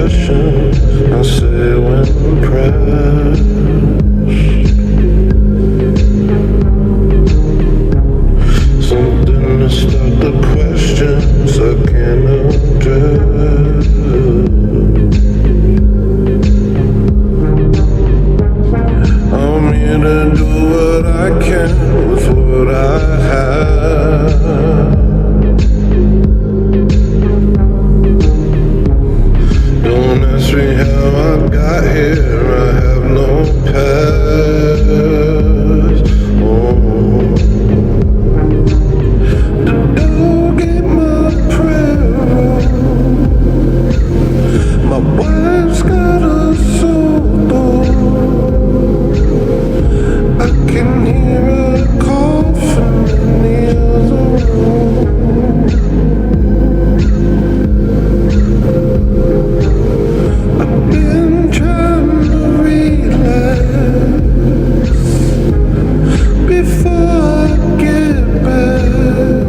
questions I say when pressed. Something to stop the questions I can't address. I'm here to do what I can with what I have. Don't ask me how I got here, I have no past. Oh. The dog ate my prayer. My wife's got a soul. I can hear her coughing in the other room. I've been trying to relax before I get back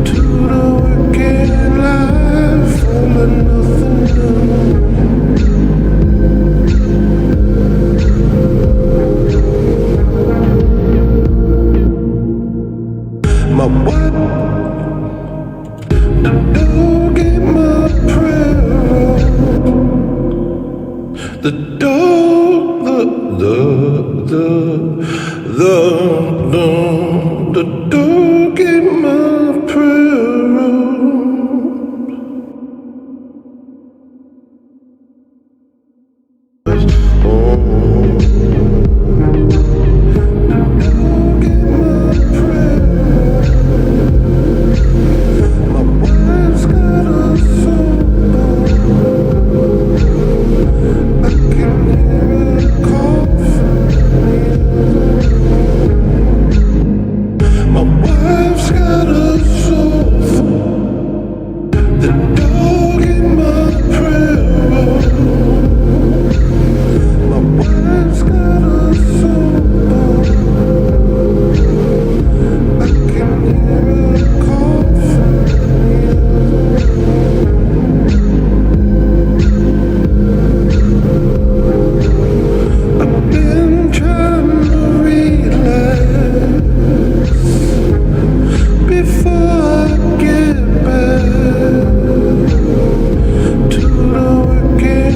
to the working life full of nothing new. My what? The dog ate my prayer. The dog, the dog ate my prayer. Before I get back to the working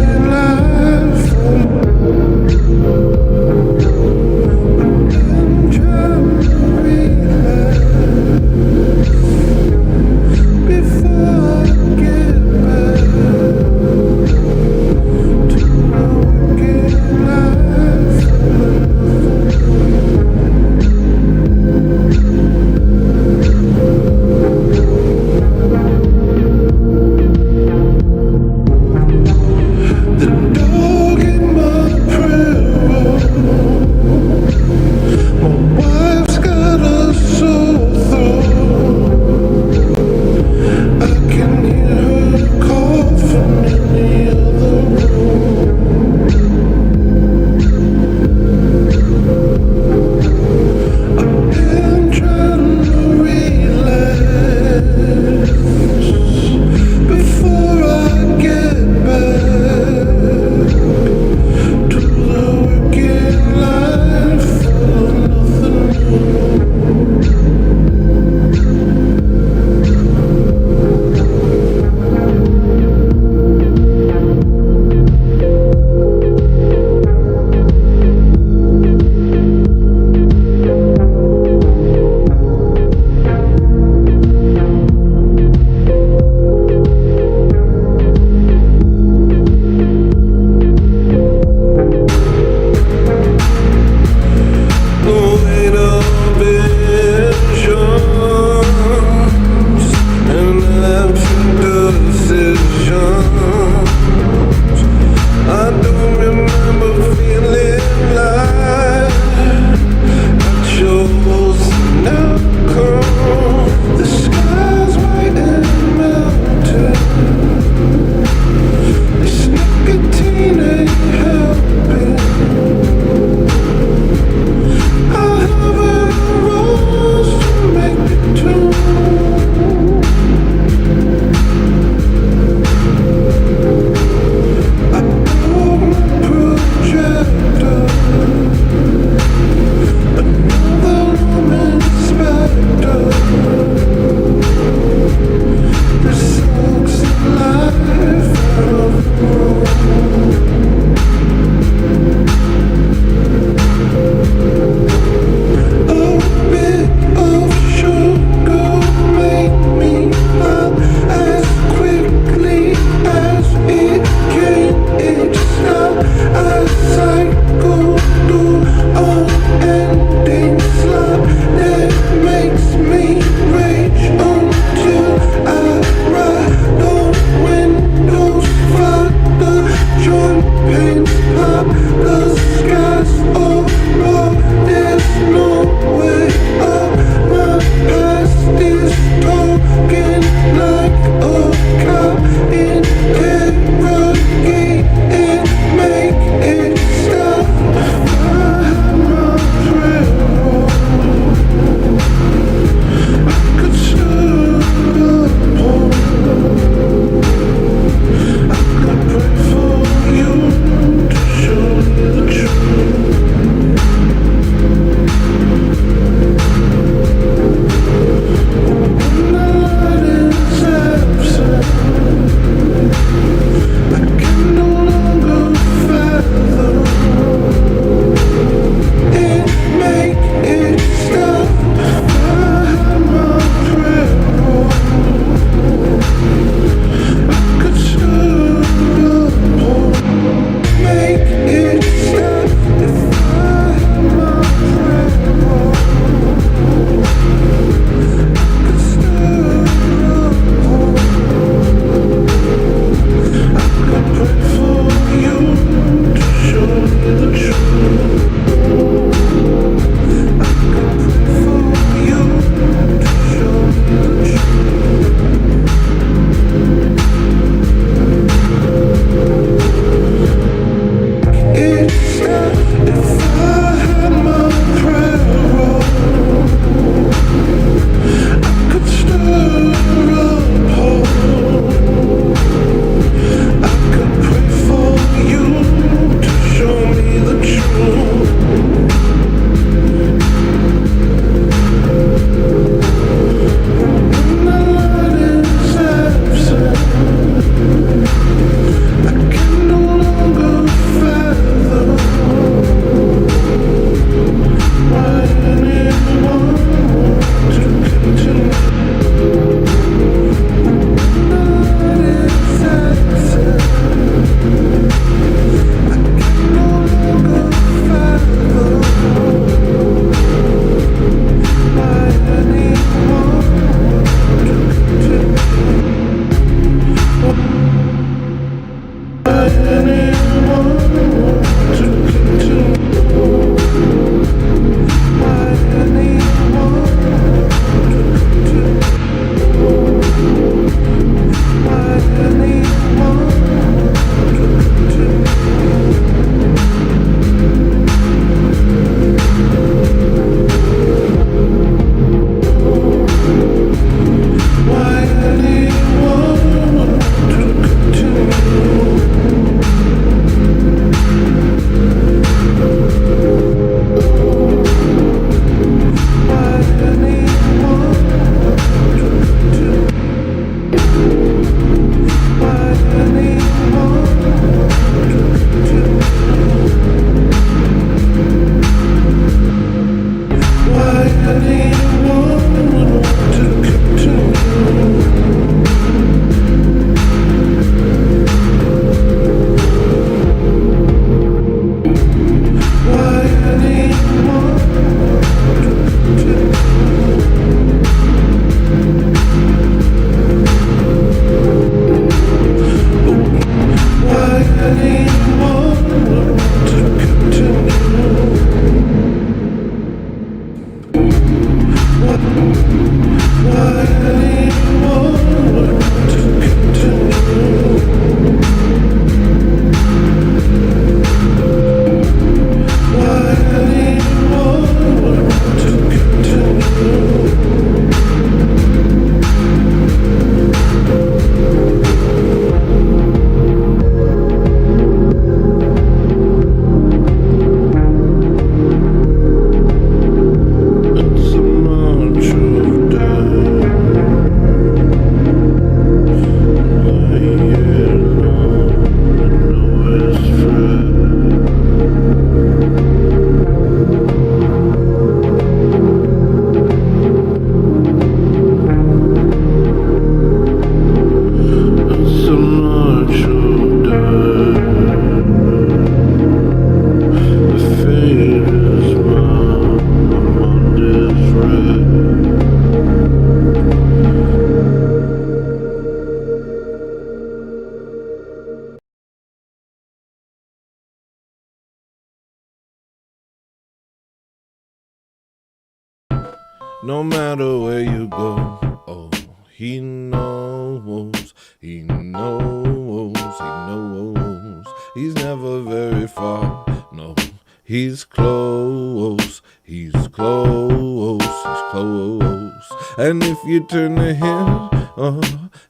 no matter where you go. Oh, he knows, he knows, he knows. He's never very far, no, he's close, he's close, he's close. And if you turn to him,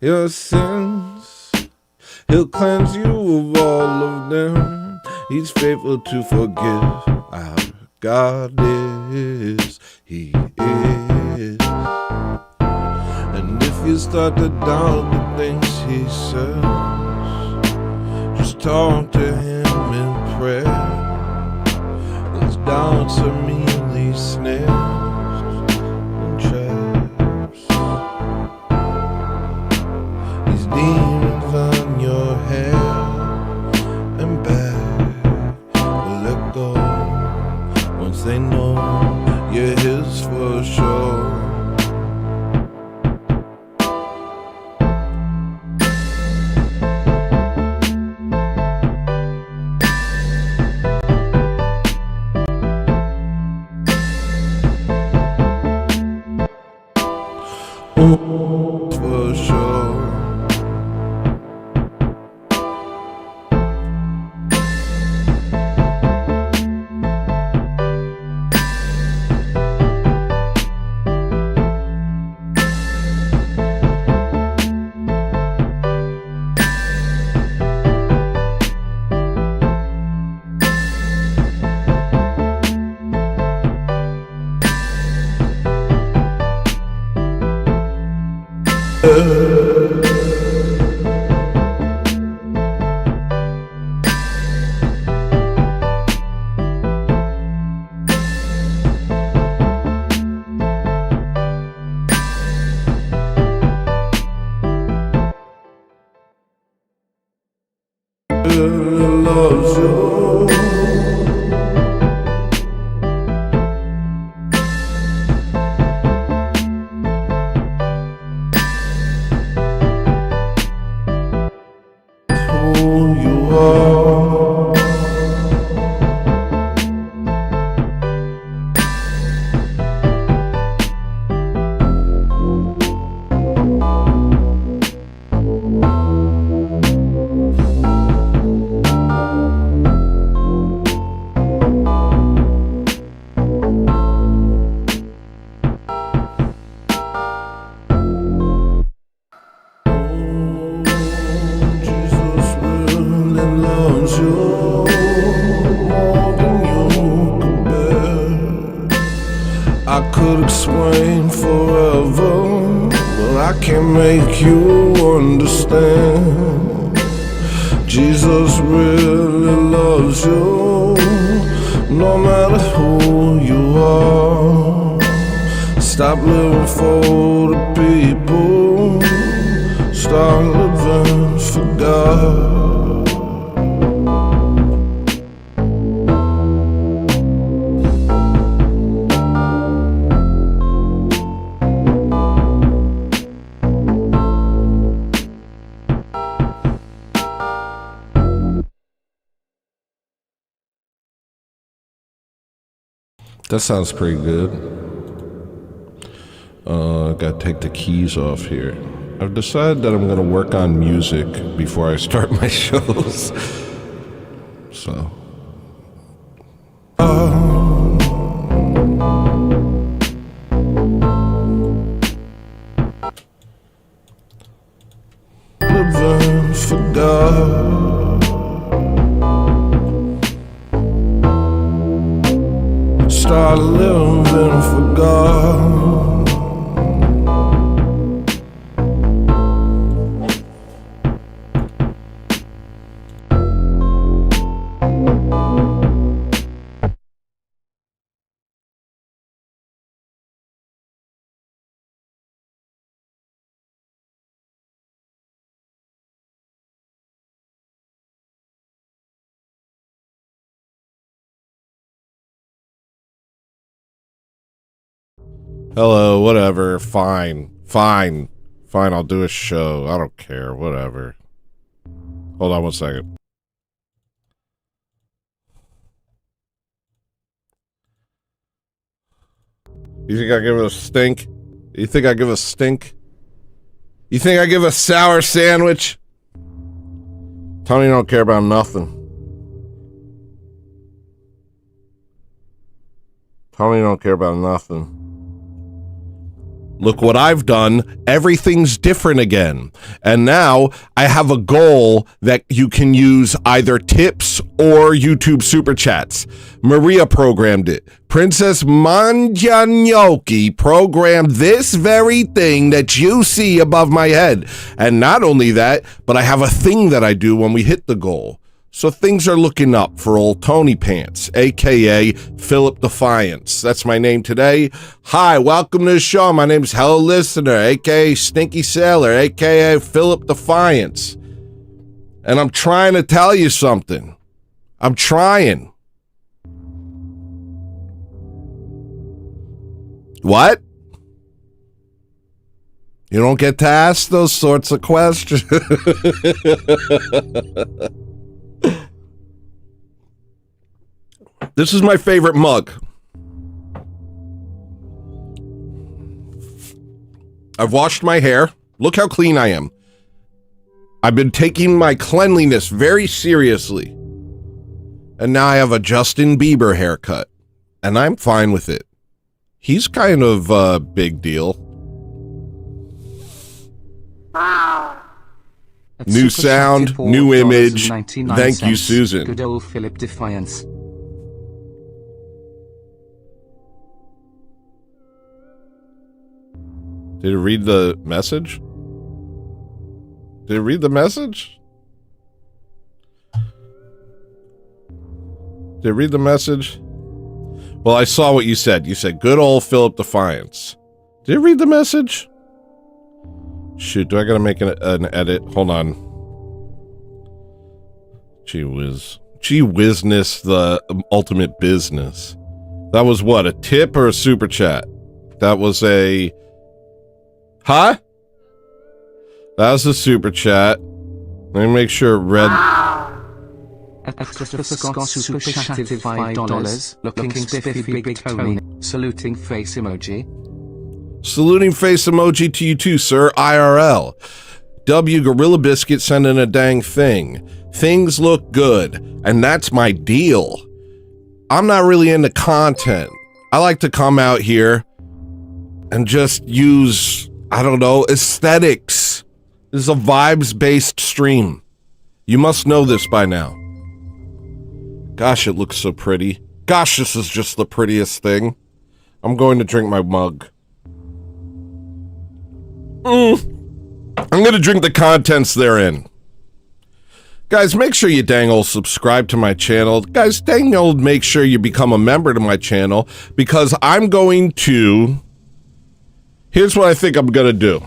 your sins, he'll cleanse you of all of them. He's faithful to forgive. Our God is, he is. And if you start to doubt the things he says, just talk to him in prayer. Those doubts are merely snares and traps. These demons on your hair and back will let go once they know you're his for sure. For sure. Loves you. Who you are. I could explain forever, but I can't make you understand. Jesus really loves you, no matter who you are. Stop living for the people, start living for God. That sounds pretty good. Gotta take the keys off here. I've decided that I'm gonna work on music before I start my shows. So. Living for God. Start living for God. Hello, whatever, fine, I'll do a show, I don't care, whatever. Hold on one second. You think I give it a stink? You think I give a stink? You think I give a sour sandwich? Tony don't care about nothing. Tony don't care about nothing. Look what I've done. Everything's different again. And now I have a goal that you can use either tips or YouTube super chats. Maria programmed it. Princess Manjanyoki programmed this very thing that you see above my head. And not only that, but I have a thing that I do when we hit the goal. So things are looking up for old Tony Pants, a.k.a. Philip Defiance. That's my name today. Hi, welcome to the show. My name's hEllolisTENER, a.k.a. Stinky Sailor, a.k.a. Philip Defiance. And I'm trying to tell you something. I'm trying. What? You don't get to ask those sorts of questions. This is my favorite mug. I've washed my hair. Look how clean I am. I've been taking my cleanliness very seriously. And now I have a Justin Bieber haircut. And I'm fine with it. He's kind of a big deal. New sound, new image. Thank you, Susan. Good old Philip Defiance. Did it read the message? Did it read the message? Did it read the message? Well, I saw what you said. You said, good old Philip Defiance. Did it read the message? Shoot, do I gotta make an edit? Hold on. Gee whiz. Gee whizness, the ultimate business. That was what, a tip or a super chat? That was a... Huh? That was a super chat. Let me make sure it read... Scott super chatted $5. Looking spiffy big Tony. Saluting face emoji. Saluting face emoji to you too, sir. IRL. W Gorilla Biscuit sending a dang thing. Things look good. And that's my deal. I'm not really into content. I like to come out here and just use... I don't know, aesthetics. This is a vibes-based stream. You must know this by now. Gosh, it looks so pretty. Gosh, this is just the prettiest thing. I'm going to drink my mug. I'm going to drink the contents therein. Guys, make sure you dang old subscribe to my channel. Guys, dang old make sure you become a member to my channel because I'm going to... Here's what I think I'm gonna do.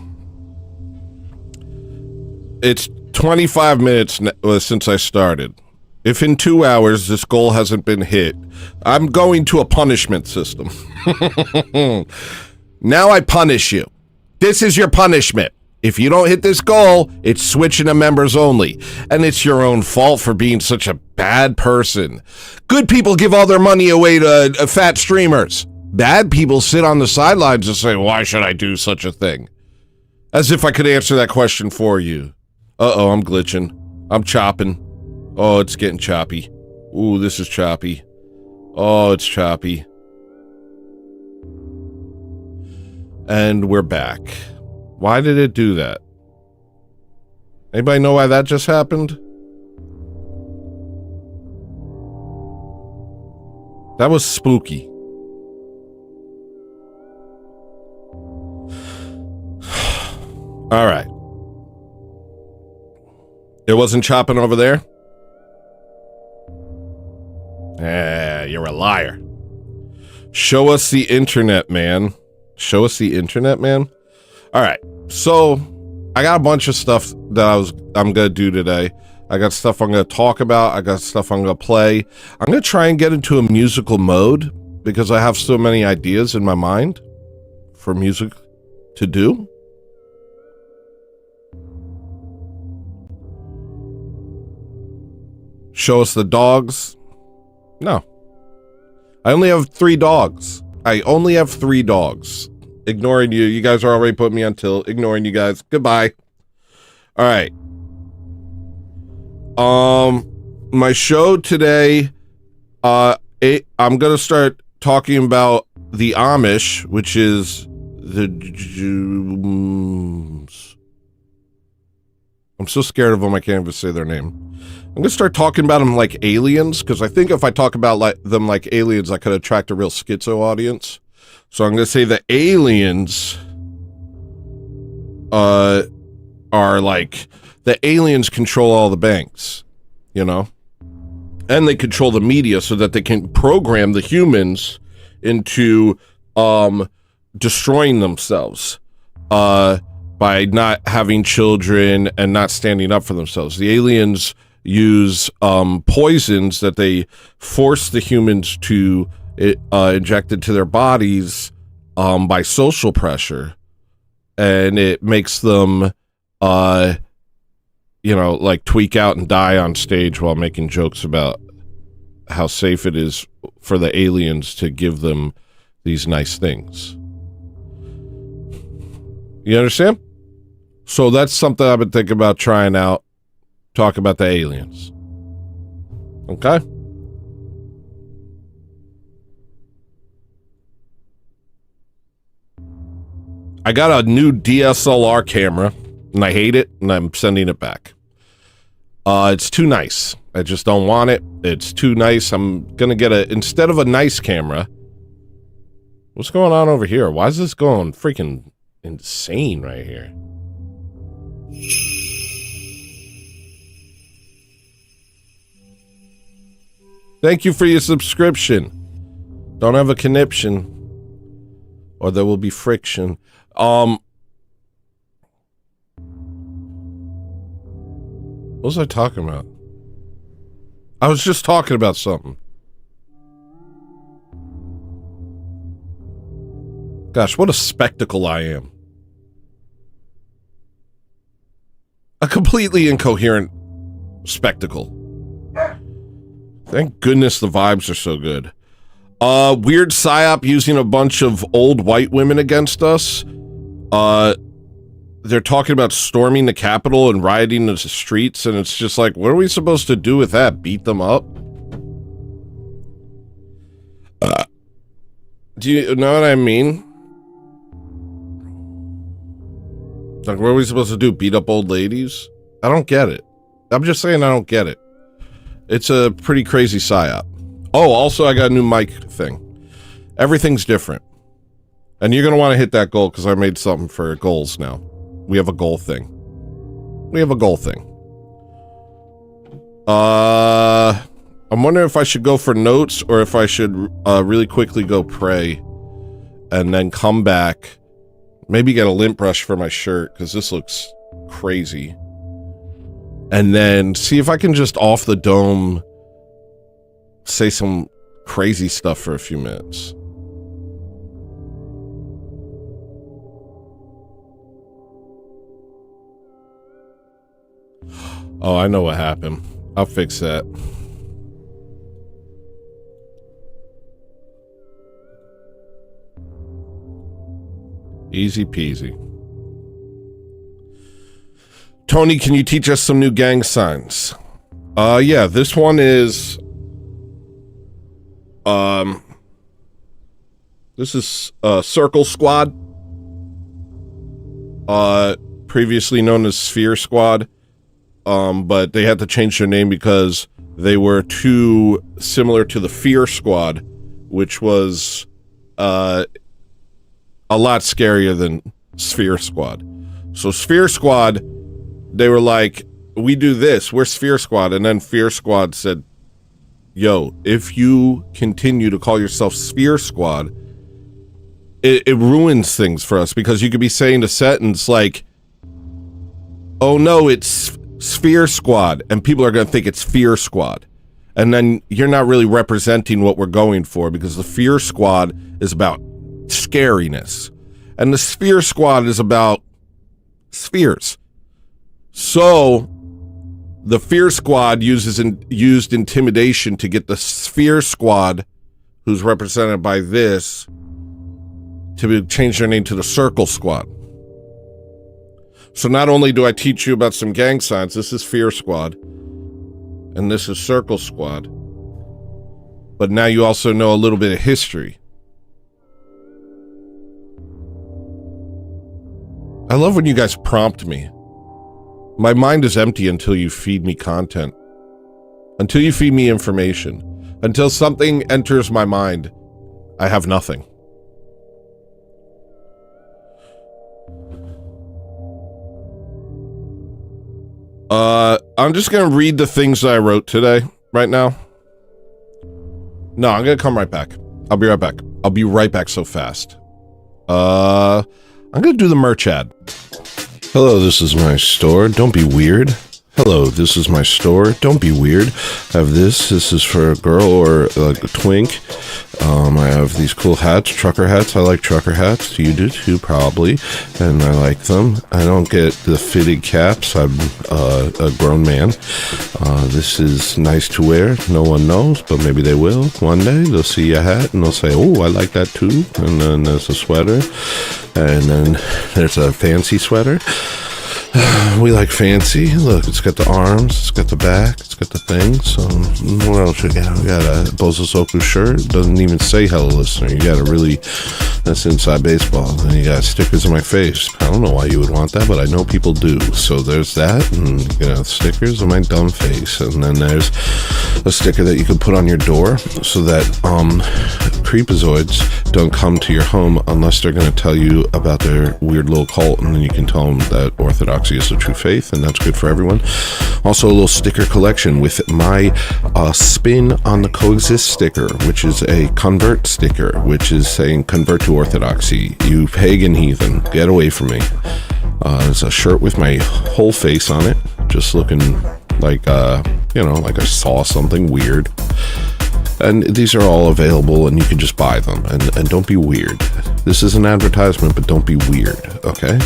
It's 25 minutes since I started. If in 2 hours this goal hasn't been hit, I'm going to a punishment system. Now I punish you. This is your punishment. If you don't hit this goal, it's switching to members only. And it's your own fault for being such a bad person. Good people give all their money away to fat streamers. Bad people sit on the sidelines and say, why should I do such a thing? As if I could answer that question for you. Uh-oh, I'm glitching. I'm chopping. Oh, it's getting choppy. Ooh, this is choppy. Oh, it's choppy. And we're back. Why did it do that? Anybody know why that just happened? That was spooky. All right. It wasn't chopping over there? You're a liar. Show us the internet, man. Show us the internet, man. All right. So I got a bunch of stuff that I'm going to do today. I got stuff I'm going to talk about. I got stuff I'm going to play. I'm going to try and get into a musical mode because I have so many ideas in my mind for music to do. Show us the dogs. No. I only have 3 dogs. I only have 3 dogs. Ignoring you. You guys are already putting me on tilt. Ignoring you guys. Goodbye. All right. My show today, I'm going to start talking about the Amish, which is the Jews. I'm so scared of them I can't even say their name. I'm going to start talking about them like aliens, because I think if I talk about them like aliens, I could attract a real schizo audience. So I'm going to say the aliens are like, the aliens control all the banks, you know? And they control the media so that they can program the humans into destroying themselves by not having children and not standing up for themselves. The aliens use poisons that they force the humans to inject into their bodies by social pressure, and it makes them like tweak out and die on stage while making jokes about how safe it is for the aliens to give them these nice things. You understand? So that's something I've been thinking about trying out. Talk about the aliens. Okay? I got a new DSLR camera, and I hate it, and I'm sending it back. It's too nice. I just don't want it. It's too nice. I'm gonna get instead of a nice camera. What's going on over here? Why is this going freaking insane right here? Thank you for your subscription. Don't have a conniption, or there will be friction. What was I talking about? I was just talking about something. Gosh, what a spectacle I am. A completely incoherent spectacle. Thank goodness the vibes are so good. Weird psyop using a bunch of old white women against us. They're talking about storming the Capitol and rioting the streets, and it's just like, what are we supposed to do with that? Beat them up? Do you know what I mean? Like, what are we supposed to do? Beat up old ladies? I don't get it. I'm just saying I don't get it. It's a pretty crazy psyop. Oh, also I got a new mic thing. Everything's different. And you're going to want to hit that goal because I made something for goals now. We have a goal thing. We have a goal thing. I'm wondering if I should go for notes or if I should really quickly go pray and then come back. Maybe get a lint brush for my shirt because this looks crazy. And then see if I can just off the dome say some crazy stuff for a few minutes. Oh, I know what happened. I'll fix that. Easy peasy. Tony, can you teach us some new gang signs? Yeah, this one is... This is Circle Squad. Previously known as Sphere Squad. But they had to change their name because they were too similar to the Fear Squad, which was a lot scarier than Sphere Squad. So Sphere Squad, they were like, we do this, we're Sphere Squad. And then Fear Squad said, yo, if you continue to call yourself Sphere Squad, it ruins things for us, because you could be saying a sentence like, oh no, it's Sphere Squad, and people are going to think it's Fear Squad. And then you're not really representing what we're going for, because the Fear Squad is about scariness. And the Sphere Squad is about spheres. So the Fear Squad used intimidation to get the Sphere Squad, who's represented by this, to change their name to the Circle Squad. So not only do I teach you about some gang signs, this is Fear Squad, and this is Circle Squad, but now you also know a little bit of history. I love when you guys prompt me. My mind is empty until you feed me content. Until you feed me information. Until something enters my mind, I have nothing. I'm just gonna read the things that I wrote today, right now. No, I'm gonna come right back. I'll be right back. I'll be right back so fast. I'm gonna do the merch ad. Hello, this is my store. Don't be weird. Hello, this is my store. Don't be weird. I have this. This is for a girl or like a twink. I have these cool hats, trucker hats. I like trucker hats. You do too, probably. And I like them. I don't get the fitted caps. I'm a grown man. This is nice to wear. No one knows, but maybe they will. One day they'll see a hat and they'll say, oh, I like that too. And then there's a sweater. And then there's a fancy sweater. We like fancy. Look, it's got the arms, it's got the back, it's got the thing. So what else we got? We got a Bozosoku shirt. Doesn't even say hello listener. You got to really, that's inside baseball. And you got stickers of my face. I don't know why you would want that, but I know people do. So there's that, and you got stickers of my dumb face. And then there's a sticker that you can put on your door so that creepazoids don't come to your home unless they're going to tell you about their weird little cult, and then you can tell them that Orthodoxy is the true faith, and that's good for everyone. Also, a little sticker collection with my spin on the coexist sticker, which is a convert sticker, which is saying convert to Orthodoxy, you pagan heathen, get away from me. It's a shirt with my whole face on it, just looking like like I saw something weird. And these are all available, and you can just buy them, and don't be weird. This is an advertisement, but don't be weird, okay?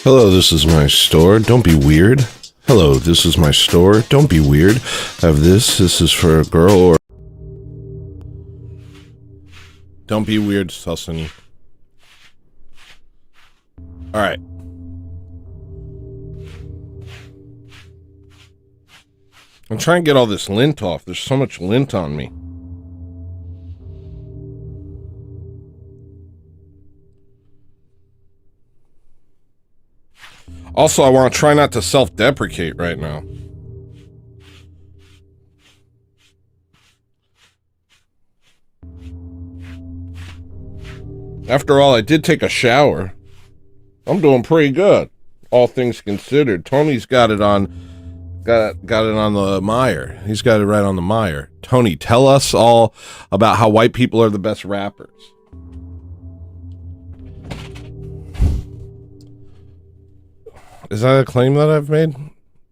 Hello, this is my store. Don't be weird. Hello, this is my store. Don't be weird. I have this. This is for a girl or... Don't be weird, Susani. Alright. I'm trying to get all this lint off. There's so much lint on me. Also, I want to try not to self-deprecate right now. After all, I did take a shower. I'm doing pretty good, all things considered. Tony's got it on the mire. He's got it right on the mire. Tony, tell us all about how white people are the best rappers. Is that a claim that I've made?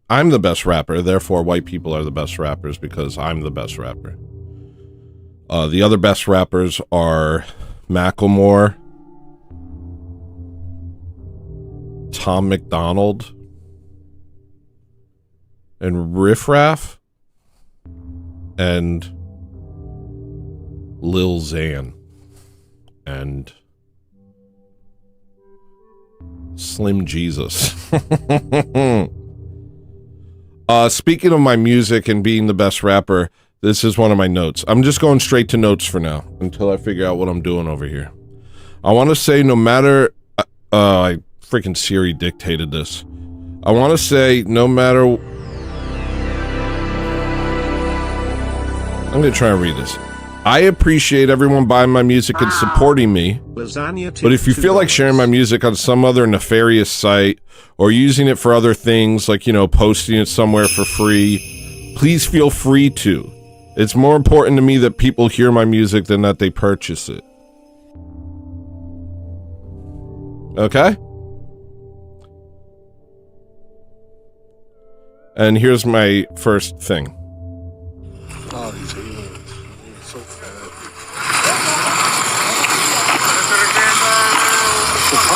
I'm the best rapper, therefore white people are the best rappers because I'm the best rapper. The other best rappers are Macklemore, Tom McDonald, and Riff Raff, and Lil Xan, and Slim Jesus. Speaking of my music and being the best rapper, this is one of my notes. I'm just going straight to notes for now until I figure out what I'm doing over here. I want to say no matter... I freaking Siri dictated this. I want to say no matter... I'm going to try and read this. I appreciate everyone buying my music and supporting me, but if you feel like sharing my music on some other nefarious site or using it for other things, like, posting it somewhere for free, please feel free to. It's more important to me that people hear my music than that they purchase it. Okay? And here's my first thing. Oh, these aliens. So fat.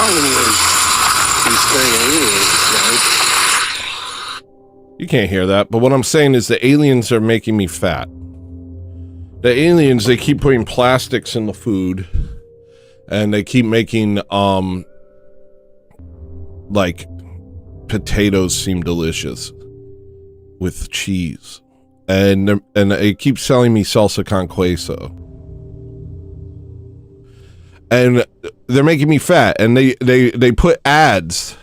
problem with these thing aliens, man. You can't hear that, but what I'm saying is the aliens are making me fat. The aliens, they keep putting plastics in the food, and they keep making, like, potatoes seem delicious with cheese. And it keeps selling me salsa con queso. And they're making me fat, and they put ads.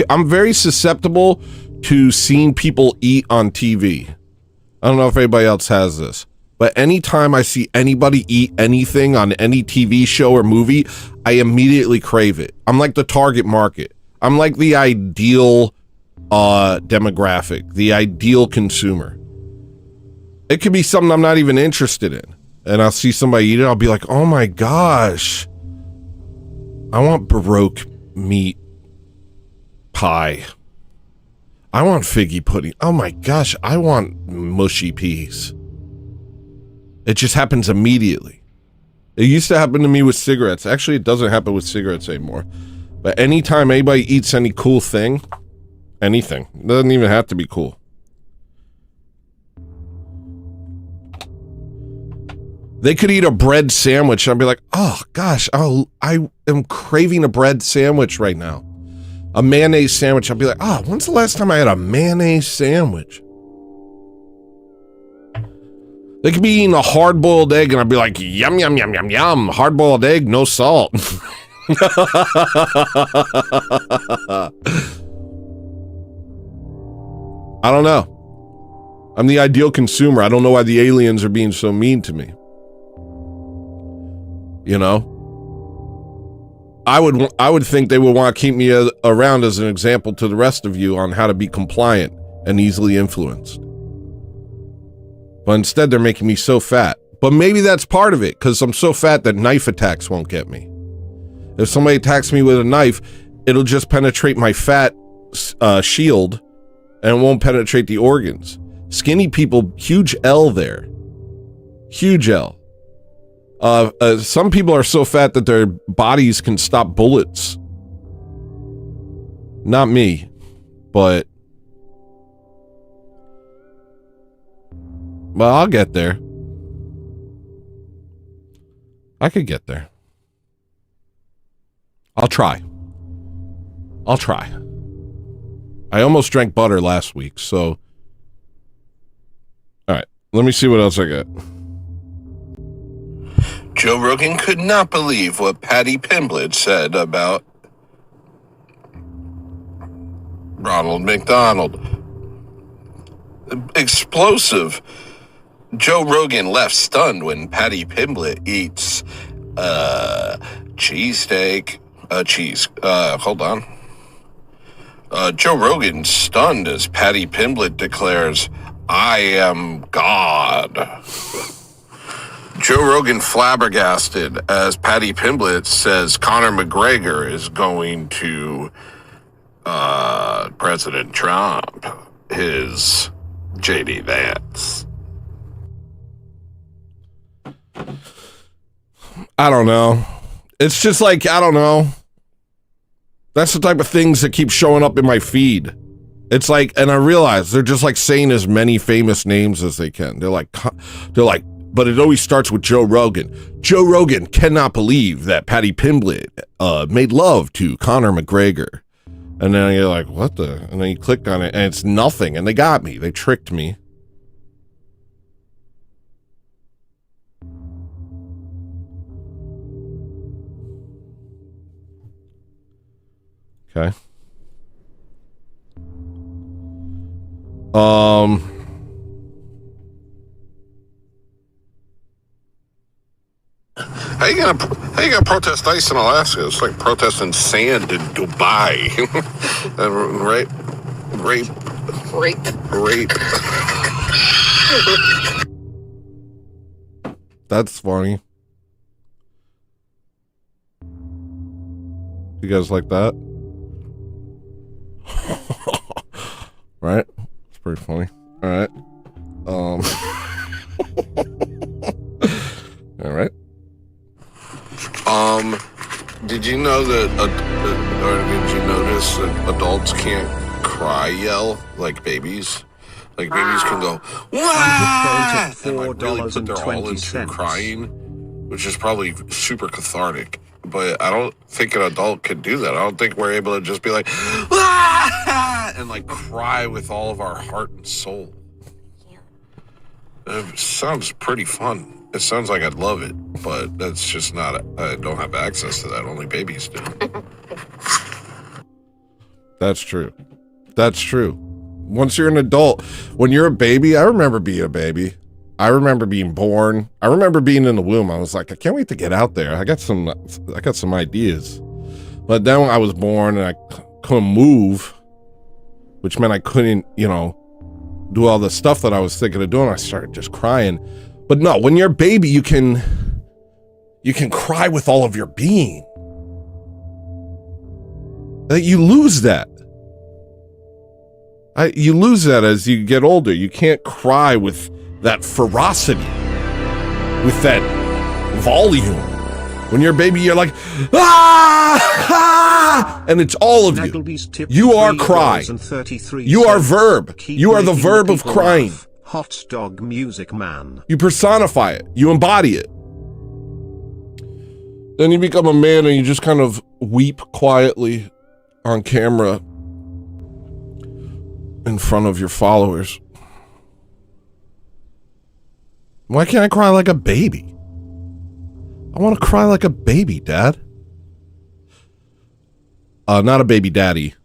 I'm very susceptible to seeing people eat on TV. I don't know if anybody else has this, but anytime I see anybody eat anything on any TV show or movie, I immediately crave it. I'm like the target market. I'm like the ideal demographic, the ideal consumer. It could be something I'm not even interested in, and I'll see somebody eat it, I'll be like, oh my gosh, I want Baroque meat pie. I want figgy pudding. Oh my gosh, I want mushy peas. It just happens immediately. It used to happen to me with cigarettes. Actually, it doesn't happen with cigarettes anymore. But anytime anybody eats any cool thing, anything, it doesn't even have to be cool. They could eat a bread sandwich and I'd be like, oh gosh, I am craving a bread sandwich right now. A mayonnaise sandwich, I'd be like, when's the last time I had a mayonnaise sandwich? They could be eating a hard-boiled egg and I'd be like, yum, yum, yum, yum, yum. Hard-boiled egg, no salt. I don't know. I'm the ideal consumer. I don't know why the aliens are being so mean to me. You know? I would think they would want to keep me around as an example to the rest of you on how to be compliant and easily influenced. But instead, they're making me so fat. But maybe that's part of it, because I'm so fat that knife attacks won't get me. If somebody attacks me with a knife, it'll just penetrate my fat shield, and it won't penetrate the organs. Skinny people, huge L there. Huge L. Some people are so fat that their bodies can stop bullets. Not me, but well, I'll get there. I could get there. I'll try. I almost drank butter last week, so all right, let me see what else I got. Joe Rogan could not believe what Patty Pimblett said about Ronald McDonald. Explosive. Joe Rogan left stunned when Patty Pimblett eats cheesesteak. Hold on. Joe Rogan stunned as Patty Pimblett declares, "I am God." Joe Rogan flabbergasted as Patty Pimblett says Conor McGregor is going to President Trump, his JD Vance. I don't know. It's just like, I don't know. That's the type of things that keep showing up in my feed. It's like, and I realize they're just like saying as many famous names as they can. They're like, but it always starts with Joe Rogan. Joe Rogan cannot believe that Patty Pimblett made love to Conor McGregor. And then you're like, what the? And then you click on it and it's nothing. And they got me. They tricked me. Okay. How you gonna protest ice in Alaska? It's like protesting sand in Dubai. Rape. That's funny. You guys like that? Right? It's pretty funny. All right. All right. Did you know that Or did you notice that adults can't cry yell like babies? Like babies can go, "Wah!" and like really put their all into crying, which is probably super cathartic. But I don't think an adult could do that. I don't think we're able to just be like, "Wah!" and like cry with all of our heart and soul. It sounds pretty fun. It sounds like I'd love it, but that's just not, I don't have access to that. Only babies do. That's true. That's true. Once you're an adult, when you're a baby, I remember being a baby. I remember being born. I remember being in the womb. I was like, I can't wait to get out there. I got some ideas. But then when I was born and I couldn't move, which meant I couldn't, do all the stuff that I was thinking of doing, I started just crying. But no, when you're a baby, you can cry with all of your being. You lose that. You lose that as you get older. You can't cry with that ferocity, with that volume. When you're a baby, you're like, ah! And it's all of you. You are cry. You are verb. You are the verb of crying. Hot dog music man. You personify it. You embody it. Then you become a man and you just kind of weep quietly on camera in front of your followers. Why can't I cry like a baby? I want to cry like a baby, Dad. Not a baby daddy.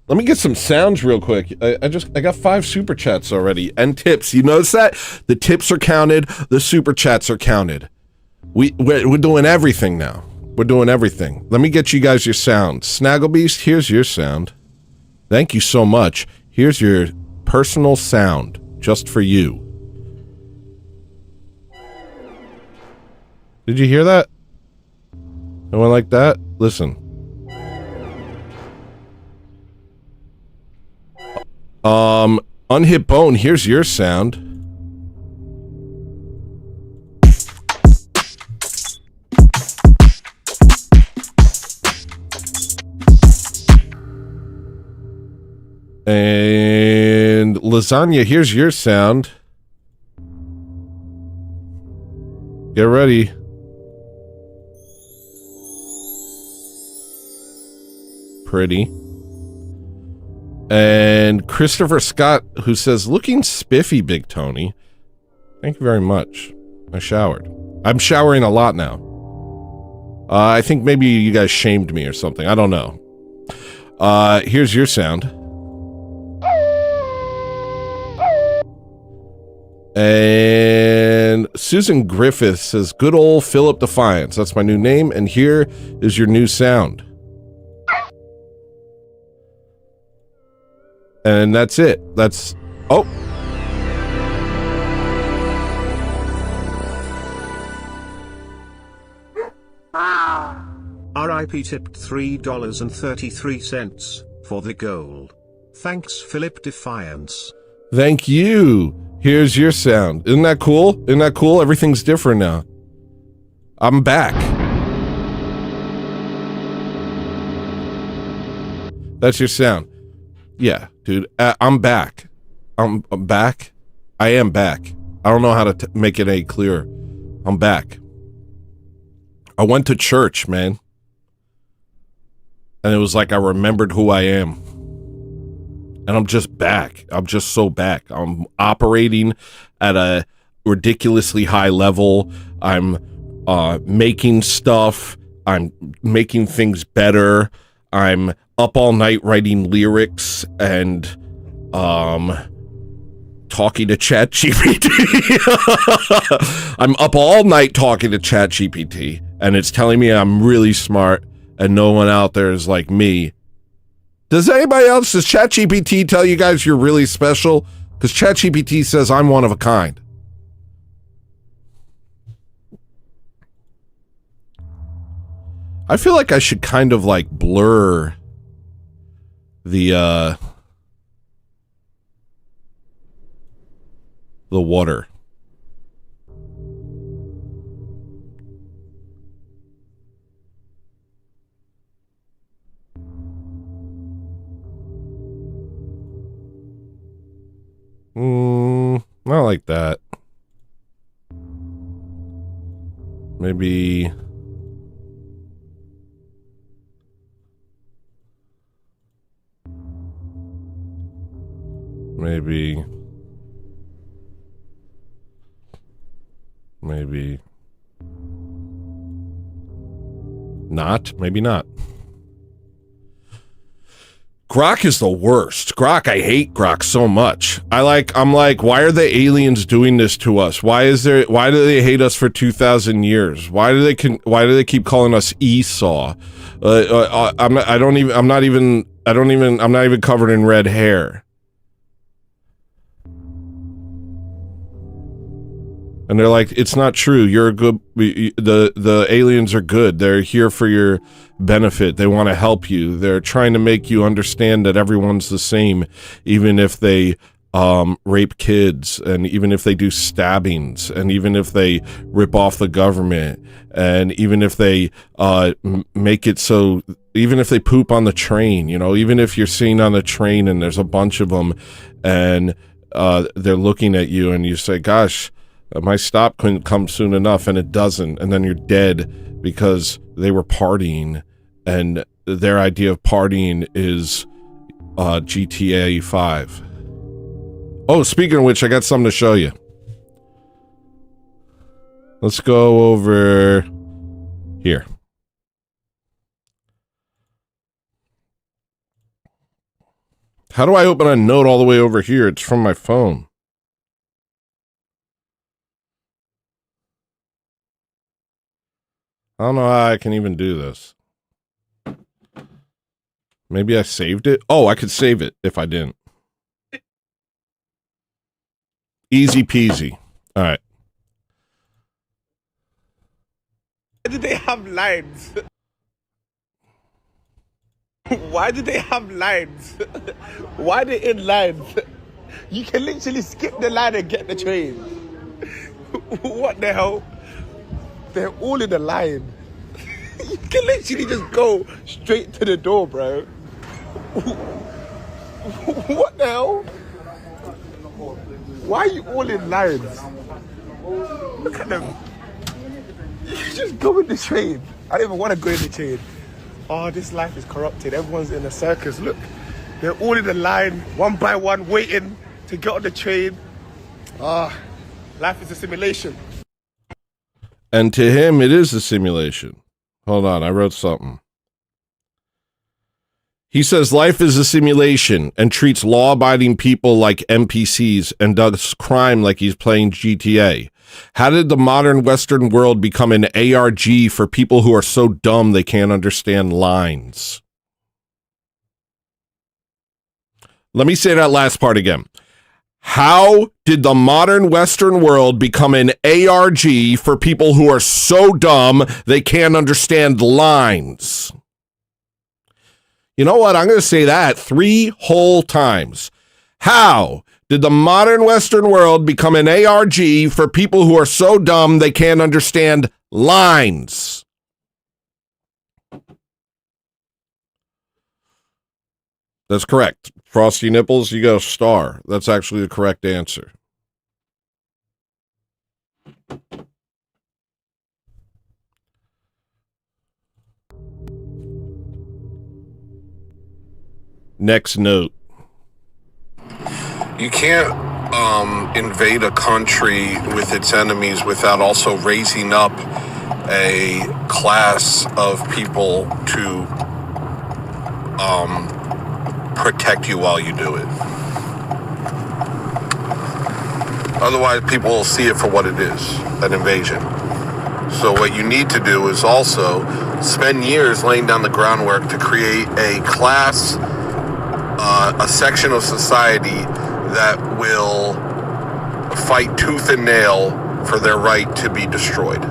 Let me get some sounds real quick. I got 5 super chats already and tips. You notice that? The tips are counted. The super chats are counted. We're doing everything now. We're doing everything. Let me get you guys your sound. Snagglebeast, here's your sound. Thank you so much. Here's your personal sound just for you. Did you hear that? Anyone like that? Listen. Unhit Bone, here's your sound. And Lasagna, here's your sound. Get ready. Pretty. And Christopher Scott, who says, looking spiffy, Big Tony. Thank you very much. I showered. I'm showering a lot now. I think maybe you guys shamed me or something. I don't know. Here's your sound. And Susan Griffith says, good old Philip Defiance. That's my new name. And here is your new sound. And that's it. That's... Oh. RIP tipped $3.33 for the gold. Thanks, Philip Defiance. Thank you. Here's your sound. Isn't that cool? Isn't that cool? Everything's different now. I'm back. That's your sound. Yeah, dude. I'm back. I'm back. I am back. I don't know how to make it any clearer. I'm back. I went to church, man. And it was like I remembered who I am. And I'm just back. I'm just so back. I'm operating at a ridiculously high level. I'm making stuff. I'm making things better. I'm up all night writing lyrics and talking to ChatGPT. I'm up all night talking to ChatGPT, and it's telling me I'm really smart and no one out there is like me. Does anybody else, does ChatGPT tell you guys you're really special? Because ChatGPT says I'm one of a kind. I feel like I should kind of like blur the water. Not like that. Maybe. Maybe not. Maybe not. Grok is the worst. Grok, I hate Grok so much. I'm like, why are the aliens doing this to us? Why do they hate us for 2,000 years? Why do they keep calling us Esau? I'm not even covered in red hair. And they're like, it's not true. You're a good. The aliens are good. They're here for your benefit. They want to help you. They're trying to make you understand that everyone's the same, even if they rape kids, and even if they do stabbings, and even if they rip off the government, and even if they make it so, even if they poop on the train, you know, even if you're seen on the train and there's a bunch of them, and they're looking at you, and you say, "Gosh, my stop couldn't come soon enough," and it doesn't, and then you're dead because they were partying, and their idea of partying is GTA 5. Oh, speaking of which, I got something to show you. Let's go over here. How do I open a note all the way over here? It's from my phone. I don't know how I can even do this. Maybe I saved it? Oh, I could save it if I didn't. Easy peasy. All right. Why do they have lines? Why do they have lines? Why are they in lines? You can literally skip the line and get the train. What the hell? They're all in a line. You can literally just go straight to the door, bro. What the hell? Why are you all in lines? Look at them. You just go in the train. I don't even want to go in the train. Oh, this life is corrupted. Everyone's in a circus. Look, they're all in a line, one by one, waiting to get on the train. Life is a simulation. And to him, it is a simulation. Hold on, I wrote something. He says life is a simulation and treats law-abiding people like NPCs and does crime like he's playing GTA. How did the modern Western world become an ARG for people who are so dumb they can't understand lines? Let me say that last part again. How did the modern Western world become an ARG for people who are so dumb they can't understand lines? You know what? I'm going to say that 3 whole times. How did the modern Western world become an ARG for people who are so dumb they can't understand lines? That's correct. Frosty nipples, you go star. That's actually the correct answer. Next note. You can't invade a country with its enemies without also raising up a class of people to protect you while you do it. Otherwise, people will see it for what it is, an invasion. So what you need to do is also spend years laying down the groundwork to create a class, a section of society that will fight tooth and nail for their right to be destroyed.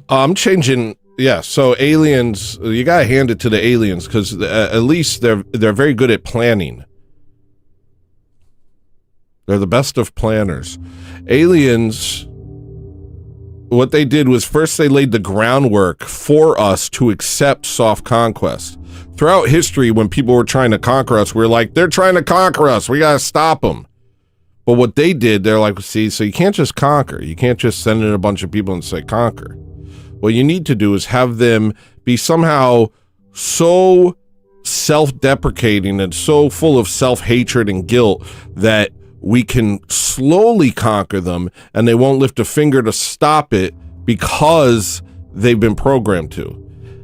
I'm changing. Yeah, so aliens, you gotta hand it to the aliens because at least they're very good at planning. They're the best of planners. Aliens, what they did was first they laid the groundwork for us to accept soft conquest, Throughout history, when people were trying to conquer us, we were like, they're trying to conquer us. We got to stop them. But what they did, they're like, see, so you can't just conquer. You can't just send in a bunch of people and say conquer. What you need to do is have them be somehow so self-deprecating and so full of self-hatred and guilt that we can slowly conquer them and they won't lift a finger to stop it because they've been programmed to.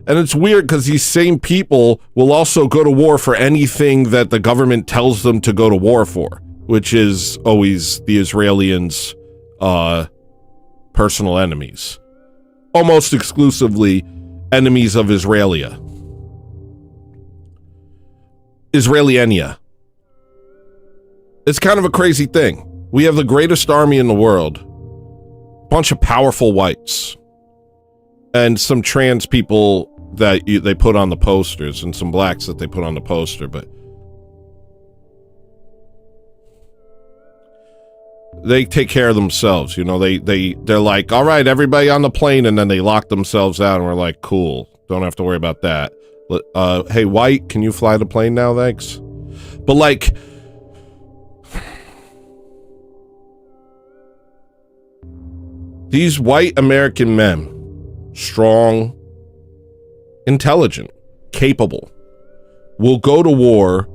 And it's weird because these same people will also go to war for anything that the government tells them to go to war for, which is always the Israelis' personal enemies. Almost exclusively enemies of Israelia. Israeliania. It's kind of a crazy thing. We have the greatest army in the world. Bunch of powerful whites. And some trans people that they put on the posters, and some blacks that they put on the poster, but they take care of themselves, you know. They're like, all right, everybody on the plane, and then they lock themselves out, and we're like, cool, don't have to worry about that. Hey, white, can you fly the plane now? Thanks. But like, these white American men, strong, intelligent, capable, will go to war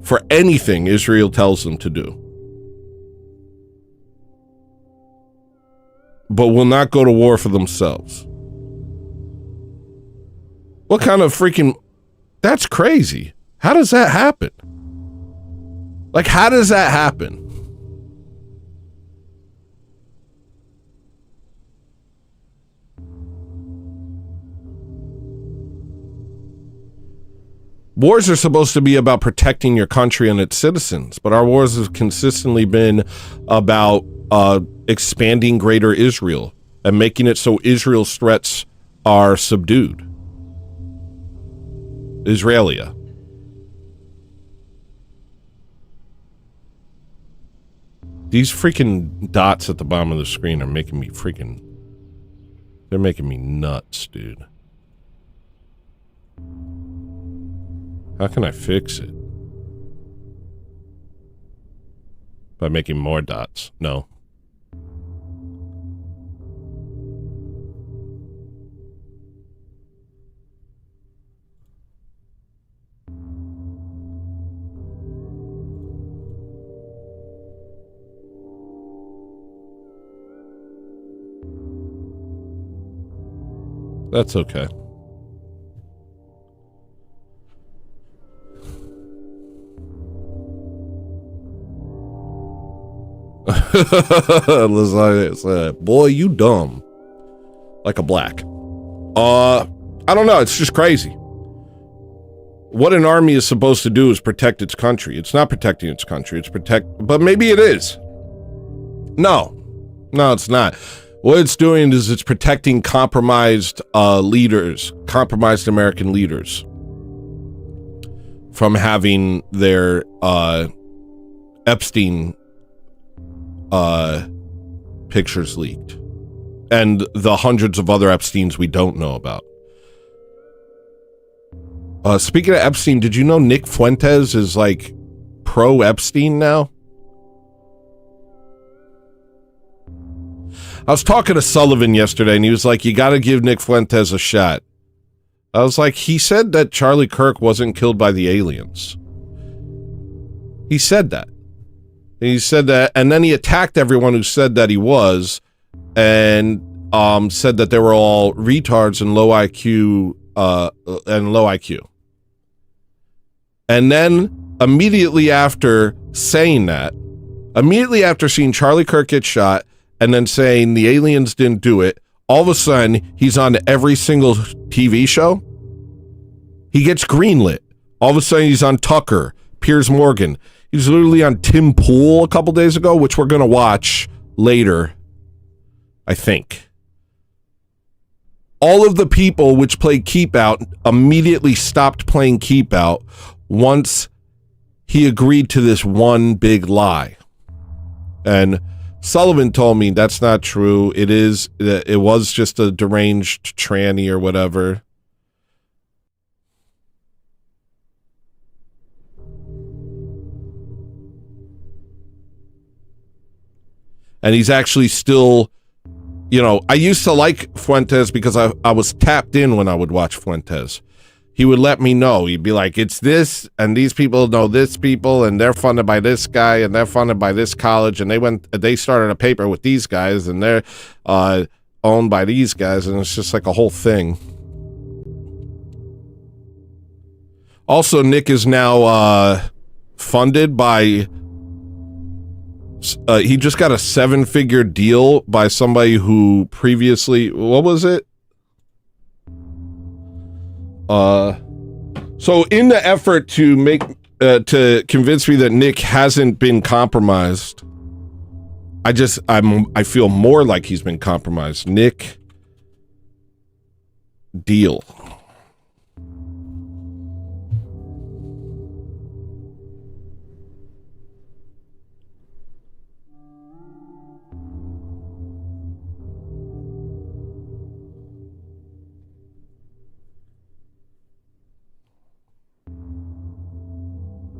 for anything Israel tells them to do, but will not go to war for themselves. What kind of freaking... That's crazy. How does that happen? Like, how does that happen? Wars are supposed to be about protecting your country and its citizens, but our wars have consistently been about expanding greater Israel and making it so Israel's threats are subdued. Israelia. These freaking dots at the bottom of the screen are making me freaking... They're making me nuts, dude. How can I fix it? By making more dots? No. That's okay. Boy, you dumb. Like a black. I don't know. It's just crazy. What an army is supposed to do is protect its country. It's not protecting its country. It's but maybe it is. No, it's not. What it's doing is it's protecting compromised leaders, compromised American leaders from having their Epstein pictures leaked and the hundreds of other Epsteins we don't know about. Speaking of Epstein, did you know Nick Fuentes is like pro Epstein now? I was talking to Sullivan yesterday and he was like, you got to give Nick Fuentes a shot. I was like, he said that Charlie Kirk wasn't killed by the aliens. He said that. And he said that, and then he attacked everyone who said that he was, and said that they were all retards and low IQ, And then immediately after saying that, immediately after seeing Charlie Kirk get shot, and then saying the aliens didn't do it, all of a sudden he's on every single TV show. He gets greenlit. All of a sudden he's on Tucker, Piers Morgan. He was literally on Tim Pool a couple days ago, which we're going to watch later, I think. All of the people which played Keep Out immediately stopped playing Keep Out once he agreed to this one big lie. And Sullivan told me that's not true. It was just a deranged tranny or whatever. and he's actually still, you know, I used to like Fuentes because I was tapped in when I would watch Fuentes. He would let me know. He'd be like, it's this, and these people know this people, and they're funded by this guy, and they're funded by this college, and they started a paper with these guys, and they're owned by these guys, and it's just like a whole thing. Also, Nick is now funded by, he just got a 7-figure deal by somebody who previously, what was it? So in the effort to make, to convince me that Nick hasn't been compromised, I feel more like he's been compromised. Nick deal.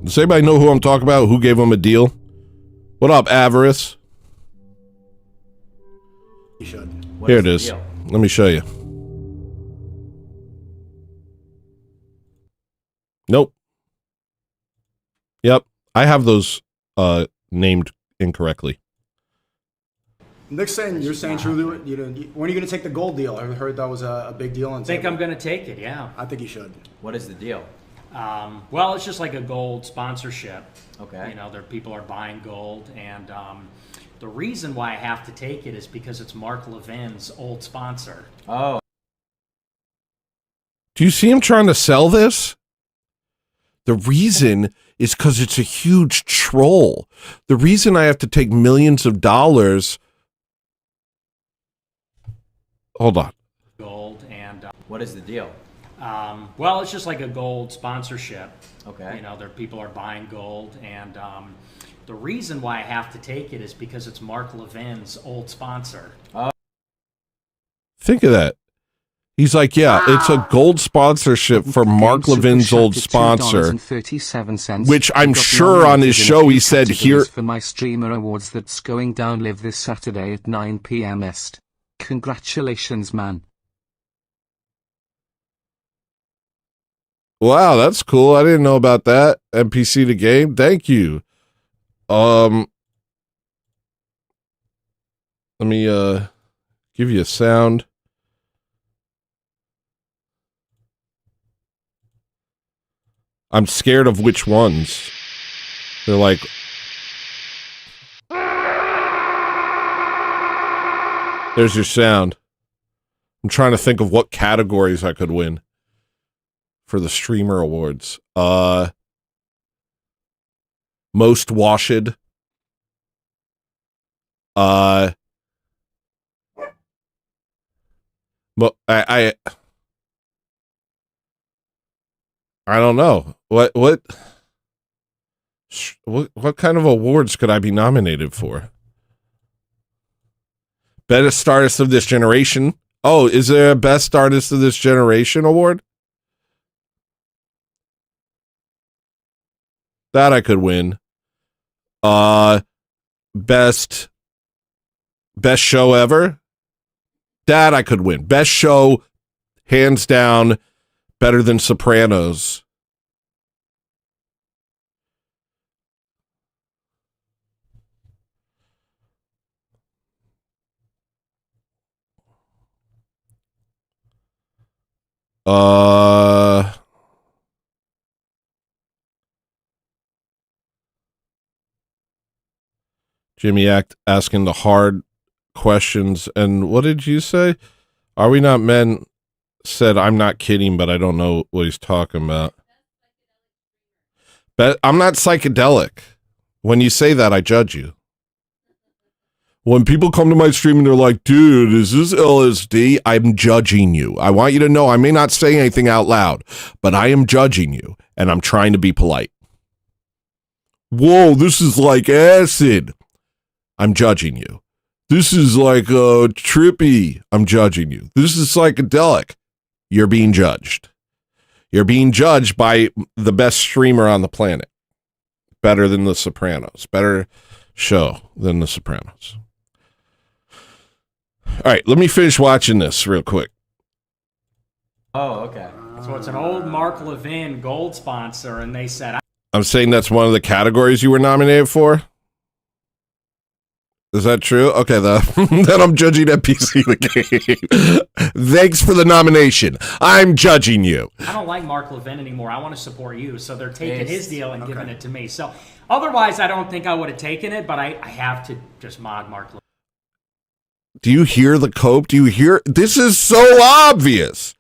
Does anybody know who I'm talking about? Who gave him a deal? What up, Avarice? You should. Here it is. Let me show you. Nope. Yep. I have those named incorrectly. Nick's saying, you're saying truly, when are you going to take the gold deal? I heard that was a big deal. I think I'm going to take it, yeah. I think you should. What is the deal? Well, it's just like a gold sponsorship. Okay. You know, people are buying gold, and the reason why I have to take it is because it's Mark Levin's old sponsor. Oh. Do you see him trying to sell this? The reason is because it's a huge troll. The reason I have to take millions of dollars. Hold on. Gold, and what is the deal? Well, it's just like a gold sponsorship. Okay. You know, people are buying gold, and the reason why I have to take it is because it's Mark Levin's old sponsor. Think of that. He's like, yeah, it's a gold sponsorship for Mark Levin's old sponsor, which I'm sure on his show he said here. For my streamer awards that's going down live this Saturday at 9 p.m. Est. Congratulations, man. Wow, that's cool. I didn't know about that. NPC the game. Thank you. Let me give you a sound. I'm scared of which ones. They're like, there's your sound. I'm trying to think of what categories I could win for the streamer awards. Most washed. I don't know. What kind of awards could I be nominated for? Best Artist of This Generation. Oh, is there a Best Artist of This Generation award? That I could win. Best show ever. That I could win. Best show, hands down, better than Sopranos. Jimmy asking the hard questions. And what did you say? Are we not men? Said, I'm not kidding, but I don't know what he's talking about. But I'm not psychedelic. When you say that, I judge you. When people come to my stream and they're like, dude, is this LSD? I'm judging you. I want you to know I may not say anything out loud, but I am judging you, and I'm trying to be polite. Whoa, this is like acid. I'm judging you. This is like trippy. I'm judging you. This is psychedelic. You're being judged. You're being judged by the best streamer on the planet. Better than The Sopranos. Better show than The Sopranos. All right, let me finish watching this real quick. Oh, okay. So it's an old Mark Levin gold sponsor, and they said, I'm saying that's one of the categories you were nominated for. Is that true? Okay, then I'm judging NPC the game. Thanks for the nomination. I'm judging you. I don't like Mark Levin anymore. I want to support you. So they're taking his deal and giving it to me. So otherwise, I don't think I would have taken it, but I have to just mod Mark Levin. Do you hear the cope? Do you hear? This is so obvious.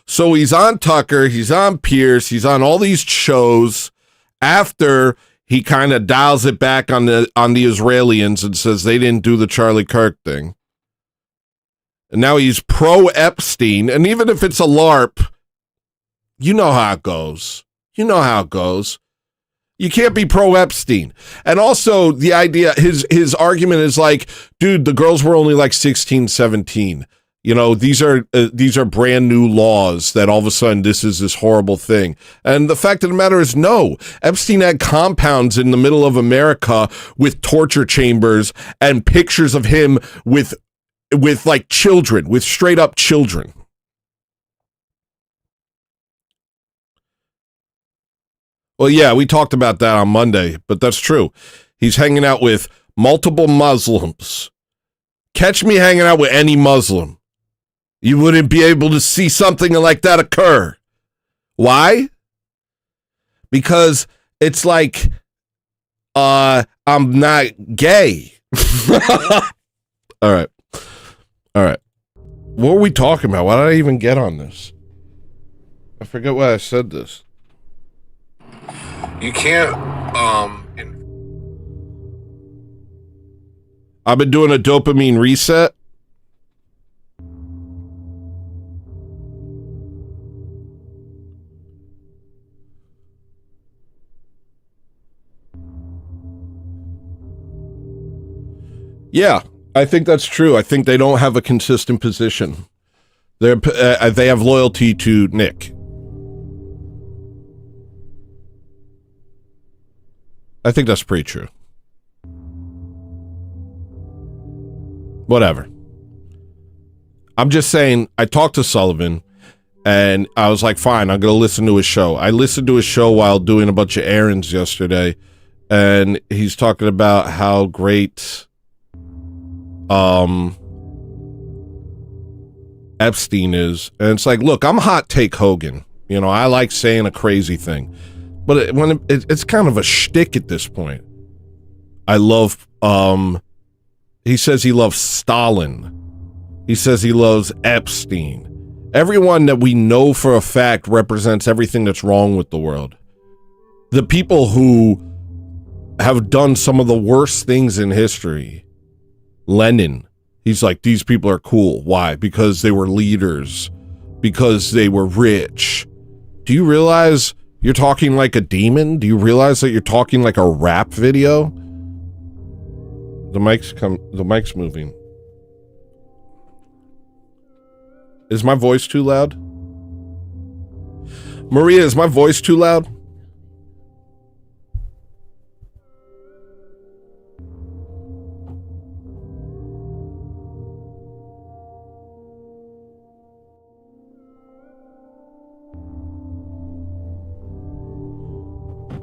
So he's on Tucker, he's on Pierce, he's on all these shows after he kind of dials it back on the Israelis and says they didn't do the Charlie Kirk thing. And now he's pro Epstein, and even if it's a LARP, you know how it goes. You know how it goes. You can't be pro Epstein. And also the idea, his argument is like, dude, the girls were only like 16, 17. You know, these are brand new laws that all of a sudden this is this horrible thing. And the fact of the matter is, no, Epstein had compounds in the middle of America with torture chambers and pictures of him with like children, with straight up children. Well, yeah, we talked about that on Monday, but that's true. He's hanging out with multiple Muslims. Catch me hanging out with any Muslim. You wouldn't be able to see something like that occur. Why? Because it's like, I'm not gay. All right. What were we talking about? Why did I even get on this? I forget why I said this. You can't, I've been doing a dopamine reset. Yeah, I think that's true. I think they don't have a consistent position. They have loyalty to Nick. I think that's pretty true. Whatever. I'm just saying, I talked to Sullivan, and I was like, fine, I'm going to listen to his show. I listened to his show while doing a bunch of errands yesterday, and he's talking about how great Epstein is. And it's like, look, I'm hot take Hogan. You know, I like saying a crazy thing. But it's kind of a shtick at this point. I love, he says he loves Stalin. He says he loves Epstein. Everyone that we know for a fact represents everything that's wrong with the world. The people who have done some of the worst things in history. Lenin, he's like, these people are cool. Why? Because they were leaders. Because they were rich. Do you realize you're talking like a demon? Do you realize that you're talking like a rap video? The mic's moving. Is my voice too loud? Maria, is my voice too loud?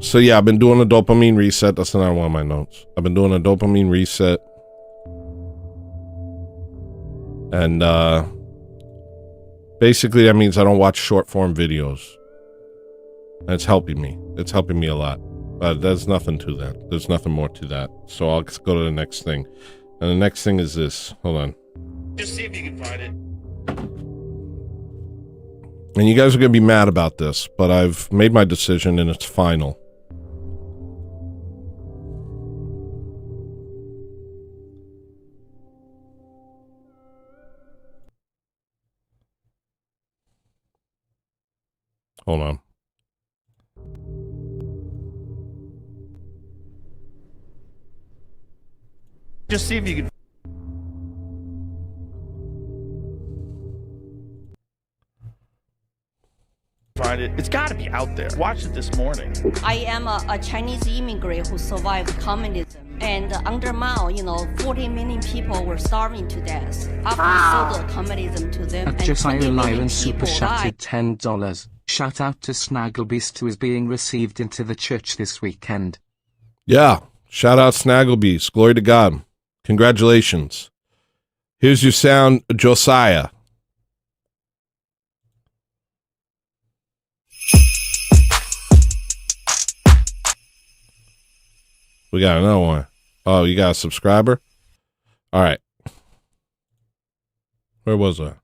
So yeah, I've been doing a dopamine reset. That's not one of my notes. I've been doing a dopamine reset. And basically that means I don't watch short form videos. That's helping me. It's helping me a lot. But there's nothing to that. There's nothing more to that. So I'll just go to the next thing. And the next thing is this. Hold on. Just see if you can find it. And you guys are going to be mad about this, but I've made my decision and it's final. Hold on. Just see if you can find it. It's got to be out there. Watched it this morning. I am a Chinese immigrant who survived communism and undermine, 40 million people were starving to death after he sold communism to them. And Josiah 20 million Lyron super people chatted died. $10. Shout out to Snagglebeast who is being received into the church this weekend. Yeah. Shout out Snagglebeast. Glory to God. Congratulations. Here's your sound, Josiah. We got another one. Oh, you got a subscriber? All right. Where was I?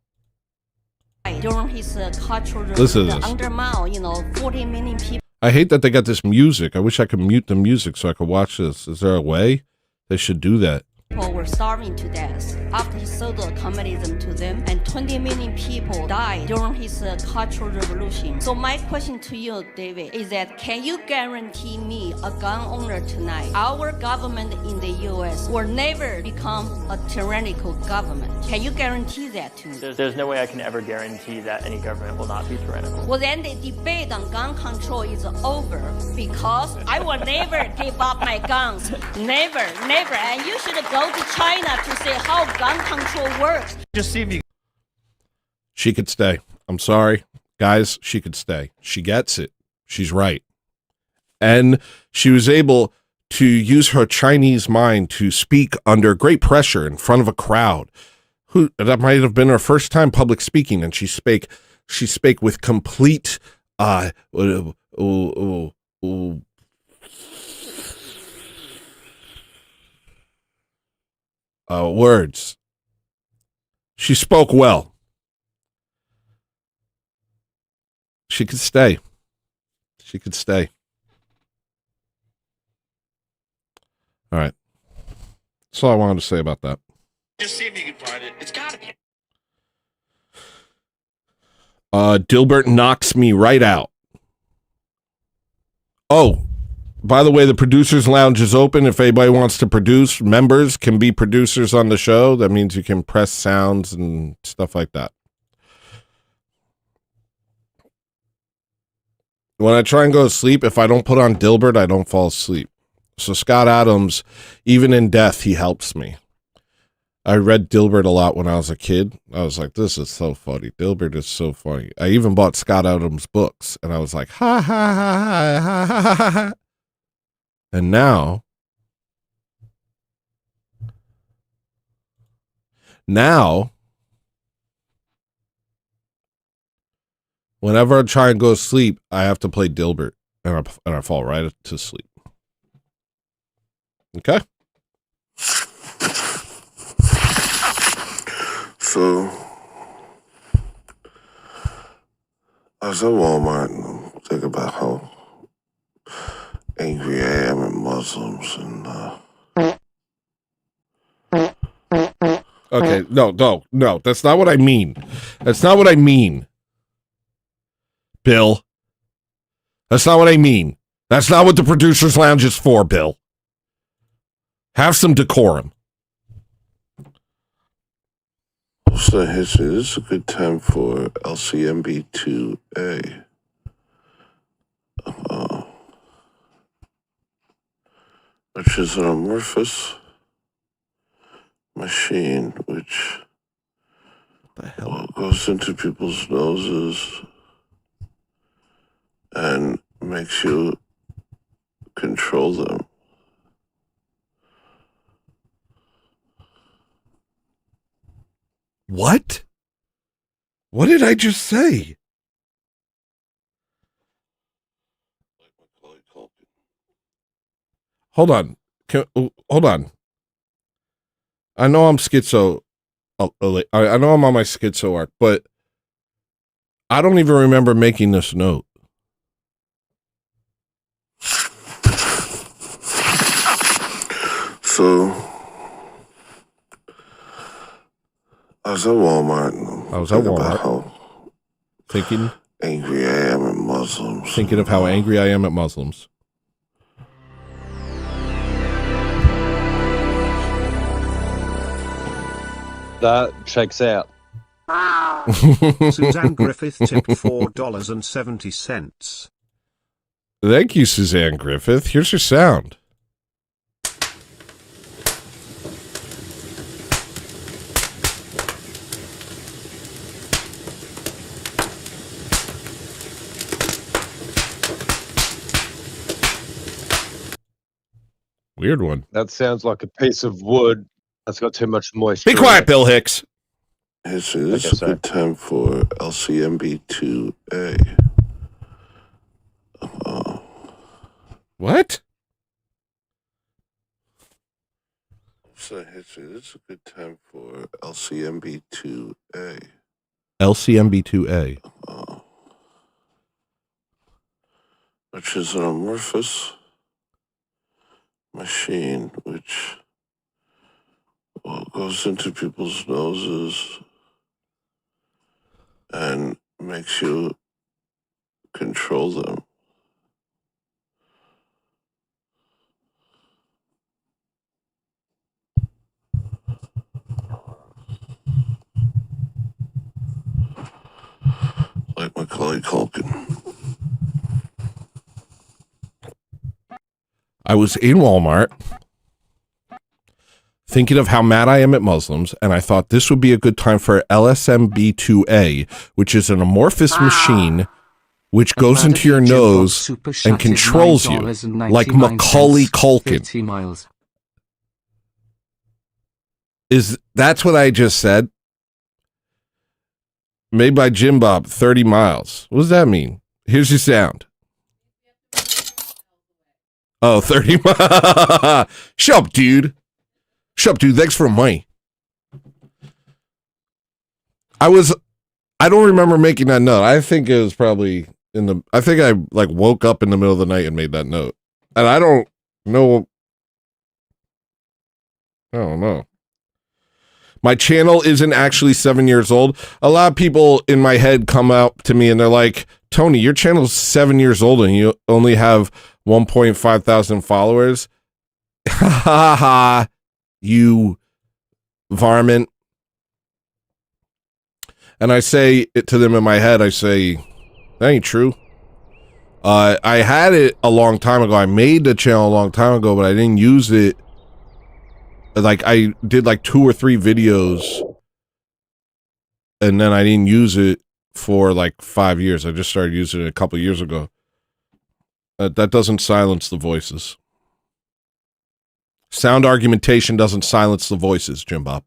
During his cultural Listen to this. undermine, 40 million people. I hate that they got this music. I wish I could mute the music so I could watch this. Is there a way? They should do that. People were starving to death after he sold communism to them, and 20 million people died during his Cultural Revolution. So my question to you, David, is that can you guarantee me, a gun owner tonight, our government in the U.S. will never become a tyrannical government? Can you guarantee that to me? There's no way I can ever guarantee that any government will not be tyrannical. Well, then the debate on gun control is over, because I will never give up my guns. Never, never. And you should go to China to see how gun control works. Just see if you. She could stay. I'm sorry. Guys, she could stay. She gets it. She's right. And she was able to use her Chinese mind to speak under great pressure in front of a crowd. Who that might have been her first time public speaking, and she spake with complete words. She spoke well. She could stay. She could stay. All right. That's all I wanted to say about that. Just see if you can find it. It's gotta be. Dilbert knocks me right out. Oh, by the way, the producers lounge is open. If anybody wants to produce, members can be producers on the show. That means you can press sounds and stuff like that. When I try and go to sleep, if I don't put on Dilbert, I don't fall asleep. So Scott Adams, even in death, he helps me. I read Dilbert a lot when I was a kid. I was like, this is so funny. Dilbert is so funny. I even bought Scott Adams books, and I was like, ha, ha, ha, ha, ha, ha, ha. And now, whenever I try and go to sleep, I have to play Dilbert, and I fall right to sleep. Okay? So, I was at Walmart and think about how angry I am at Muslims and Okay, no, that's not what I mean. That's not what I mean. Bill. That's not what I mean. That's not what the producers lounge is for, Bill. Have some decorum. So this is a good time for LCMB2A. Which is an amorphous machine which goes into people's noses and makes you control them. What? What did I just say? Hold on. Hold on. I know I'm schizo. I know I'm on my schizo arc, but I don't even remember making this note. So, I was at Walmart. Thinking angry I am at Muslims. Thinking of how angry I am at Muslims. That checks out. Suzanne Griffith tipped $4.70. Thank you, Suzanne Griffith. Here's your sound. Weird one. That sounds like a piece of wood that's got too much moisture. Be quiet, Bill Hicks. Hey, so this is a good time for LCMB2A. What? So this is a good time for LCMB2A. LCMB2A. Which is an amorphous machine which goes into people's noses and makes you control them. Like Macaulay Culkin. I was in Walmart thinking of how mad I am at Muslims, and I thought this would be a good time for LSMB2A, which is an amorphous machine which goes into your nose and controls you, like Macaulay Culkin. That's what I just said? Made by Jim Bob, 30 miles. What does that mean? Here's your sound. Oh, 30 miles. Shut up, dude. Shut up, dude. Thanks for money. I don't remember making that note. I think it was probably I think I like woke up in the middle of the night and made that note. And I don't know. My channel isn't actually 7 years old. A lot of people in my head come up to me and they're like, Tony, your channel's 7 years old and you only have 1.5 thousand followers. Ha ha ha, you varmint. And I say it to them in my head. I say, that ain't true. I had it a long time ago. I made the channel a long time ago, but I didn't use it. Like, I did like 2 or 3 videos, and then I didn't use it for like 5 years. I just started using it a couple years ago. That doesn't silence the voices. Sound argumentation doesn't silence the voices, Jim Bob.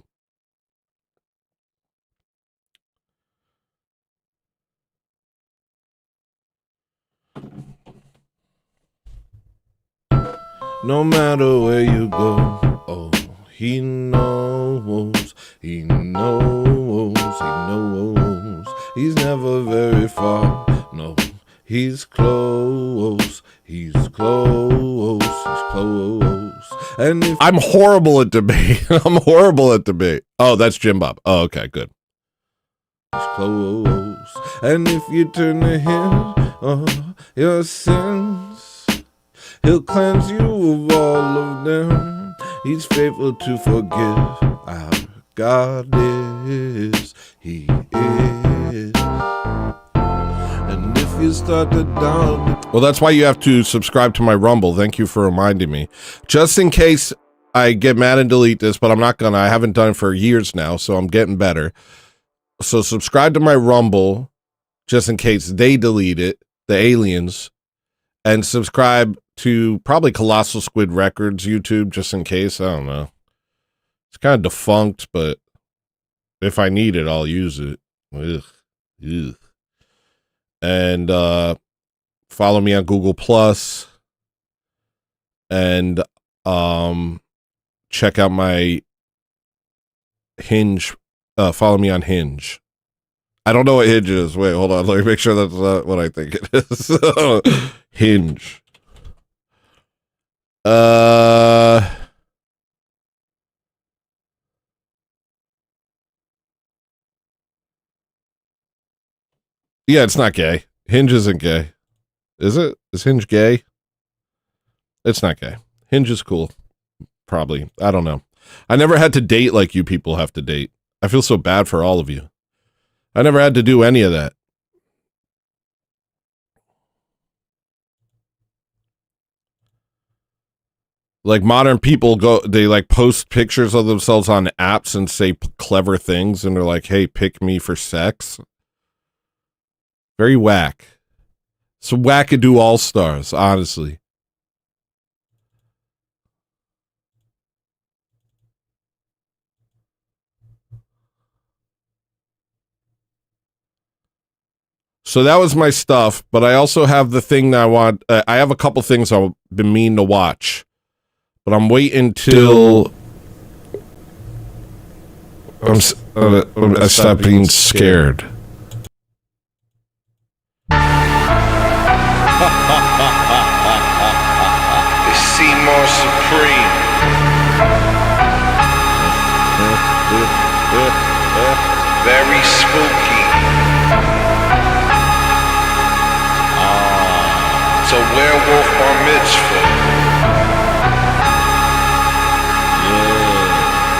No matter where you go, oh, he knows, he knows, he knows. He's never very far, no, he's close, he's close, he's close. And if I'm horrible at debate. I'm horrible at debate. Oh, that's Jim Bob. Oh, okay, good. He's close. And if you turn to him, your sins, he'll cleanse you of all of them. He's faithful to forgive. Our God is, he is. And if you start to doubt, well, that's why you have to subscribe to my Rumble. Thank you for reminding me. Just in case I get mad and delete this, but I'm not gonna. I haven't done it for years now, so I'm getting better. So subscribe to my Rumble, just in case they delete it, the aliens, and subscribe to probably Colossal Squid Records YouTube, just in case. I don't know. It's kind of defunct, but if I need it, I'll use it. Ugh. Ugh. And follow me on Google Plus, and check out my Hinge. Follow me on Hinge. I don't know what Hinge is. Wait, hold on. Let me make sure that's not what I think it is. Hinge. Yeah, it's not gay. Hinge isn't gay. Is it? Is Hinge gay? It's not gay. Hinge is cool. Probably. I don't know. I never had to date like you people have to date. I feel so bad for all of you. I never had to do any of that. Like modern people they like post pictures of themselves on apps and say clever things, and they're like, hey, pick me for sex. Very whack. Some wackadoo all-stars, honestly. So that was my stuff, but I also have the thing that I want. I have a couple things I've been meaning to watch, but I'm waiting till I stop being scared. It's Seymour Supreme. Very spooky. It's a werewolf bar mitzvah.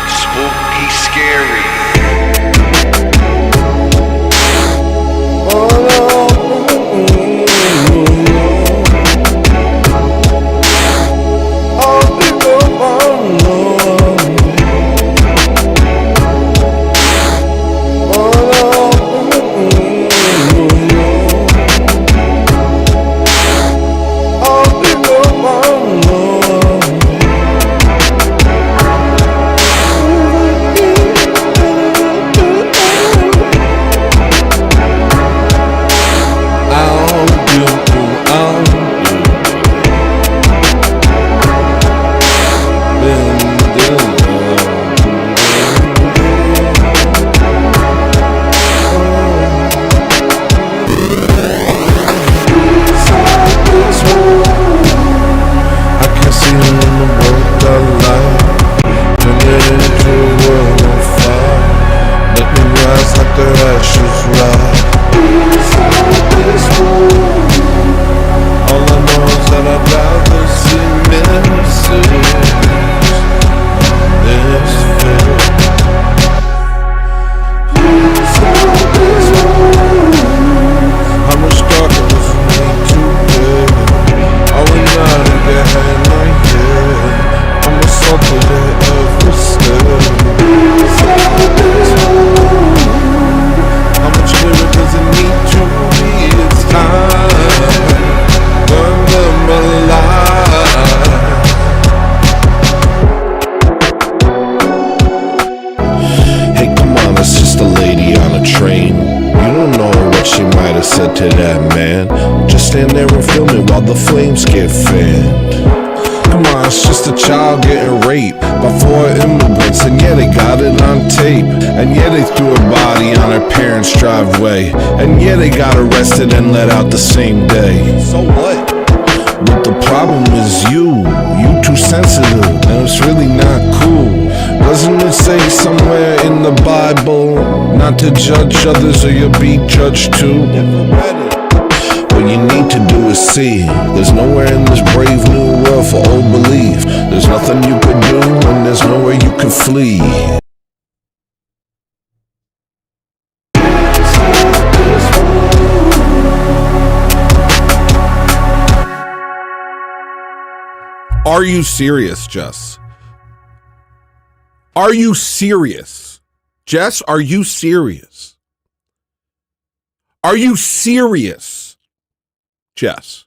Spooky, scary. And let out the same day. So what? But the problem is you too sensitive, and it's really not cool. Doesn't it say somewhere in the Bible not to judge others or you'll be judged too? What you need to do is see there's nowhere in this brave new world for old belief. There's nothing you could do and there's nowhere you can flee. Are you serious, Jess? Are you serious? Jess, are you serious? Are you serious? Jess.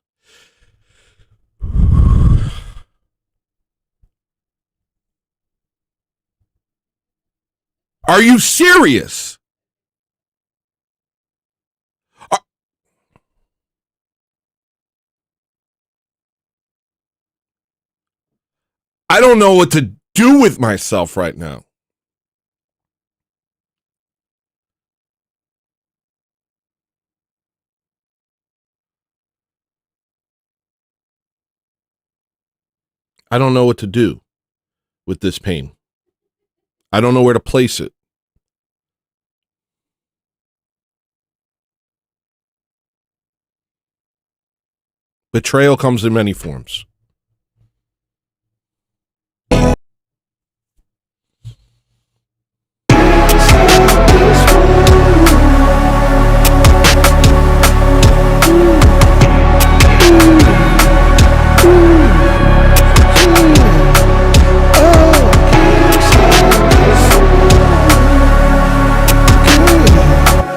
Are you serious? I don't know what to do with myself right now. I don't know what to do with this pain. I don't know where to place it. Betrayal comes in many forms.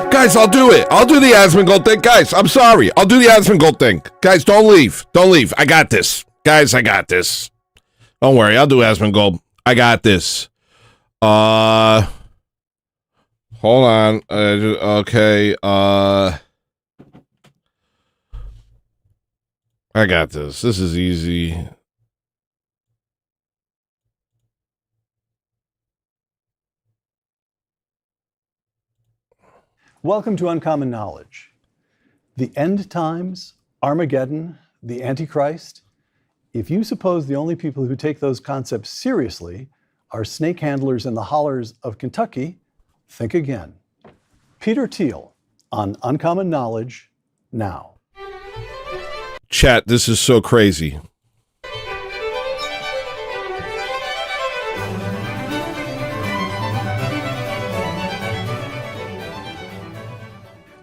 Guys, I'll do it. I'll do the Asmongold thing. Guys, I'm sorry. I'll do the Asmongold thing. Guys, don't leave. Don't leave. I got this. Guys, I got this. Don't worry. I'll do Asmongold. I got this. Hold on. Okay. I got this. This is easy. Welcome to Uncommon Knowledge. The end times, Armageddon, the Antichrist. If you suppose the only people who take those concepts seriously are snake handlers in the hollers of Kentucky, think again. Peter Thiel on Uncommon Knowledge now. Chat, this is so crazy.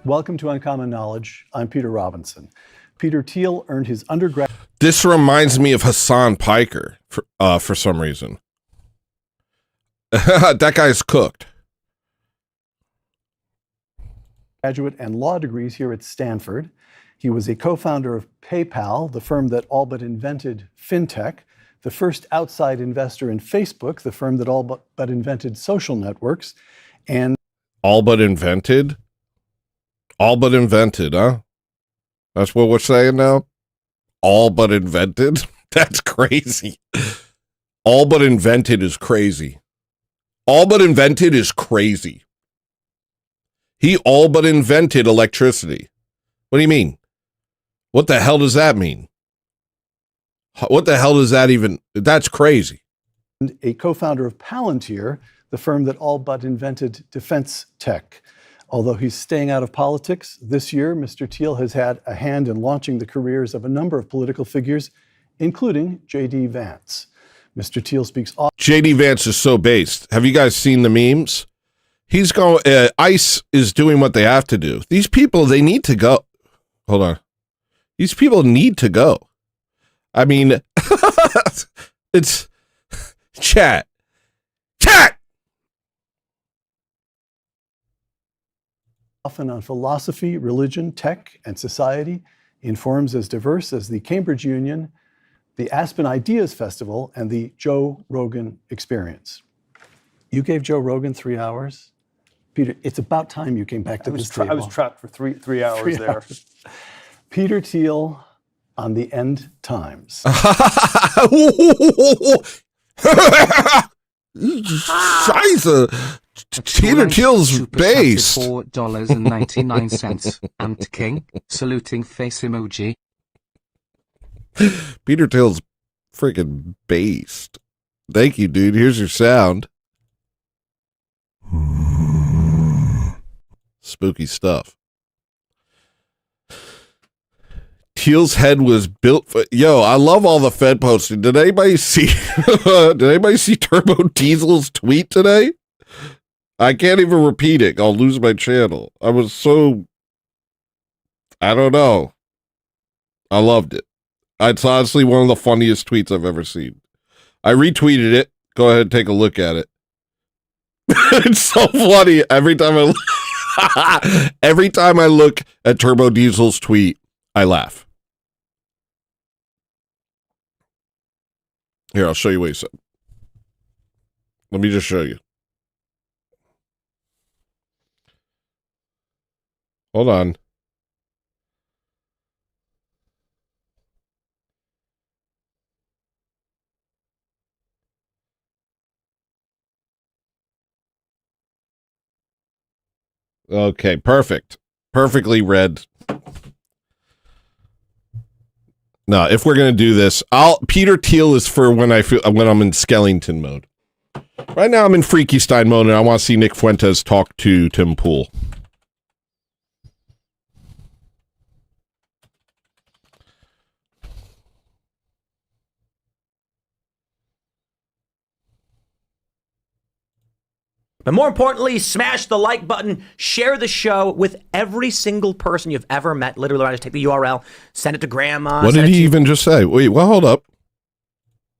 Welcome to Uncommon Knowledge. I'm Peter Robinson. Peter Thiel earned his undergraduate. This reminds me of Hassan Piker for some reason. That guy's cooked. Graduate and law degrees here at Stanford. He was a co-founder of PayPal, the firm that all but invented fintech, the first outside investor in Facebook, the firm that all but invented social networks, and all but invented? All but invented, huh? That's what we're saying now? All but invented? That's crazy. All but invented is crazy. All but invented is crazy. He all but invented electricity. What do you mean? What the hell does that mean? What the hell does that even... That's crazy. A co-founder of Palantir, the firm that all but invented defense tech. Although he's staying out of politics, this year, Mr. Thiel has had a hand in launching the careers of a number of political figures, including J.D. Vance. Mr. Thiel speaks often. J.D. Vance is so based. Have you guys seen the memes? He's going... ICE is doing what they have to do. These people, they need to go. Hold on. These people need to go. I mean, it's... Chat. Often on philosophy, religion, tech, and society in forums as diverse as the Cambridge Union, the Aspen Ideas Festival, and the Joe Rogan Experience. You gave Joe Rogan 3 hours? Peter, it's about time you came back to this table. I was trapped for three hours there. Peter Thiel on the end times. Scheiße. Peter Thiel's base. $4.99. Ant King, saluting face emoji. Peter Thiel's freaking based. Thank you, dude. Here's your sound. Spooky stuff. Thiel's head was built for... Yo, I love all the Fed posting. Did anybody see... Did anybody see Turbo Diesel's tweet today? I can't even repeat it. I'll lose my channel. I was so... I don't know. I loved it. It's honestly one of the funniest tweets I've ever seen. I retweeted it. Go ahead and take a look at it. It's so funny. Every time I look at Turbo Diesel's tweet, I laugh. Here, I'll show you what he said. Let me just show you. Hold on. Okay, perfect. Perfectly read. No, if we're gonna do this, Peter Thiel is for when I'm in Skellington mode. Right now I'm in Freaky Stein mode and I want to see Nick Fuentes talk to Tim Pool. But more importantly, smash the like button, share the show with every single person you've ever met. Literally, just take the URL, send it to grandma. What did he even just say? Wait, well, hold up.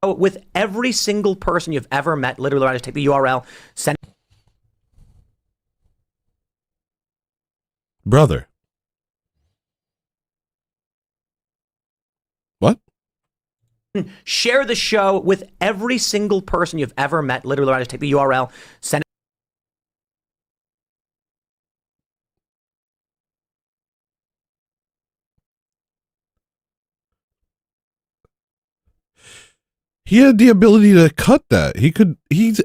With every single person you've ever met. Literally, just take the URL, send it. Brother. What? Share the show with every single person you've ever met. Literally, just take the URL, send it. He had the ability to cut that. He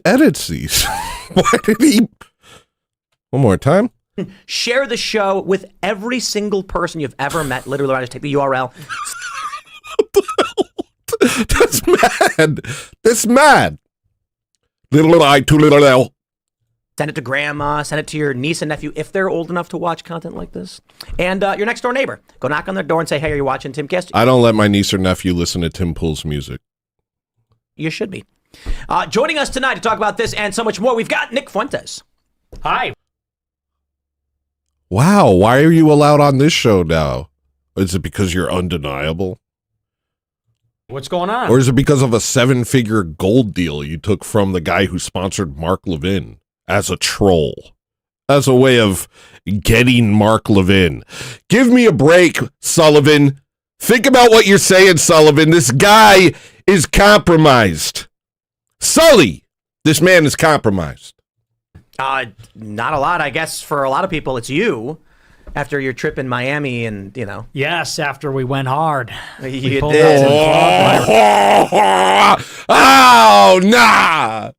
edits these. Why did he? One more time. Share the show with every single person you've ever met. Literally, I just take the URL. That's mad. That's mad. Little I, too little L. Send it to grandma. Send it to your niece and nephew if they're old enough to watch content like this. And your next door neighbor. Go knock on their door and say, hey, are you watching Timcast? I don't let my niece or nephew listen to Tim Pool's music. You should be. Joining us tonight to talk about this and so much more, we've got Nick Fuentes. Hi. Wow, why are you allowed on this show now? Is it because you're undeniable? What's going on? Or is it because of a 7-figure gold deal you took from the guy who sponsored Mark Levin as a troll? As a way of getting Mark Levin. Give me a break, Sullivan. Think about what you're saying, Sullivan. This guy is compromised. Sully, this man is compromised. Not a lot, I guess. For a lot of people, it's you. After your trip in Miami and, you know. Yes, after we went hard. You did. Oh, nah.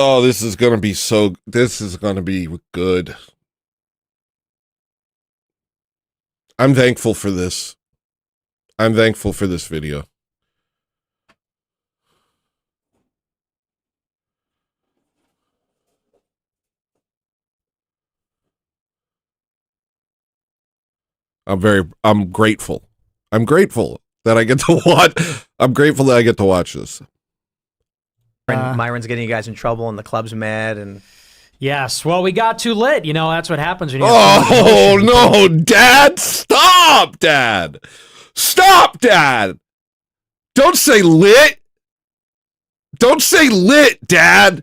Oh, this is going to be good. I'm thankful for this. I'm thankful for this video. I'm grateful. I'm grateful that I get to watch. I'm grateful that I get to watch this. Myron's getting you guys in trouble and the club's mad and. Yes, well, we got too lit. You know, that's what happens when you Oh, no, Dad. Stop, Dad. Stop, Dad. Don't say lit. Don't say lit, Dad.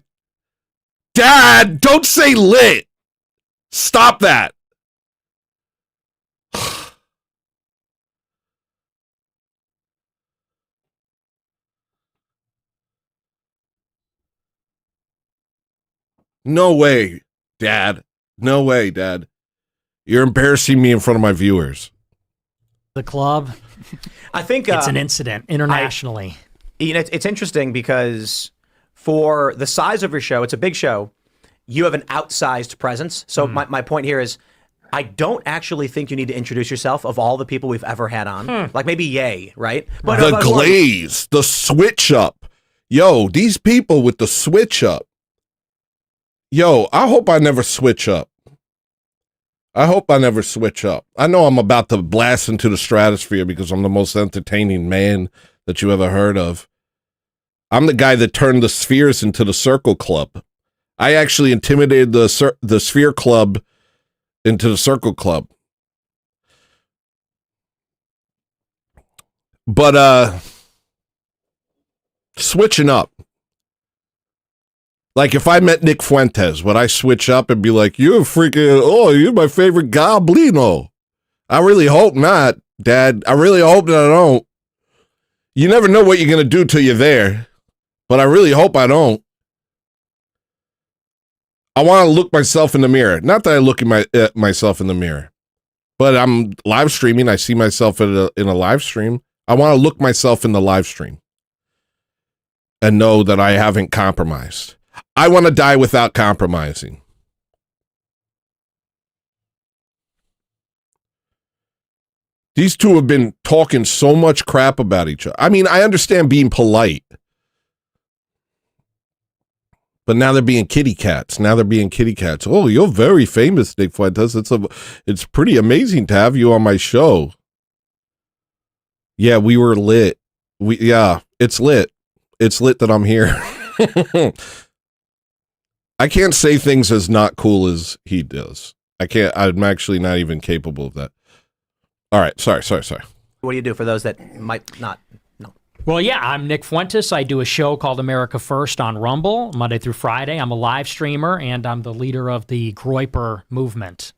Dad, don't say lit. Stop that. No way, Dad. No way, Dad. You're embarrassing me in front of my viewers. The club. I think it's an incident internationally. It's interesting because for the size of your show, it's a big show. You have an outsized presence. So my point here is I don't actually think you need to introduce yourself of all the people we've ever had on. Like maybe Ye, right? But the glaze, the switch up. Yo, these people with the switch up. Yo, I hope I never switch up. I hope I never switch up. I know I'm about to blast into the stratosphere because I'm the most entertaining man that you ever heard of. I'm the guy that turned the spheres into the circle club. I actually intimidated the sphere club into the circle club. But switching up. Like, if I met Nick Fuentes, would I switch up and be like, you're my favorite Goblino? I really hope not, Dad. I really hope that I don't. You never know what you're going to do till you're there, but I really hope I don't. I want to look myself in the mirror. Not that I look at myself in the mirror, but I'm live streaming. I see myself in a live stream. I want to look myself in the live stream and know that I haven't compromised. I want to die without compromising. These two have been talking so much crap about each other. I mean, I understand being polite. But now they're being kitty cats. Oh, you're very famous, Nick Fuentes. It's pretty amazing to have you on my show. Yeah, we were lit. It's lit. It's lit that I'm here. I can't say things as not cool as he does. I can't. I'm actually not even capable of that. All right. Sorry. What do you do for those that might not know? Well, yeah, I'm Nick Fuentes. I do a show called America First on Rumble, Monday through Friday. I'm a live streamer, and I'm the leader of the Groyper movement.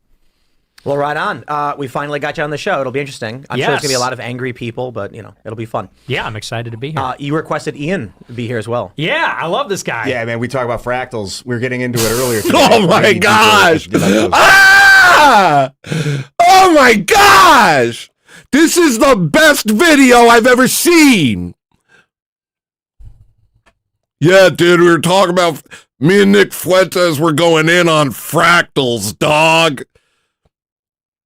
Well, right on. We finally got you on the show. It'll be interesting. I'm sure there's going to be a lot of angry people, but, it'll be fun. Yeah, I'm excited to be here. You requested Ian to be here as well. Yeah, I love this guy. Yeah, man, we talk about fractals. We were getting into it earlier today. Oh, my gosh. Ah! Oh, my gosh. This is the best video I've ever seen. Yeah, dude, we were talking about, me and Nick Fuentes were going in on fractals, dog.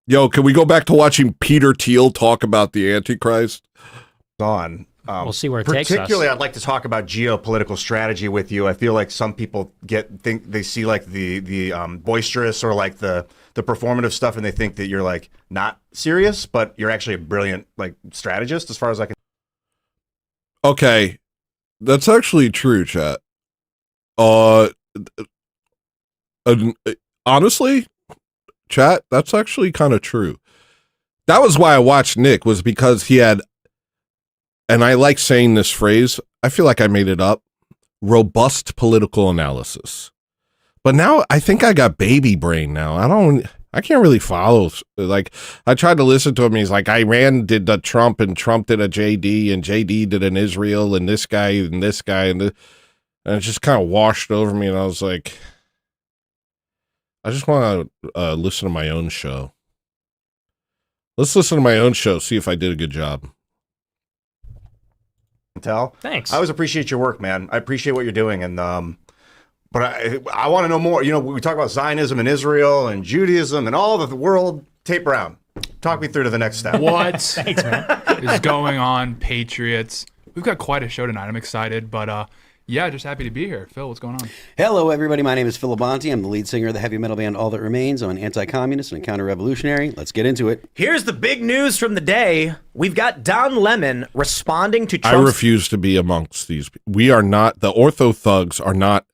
Yo, can we go back to watching Peter Thiel talk about the Antichrist? We'll see where it takes us. Particularly, I'd like to talk about geopolitical strategy with you. I feel like some people think they see like the boisterous or like the performative stuff, and they think that you're like not serious, but you're actually a brilliant like strategist, as far as I can. Okay, that's actually true, chat. Honestly, chat, that's actually kind of true. That was why I watched Nick, was because he had, and I like saying this phrase, I feel like I made it up, robust political analysis. But now I think I got baby brain now. I can't really follow. Like, I tried to listen to him. He's like, Iran did the Trump, and Trump did a JD, and JD did an Israel, and this guy, and this guy, and it just kind of washed over me. And I was like, I just want to listen to my own show. Let's listen to my own show, see if I did a good job. Tell. Thanks. I always appreciate your work, man. I appreciate what you're doing, and but I want to know more. You know, we talk about Zionism and Israel and Judaism and all of the world. Tape Brown, talk me through to the next step. What Thanks, man. is going on, Patriots? We've got quite a show tonight. I'm excited, but yeah, just happy to be here. Phil, what's going on? Hello, everybody. My name is Phil Labonte. I'm the lead singer of the heavy metal band All That Remains. I'm an anti-communist and a counter-revolutionary. Let's get into it. Here's the big news from the day. We've got Don Lemon responding to Trump's... I refuse to be amongst these. We are not, the ortho thugs are not,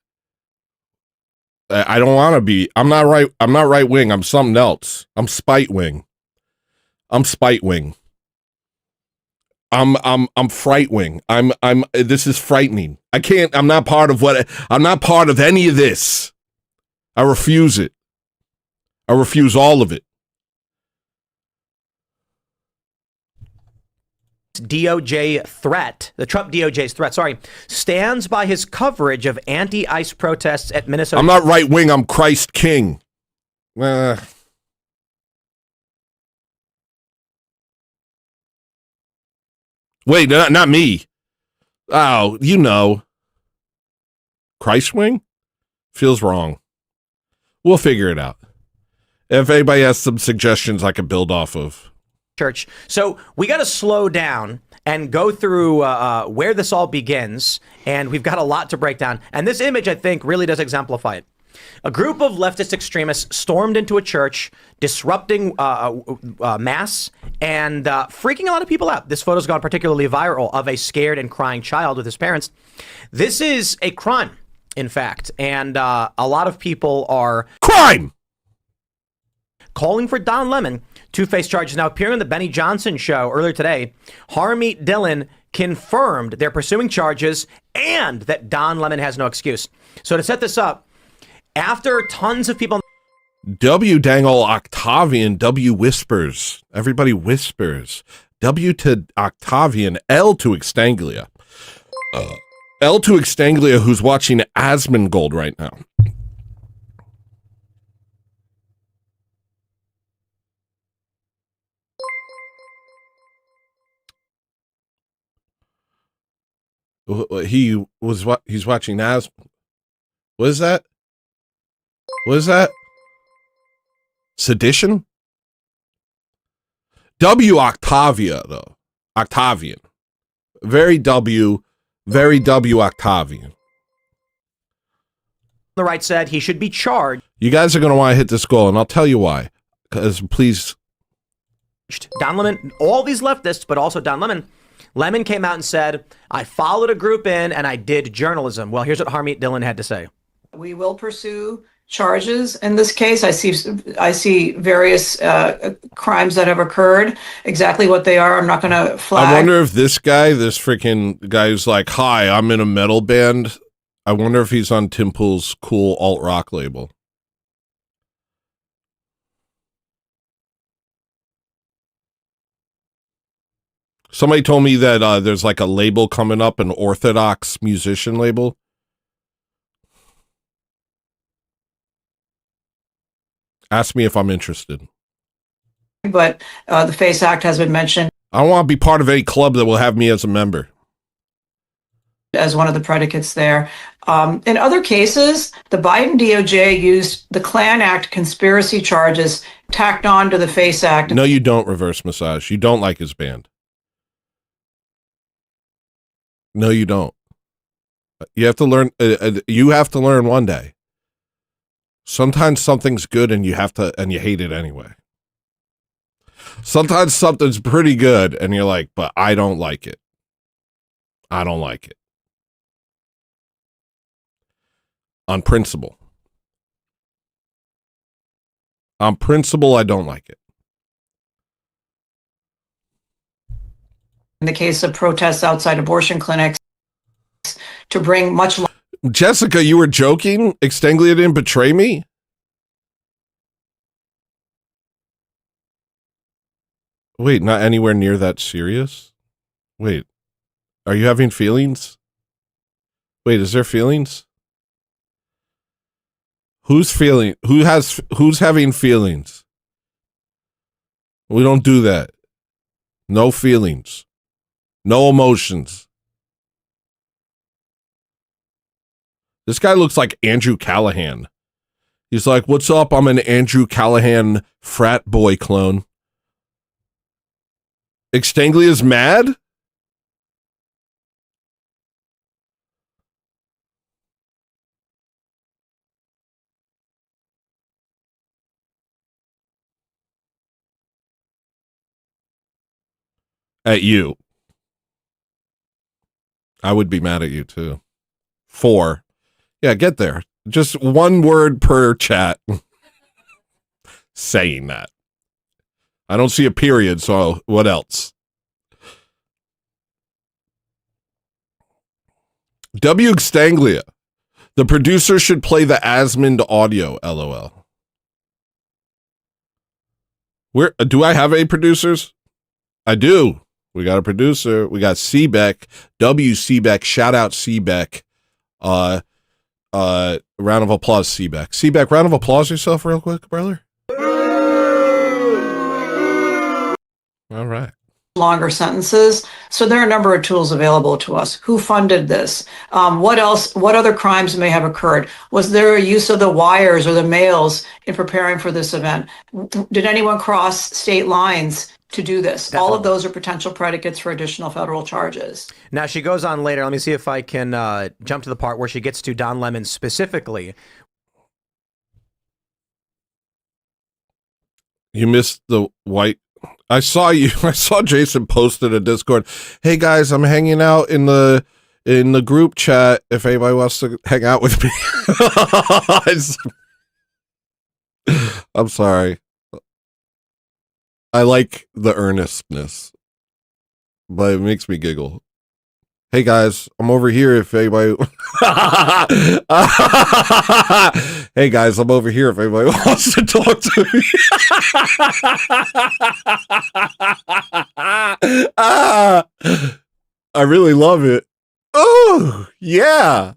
I don't want to be. I'm not right wing. I'm something else. I'm spite wing. I'm spite wing. I'm fright wing. This is frightening. I'm not part of any of this. I refuse it. I refuse all of it. DOJ threat, the Trump DOJ's threat, stands by his coverage of anti-ICE protests at Minnesota. I'm not right wing. I'm Christ King. Wait, not me. Oh, you know. Christ wing? Feels wrong. We'll figure it out. If anybody has some suggestions I can build off of. Church. So we got to slow down and go through where this all begins. And we've got a lot to break down. And this image, I think, really does exemplify it. A group of leftist extremists stormed into a church, disrupting mass and freaking a lot of people out. This photo's gone particularly viral of a scared and crying child with his parents. This is a crime, in fact. And a lot of people are... Crime! Calling for Don Lemon to face charges. Now, appearing on the Benny Johnson show earlier today, Harmeet Dillon confirmed they're pursuing charges and that Don Lemon has no excuse. So to set this up, after tons of people... W dangle Octavian, W whispers. Everybody whispers. W to Octavian, L to Extanglia. L to Extanglia, who's watching Asmongold right now. He's watching As. What is that? What is that? Sedition? W Octavia, though. Octavian. Very W Octavian. The right said he should be charged. You guys are going to want to hit this goal, and I'll tell you why. Because, please. Don Lemon, all these leftists, but also Don Lemon. Lemon came out and said, I followed a group in and I did journalism. Well, here's what Harmeet Dillon had to say. We will pursue charges in this case. I see various crimes that have occurred. Exactly what they are, I'm not going to flag. I wonder if this freaking guy who's like, hi, I'm in a metal band. I wonder if he's on Tim Pool's cool alt rock label. Somebody told me that there's like a label coming up, an Orthodox musician label. Ask me if I'm interested. but the FACE Act has been mentioned I don't want to be part of any club that will have me as a member. as one of the predicates there. In other cases, the Biden DOJ used the Klan Act conspiracy charges tacked on to the FACE Act. No, you don't, Reverse Massage. You don't like his band. No, you don't. You have to learn. You have to learn one day. Sometimes something's good and you hate it anyway. Sometimes something's pretty good and you're like, but I don't like it. I don't like it. On principle. On principle, I don't like it. In the case of protests outside abortion clinics, to bring much. Jessica, you were joking? Extanglia didn't betray me? Wait, not anywhere near that serious? Wait, are you having feelings? Wait, is there feelings? Who's having feelings? We don't do that. No feelings. No emotions. This guy looks like Andrew Callahan. He's like, what's up? I'm an Andrew Callahan frat boy clone. Extanglia's mad? At you. I would be mad at you too. 4. Yeah, get there. Just one word per chat. Saying that. I don't see a period, so what else? W. Extanglia. The producer should play the Asmund audio, LOL. Where do I have any producers? I do. We got a producer. We got Seebeck. W. Seebeck. Shout out Seebeck. Round of applause, Seebeck. Seebeck, round of applause yourself real quick, brother. All right. Longer sentences. So there are a number of tools available to us. Who funded this? What else? What other crimes may have occurred? Was there a use of the wires or the mails in preparing for this event? Did anyone cross state lines to do this? All of those are potential predicates for additional federal charges. Now, she goes on later. Let me see if I can jump to the part where she gets to Don Lemon specifically. You missed the white. I saw you. I saw Jason posted a Discord. Hey guys, I'm hanging out in the group chat. If anybody wants to hang out with me, I'm sorry. I like the earnestness, but it makes me giggle. Hey guys, I'm over here if anybody... Hey guys, I'm over here if anybody wants to talk to me. I really love it. Oh, yeah.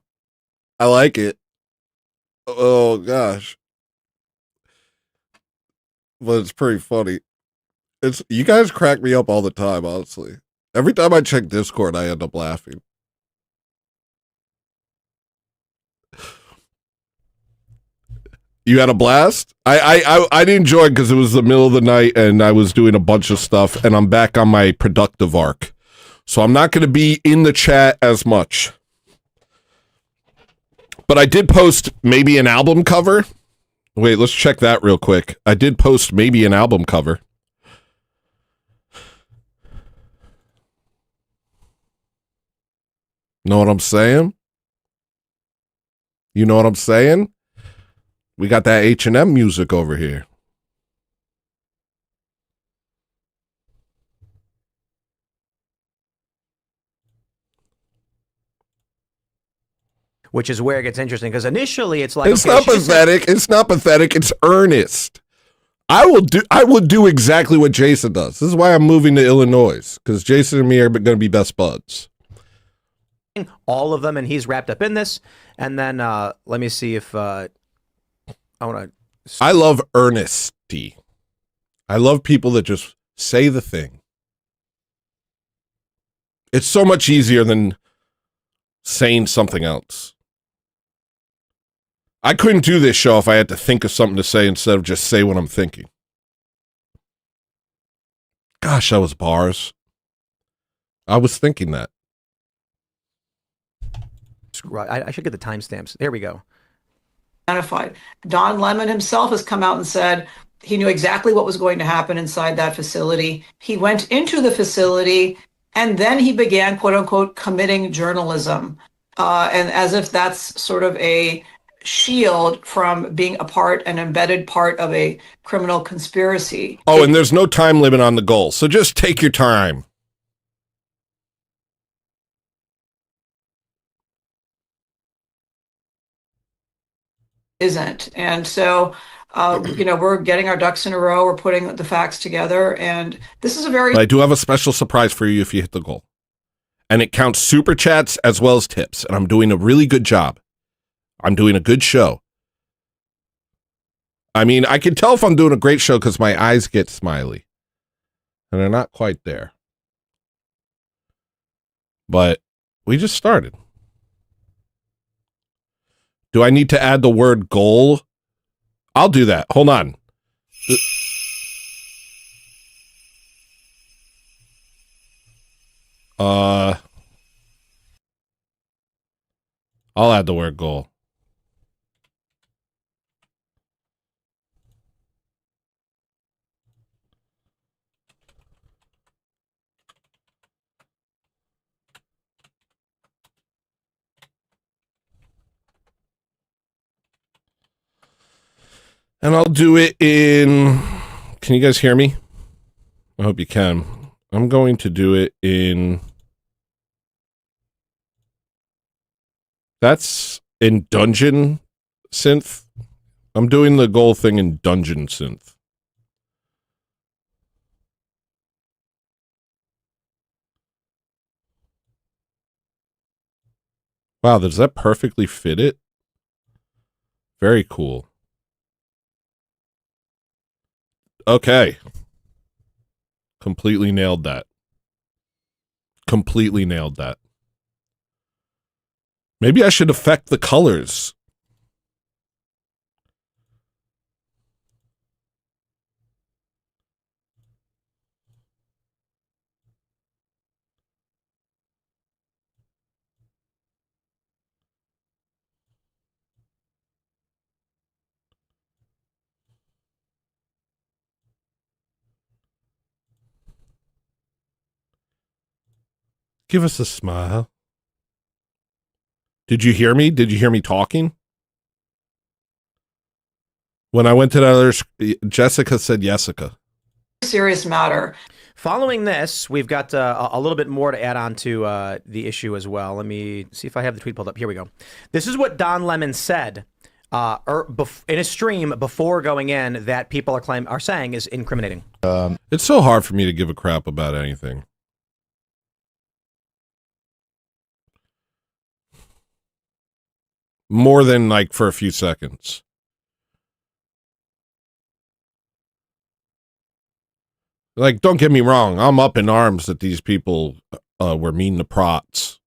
I like it. Oh, gosh. But it's pretty funny. You guys crack me up all the time, honestly. Every time I check Discord, I end up laughing. You had a blast? I didn't join because it was the middle of the night and I was doing a bunch of stuff and I'm back on my productive arc. So I'm not going to be in the chat as much. But I did post maybe an album cover. Wait, let's check that real quick. I did post maybe an album cover. Know what I'm saying? You know what I'm saying? We got that H&M music over here. Which is where it gets interesting, because initially it's like... It's not pathetic. It's not pathetic. It's earnest. I will do exactly what Jason does. This is why I'm moving to Illinois, because Jason and me are going to be best buds. All of them, and he's wrapped up in this. And then let me see if I want to... I love earnesty. I love people that just say the thing. It's so much easier than saying something else. I couldn't do this show if I had to think of something to say instead of just say what I'm thinking. Gosh, that was bars. I was thinking that. I should get the timestamps. There we go. Identified. Don Lemon himself has come out and said he knew exactly what was going to happen inside that facility. He went into the facility and then he began, quote unquote, committing journalism. And as if that's sort of a shield from being an embedded part of a criminal conspiracy. Oh, and there's no time limit on the goal, so just take your time. Isn't. And so, we're getting our ducks in a row. We're putting the facts together. And this is a very... But I do have a special surprise for you if you hit the goal. And it counts super chats as well as tips. And I'm doing a really good job. I'm doing a good show. I mean, I can tell if I'm doing a great show because my eyes get smiley. And they're not quite there. But we just started. Do I need to add the word goal? I'll do that. Hold on. I'll add the word goal. And I'll do it in... Can you guys hear me? I hope you can. I'm going to do it in... That's in Dungeon Synth. I'm doing the goal thing in Dungeon Synth. Wow, does that perfectly fit it? Very cool. Okay. Completely nailed that. Completely nailed that. Maybe I should affect the colors. Give us a smile. Did you hear me? Did you hear me talking? When I went to the other, Jessica said Jessica. Serious matter. Following this, we've got a little bit more to add on to the issue as well. Let me see if I have the tweet pulled up. Here we go. This is what Don Lemon said in a stream before going in that people are saying is incriminating. It's so hard for me to give a crap about anything. More than like for a few seconds. Like, don't get me wrong. I'm up in arms that these people were mean to prots.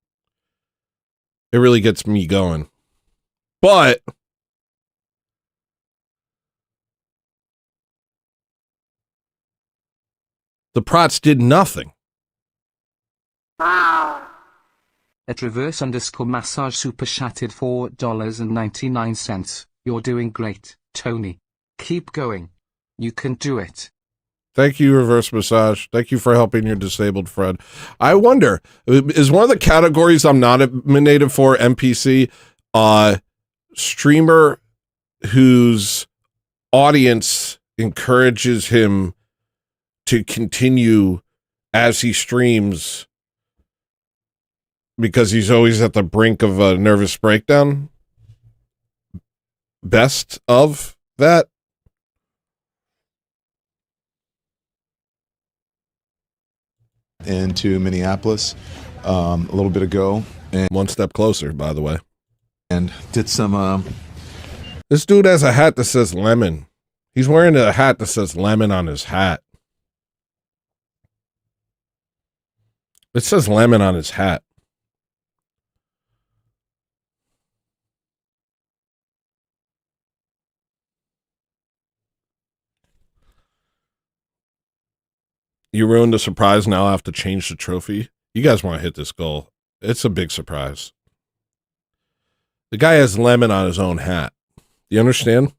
It really gets me going. But the prots did nothing. At reverse_massage super chatted $4.99. You're doing great, Tony. Keep going. You can do it. Thank you, Reverse Massage. Thank you for helping your disabled friend. I wonder, is one of the categories I'm nominated for NPC streamer whose audience encourages him to continue as he streams because he's always at the brink of a nervous breakdown? Best of that? Into Minneapolis a little bit ago. And one step closer, by the way. And did some... This dude has a hat that says lemon. He's wearing a hat that says lemon on his hat. It says lemon on his hat. You ruined the surprise. Now I have to change the trophy. You guys want to hit this goal. It's a big surprise. The guy has lemon on his own hat. You understand?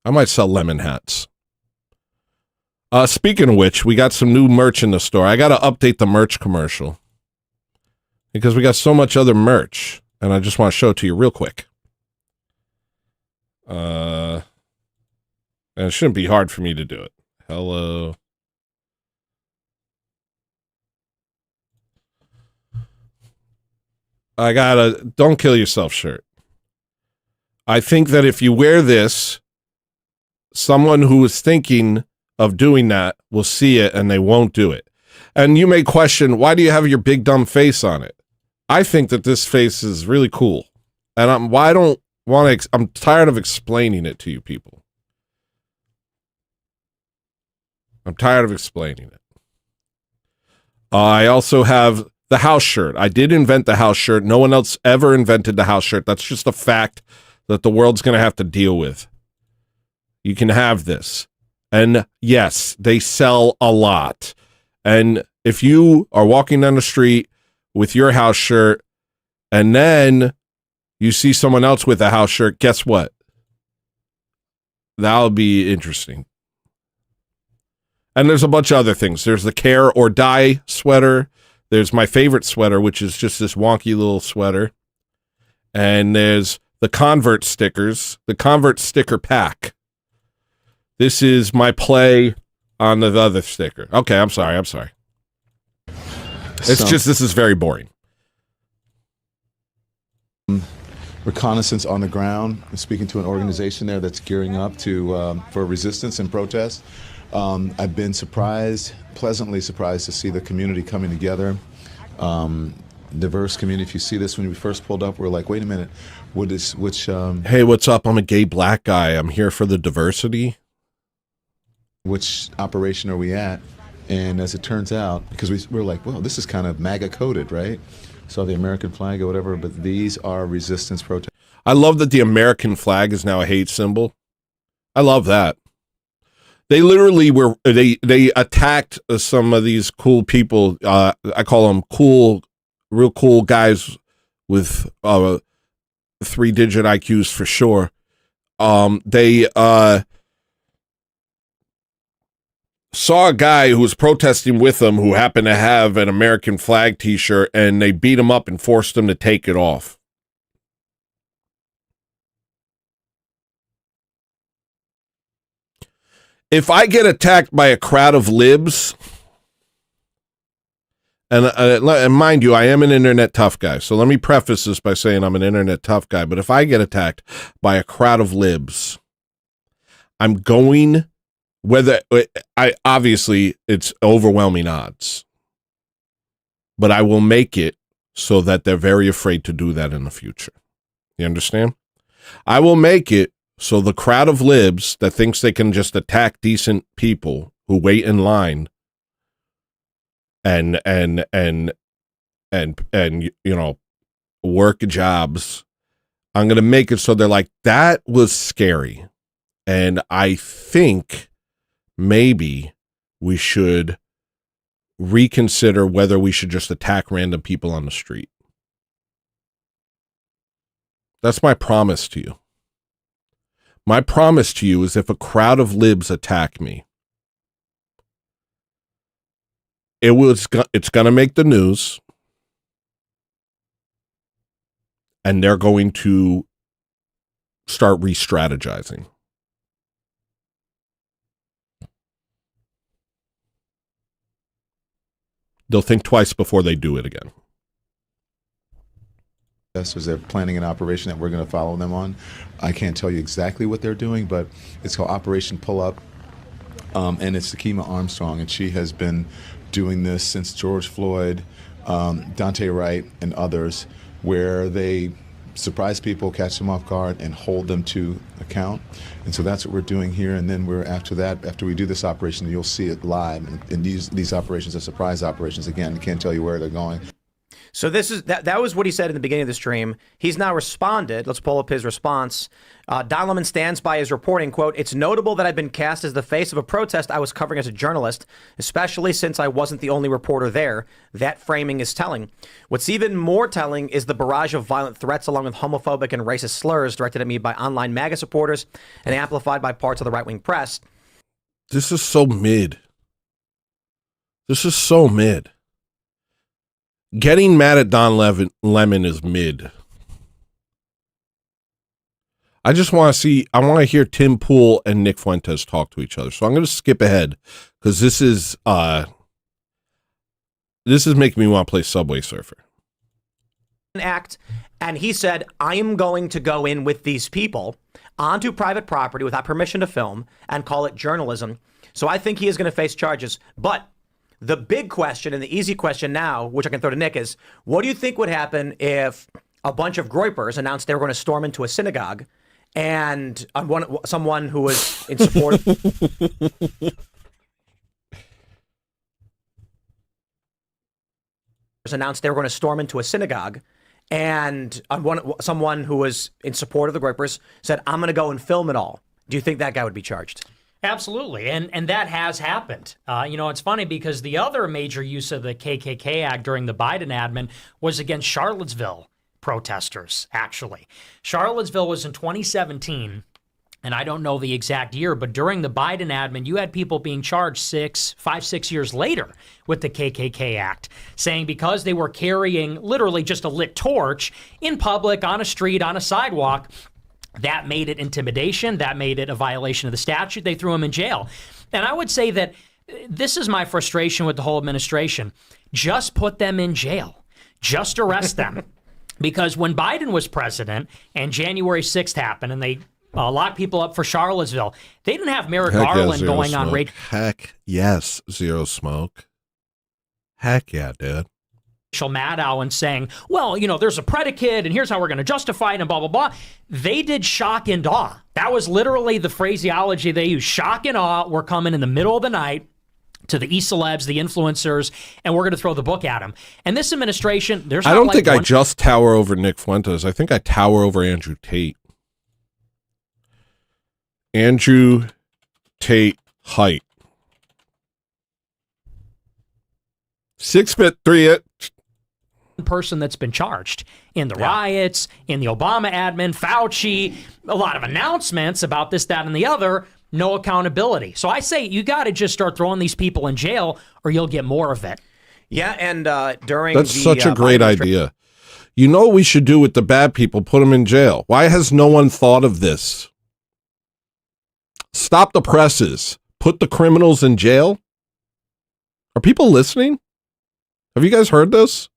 I might sell lemon hats. Speaking of which, we got some new merch in the store. I got to update the merch commercial because we got so much other merch, and I just want to show it to you real quick. And it shouldn't be hard for me to do it. Hello. I got a Don't Kill Yourself shirt. I think that if you wear this, someone who is thinking of doing that will see it and they won't do it. And you may question, why do you have your big dumb face on it? I think that this face is really cool. And I'm tired of explaining it to you people. I'm tired of explaining it. I also have the house shirt. I did invent the house shirt. No one else ever invented the house shirt. That's just a fact that the world's going to have to deal with. You can have this. And yes, they sell a lot. And if you are walking down the street with your house shirt and then you see someone else with a house shirt, guess what? That'll be interesting. And there's a bunch of other things. There's the Care or Die sweater. There's my favorite sweater, which is just this wonky little sweater. And there's the Convert stickers, the Convert sticker pack. This is my play on the other sticker. Okay, I'm sorry. It's just, this is very boring. Reconnaissance on the ground. I'm speaking to an organization there that's gearing up for resistance and protest. I've been pleasantly surprised to see the community coming together. Diverse community. If you see this, when we first pulled up, we're like, wait a minute, hey, what's up? I'm a gay black guy. I'm here for the diversity. Which operation are we at? And as it turns out, because we're like, well, this is kind of MAGA coded, right? So the American flag or whatever, but these are resistance protests. I love that the American flag is now a hate symbol. I love that. They literally they attacked some of these cool people. I call them real cool guys with 3-digit IQs for sure. They saw a guy who was protesting with them who happened to have an American flag t-shirt, and they beat him up and forced him to take it off. If I get attacked by a crowd of libs, and mind you, I am an internet tough guy, so let me preface this by saying I'm an internet tough guy, but if I get attacked by a crowd of libs, I'm going, obviously it's overwhelming odds, but I will make it so that they're very afraid to do that in the future. You understand? I will make it so the crowd of libs that thinks they can just attack decent people who wait in line and you know, work jobs, I'm going to make it so they're like, that was scary. And I think maybe we should reconsider whether we should just attack random people on the street. That's my promise to you. My promise to you is if a crowd of libs attack me, it's going to make the news, and they're going to start re-strategizing. They'll think twice before they do it again. They're planning an operation that we're going to follow them on. I can't tell you exactly what they're doing, but it's called Operation Pull Up, and it's Takima Armstrong, and she has been doing this since George Floyd, Dante Wright, and others, where they surprise people, catch them off guard, and hold them to account. And so that's what we're doing here. And then after we do this operation, you'll see it live. And these operations are surprise operations. Again, I can't tell you where they're going. So that was what he said in the beginning of the stream. He's now responded. Let's pull up his response. Don Lemon stands by his reporting, quote, "It's notable that I've been cast as the face of a protest I was covering as a journalist, especially since I wasn't the only reporter there. That framing is telling. What's even more telling is the barrage of violent threats along with homophobic and racist slurs directed at me by online MAGA supporters and amplified by parts of the right-wing press." This is so mid. This is so mid. Getting mad at Don Lemon is mid. I just want to hear Tim Pool and Nick Fuentes talk to each other. So I'm going to skip ahead because this is making me want to play Subway Surfer. Act, and he said, "I am going to go in with these people onto private property without permission to film and call it journalism." So I think he is going to face charges. But the big question and the easy question now, which I can throw to Nick, is what do you think would happen if a bunch of groypers announced they were going to storm into a synagogue and someone who was in support announced they were going to storm into a synagogue and someone who was in support of the groypers said, "I'm going to go and film it all." Do you think that guy would be charged? Absolutely, and that has happened. It's funny because the other major use of the KKK Act during the Biden admin was against Charlottesville protesters, actually. Charlottesville was in 2017, and I don't know the exact year, but during the Biden admin, you had people being charged 6 years later with the KKK Act, saying because they were carrying literally just a lit torch in public, on a street, on a sidewalk, that made it intimidation. That made it a violation of the statute. They threw him in jail. And I would say that this is my frustration with the whole administration. Just put them in jail. Just arrest them. Because when Biden was president and January 6th happened and they locked people up for Charlottesville, they didn't have Merrick Garland going on radio. Heck yes, Zero Smoke. Heck yeah, dude. Rachel Maddow and saying, well, there's a predicate and here's how we're going to justify it and blah, blah, blah. They did shock and awe. That was literally the phraseology they used. Shock and awe. We're coming in the middle of the night to the e-celebs, the influencers, and we're going to throw the book at them. And this administration, there's not I don't think I just tower over Nick Fuentes. I think I tower over Andrew Tate. Andrew Tate height. 6'3" person that's been charged in the riots, in the Obama admin, Fauci, a lot of announcements about this, that, and the other, no accountability. So I say you got to just start throwing these people in jail or you'll get more of it. Yeah, and during That's such a great idea. You know what we should do with the bad people? Put them in jail. Why has no one thought of this? Stop the presses. Put the criminals in jail. Are people listening? Have you guys heard this?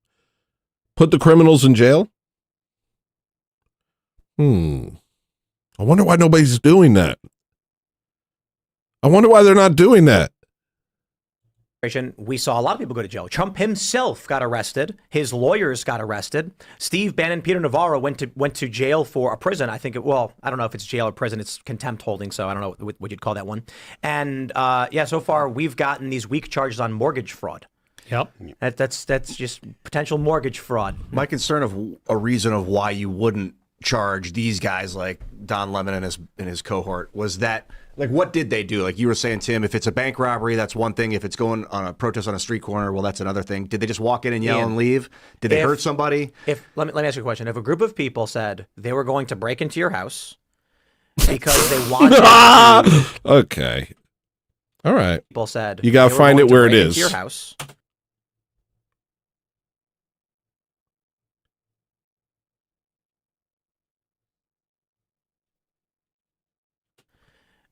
Put the criminals in jail? I wonder why nobody's doing that. I wonder why they're not doing that. We saw a lot of people go to jail. Trump himself got arrested. His lawyers got arrested. Steve Bannon, Peter Navarro went to jail for a prison. I think I don't know if it's jail or prison. It's contempt holding. So I don't know what you'd call that one. And so far we've gotten these weak charges on mortgage fraud. Yep. That's just potential mortgage fraud. My concern of a reason of why you wouldn't charge these guys like Don Lemon and his cohort was that, like, what did they do? Like you were saying, Tim, if it's a bank robbery, that's one thing. If it's going on a protest on a street corner, well, that's another thing. Did they just walk in and yell and leave? Did they hurt somebody? Let me ask you a question. If a group of people said they were going to break into your house because they wanted to, okay, all right. People said you got to find it where it is. Your house.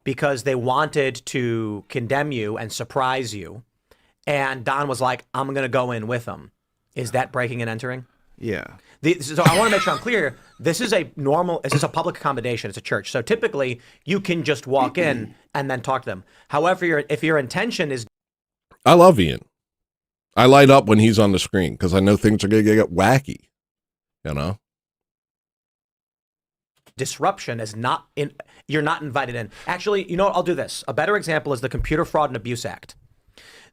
Because they wanted to condemn you and surprise you. And Don was like, I'm going to go in with them. Is that breaking and entering? Yeah. So I want to make sure I'm clear. This is a public accommodation. It's a church. So typically you can just walk in and then talk to them. However, if your intention is... I love Ian. I light up when he's on the screen because I know things are going to get wacky, disruption as not in. You're not invited in. Actually, you know what? I'll do this. A better example is the Computer Fraud and Abuse Act.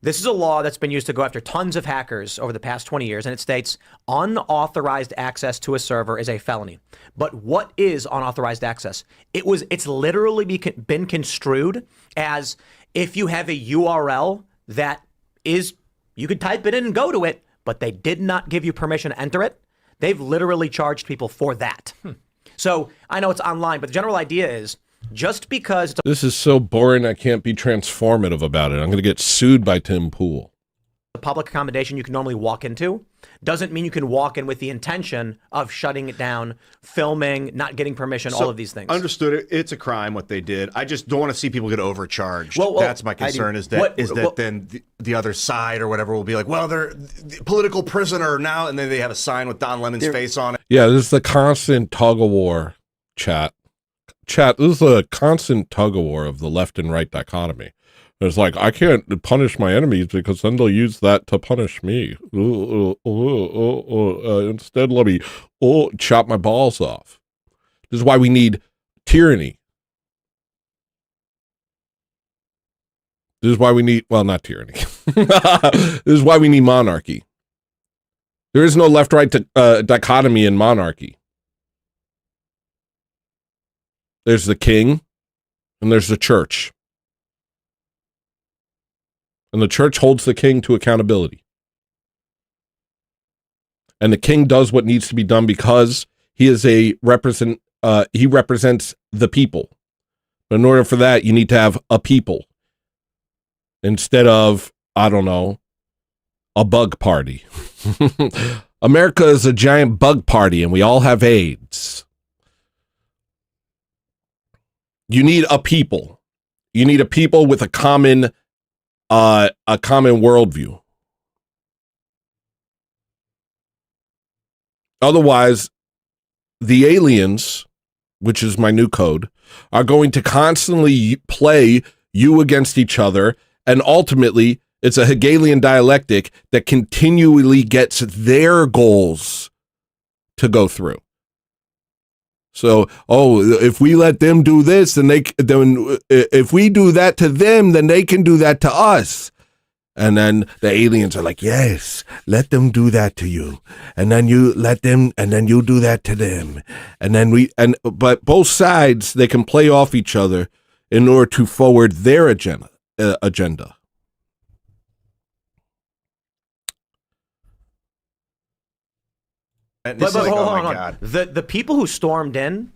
This is a law that's been used to go after tons of hackers over the past 20 years, and it states unauthorized access to a server is a felony. But what is unauthorized access? It's literally been construed as if you have a URL that is, you could type it in and go to it, but they did not give you permission to enter it. They've literally charged people for that. So I know it's online, but the general idea is just because it's This is so boring, I can't be transformative about it. I'm going to get sued by Tim Pool. a public accommodation you can normally walk into, doesn't mean you can walk in with the intention of shutting it down, filming, not getting permission, all of these things. Understood it. It's a crime what they did. I just don't want to see people get overcharged. Well, that's my concern. Is that then the other side or whatever will be like, well, they're the political prisoner now, and then they have a sign with Don Lemon's face on it. Yeah, this is the constant tug of war, chat. Chat, this is a constant tug of war of the left and right dichotomy. It's like, I can't punish my enemies because then they'll use that to punish me. Instead, let me chop my balls off. This is why we need tyranny. This is why we need, well, not tyranny. This is why we need monarchy. There is no left-right dichotomy in monarchy. There's the king and there's the church. And the church holds the king to accountability. And the king does what needs to be done because he is he represents the people. But in order for that, you need to have a people instead of, I don't know, a bug party. America is a giant bug party and we all have AIDS. You need a people. You need a people with a common worldview. Otherwise, the aliens, which is my new code, are going to constantly play you against each other, and ultimately, it's a Hegelian dialectic that continually gets their goals to go through. So, if we let them do this, then if we do that to them, then they can do that to us. And then the aliens are like, yes, let them do that to you. And then you let them, and then you do that to them. And then but both sides, they can play off each other in order to forward their agenda. But hold on. The people who stormed in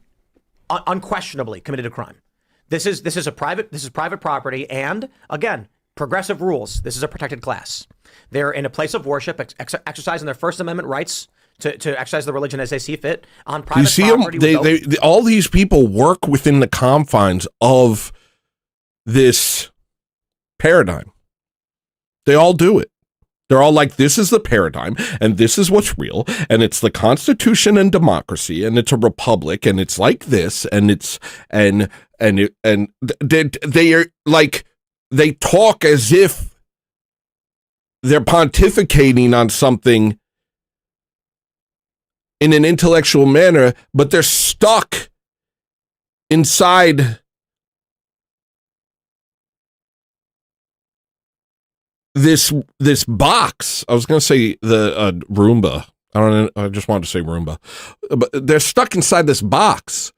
unquestionably committed a crime. This is private property, and again, progressive rules. This is a protected class. They're in a place of worship, exercising their First Amendment rights to exercise the religion as they see fit on private property. They all these people work within the confines of this paradigm. They all do it. They're all like, this is the paradigm, and this is what's real, and it's the Constitution and democracy, and it's a republic, and it's like this, and it's they are like, they talk as if they're pontificating on something in an intellectual manner, but they're stuck inside this box. I was going to say the Roomba. I just wanted to say Roomba. But they're stuck inside this box.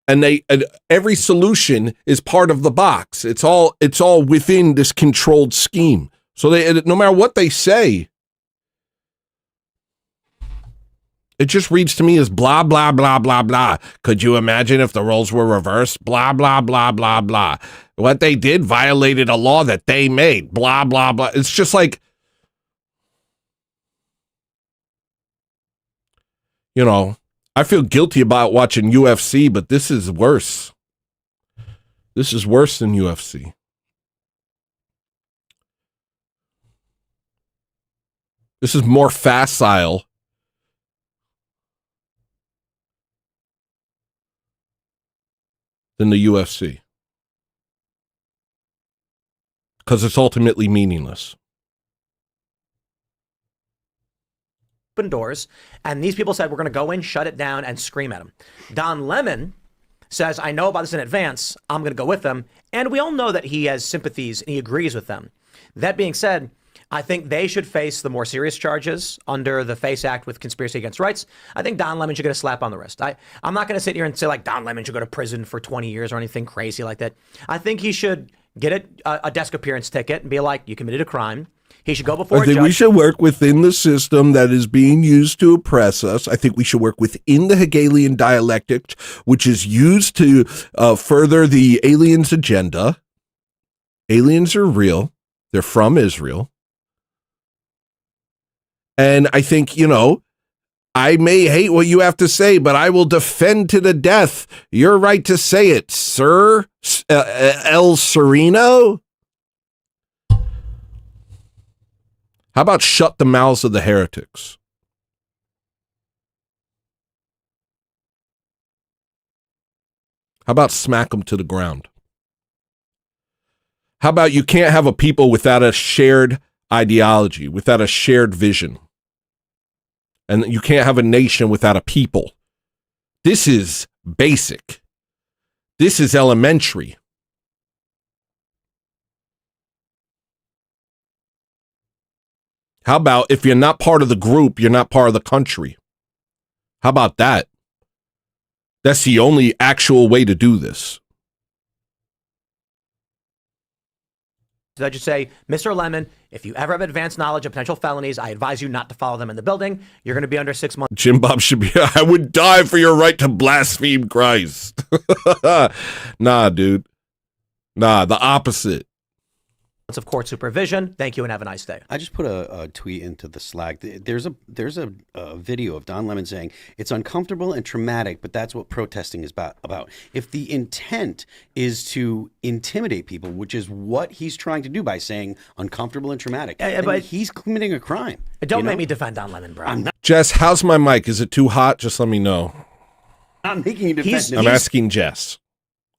And every solution is part of the box. It's all within this controlled scheme. So no matter what they say, it just reads to me as blah, blah, blah, blah, blah. Could you imagine if the roles were reversed? Blah, blah, blah, blah, blah. What they did violated a law that they made. Blah, blah, blah. It's just like, I feel guilty about watching UFC, but this is worse. This is worse than UFC. This is more facile than the UFC. Because it's ultimately meaningless. open doors, and these people said, we're going to go in, shut it down, and scream at him. Don Lemon says, I know about this in advance. I'm going to go with them. And we all know that he has sympathies and he agrees with them. That being said, I think they should face the more serious charges under the FACE Act with conspiracy against rights. I think Don Lemon should get a slap on the wrist. I'm not going to sit here and say like Don Lemon should go to prison for 20 years or anything crazy like that. I think he should get a desk appearance ticket and be like, you committed a crime. He should go before a judge. I think we should work within the system that is being used to oppress us. I think we should work within the Hegelian dialectic, which is used to further the aliens' agenda. Aliens are real. They're from Israel. And I think, I may hate what you have to say, but I will defend to the death your right to say it, sir. El Sereno? How about shut the mouths of the heretics? How about smack them to the ground? How about you can't have a people without a shared ideology, without a shared vision? And you can't have a nation without a people. This is basic. This is elementary. How about if you're not part of the group, you're not part of the country? How about that? That's the only actual way to do this. I just say, Mr. Lemon, if you ever have advanced knowledge of potential felonies, I advise you not to follow them in the building. You're going to be under 6 months. Jim Bob should be, I would die for your right to blaspheme Christ. Nah, dude. Nah, the opposite. Of court supervision. Thank you and have a nice day. I just put a tweet into the Slack. There's a video of Don Lemon saying it's uncomfortable and traumatic, but that's what protesting is about. If the intent is to intimidate people, which is what he's trying to do by saying uncomfortable and traumatic, but he's committing a crime. Don't make me defend Don Lemon, bro. Jess, how's my mic? Is it too hot? Just let me know. I'm making you defend him. I'm asking Jess.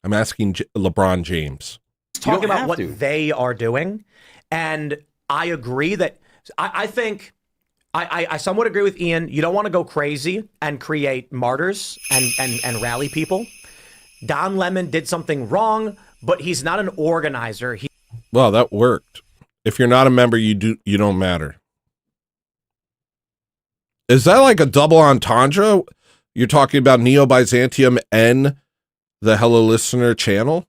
I'm asking LeBron James. Talking about what they are doing, and I agree that I think I somewhat agree with Ian. You don't want to go crazy and create martyrs and rally people. Don Lemon did something wrong, but he's not an organizer. Well, that worked. If you're not a member, you don't matter. Is that like a double entendre? You're talking about Neo-Byzantium and the hEllolisTENER channel?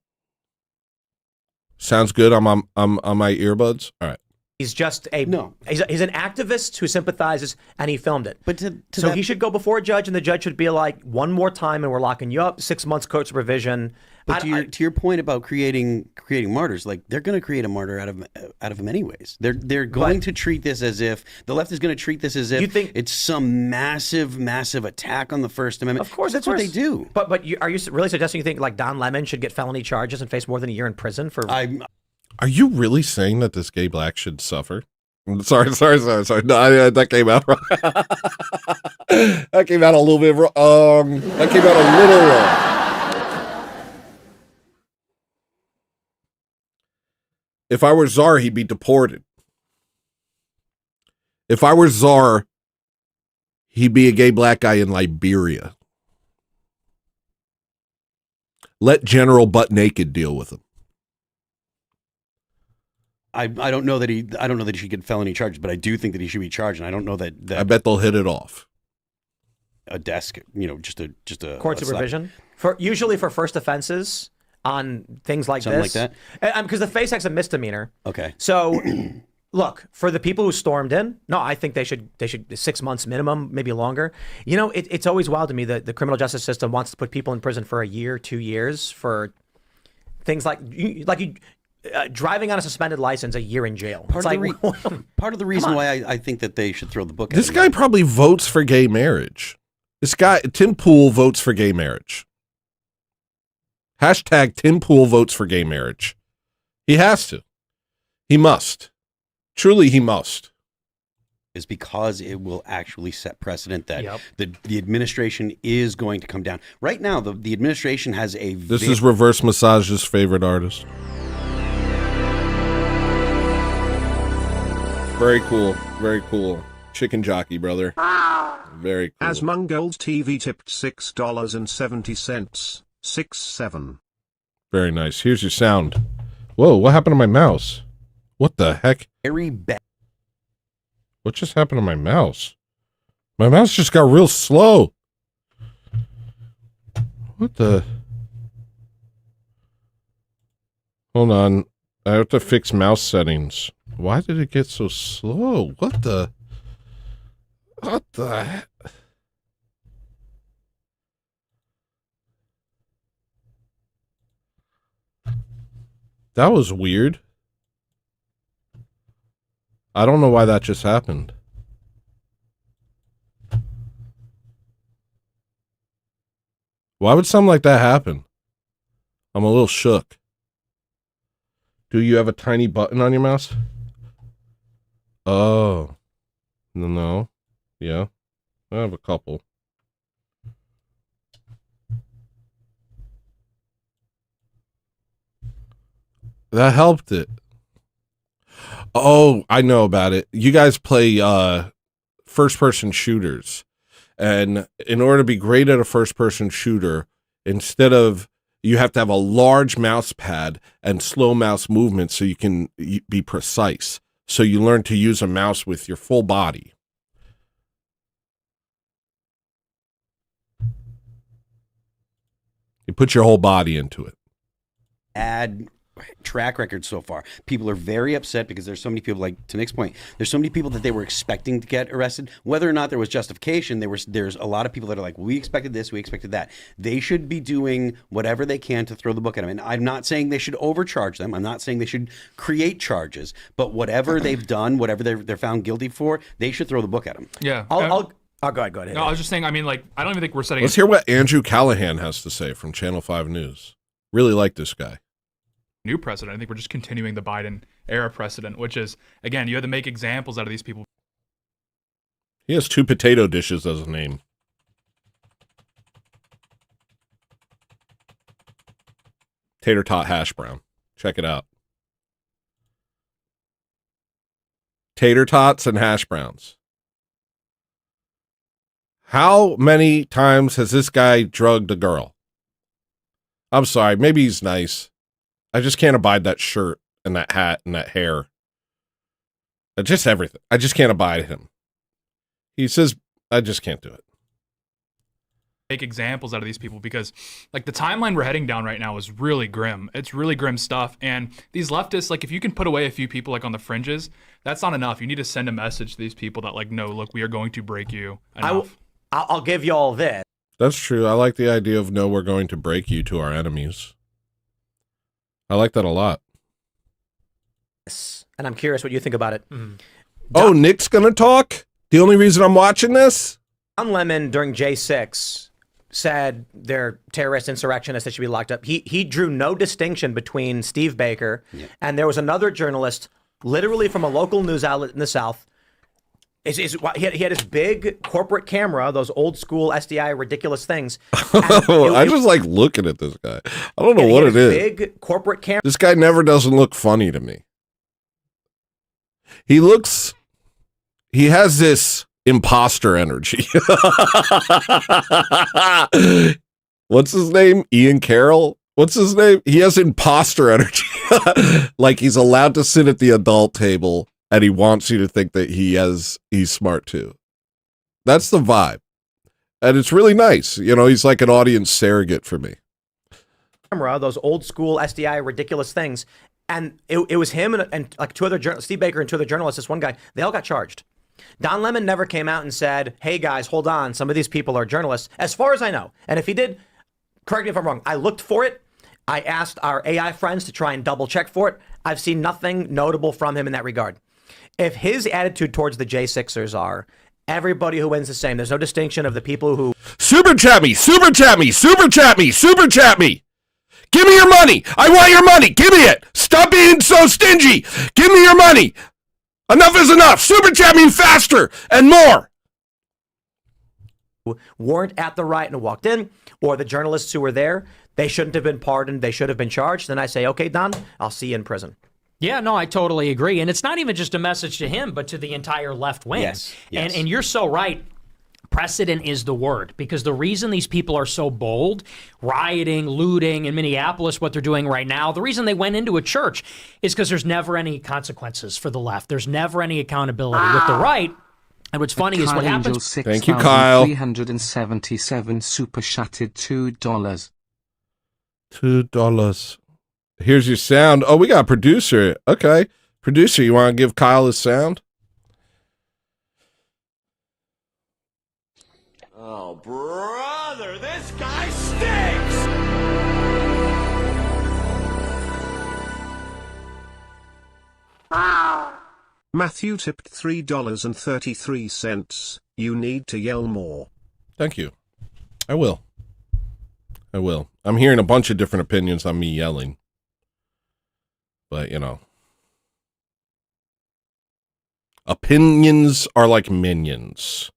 Sounds good. I'm on my earbuds. All right. He's just he's an activist who sympathizes, and he filmed it. But so he should go before a judge, and the judge should be like, one more time, and we're locking you up. 6 months court supervision. But to your point about creating martyrs, like they're going to create a martyr out of him anyways. They're going to treat this as if the left is going to treat this as if it's some massive attack on the First Amendment. Of course, that's what they do. But are you really suggesting you think like Don Lemon should get felony charges and face more than a year in prison for? Are you really saying that this gay black should suffer? Sorry. No, that came out wrong. That came out a little bit wrong. That came out a little wrong. If I were Tsar, he'd be deported. If I were Tsar, he'd be a gay black guy in Liberia. Let General Butt Naked deal with him. I don't know that he should get felony charges, but I do think that he should be charged, and I don't know that I bet they'll hit it off. A desk, just a court supervision usually for first offenses on things like something this. Like that, because the FACE Act's a misdemeanor. Okay, so look, for the people who stormed in, no, I think they should 6 months minimum, maybe longer. It's always wild to me that the criminal justice system wants to put people in prison for a year, 2 years for things like driving on a suspended license, a year in jail. Part of the reason why I think that they should throw the book at this guy probably votes for gay marriage. This guy, Tim Pool, votes for gay marriage. Hashtag Tim Pool votes for gay marriage. He has to. He must. Truly, he must. Is because it will actually set precedent that the administration is going to come down. Right now, the administration has a... This is Reverse Massage's favorite artist. Very cool. Very cool. Chicken jockey, brother. Very cool. As Mungold TV tipped $6.70. 6-7. Very nice. Here's your sound. Whoa, what happened to my mouse? What the heck? Very bad. What just happened to my mouse? My mouse just got real slow. What the? Hold on. I have to fix mouse settings. Why did it get so slow? What the? What the heck? That was weird. I don't know why that just happened. Why would something like that happen? I'm a little shook. Do you have a tiny button on your mouse? Oh. No. Yeah. I have a couple. That helped it. Oh, I know about it. You guys play first-person shooters. And in order to be great at a first-person shooter, instead of, you have to have a large mouse pad and slow mouse movement so you can be precise. So you learn to use a mouse with your full body. You put your whole body into it. Bad track record so far. People are very upset because there's so many people, like to Nick's point, there's so many people that they were expecting to get arrested. Whether or not there was justification, there's a lot of people that are like, we expected this, we expected that. They should be doing whatever they can to throw the book at them. And I'm not saying they should overcharge them. I'm not saying they should create charges. But whatever they've done, whatever they're found guilty for, they should throw the book at them. Yeah. I'll go ahead. No, I was just saying, I mean, like, I don't even think we're setting... Let's hear what Andrew Callahan has to say from Channel 5 News. Really like this guy. New precedent. I think we're just continuing the Biden era precedent, which is, again, you have to make examples out of these people. He has 2 potato dishes as a name. Tater tot hash brown. Check it out. Tater tots and hash browns. How many times has this guy drugged a girl? I'm sorry, maybe he's nice. I just can't abide that shirt and that hat and that hair. Just everything. I just can't abide him. He says, I just can't do it. Make examples out of these people because, like, the timeline we're heading down right now is really grim. It's really grim stuff. And these leftists, like, if you can put away a few people, like, on the fringes, that's not enough. You need to send a message to these people that, like, no, look, we are going to break you. I'll give you all this. That's true. I like the idea of no, we're going to break you to our enemies. I like that a lot. And I'm curious what you think about it. Mm-hmm. Oh, Nick's going to talk? The only reason I'm watching this? Don Lemon during J6 said they're terrorist insurrectionists that should be locked up. He drew no distinction between Steve Baker and there was another journalist, literally from a local news outlet in the South. He had his big corporate camera, those old school SDI ridiculous things. I just like looking at this guy. I don't know what it is. Big corporate camera. This guy never doesn't look funny to me. He has this imposter energy. What's his name? Ian Carroll? What's his name? He has imposter energy. Like he's allowed to sit at the adult table and he wants you to think that he's smart too. That's the vibe. And it's really nice. You know, he's like an audience surrogate for me. Camera, those old school SDI ridiculous things. And it was him and like 2 other Steve Baker and 2 other journalists, this one guy, they all got charged. Don Lemon never came out and said, hey guys, hold on, some of these people are journalists, as far as I know. And if he did, correct me if I'm wrong, I looked for it. I asked our AI friends to try and double check for it. I've seen nothing notable from him in that regard. If his attitude towards the J6ers are, everybody who wins the same, there's no distinction of the people who... Super chat me, super chat me, super chat me, super chat me. Give me your money. I want your money. Give me it. Stop being so stingy. Give me your money. Enough is enough. Super chat me faster and more. Weren't at the riot and walked in, or the journalists who were there, they shouldn't have been pardoned. They should have been charged. Then I say, okay, Don, I'll see you in prison. Yeah, no, I totally agree. And it's not even just a message to him, but to the entire left wing. Yes. And you're so right. Precedent is the word, because the reason these people are so bold, rioting, looting in Minneapolis, what they're doing right now, the reason they went into a church is because there's never any consequences for the left. There's never any accountability with the right. And what's funny is what happens. Thank you, Kyle. 377 super chatted $2. $2. Here's your sound. Oh, we got a producer. Okay. Producer, you want to give Kyle his sound? Oh, brother, this guy stinks! Matthew tipped $3.33. You need to yell more. Thank you. I will. I'm hearing a bunch of different opinions on me yelling. But, you know. Opinions are like minions.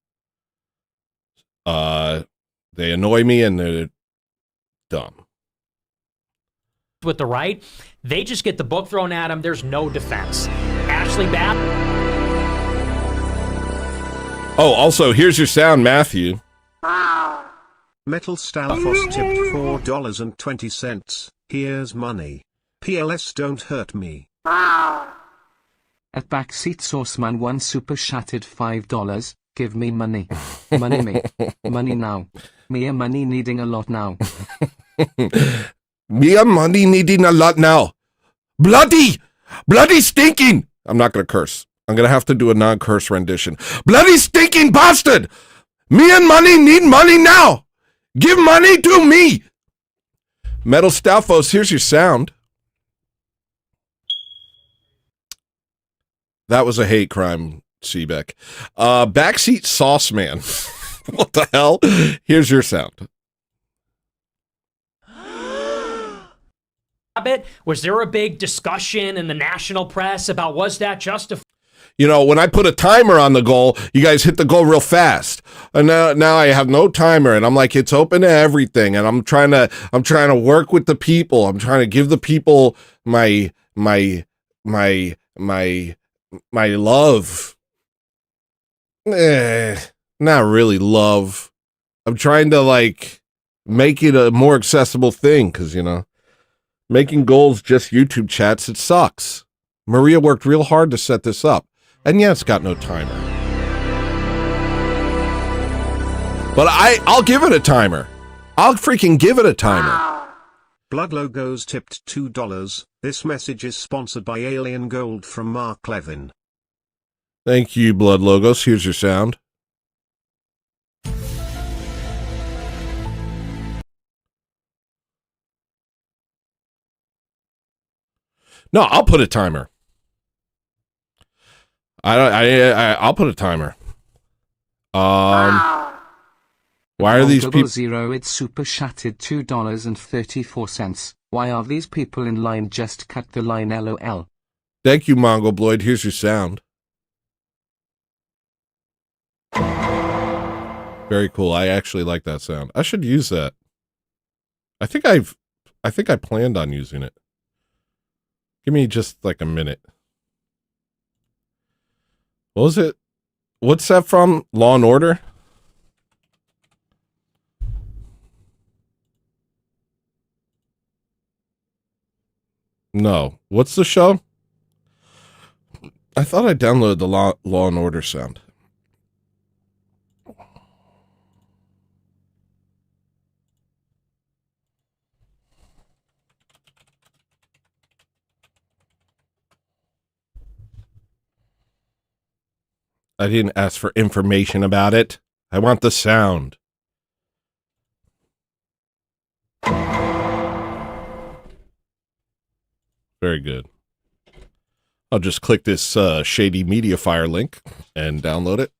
They annoy me and they're dumb. With the right, they just get the book thrown at them. There's no defense. Ashley Babb. Oh, also, here's your sound, Matthew. Metal Stalfos tipped $4.20. Here's money. PLS don't hurt me. At Backseat Sauceman 1 super chatted $5. Give me money. Money me. Money now. Me a money needing a lot now. Me a money needing a lot now. Bloody stinking. I'm not going to curse. I'm going to have to do a non-curse rendition. Bloody stinking bastard. Me and money need money now. Give money to me. Metal Stalfos, here's your sound. That was a hate crime, Seebeck. Backseat Sauce Man. What the hell? Here's your sound. Was there a big discussion in the national press about was that justified? You know, when I put a timer on the goal, you guys hit the goal real fast. And now I have no timer, and I'm like, it's open to everything. And I'm trying to work with the people. I'm trying to give the people my love. Not really love. I'm trying to like make it a more accessible thing, because you know, making goals just YouTube chats, it sucks. Maria worked real hard to set this up. And yeah, it's got no timer. But I'll give it a timer. I'll freaking give it a timer. Blood Logos tipped $2. This message is sponsored by Alien Gold from Mark Levin. Thank you, Blood Logos. Here's your sound. No, I'll put a timer. I'll put a timer. Why are these people? Zero, it's super chatted $2.34. Why are these people in line? Just cut the line, LOL. Thank you, Mongoloid. Here's your sound. Very cool. I actually like that sound. I should use that. I think I planned on using it. Give me just like a minute. What was it? What's that from? Law and Order? No. What's the show? I thought I downloaded the Law and Order sound. I didn't ask for information about it. I want the sound. Very good. I'll just click this Shady Media Fire link and download it.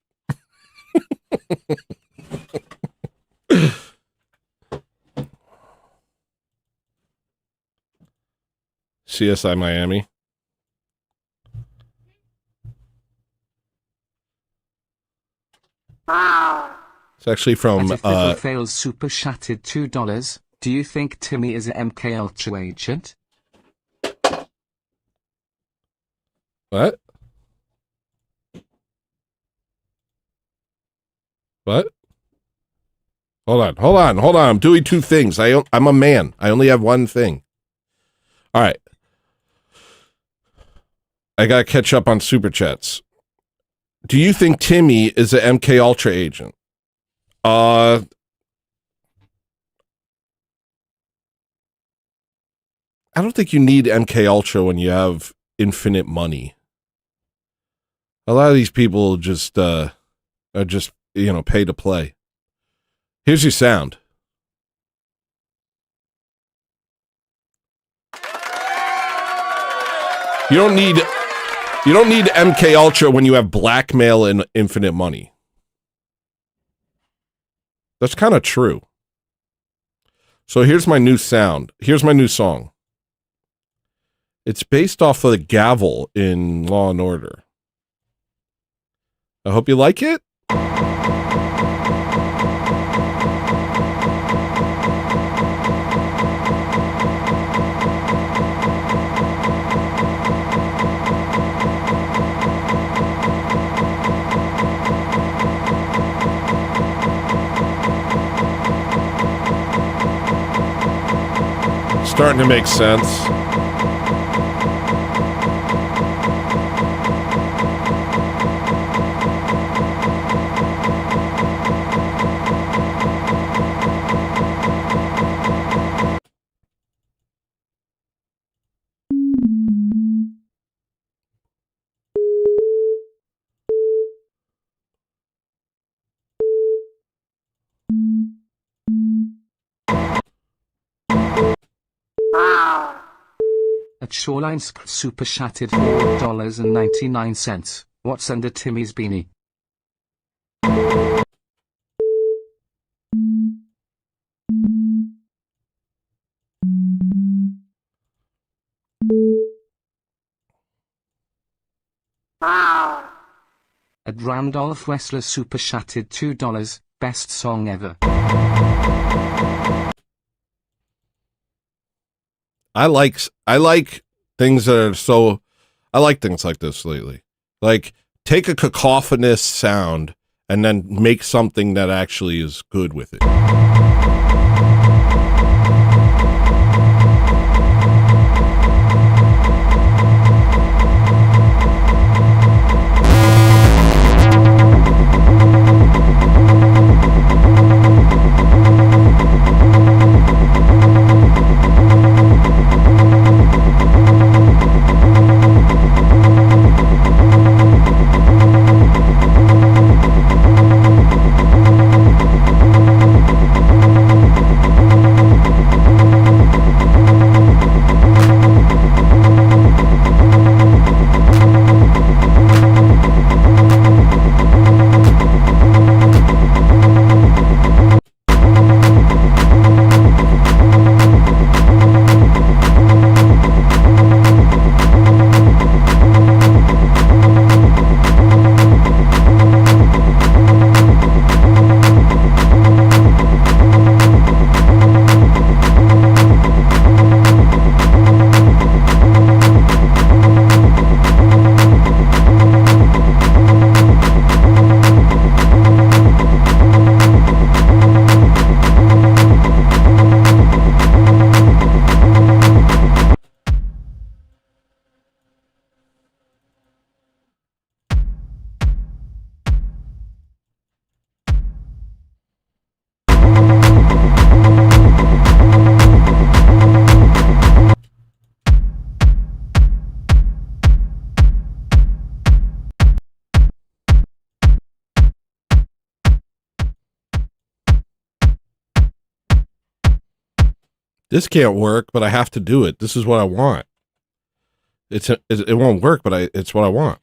CSI Miami. It's actually from fails super chatted $2. Do you think Timmy is a MK Ultra agent? What? What? Hold on. I'm doing two things. I'm a man. I only have one thing. All right. I got to catch up on Super Chats. Do you think Timmy is an MK Ultra agent? I don't think you need MK Ultra when you have infinite money. A lot of these people just are just, pay to play. Here's your sound. You don't need MK Ultra when you have blackmail and infinite money. That's kind of true. So here's my new sound. Here's my new song. It's based off of the gavel in Law and Order. I hope you like it. Starting to make sense. At Shoreline's super chatted $4.99. What's under Timmy's beanie? At Randolph Wessler super chatted $2. Best song ever. I like things that are so. I like things like this lately. Like, take a cacophonous sound and then make something that actually is good with it. This can't work, but I have to do it. This is what I want. It won't work, but it's what I want.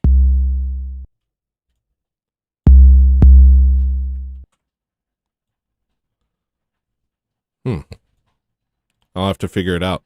I'll have to figure it out.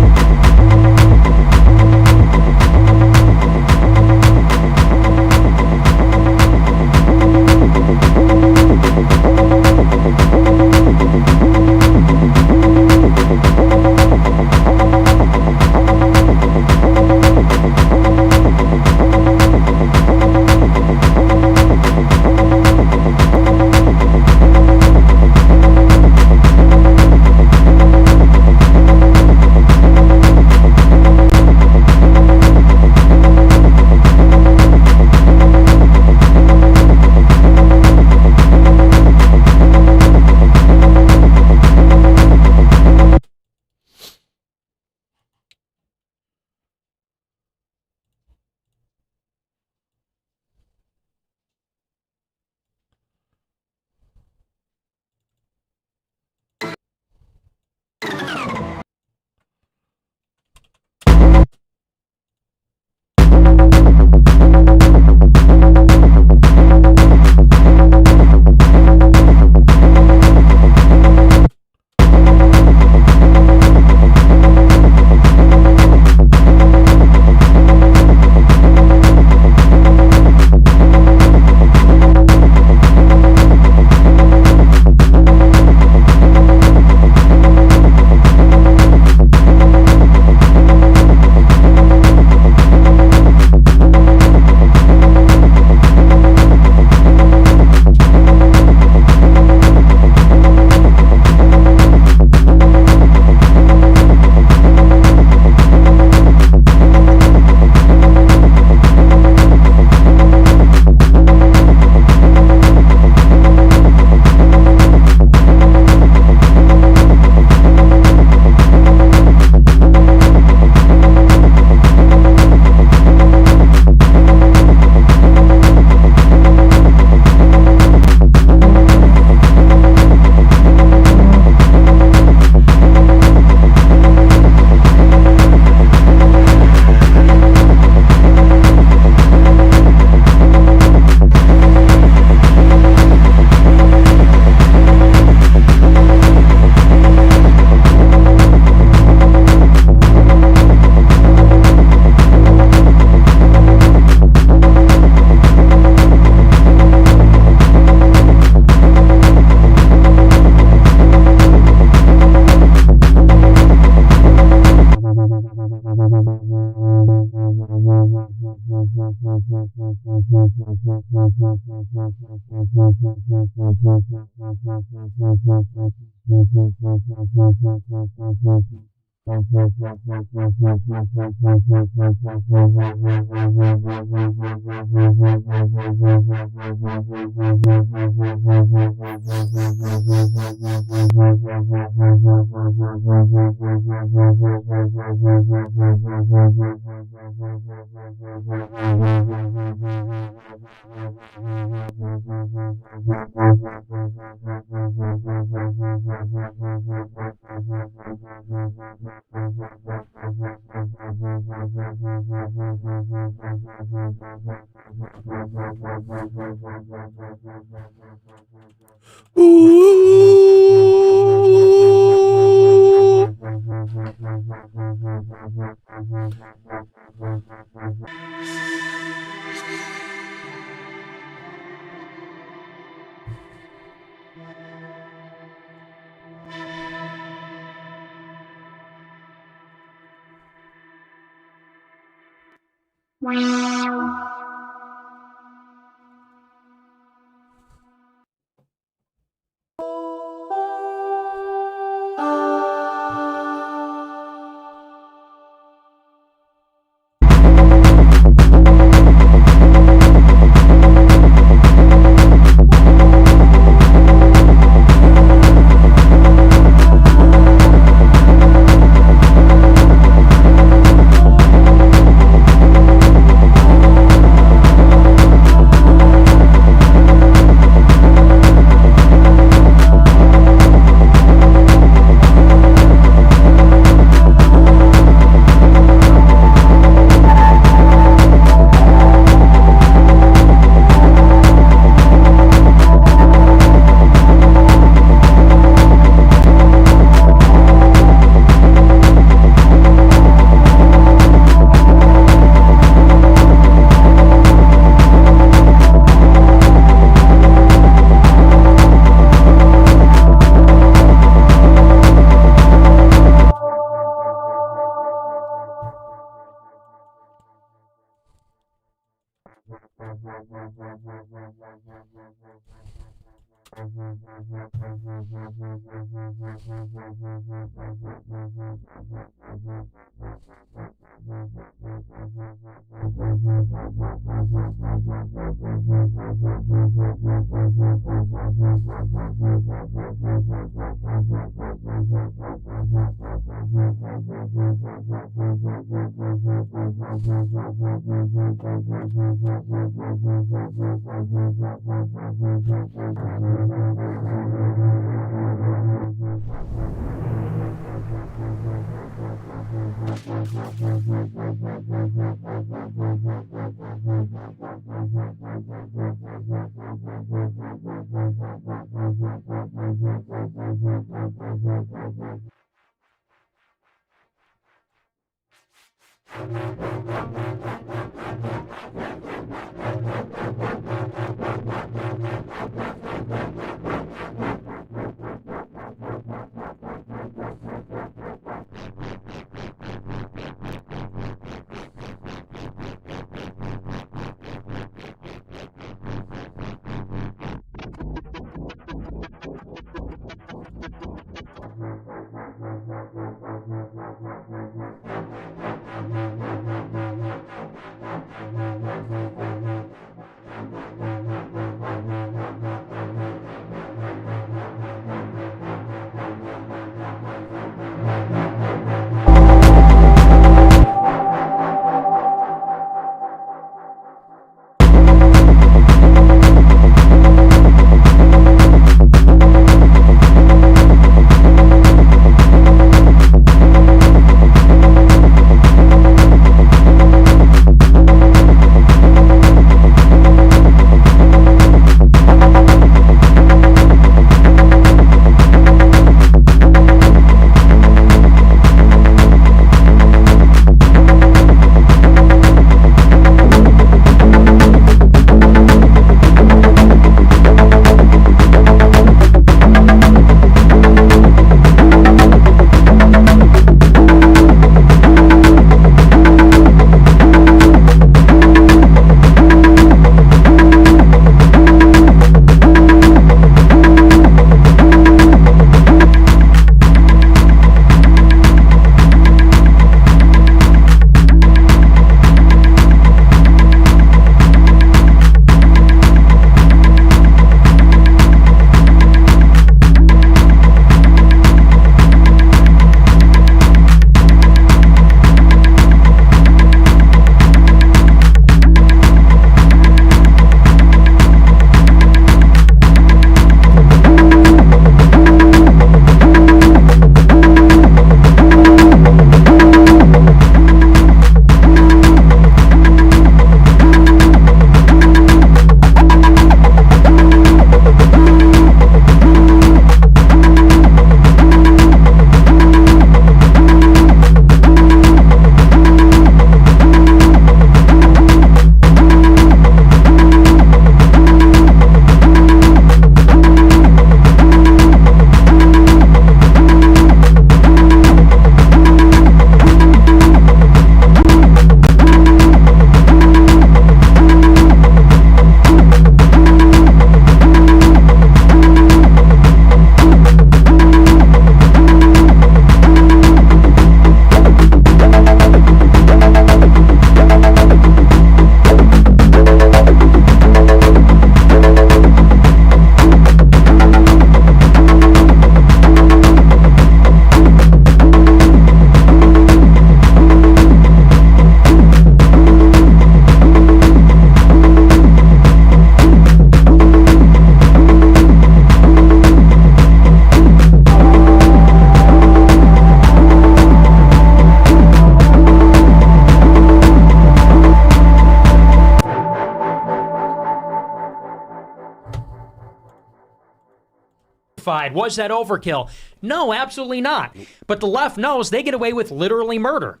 justified? Was that overkill? No, absolutely not. But the left knows they get away with literally murder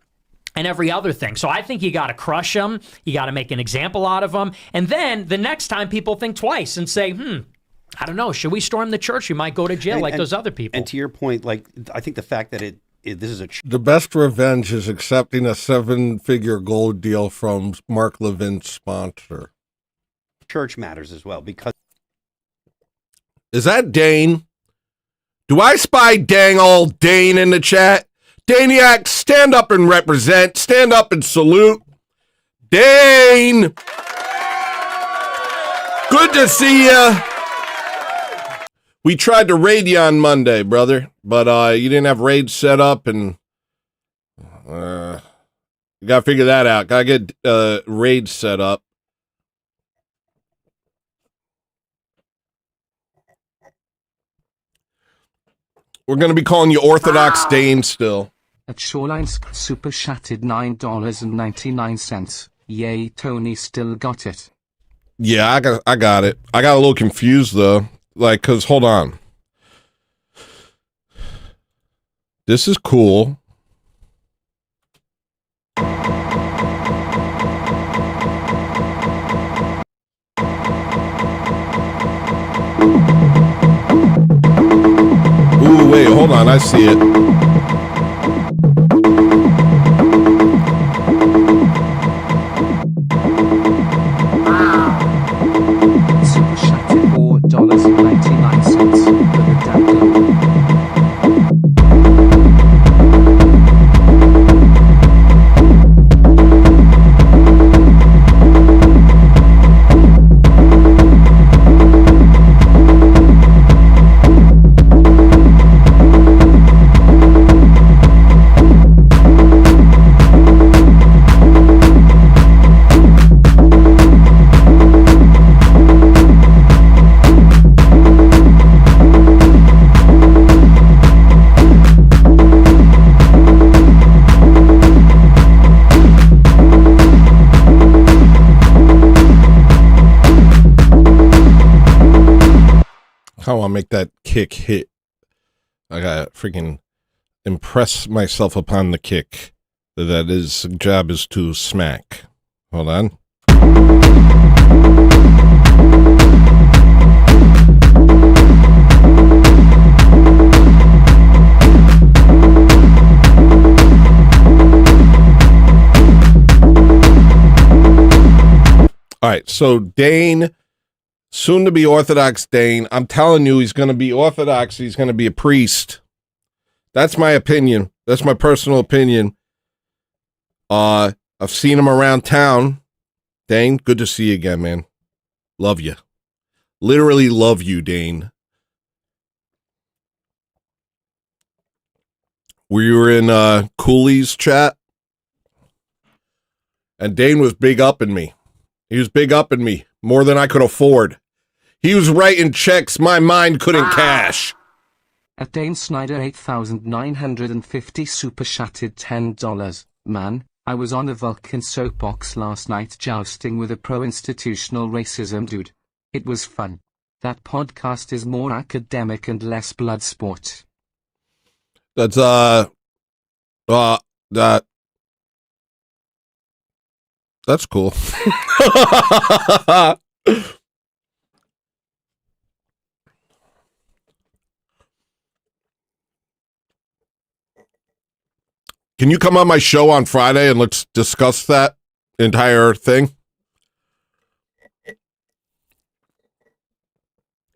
and every other thing. So I think you got to crush them. You got to make an example out of them. And then the next time people think twice and say, I don't know, should we storm the church? We might go to jail like those other people. And to your point, like, I think the fact that this is the best revenge is accepting a 7-figure gold deal from Mark Levin's sponsor. Church matters as well, because is that Dane? Do I spy dang old Dane in the chat? Daniac, stand up and represent. Stand up and salute. Dane! Good to see ya. We tried to raid you on Monday, brother, but you didn't have raids set up, and you gotta figure that out. Gotta get raids set up. We're gonna be calling you Orthodox Dane still. At Shoreline's super shattered $9.99. Yay, Tony still got it. Yeah, I got it. I got a little confused though. Like, cause hold on. This is cool. Ooh, wait, hold on, I see it. Super shattered $4.99 with a download. I want to make that kick hit. I gotta freaking impress myself upon the kick. That his job is to smack. Hold on. All right, so Dane, soon to be Orthodox Dane. I'm telling you, he's going to be Orthodox. He's going to be a priest. That's my opinion. That's my personal opinion. I've seen him around town. Dane, good to see you again, man. Love you. Literally love you, Dane. We were in Cooley's chat, and Dane was big up in me. He was big up in me, more than I could afford. He was writing checks my mind couldn't cash. At Dane Snyder 8,950 super shattered $10. Man, I was on a Vulcan soapbox last night jousting with a pro-institutional racism dude. It was fun. That podcast is more academic and less blood sport. That's that's cool. Can you come on my show on Friday and let's discuss that entire thing?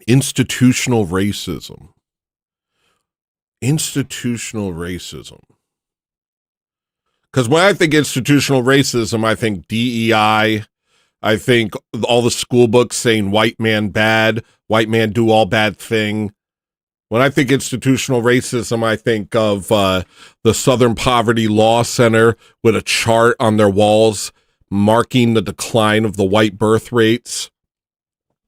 Institutional racism. Institutional racism. Because when I think institutional racism, I think DEI. I think all the school books saying white man bad, white man do all bad thing. When I think institutional racism, I think of the Southern Poverty Law Center with a chart on their walls marking the decline of the white birth rates.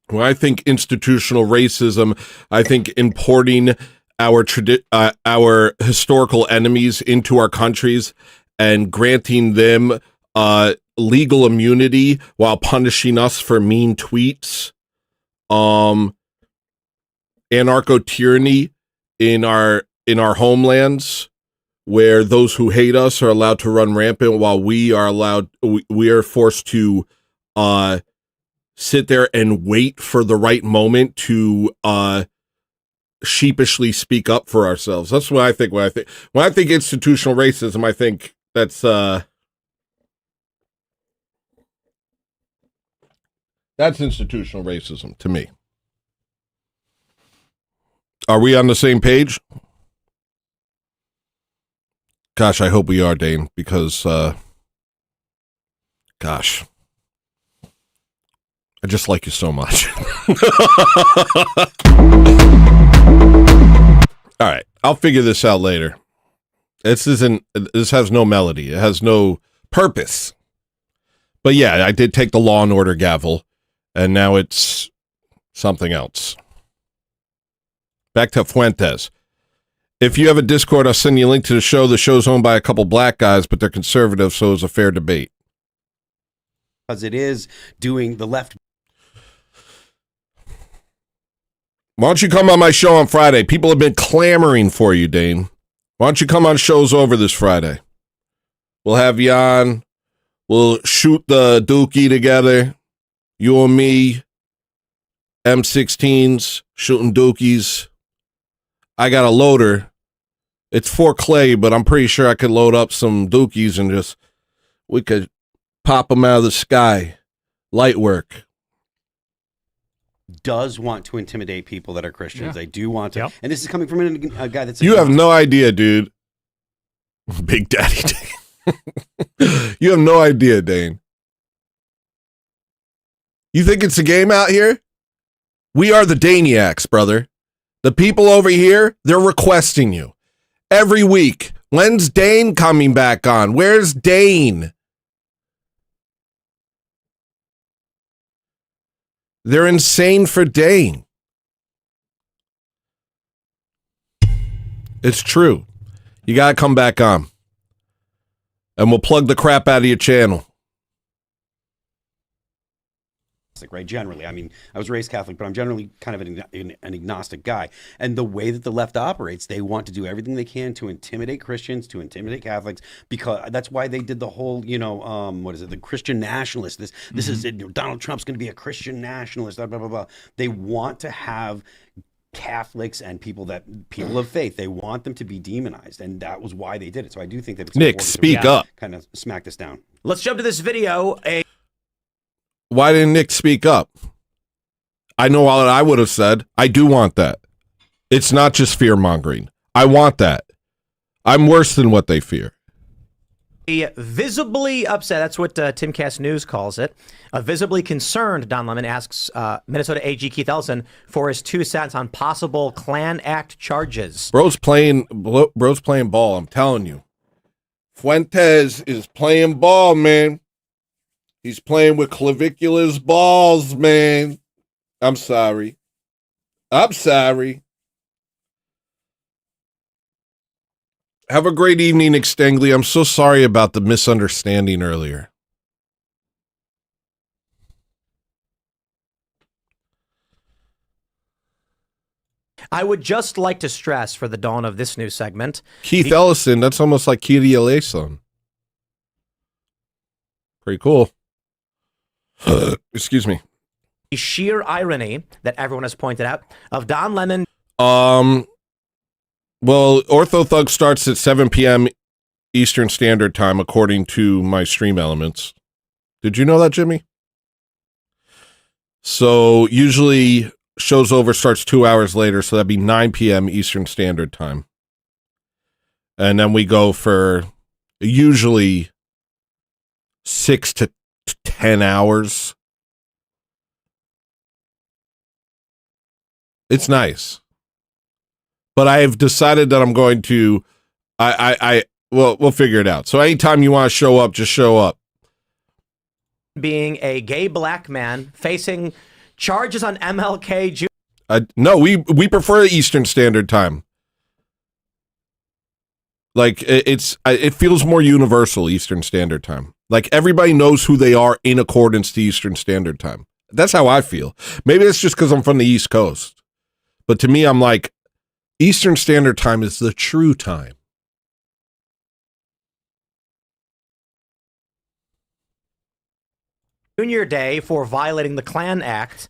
When I think institutional racism, I think importing our historical enemies into our countries and granting them legal immunity while punishing us for mean tweets. anarcho-tyranny in our homelands, where those who hate us are allowed to run rampant while we are forced to sit there and wait for the right moment to sheepishly speak up for ourselves. That's what I think. When I think institutional racism, I think that's institutional racism to me. Are we on the same page? Gosh, I hope we are, Dane, because gosh, I just like you so much. All right, I'll figure this out later. This has no melody. It has no purpose. But yeah, I did take the Law and Order gavel, and now it's something else. Back to Fuentes. If you have a Discord, I'll send you a link to the show. The show's owned by a couple black guys, but they're conservative, so it's a fair debate. Because it is doing the left. Why don't you come on my show on Friday? People have been clamoring for you, Dane. Why don't you come on Show's Over this Friday? We'll have you on. We'll shoot the dookie together. You and me, M16s, shooting dookies. I got a loader. It's for clay, but I'm pretty sure I could load up some dookies and we could pop them out of the sky. Light work. Does want to intimidate people that are Christians. Yeah. They do want to. Yep. And this is coming from a guy that's... You have no idea, dude. Big Daddy Dane. You have no idea, Dane. You think it's a game out here? We are the Daniacs, brother. The people over here, they're requesting you. Every week. When's Dane coming back on? Where's Dane? They're insane for Dane. It's true. You got to come back on. And we'll plug the crap out of your channel. Right, generally. I mean, I was raised Catholic, but I'm generally kind of an agnostic guy. And the way that the left operates, they want to do everything they can to intimidate Christians, to intimidate Catholics, because that's why they did the whole, the Christian nationalist. This is Donald Trump's going to be a Christian nationalist. Blah blah blah blah. They want to have Catholics and people of faith. They want them to be demonized, and that was why they did it. So I do think that it's Nick, speak up. Kind of smack this down. Let's jump to this video. Why didn't Nick speak up? I know what I would have said. I do want that. It's not just fear-mongering. I want that. I'm worse than what they fear. Visibly upset, that's what Timcast News calls it. Visibly concerned, Don Lemon asks Minnesota AG Keith Ellison for his 2 cents on possible Klan Act charges. Bro's playing ball, I'm telling you. Fuentes is playing ball, man. He's playing with clavicular's balls, man. I'm sorry. Have a great evening, Nick Stangley. I'm so sorry about the misunderstanding earlier. I would just like to stress for the dawn of this new segment. Keith Ellison, that's almost like Kyrie Eleison. Pretty cool. Excuse me. The sheer irony that everyone has pointed out of Don Lemon. Well, Ortho Thug starts at 7 p.m. Eastern Standard Time, according to my stream elements. Did you know that, Jimmy? So usually Show's Over starts 2 hours later, so that'd be 9 p.m. Eastern Standard Time. And then we go for usually 6 to 10 hours. It's nice. But I have decided that I'm going to, we'll figure it out. So anytime you want to show up, just show up. Being a gay black man facing charges on MLK Jr. No, we prefer Eastern Standard Time. Like it feels more universal Eastern Standard Time. Like everybody knows who they are in accordance to Eastern Standard Time. That's how I feel. Maybe it's just because I'm from the East Coast. But to me, I'm like, Eastern Standard Time is the true time. Junior Day for violating the Klan Act.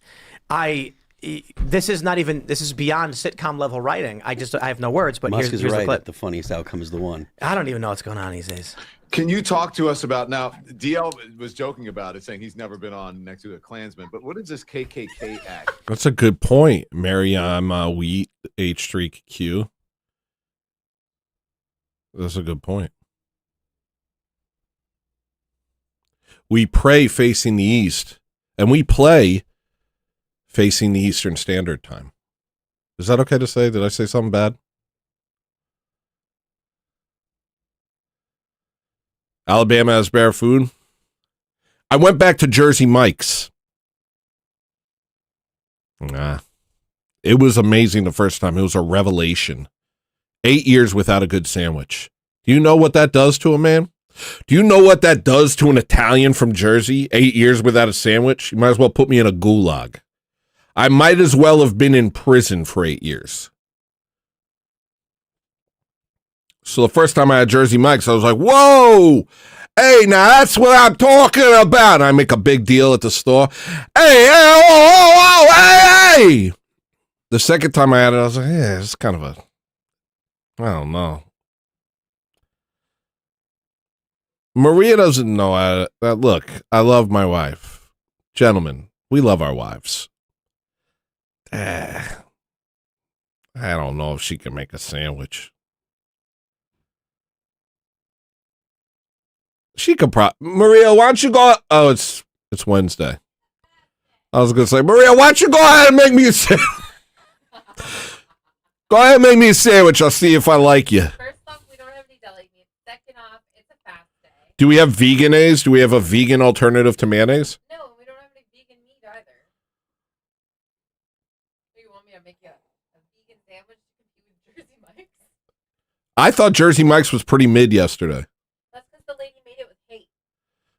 This is beyond sitcom level writing. I have no words, but Musk here's is the right. clip. The funniest outcome is the one. I don't even know what's going on these days. Can you talk to us about now? DL was joking about it, saying he's never been on next to a Klansman. But what is this KKK act? That's a good point, Mariam Wheat H3Q. That's a good point. We pray facing the east, and we play facing the Eastern Standard Time. Is that okay to say? Did I say something bad? Alabama has bear food. I went back to Jersey Mike's. It was amazing the first time. It was a revelation. 8 years without a good sandwich. Do you know what that does to a man? Do you know what that does to an Italian from Jersey? 8 years without a sandwich? You might as well put me in a gulag. I might as well have been in prison for 8 years. So the first time I had Jersey Mike's, I was like, whoa, hey, now that's what I'm talking about. I make a big deal at the store. Hey, hey. The second time I had it, I was like, yeah, it's kind of a, I don't know. Maria doesn't know. Look, I love my wife. Gentlemen, we love our wives. I don't know if she can make a sandwich. She could Maria, why don't you go? Oh, it's Wednesday. I was going to say, Maria, why don't you go ahead and make me a sandwich? Go ahead and make me a sandwich. I'll see if I like you. First off, we don't have any deli meat. Second off, it's a fast day. Do we have veganese? Do we have a vegan alternative to mayonnaise? No, we don't have any vegan meat either. Do you want me to make you a vegan sandwich to compete with Jersey Mike's? I thought Jersey Mike's was pretty mid yesterday. That's because the lady made it with hate.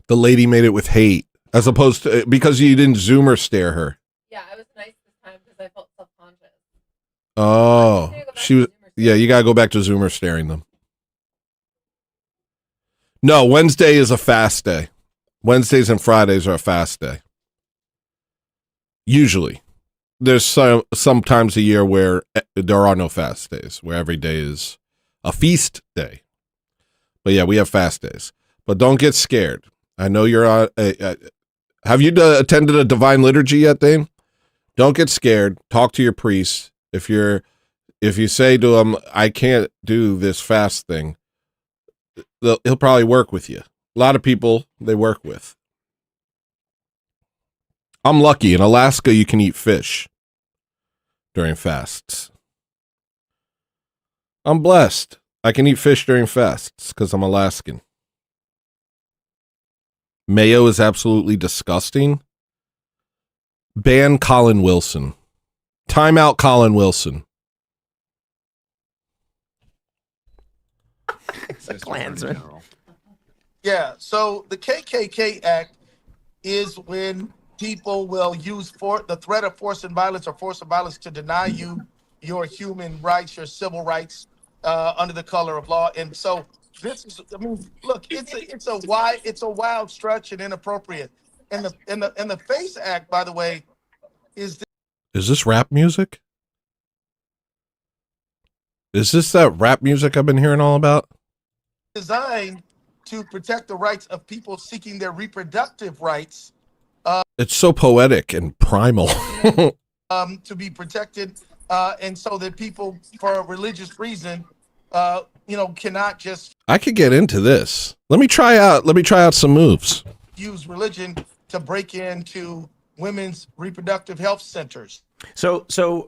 The lady made it with hate, as opposed to because you didn't Zoomer stare her. Yeah, I was nice this time because I felt self-conscious. Oh, she was. Yeah, you gotta go back to Zoomer staring them. No, Wednesday is a fast day. Wednesdays and Fridays are a fast day. Usually, there's sometimes a year where there are no fast days, where every day is a feast day. But yeah, we have fast days. But don't get scared. I know you're on. Have you attended a divine liturgy yet, Dane? Don't get scared. Talk to your priest. If you say to him, I can't do this fast thing, he'll probably work with you. A lot of people they work with. I'm lucky. In Alaska, you can eat fish during fasts. I'm blessed. I can eat fish during fasts because I'm Alaskan. Mayo is absolutely disgusting. Ban Colin Wilson. Time out Colin Wilson. It's a Klansman. Yeah, so the KKK Act is when people will use the threat of force and violence or force of violence to deny you your human rights, your civil rights under the color of law. And so this is, I mean, look, it's a wild stretch and inappropriate. And the FACE Act, by the way, is this rap music? Is this that rap music I've been hearing all about? designed to protect the rights of people seeking their reproductive rights. It's so poetic and primal. To be protected, and so that people, for a religious reason, cannot just I could get into this. Let me try out some moves. use religion to break into women's reproductive health centers. So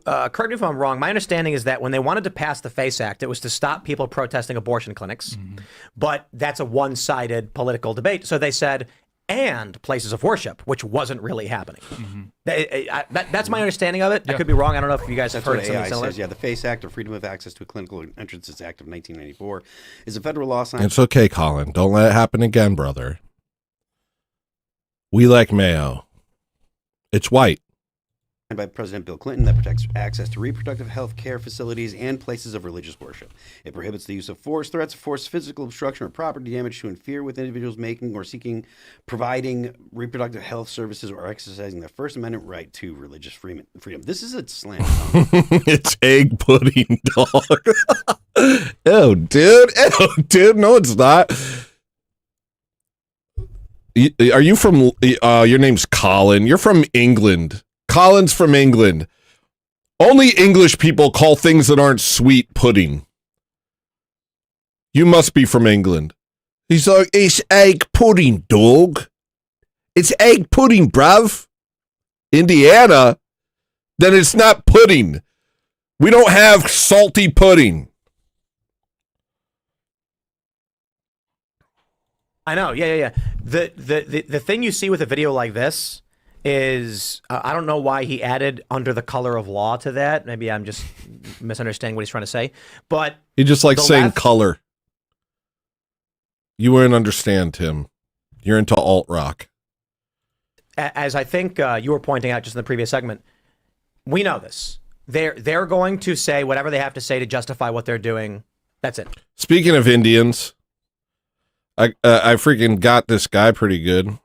correct me if I'm wrong. My understanding is that when they wanted to pass the FACE Act, it was to stop people protesting abortion clinics. But that's a one-sided political debate. So they said, and places of worship, which wasn't really happening. That's my understanding of it. I could be wrong. I don't know if you guys have heard something similar. Says, yeah, the FACE Act, or Freedom of Access to Clinical Entrances Act of 1994, is a federal law signed. It's okay, Colin. Don't let it happen again, brother. We like mayo. It's white. by President Bill Clinton that protects access to reproductive health care facilities and places of religious worship. It prohibits the use of force, threats of force, physical obstruction, or property damage to interfere with individuals making or seeking, providing reproductive health services, or exercising their First Amendment right to religious freedom. This is a slam dunk. It's egg pudding, dog. Ew, dude. Ew, dude. No, it's not. Are you from, your name's Colin. You're from England. Colin's from England. Only English people call things that aren't sweet pudding. You must be from England. He's like, it's egg pudding, dog. It's egg pudding, bruv. Indiana? Then it's not pudding. We don't have salty pudding. I know. Yeah. The thing you see with a video like this is I don't know why he added under the color of law to that. Maybe I'm just misunderstanding what he's trying to say. But he just likes saying color. You wouldn't understand, Tim. You're into alt rock. As I think you were pointing out just in the previous segment, we know this. They're going to say whatever they have to say to justify what they're doing. That's it. Speaking of Indians, I freaking got this guy pretty good.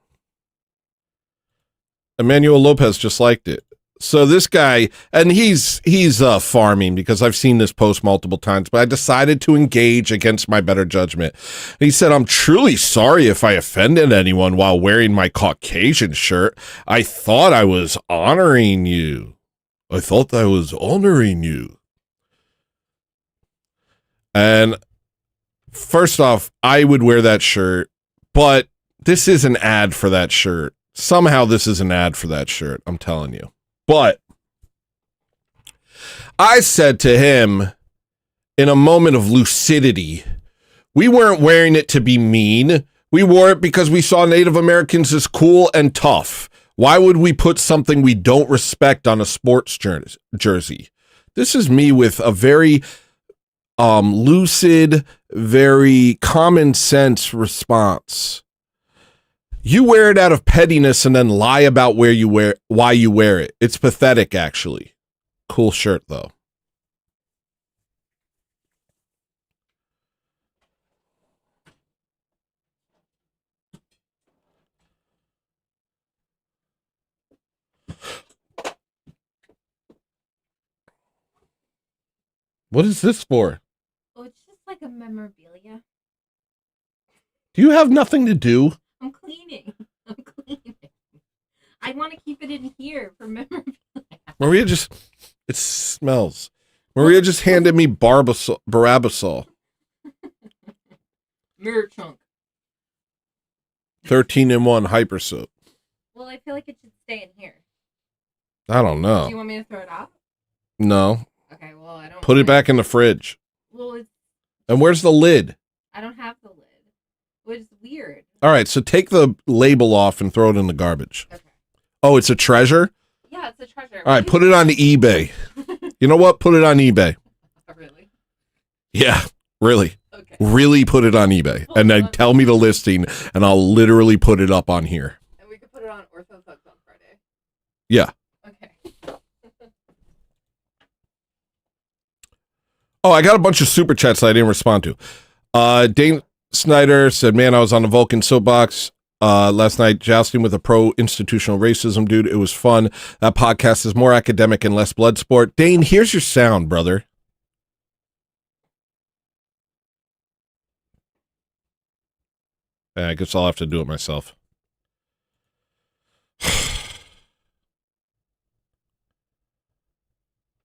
Emmanuel Lopez just liked it. So this guy, and he's farming because I've seen this post multiple times, but I decided to engage against my better judgment. And he said, I'm truly sorry if I offended anyone while wearing my Caucasian shirt. I thought I was honoring you. And first off, I would wear that shirt, but this is an ad for that shirt. Somehow this is an ad for that shirt, I'm telling you. But I said to him in a moment of lucidity, we weren't wearing it to be mean. We wore it because we saw Native Americans as cool and tough. Why would we put something we don't respect on a sports jersey? This is me with a very lucid, very common sense response. You wear it out of pettiness and then lie about why you wear it. It's pathetic, actually. Cool shirt, though. What is this for? Oh, it's just like a memorabilia. Do you have nothing to do? I'm cleaning. I want to keep it in here for memorabilia. Maria just, it smells. Maria just handed me Barabasol. Mirror chunk. 13-in-1 hyper soap. Well, I feel like it should stay in here. I don't know. Do you want me to throw it off? No. Okay, well, I don't. Put it back in the fridge. Well, it's. And where's the lid? I don't have the lid. Which is weird. All right, so take the label off and throw it in the garbage. Okay. Oh, it's a treasure? Yeah, it's a treasure. All right, put it on eBay. You know what? Put it on eBay. Really? Yeah, really. Okay. Really put it on eBay. And then tell me the listing, and I'll literally put it up on here. And we could put it on OrthoThugs on Friday. Yeah. Okay. Oh, I got a bunch of super chats that I didn't respond to. Dane Snyder said, man, I was on the Vulcan soapbox last night jousting with a pro-institutional racism dude. It was fun. That podcast is more academic and less blood sport. Dane, here's your sound, brother. I guess I'll have to do it myself.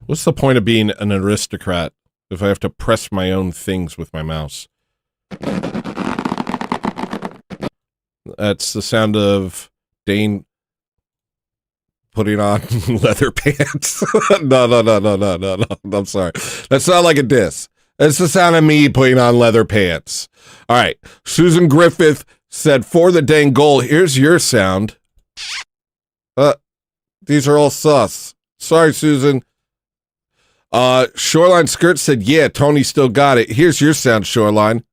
What's the point of being an aristocrat if I have to press my own things with my mouse? That's the sound of Dane putting on leather pants. No. I'm sorry. That sounded like a diss. That's the sound of me putting on leather pants. All right. Susan Griffith said, for the dang goal, here's your sound. These are all sus. Sorry, Susan. Shoreline Skirt said, yeah, Tony still got it. Here's your sound, Shoreline.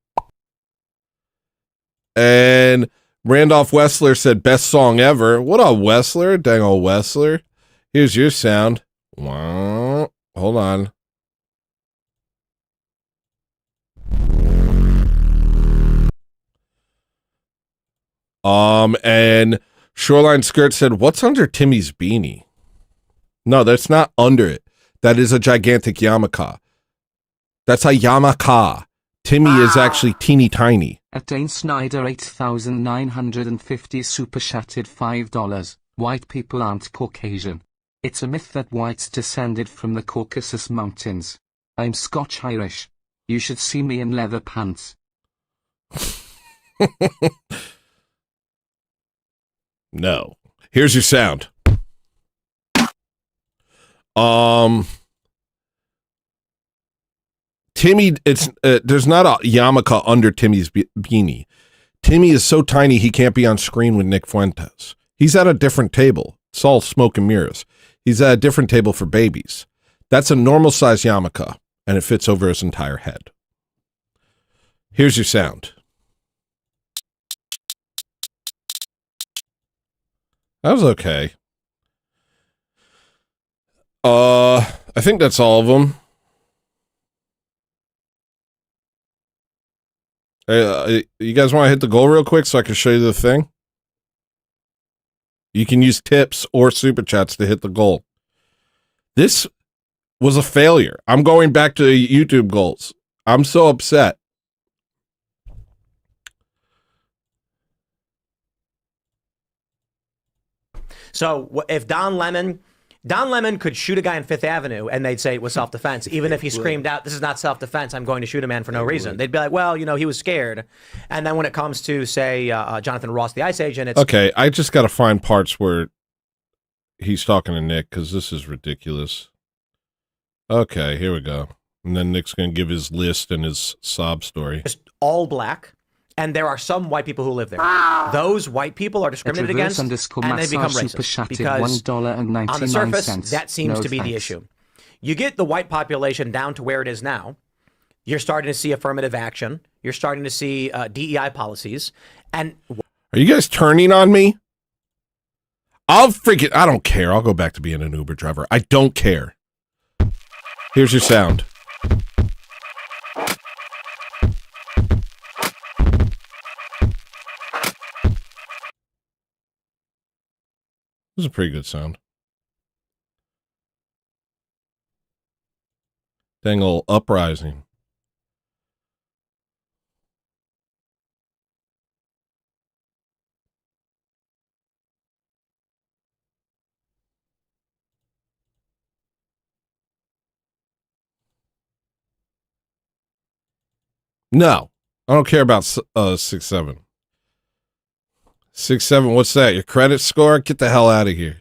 And Randolph Wessler said, best song ever. What up, Wessler? Dang old Wessler. Here's your sound. Wow. Hold on. And Shoreline Skirt said, what's under Timmy's beanie? No, that's not under it. That is a gigantic yarmulke. That's a yarmulke. Timmy is actually teeny tiny. At Dane Snyder 8,950 super chatted $5. White people aren't Caucasian. It's a myth that whites descended from the Caucasus Mountains. I'm Scotch-Irish. You should see me in leather pants. No. Here's your sound. Timmy, it's there's not a yarmulke under Timmy's beanie. Timmy is so tiny he can't be on screen with Nick Fuentes. He's at a different table. It's all smoke and mirrors. He's at a different table for babies. That's a normal size yarmulke, and it fits over his entire head. Here's your sound. That was okay. I think that's all of them. You guys want to hit the goal real quick so I can show you the thing? You can use tips or super chats to hit the goal. This was a failure. I'm going back to YouTube goals. I'm so upset. So if Don Lemon could shoot a guy on Fifth Avenue and they'd say it was self-defense, even if he screamed out, this is not self-defense, I'm going to shoot a man for no reason. They'd be like, well, you know, he was scared. And then when it comes to, say, Jonathan Ross, the ICE agent, it's... Okay, I just got to find parts where he's talking to Nick, because this is ridiculous. Okay, here we go. And then Nick's going to give his list and his sob story. Just all black. And there are some white people who live there. Those white people are discriminated against, and they become racist. Because on the surface, that seems to be the issue. You get the white population down to where it is now. You're starting to see affirmative action. You're starting to see DEI policies. And are you guys turning on me? I don't care. I'll go back to being an Uber driver. I don't care. Here's your sound. This is a pretty good sound. Dang old uprising. No, I don't care about 6-7. 6-7, what's that? Your credit score? Get the hell out of here.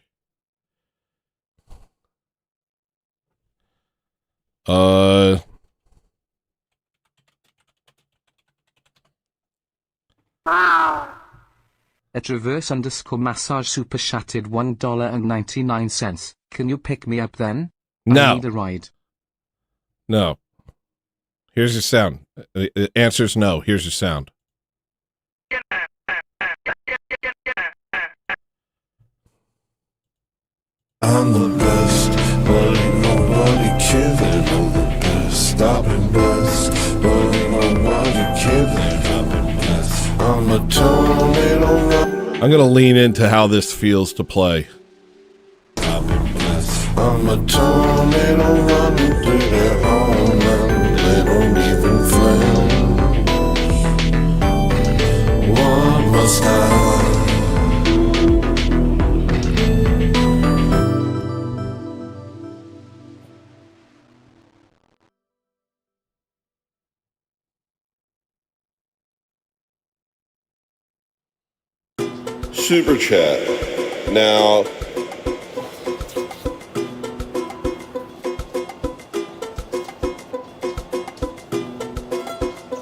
At reverse_massage super chatted $1.99. Can you pick me up then? No. I need a ride. No. Here's your sound. The answer's no. Here's your sound. I'm the best, but ain't nobody killing. I'm the best, stopping best, but ain't nobody killing. I'm a tornado run. I'm gonna lean into how this feels to play. I'm a tornado running through their homeland. They don't even flinch. What must I? Super chat. Now,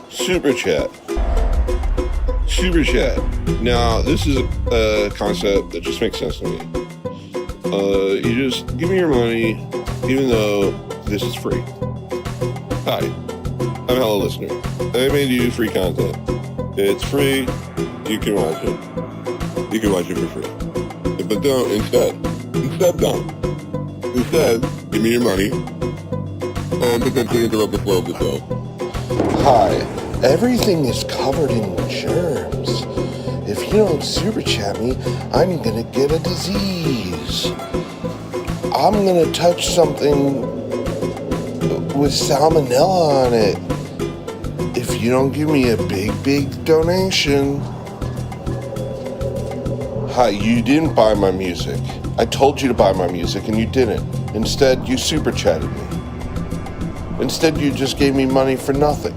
super chat. Super chat. Now, this is a concept that just makes sense to me. You just give me your money, even though this is free. Hi, I'm hEllolisTENER. I made you free content. It's free. You can watch it. You can watch it for free. But don't, instead don't. instead, give me your money and potentially interrupt the flow of the show. Hi, everything is covered in germs. If you don't super chat me, I'm gonna get a disease. I'm gonna touch something with salmonella on it. If you don't give me a big donation. Hi, you didn't buy my music. I told you to buy my music and you didn't. Instead, you super chatted me. Instead, you just gave me money for nothing.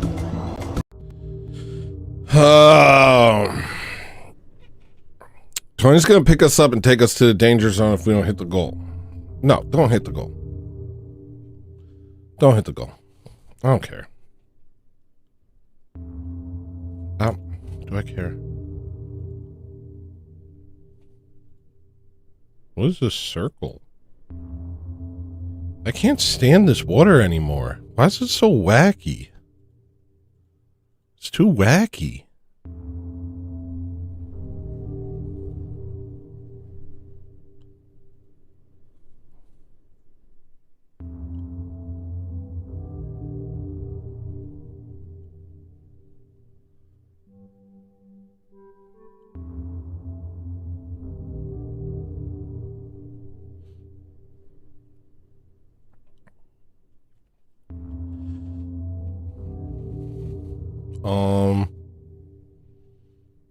Tony's gonna pick us up and take us to the danger zone if we don't hit the goal. No, don't hit the goal. Don't hit the goal. I don't care. Do I care? What is this circle? I can't stand this water anymore. Why is it so wacky? It's too wacky.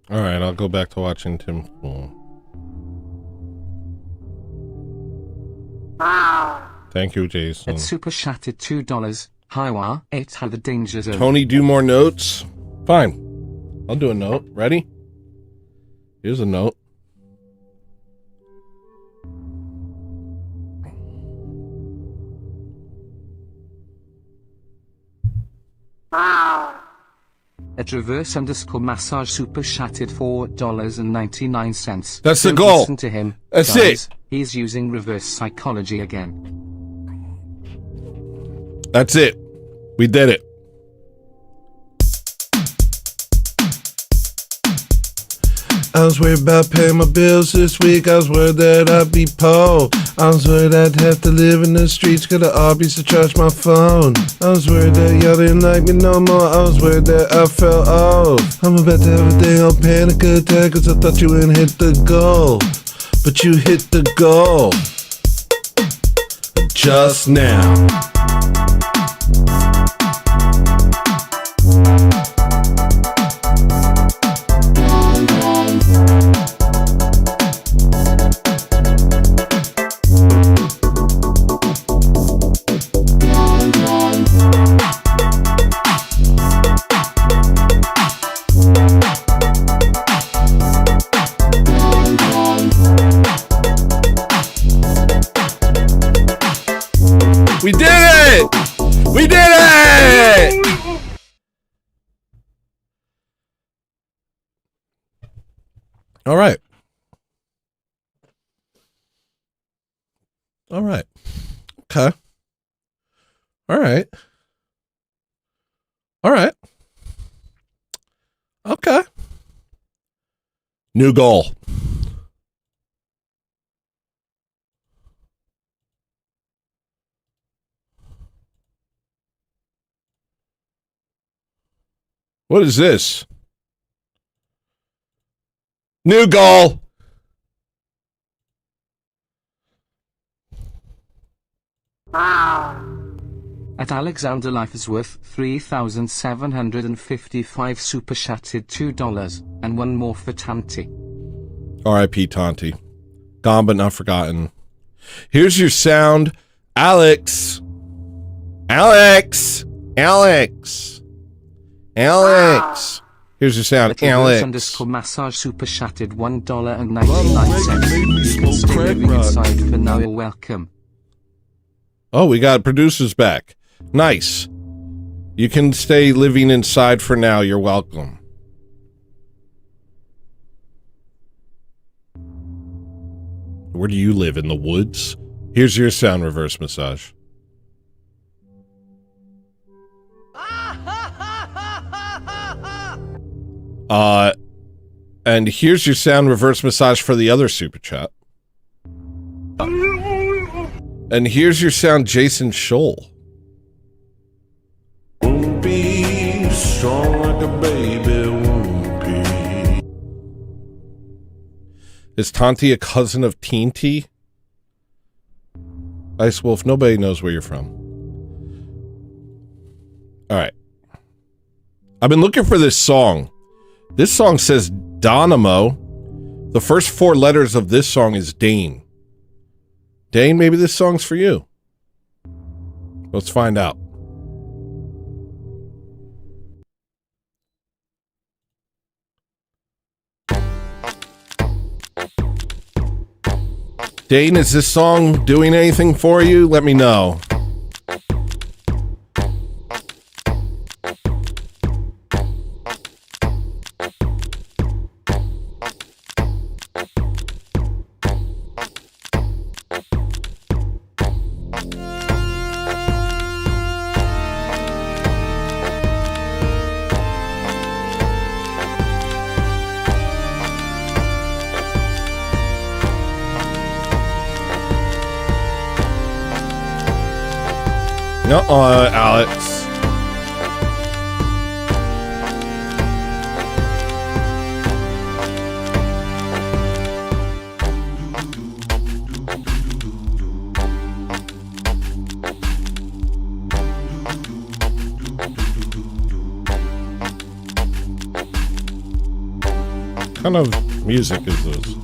All right, I'll go back to watching Tim Pool. Thank you, Jason. At Super Shattered $2. Hiwa 8 had the danger zone. Tony, do more notes? Fine. I'll do a note. Ready? Here's a note. At reverse _ massage super shattered $4.99. That's the Don't goal. Listen to him. That's guys. it. He's using reverse psychology again. That's it. We did it. I was worried about paying my bills this week. I was worried that I'd be poor. I was worried I'd have to live in the streets. Gotta Arby's to charge my phone. I was worried that y'all didn't like me no more. I was worried that I fell off. I'm about to have a day on panic attack, cause I thought you wouldn't hit the goal. But you hit the goal. Just now. We did it! We did it! All right. All right. Okay. All right. All right. Okay. New goal. What is this? New goal. At Alexander Life is worth 3,755 super shattered $2 and one more for Tanti. R.I.P. Tanti. Gone but not forgotten. Here's your sound, Alex. Alex. Alex. Alex. Here's your sound, Alex. _ massage super shattered $1.99. You can stay living inside for now. You're welcome. Oh, we got producers back. Nice. You can stay living inside for now. You're welcome. Where do you live? In the woods? Here's your sound, reverse massage. And here's your sound, reverse massage for the other super chat. And here's your sound, Jason Scholl. Won't be strong like a baby, won't be. Is Tanti a cousin of Teenti? Ice Wolf, nobody knows where you're from. All right. I've been looking for this song. This song says Dynamo. The first 4 letters of this song is Dane. Dane, maybe this song's for you. Let's find out. Dane, is this song doing anything for you? Let me know. Alex. What kind of music is this?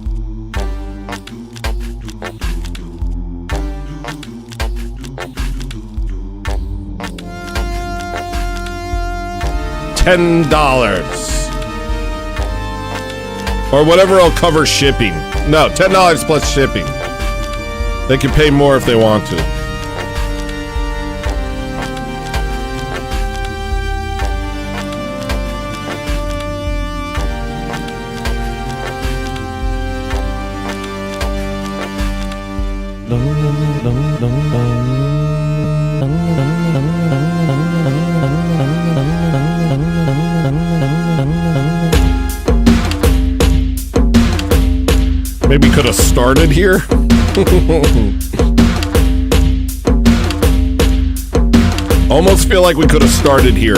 $10 or whatever will cover shipping. No, $10 plus shipping. They can pay more if they want to. Maybe could have started here. Almost feel like we could have started here.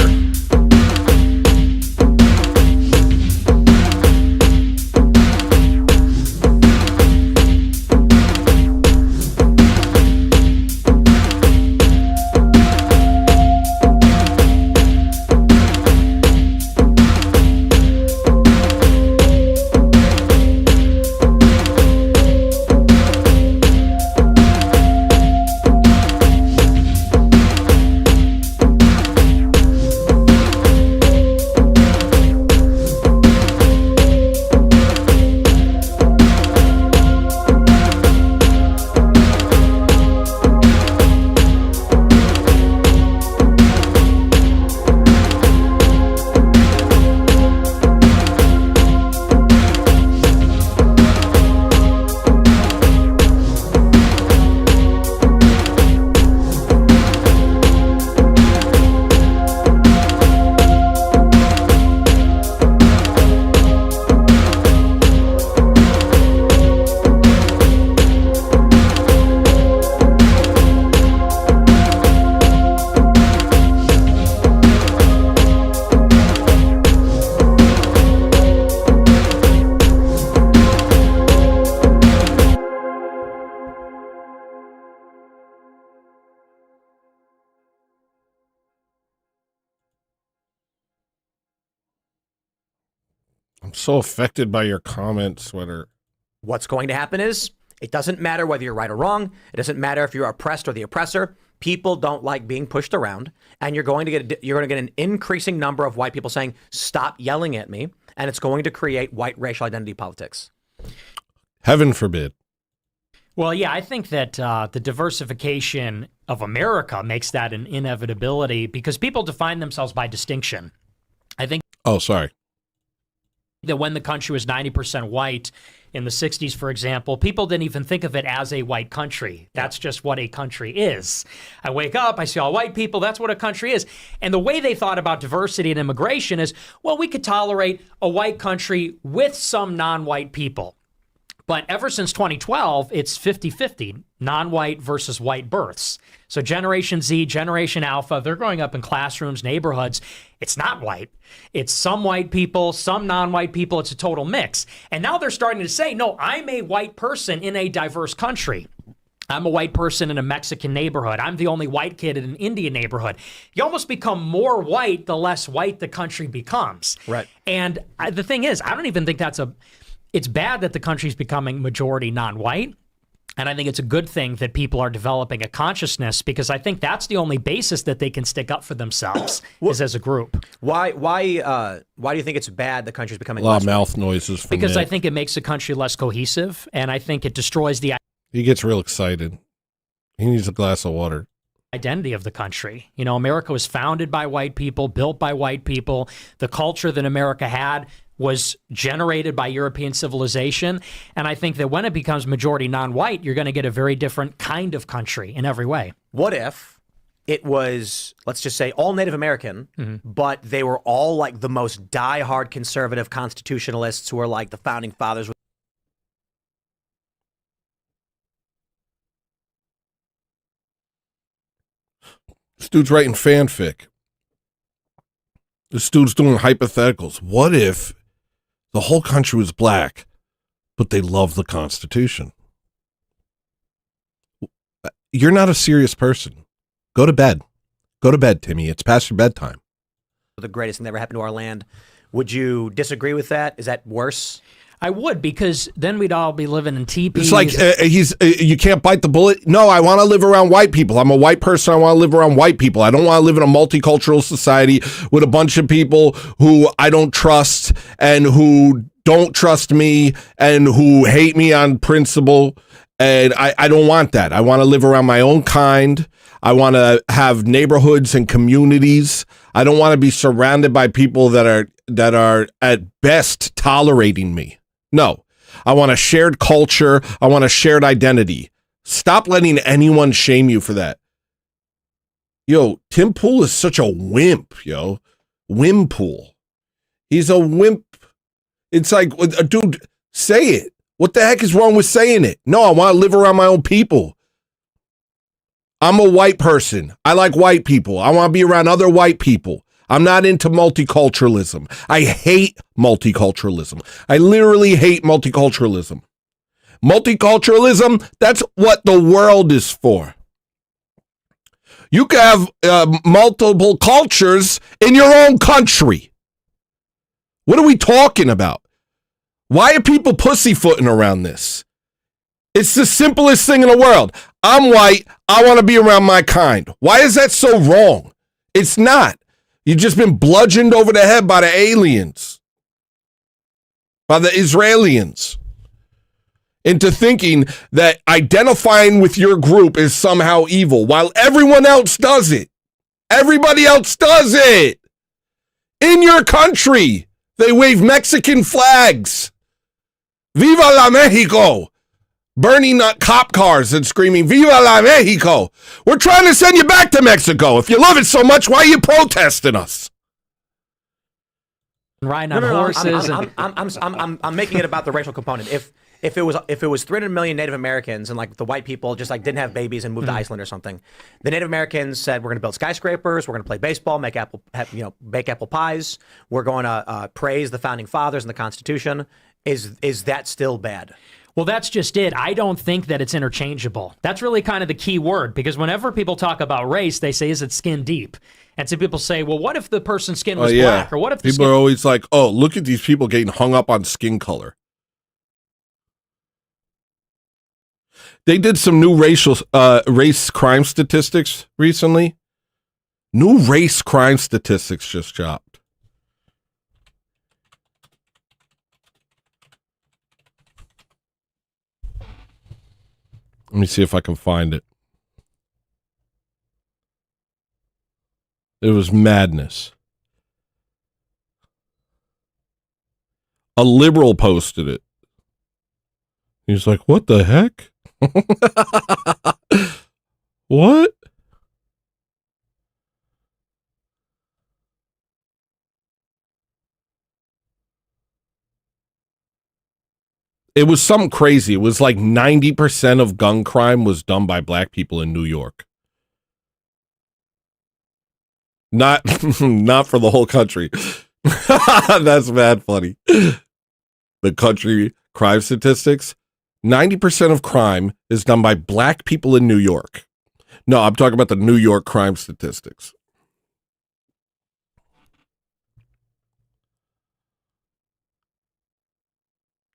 I'm so affected by your comments, Sweater. What's going to happen is, it doesn't matter whether you're right or wrong. It doesn't matter if you're oppressed or the oppressor. People don't like being pushed around, and you're going to get an increasing number of white people saying, "Stop yelling at me," and it's going to create white racial identity politics. Heaven forbid. Well, yeah, I think that the diversification of America makes that an inevitability because people define themselves by distinction. I think. Oh, sorry. That when the country was 90% white in the 60s, for example, people didn't even think of it as a white country. That's just what a country is. I wake up, I see all white people, that's what a country is. And the way they thought about diversity and immigration is, well, we could tolerate a white country with some non-white people. But ever since 2012, it's 50-50, non-white versus white births. So Generation Z, Generation Alpha, they're growing up in classrooms, neighborhoods. It's not white. It's some white people, some non-white people. It's a total mix. And now they're starting to say, no, I'm a white person in a diverse country. I'm a white person in a Mexican neighborhood. I'm the only white kid in an Indian neighborhood. You almost become more white the less white the country becomes. Right. And the thing is, I don't even think it's bad that the country's becoming majority non-white. And I think it's a good thing that people are developing a consciousness, because I think that's the only basis that they can stick up for themselves is as a group. Why do you think it's bad the country's becoming A lot less of mouth noises from Because Nick. I think it makes the country less cohesive, and I think it destroys the He gets real excited. He needs a glass of water. identity of the country. You know, America was founded by white people, built by white people. The culture that America had was generated by European civilization. And I think that when it becomes majority non-white, you're going to get a very different kind of country in every way. What if it was, let's just say, all Native American, but they were all like the most diehard conservative constitutionalists who are like the founding fathers? This dude's writing fanfic. This dude's doing hypotheticals. What if the whole country was black, but they love the Constitution? You're not a serious person. Go to bed. Go to bed, Timmy. It's past your bedtime. The greatest thing that ever happened to our land. Would you disagree with that? Is that worse? I would, because then we'd all be living in teepees. It's like you can't bite the bullet. No, I want to live around white people. I'm a white person. I want to live around white people. I don't want to live in a multicultural society with a bunch of people who I don't trust and who don't trust me and who hate me on principle. And I don't want that. I want to live around my own kind. I want to have neighborhoods and communities. I don't want to be surrounded by people that are at best tolerating me. No, I want a shared culture. I want a shared identity. Stop letting anyone shame you for that. Yo, Tim Pool is such a wimp, yo. Wimpool. He's a wimp. It's like, dude, say it. What the heck is wrong with saying it? No, I want to live around my own people. I'm a white person. I like white people. I want to be around other white people. I'm not into multiculturalism. I hate multiculturalism. I literally hate multiculturalism. Multiculturalism, that's what the world is for. You can have multiple cultures in your own country. What are we talking about? Why are people pussyfooting around this? It's the simplest thing in the world. I'm white. I want to be around my kind. Why is that so wrong? It's not. You've just been bludgeoned over the head by the aliens, by the Israelis, into thinking that identifying with your group is somehow evil, while everyone else does it. Everybody else does it. In your country, they wave Mexican flags. Viva la Mexico! Burning cop cars and screaming, Viva la Mexico! We're trying to send you back to Mexico. If you love it so much, why are you protesting us? Riding on horses. I'm making it about the racial component. If it was 300 million Native Americans and like the white people just like didn't have babies and moved to Iceland or something, the Native Americans said we're going to build skyscrapers, we're going to play baseball, bake apple pies, we're going to praise the founding fathers and the Constitution. Is that still bad? Well, that's just it. I don't think that it's interchangeable. That's really kind of the key word, because whenever people talk about race, they say, is it skin deep? And so people say, well, what if the person's skin was black? Or what if people are always like, oh, look at these people getting hung up on skin color. They did some new race crime statistics recently. New race crime statistics just dropped. Let me see if I can find it. It was madness. A liberal posted it. He's like, what the heck? What? It was something crazy. It was like 90% of gun crime was done by black people in New York. Not not for the whole country. That's mad funny. The country crime statistics, 90% of crime is done by black people in New York. No, I'm talking about the New York crime statistics.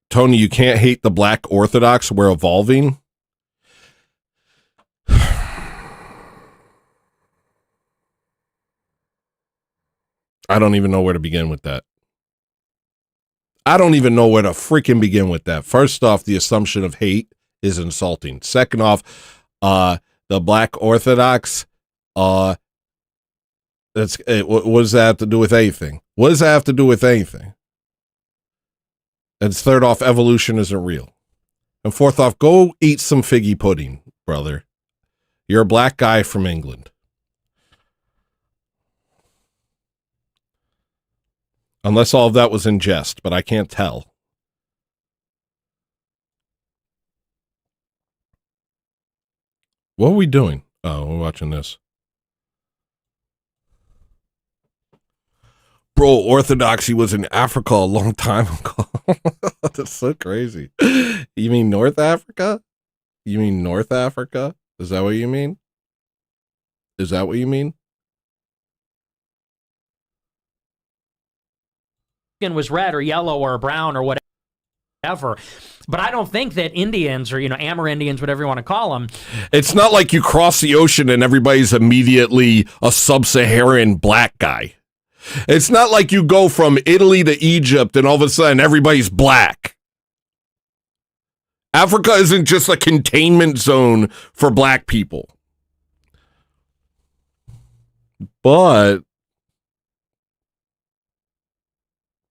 Tony, you can't hate the black Orthodox. We're evolving. I don't even know where to begin with that. I don't even know where to freaking begin with that. First off, the assumption of hate is insulting. Second off, the black Orthodox, what does that have to do with anything? What does that have to do with anything? And third off, evolution isn't real. And fourth off, go eat some figgy pudding, brother. You're a black guy from England. Unless all of that was in jest, but I can't tell. What are we doing? Oh, we're watching this. Bro, Orthodoxy was in Africa a long time ago. That's so crazy. You mean North Africa? You mean North Africa? Is that what you mean? Is that what you mean? Was red or yellow or brown or whatever. But I don't think that Indians or, Amerindians, whatever you want to call them. It's not like you cross the ocean and everybody's immediately a sub-Saharan black guy. It's not like you go from Italy to Egypt and all of a sudden everybody's black. Africa isn't just a containment zone for black people. But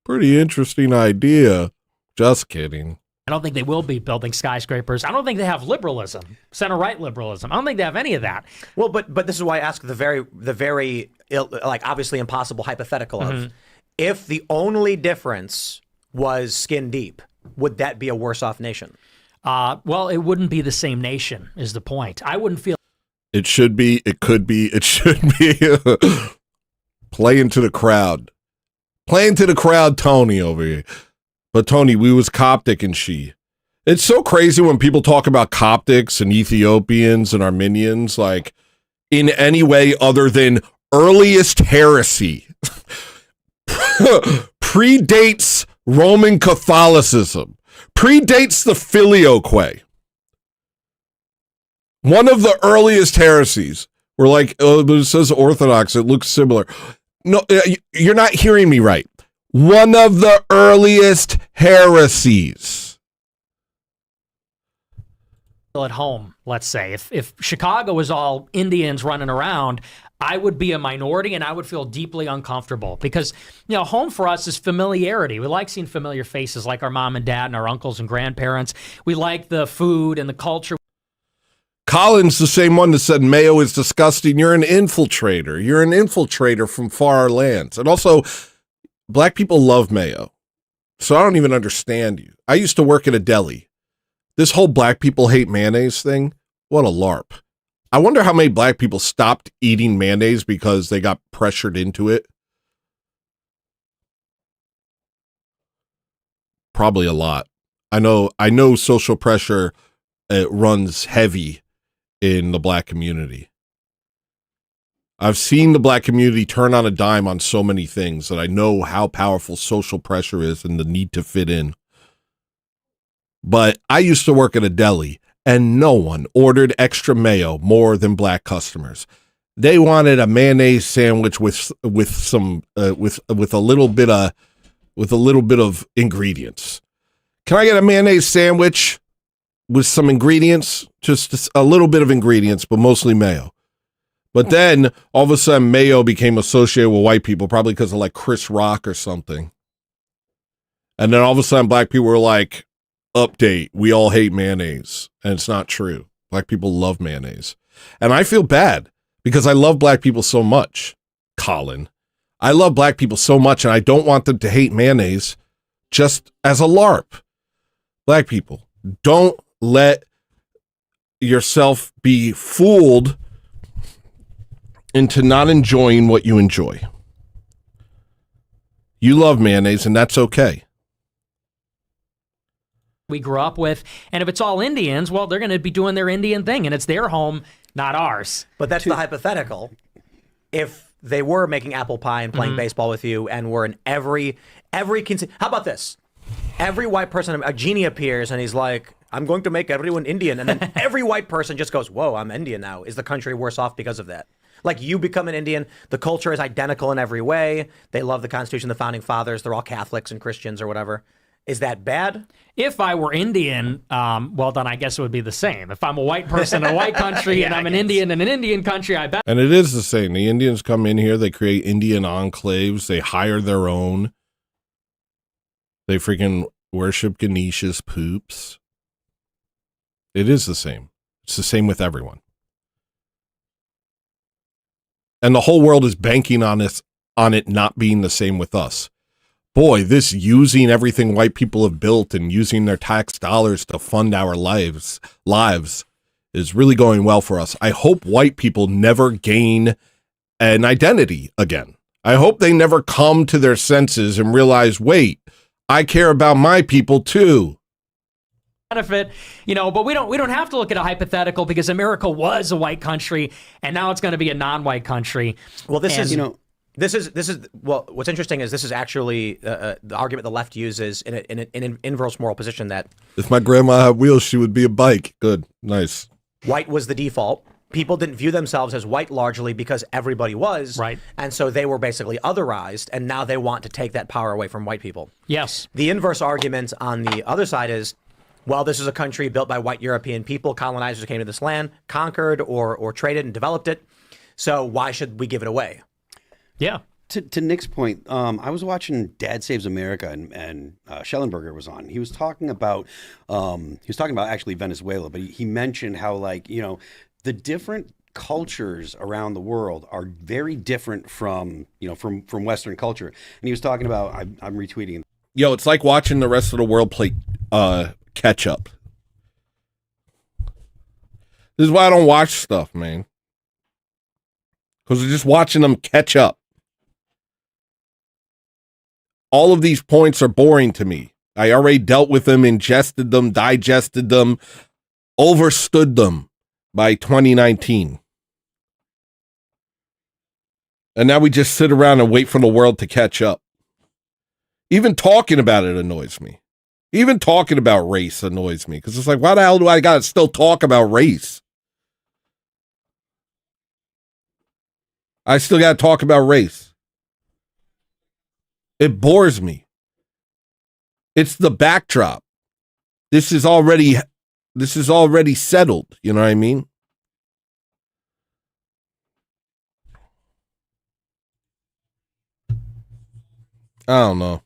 pretty interesting idea. Just kidding. I don't think they will be building skyscrapers. I don't think they have liberalism, center-right liberalism. I don't think they have any of that. Well, but this is why I ask the very obviously impossible hypothetical of if the only difference was skin deep, would that be a worse off nation? Well, it wouldn't be the same nation is the point. I wouldn't feel. It should be. It could be. It should be. Play into the crowd. Play into the crowd, Tony, over here. But Tony, we was Coptic and she. It's so crazy when people talk about Coptics and Ethiopians and Armenians, like, in any way other than earliest heresy. Predates Roman Catholicism. Predates the Filioque. One of the earliest heresies. We're like, oh, but it says Orthodox. It looks similar. No, you're not hearing me right. One of the earliest heresies. At home, let's say. If Chicago was all Indians running around, I would be a minority and I would feel deeply uncomfortable because, home for us is familiarity. We like seeing familiar faces like our mom and dad and our uncles and grandparents. We like the food and the culture. Colin's the same one that said mayo is disgusting. You're an infiltrator. You're an infiltrator from far lands. And also, black people love mayo. So I don't even understand you. I used to work at a deli. This whole black people hate mayonnaise thing, what a LARP. I wonder how many black people stopped eating mayonnaise because they got pressured into it. Probably a lot. I know social pressure runs heavy in the black community. I've seen the black community turn on a dime on so many things that I know how powerful social pressure is and the need to fit in. But I used to work at a deli and no one ordered extra mayo more than black customers. They wanted a mayonnaise sandwich with a little bit of ingredients. Can I get a mayonnaise sandwich with some ingredients? Just a little bit of ingredients, but mostly mayo. But then all of a sudden mayo became associated with white people, probably because of like Chris Rock or something. And then all of a sudden black people were like, update, we all hate mayonnaise. And it's not true. Black people love mayonnaise. And I feel bad because I love black people so much, Colin. I love black people so much and I don't want them to hate mayonnaise just as a LARP. Black people, don't let yourself be fooled into not enjoying what you enjoy. You love mayonnaise, and that's okay. We grew up with, and if it's all Indians, well, they're going to be doing their Indian thing, and it's their home, not ours. But that's the hypothetical. If they were making apple pie and playing baseball with you, and were in every how about this? Every white person, a genie appears, and he's like, "I'm going to make everyone Indian," and then every white person just goes, "Whoa, I'm Indian now." Is the country worse off because of that? Like, you become an Indian, the culture is identical in every way. They love the Constitution, the Founding Fathers. They're all Catholics and Christians or whatever. Is that bad? If I were Indian, well, then I guess it would be the same. If I'm a white person in a white country and I'm an Indian in an Indian country, I bet. And it is the same. The Indians come in here, they create Indian enclaves, they hire their own. They freaking worship Ganesha's poops. It is the same. It's the same with everyone. And the whole world is banking on it not being the same with us. Boy, this using everything white people have built and using their tax dollars to fund our lives is really going well for us. I hope white people never gain an identity again. I hope they never come to their senses and realize, wait, I care about my people too. Benefit, but we don't have to look at a hypothetical, because America was a white country and now it's going to be a non-white country. Well, this is what's interesting is this is actually the argument the left uses in an inverse moral position that if my grandma had wheels, she would be a bike. Good, nice. White was the default. People didn't view themselves as white largely because everybody was. Right. And so they were basically otherized, and now they want to take that power away from white people. Yes. The inverse argument on the other side is, well, this is a country built by white European people. Colonizers came to this land, conquered or traded and developed it. So why should we give it away? Yeah. To Nick's point, I was watching Dad Saves America, and Schellenberger was on. He was talking about actually Venezuela, but he mentioned how, like, the different cultures around the world are very different from Western culture. And he was talking about, I'm retweeting. Yo, it's like watching the rest of the world play catch up. This is why I don't watch stuff, man. Because we're just watching them catch up. All of these points are boring to me. I already dealt with them, ingested them, digested them, overstood them by 2019. And now we just sit around and wait for the world to catch up. Even talking about it annoys me. Even talking about race annoys me, because it's like, why the hell do I got to still talk about race? I still got to talk about race. It bores me. It's the backdrop. This is already settled. You know what I mean? I don't know.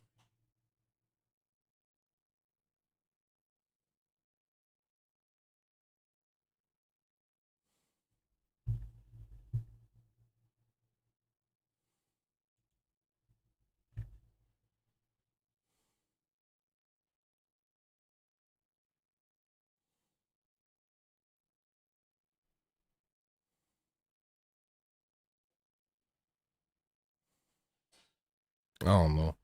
I don't know.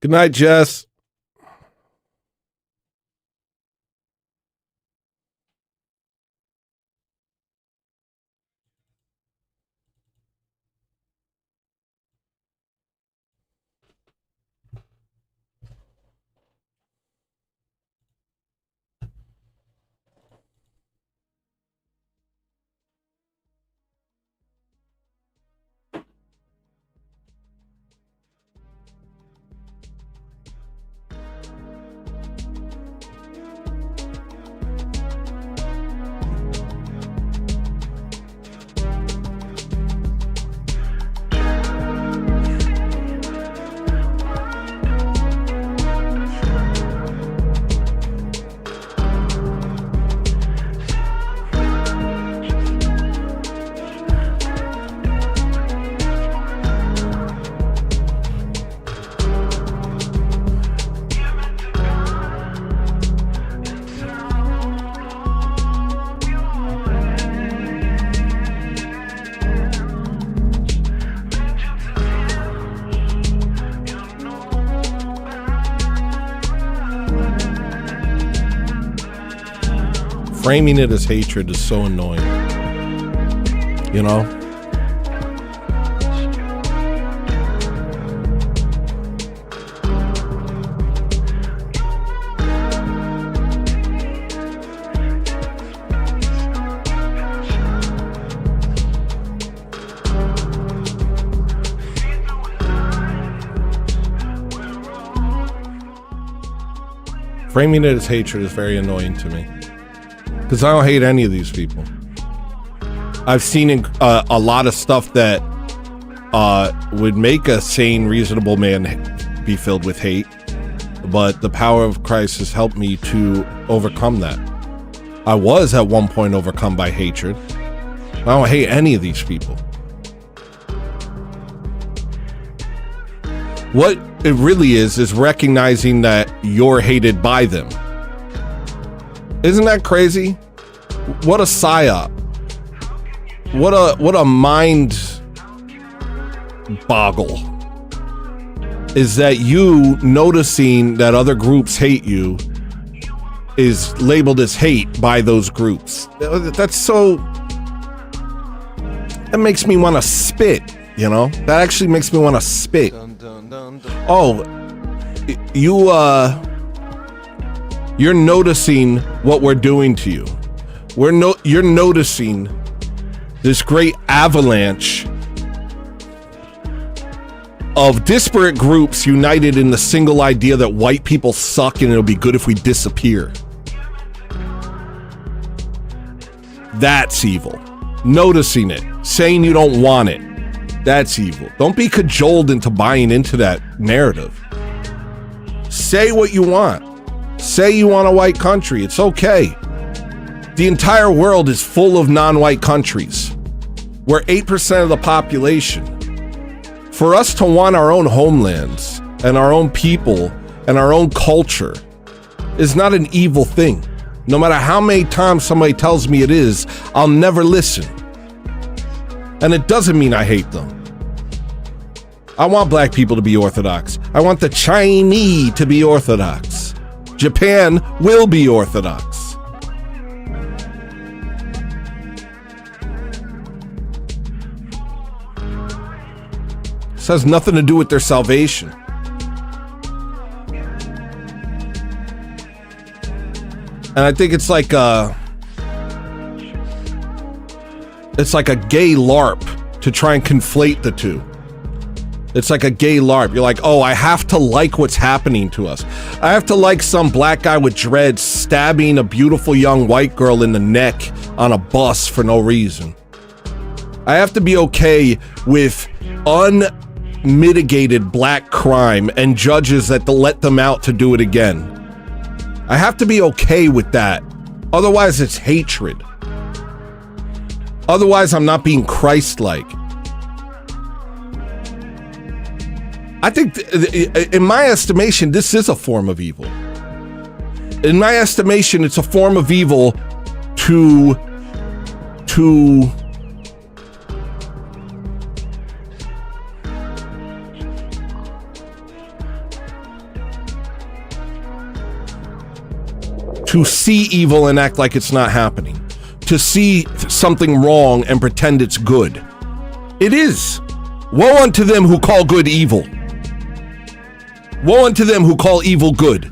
Good night, Jess. framing it as hatred is so annoying. You know? Framing it as hatred is very annoying to me. Because I don't hate any of these people. I've seen a lot of stuff that would make a sane, reasonable man be filled with hate. But the power of Christ has helped me to overcome that. I was at one point overcome by hatred. I don't hate any of these people. What it really is recognizing that you're hated by them. Isn't that crazy? What a psyop. What a mind boggle. Is that you noticing that other groups hate you is labeled as hate by those groups. That's so... That makes me want to spit, you know? That actually makes me want to spit. Oh, you're noticing what we're doing to you. You're noticing this great avalanche of disparate groups united in the single idea that white people suck and it'll be good if we disappear. That's evil. Noticing it, saying you don't want it. That's evil. Don't be cajoled into buying into that narrative. Say what you want. Say you want a white country. It's okay. The entire world is full of non-white countries. We're 8% of the population. For us to want our own homelands and our own people and our own culture is not an evil thing. No matter how many times somebody tells me it is, I'll never listen. And it doesn't mean I hate them. I want black people to be Orthodox. I want the Chinese to be Orthodox. Japan will be Orthodox. This has nothing to do with their salvation. And I think it's like a gay LARP to try and conflate the two. It's like a gay LARP. You're like, oh, I have to like what's happening to us. I have to like some black guy with dreads stabbing a beautiful young white girl in the neck on a bus for no reason. I have to be okay with unmitigated black crime and judges that let them out to do it again. I have to be okay with that. Otherwise, it's hatred. Otherwise, I'm not being Christ-like. I think, in my estimation, this is a form of evil. In my estimation, it's a form of evil to see evil and act like it's not happening. To see something wrong and pretend it's good. It is. Woe unto them who call good evil. Woe unto them who call evil good.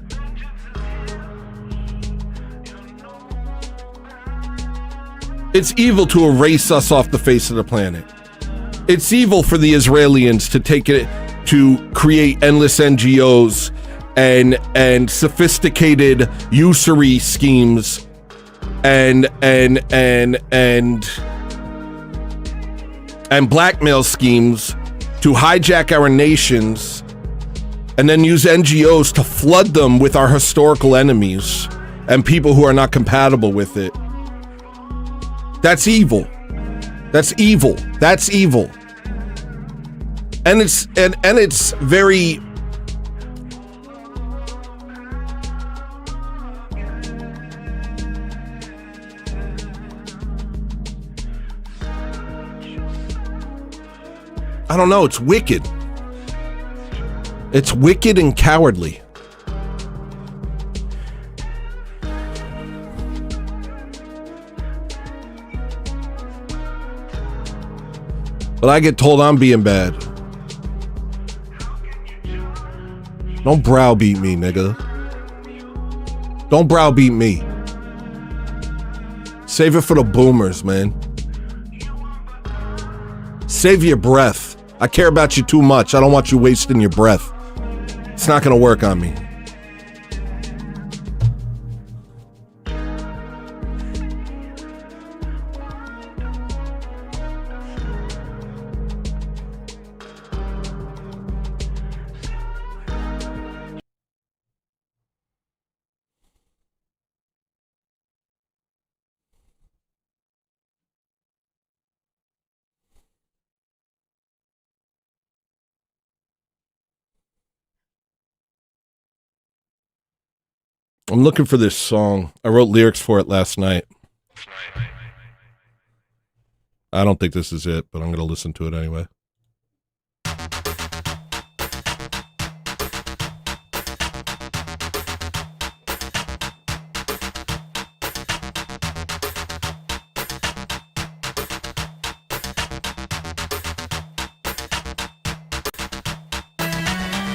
It's evil to erase us off the face of the planet. It's evil for the Israelis to take it to create endless NGOs and sophisticated usury schemes and blackmail schemes to hijack our nations and then use NGOs to flood them with our historical enemies and people who are not compatible with it. That's evil. That's evil. That's evil. And it's very I don't know, it's wicked. It's wicked and cowardly. But I get told I'm being bad. Don't browbeat me, nigga. Don't browbeat me. Save it for the boomers, man. Save your breath. I care about you too much. I don't want you wasting your breath. It's not gonna work on me. I'm looking for this song. I wrote lyrics for it last night. I don't think this is it, but I'm going to listen to it anyway.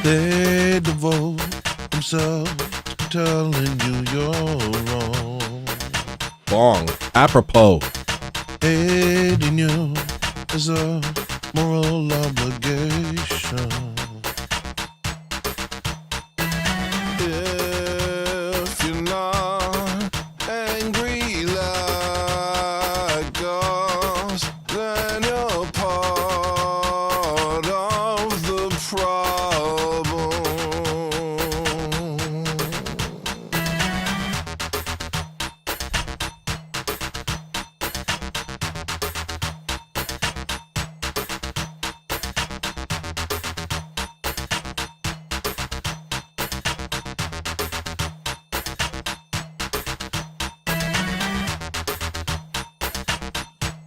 They devote themselves to telling you you're wrong. Bong. Apropos. Hating you is a moral obligation. If you're not angry like us, then you're part of the problem.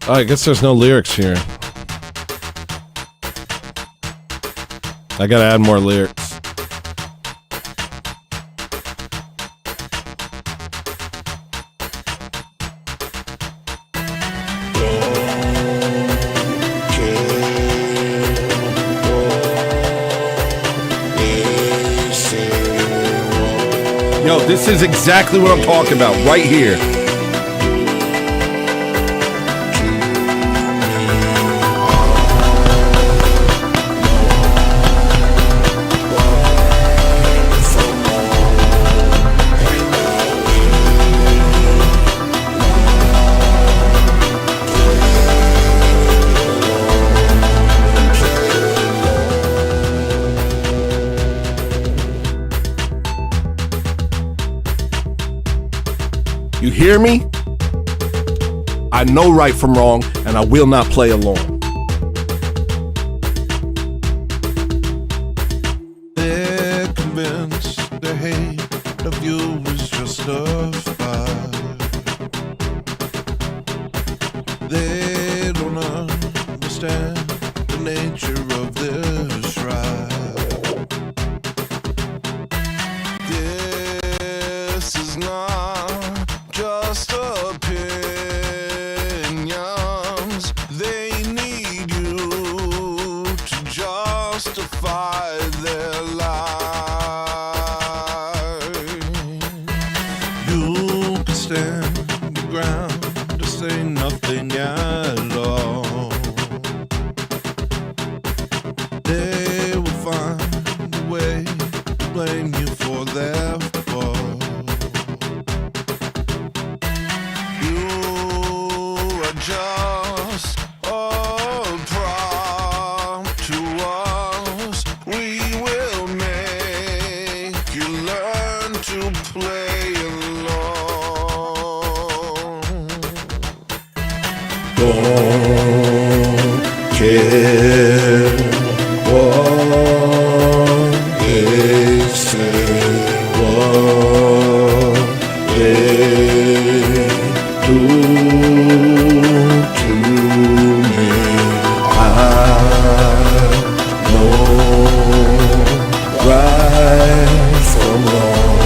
Oh, I guess there's no lyrics here. I gotta add more lyrics. Yo, this is exactly what I'm talking about right here. You hear me? I know right from wrong, and I will not play along. They're convinced their hate of you is justified. They don't understand the nature of this right. This is not just opinions. They need you to justify their lies. You can stand your ground to say nothing at all. They will find a way to blame you for their fault. Just a prop to us. We will make you learn to play along. Don't care what they say, what they do to me. I know right from wrong,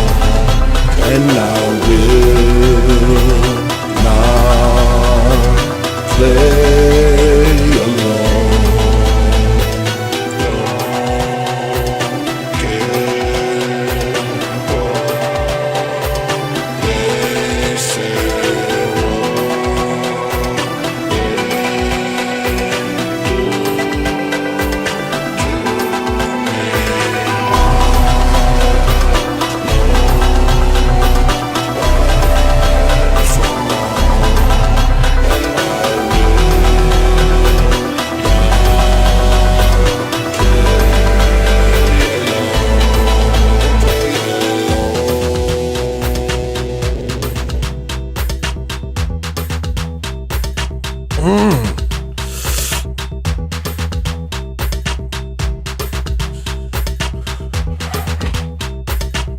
and I will not play along.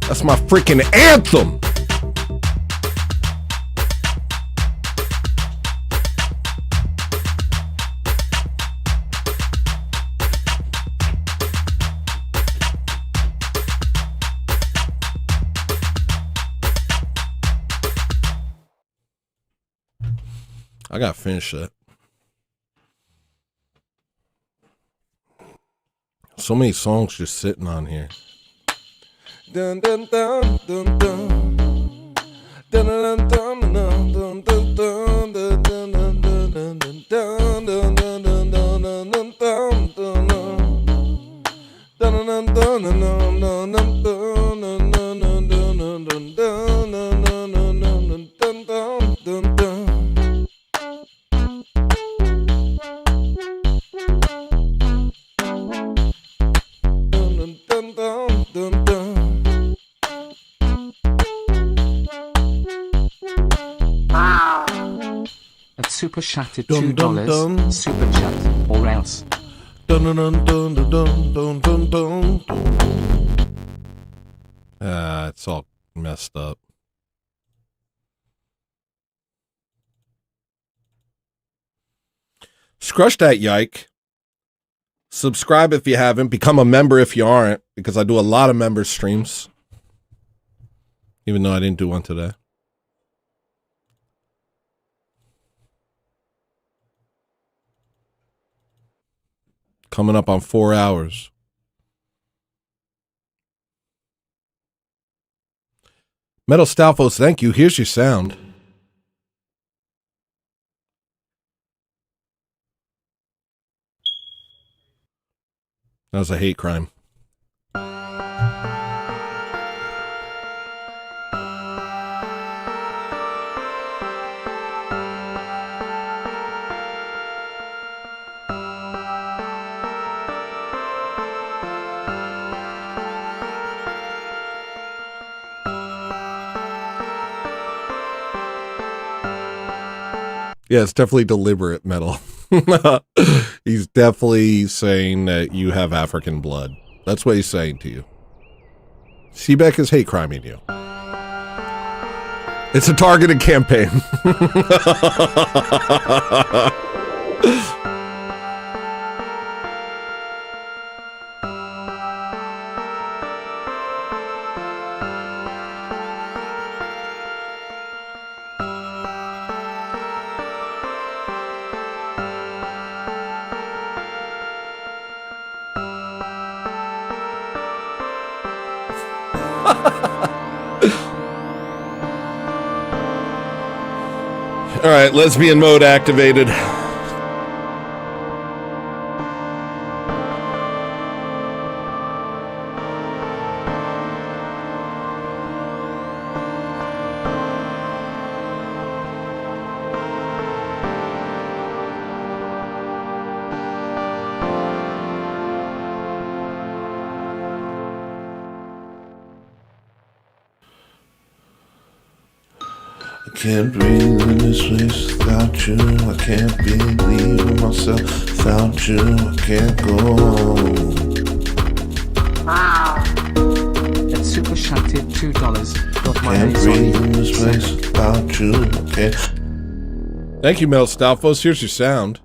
That's my freaking anthem. I gotta finish that. So many songs just sitting on here. Dun dun dun dun dun. Dun dun dun dun dun dun dun dun dun dun dun dun dun dun dun dun dun dun dun dun. Dun dun dun dun dun dun dun dun dun dun dun dun dun dun. At Super Chat at $2. Super Chat or else. It's all messed up. Scrush that yike. Subscribe if you haven't. Become a member if you aren't, because I do a lot of member streams. Even though I didn't do one today. Coming up on 4 hours. Metal Stalfos, thank you. Here's your sound. That was a hate crime. Yeah, it's definitely deliberate, Metal. He's definitely saying that you have African blood. That's what he's saying to you. Seebeck is hate criming you. It's a targeted campaign. All right, lesbian mode activated. Can't breathe in this place without you. I can't believe in myself without you. I can't go. At Super Chat at $2. Got my Can't eyes on breathe you. in this place without you. I can't. Thank you, Mel Stalfos. Here's your sound.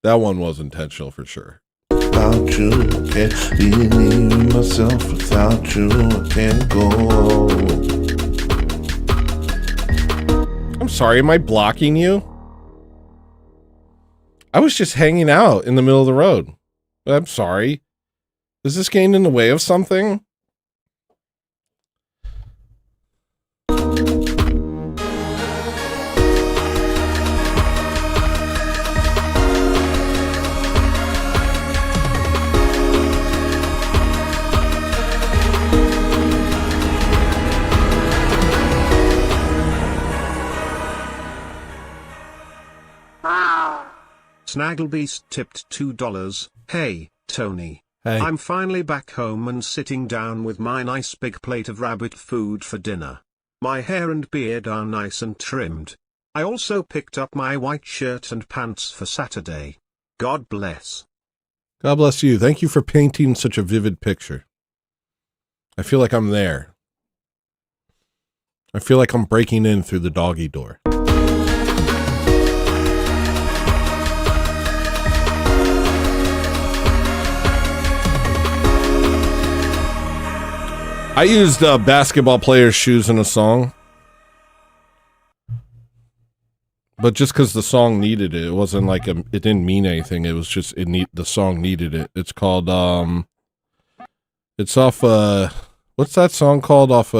That one was intentional for sure. Without you, I can't believe in myself without you. I can't go. I'm sorry, am I blocking you? I was just hanging out in the middle of the road. I'm sorry. Is this getting in the way of something? Snagglebeast tipped $2. Hey, Tony, I'm finally back home and sitting down with my nice big plate of rabbit food for dinner. My hair and beard are nice and trimmed. I also picked up my white shirt and pants for Saturday. God bless. God bless you. Thank you for painting such a vivid picture. I feel like I'm there. I feel like I'm breaking in through the doggy door. I used basketball players' shoes in a song. But just because the song needed it, it wasn't like it didn't mean anything. It was just the song needed it. It's called it's off what's that song called off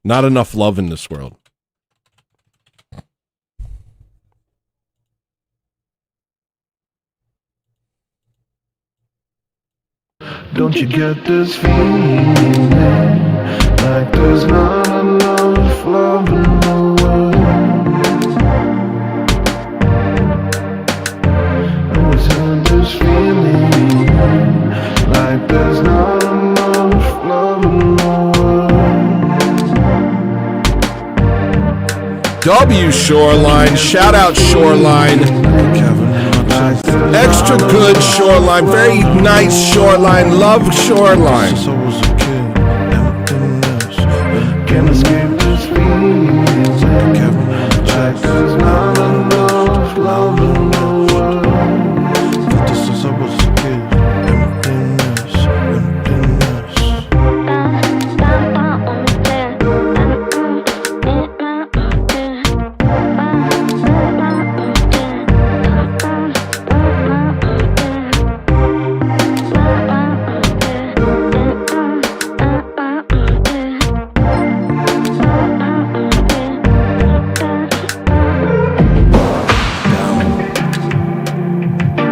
Not Enough Love in This World. Don't you get this feeling like there's not enough love in the world? I always had this feeling like there's not enough love in the world. W Shoreline, shout out Shoreline. Extra good Shoreline, very nice Shoreline, love Shoreline. Can't escape this feeling like there's not enough love in the world. But just since I was a kid, emptiness, emptiness.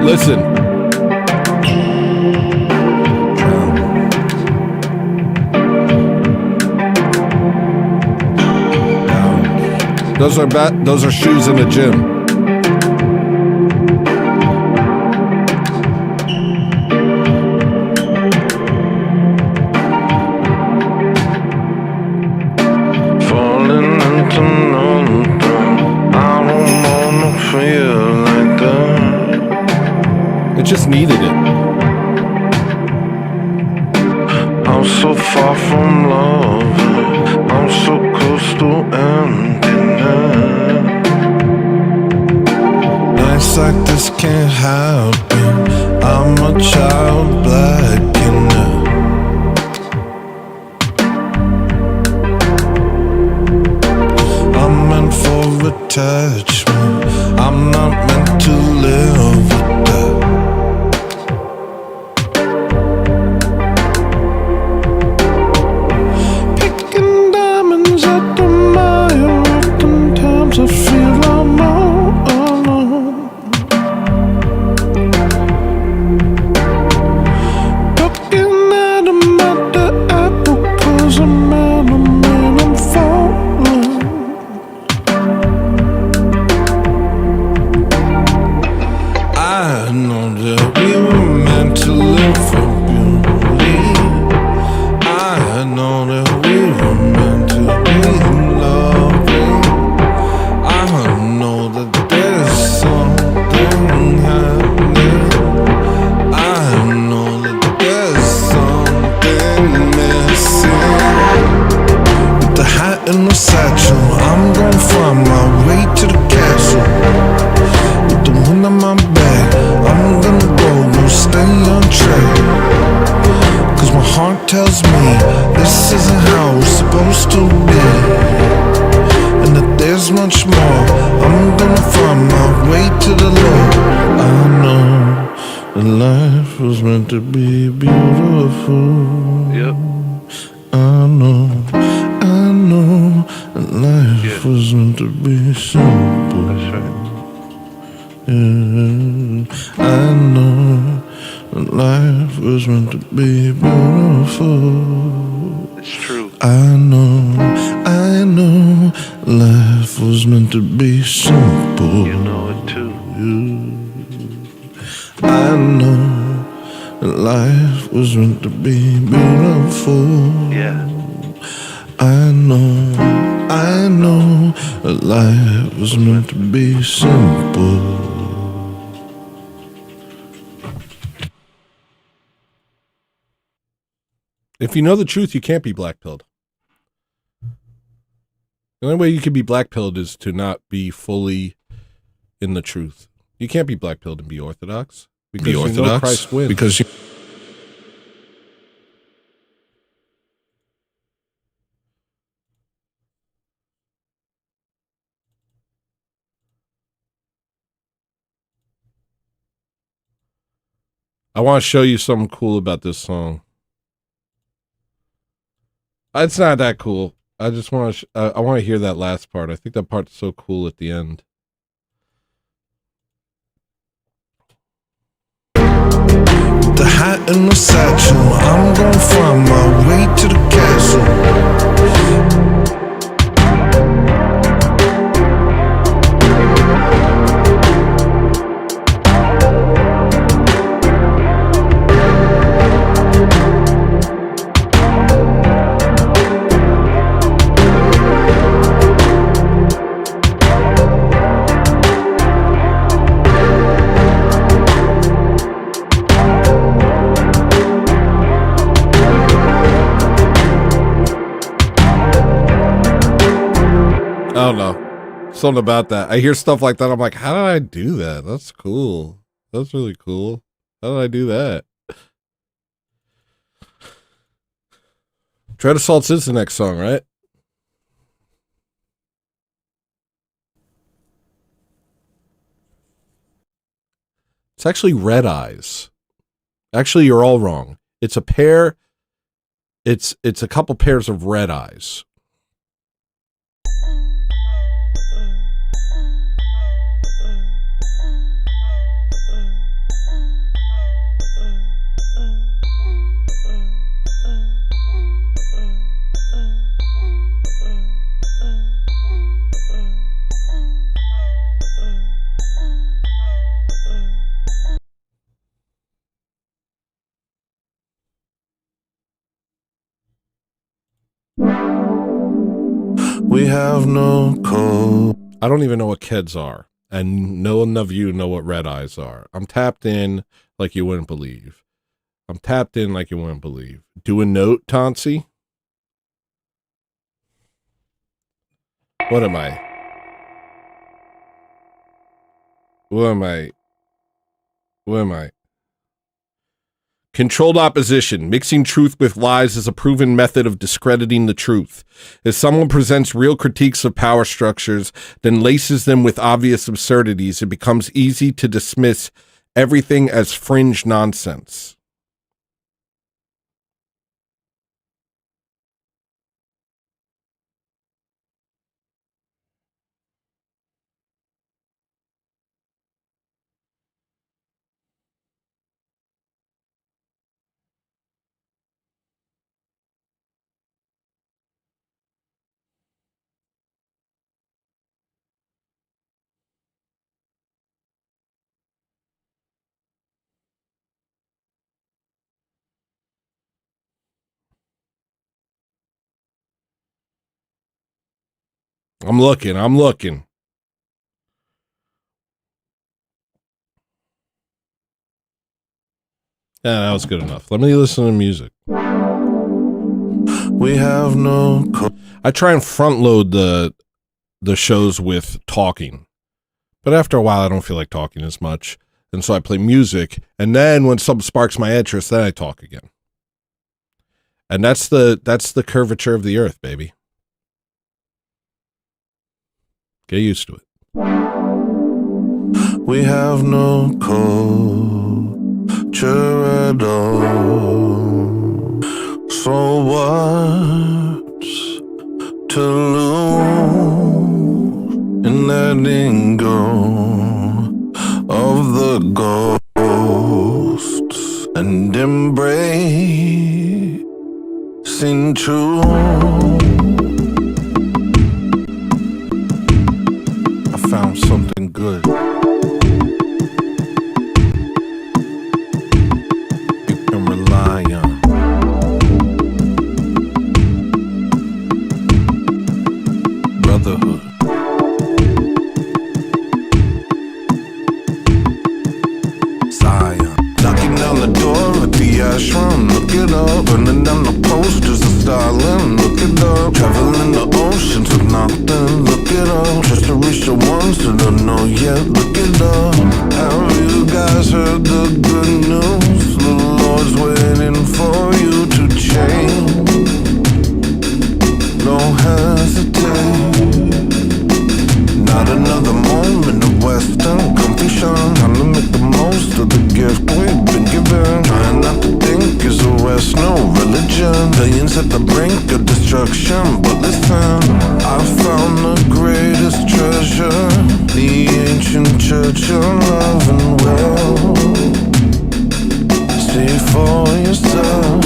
Listen. Those are shoes in the gym. Falling into nothing. I don't wanna feel like that. It just needed it. I'm so far from love. I'm so close to emptiness. Nights like this can't happen. I'm a child black in the I'm meant for attachment. I'm not meant to live with that. Picking diamonds at the mile. Oftentimes I feel I'm all alone. Looking at him at the apple, 'cause I'm out of man, I'm falling. I know that we were meant to live for beauty. I know that we were meant to be loving. I know that there's something happening. I know that there's something missing. With the hat and the satchel, I'm gonna find my way to the castle. With the wind on my back, I'm gonna go, no stay on track. 'Cause my heart tells me this isn't how it's supposed to be. And that there's much more, I'm gonna find my way to the Lord. I know that life was meant to be beautiful. Yep. I know that life was meant to be simple. That's right. Yeah, I know that life was meant to be beautiful. It's true. I know life was meant to be simple. You know it too. Yeah. I know that life was meant to be beautiful. Yeah. I know that life was meant to be simple. If you know the truth, you can't be black-pilled. The only way you can be black-pilled is to not be fully in the truth. You can't be black-pilled and be orthodox. Because you know Christ wins. Because you... I want to show you something cool about this song. It's not that cool. I just want to. I want to hear that last part. I think that part's so cool at the end. The hat and the satchel, I'm gonna find my way to the castle. I don't know. Something about that. I hear stuff like that. I'm like, how did I do that? That's cool. That's really cool. How did I do that? Dread Assaults is the next song, right? It's actually Red Eyes. Actually, you're all wrong. It's a pair. It's a couple pairs of red eyes. We have no code. I don't even know what KEDs are, and none of you know what red eyes are. I'm tapped in like you wouldn't believe. I'm tapped in like you wouldn't believe. Do a note, Tonsi. What am I? What am I? What am I? Controlled opposition. Mixing truth with lies is a proven method of discrediting the truth. If someone presents real critiques of power structures, then laces them with obvious absurdities, it becomes easy to dismiss everything as fringe nonsense. I'm looking. Yeah, that was good enough. Let me listen to music. We have no code. I try and front load the shows with talking. But after a while, I don't feel like talking as much. And so I play music. And then when something sparks my interest, then I talk again. And that's the curvature of the earth, baby. Get used to it. We have no culture at all. So what's to lose in letting go of the ghosts and embracing truth? I found something good. fashion, look it up. Burning down the posters of styling, look it up. Traveling the oceans with nothing, look it up. Just to reach the ones that don't know yet, look it up. Have you guys heard the good news? The Lord's waiting for you to change. Don't hesitate. Not another moment of Western confusion. Time to make the most of the gift we've been given. Trying not to think is a West, no religion. Billions at the brink of destruction. But listen, I found the greatest treasure, the ancient church of love and will. See for yourself.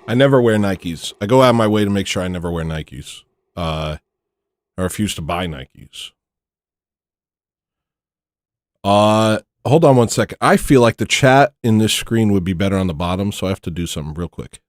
I never wear Nikes. I go out of my way to make sure I never wear Nikes. I refuse to buy Nikes. Hold on one second. I feel like the chat in this screen would be better on the bottom, so I have to do something real quick.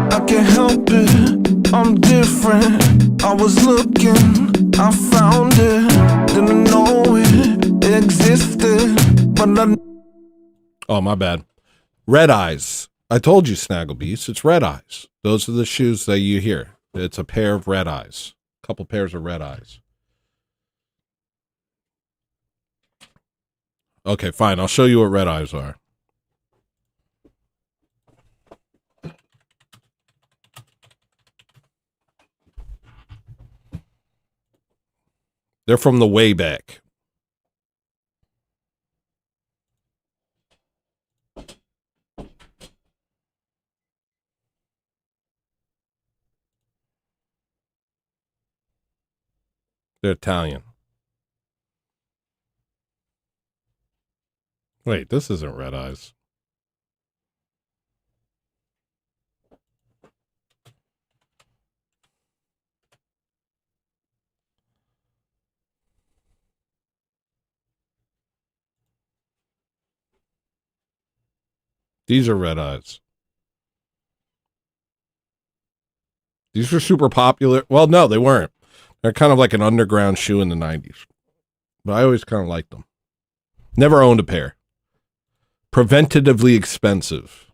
I can't help it, I'm different. I was looking, I found it. Didn't know it existed, but I... Oh, my bad. Red Eyes. I told you, Snagglebeast, it's Red Eyes. Those are the shoes that you hear. It's a pair of Red Eyes. A couple pairs of Red Eyes. Okay, fine. I'll show you what Red Eyes are. They're from the way back. They're Italian. Wait, this isn't Red Eyes. These are Red Eyes. These were super popular. Well, no, they weren't. They're kind of like an underground shoe in the 90s. But I always kind of liked them. Never owned a pair. Preventatively expensive.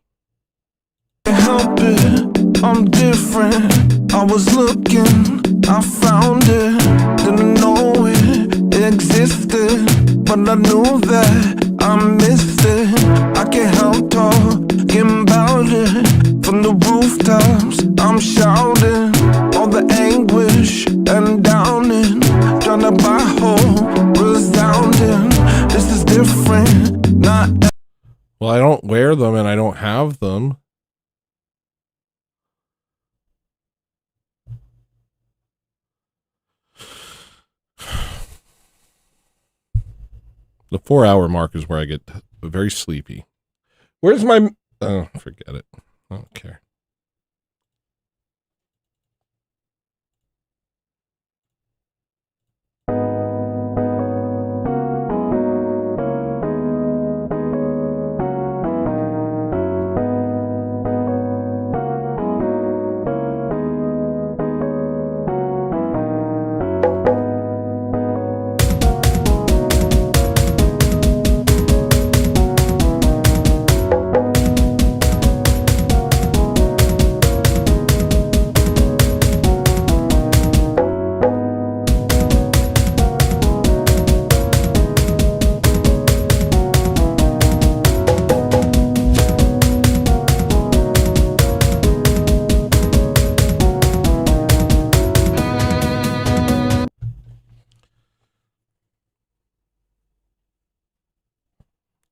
Help it, I'm different. I was looking, I found it. Didn't know it existed, but I knew that I missed it. I can't help talking about it. From the rooftops, I'm shouting all the anguish and downing, trying to buy hope, resounding. This is different, not. Well, I don't wear them and I don't have them. The 4-hour mark is where I get very sleepy. Where's my... Oh, forget it. I don't care.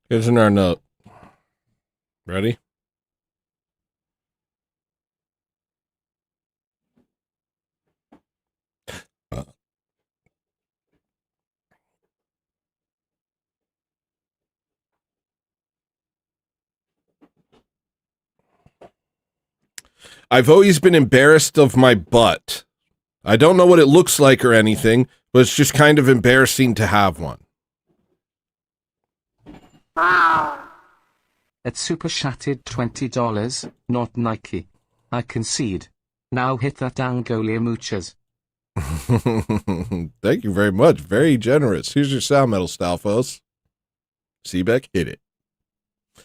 Here's another note. Ready? I've always been embarrassed of my butt. I don't know what it looks like or anything, but it's just kind of embarrassing to have one. At Super Shattered $20, not Nike. I concede. Now hit that Angolia mooches. Thank you very much. Very generous. Here's your sound metal, Stalfos. Seebeck, hit it.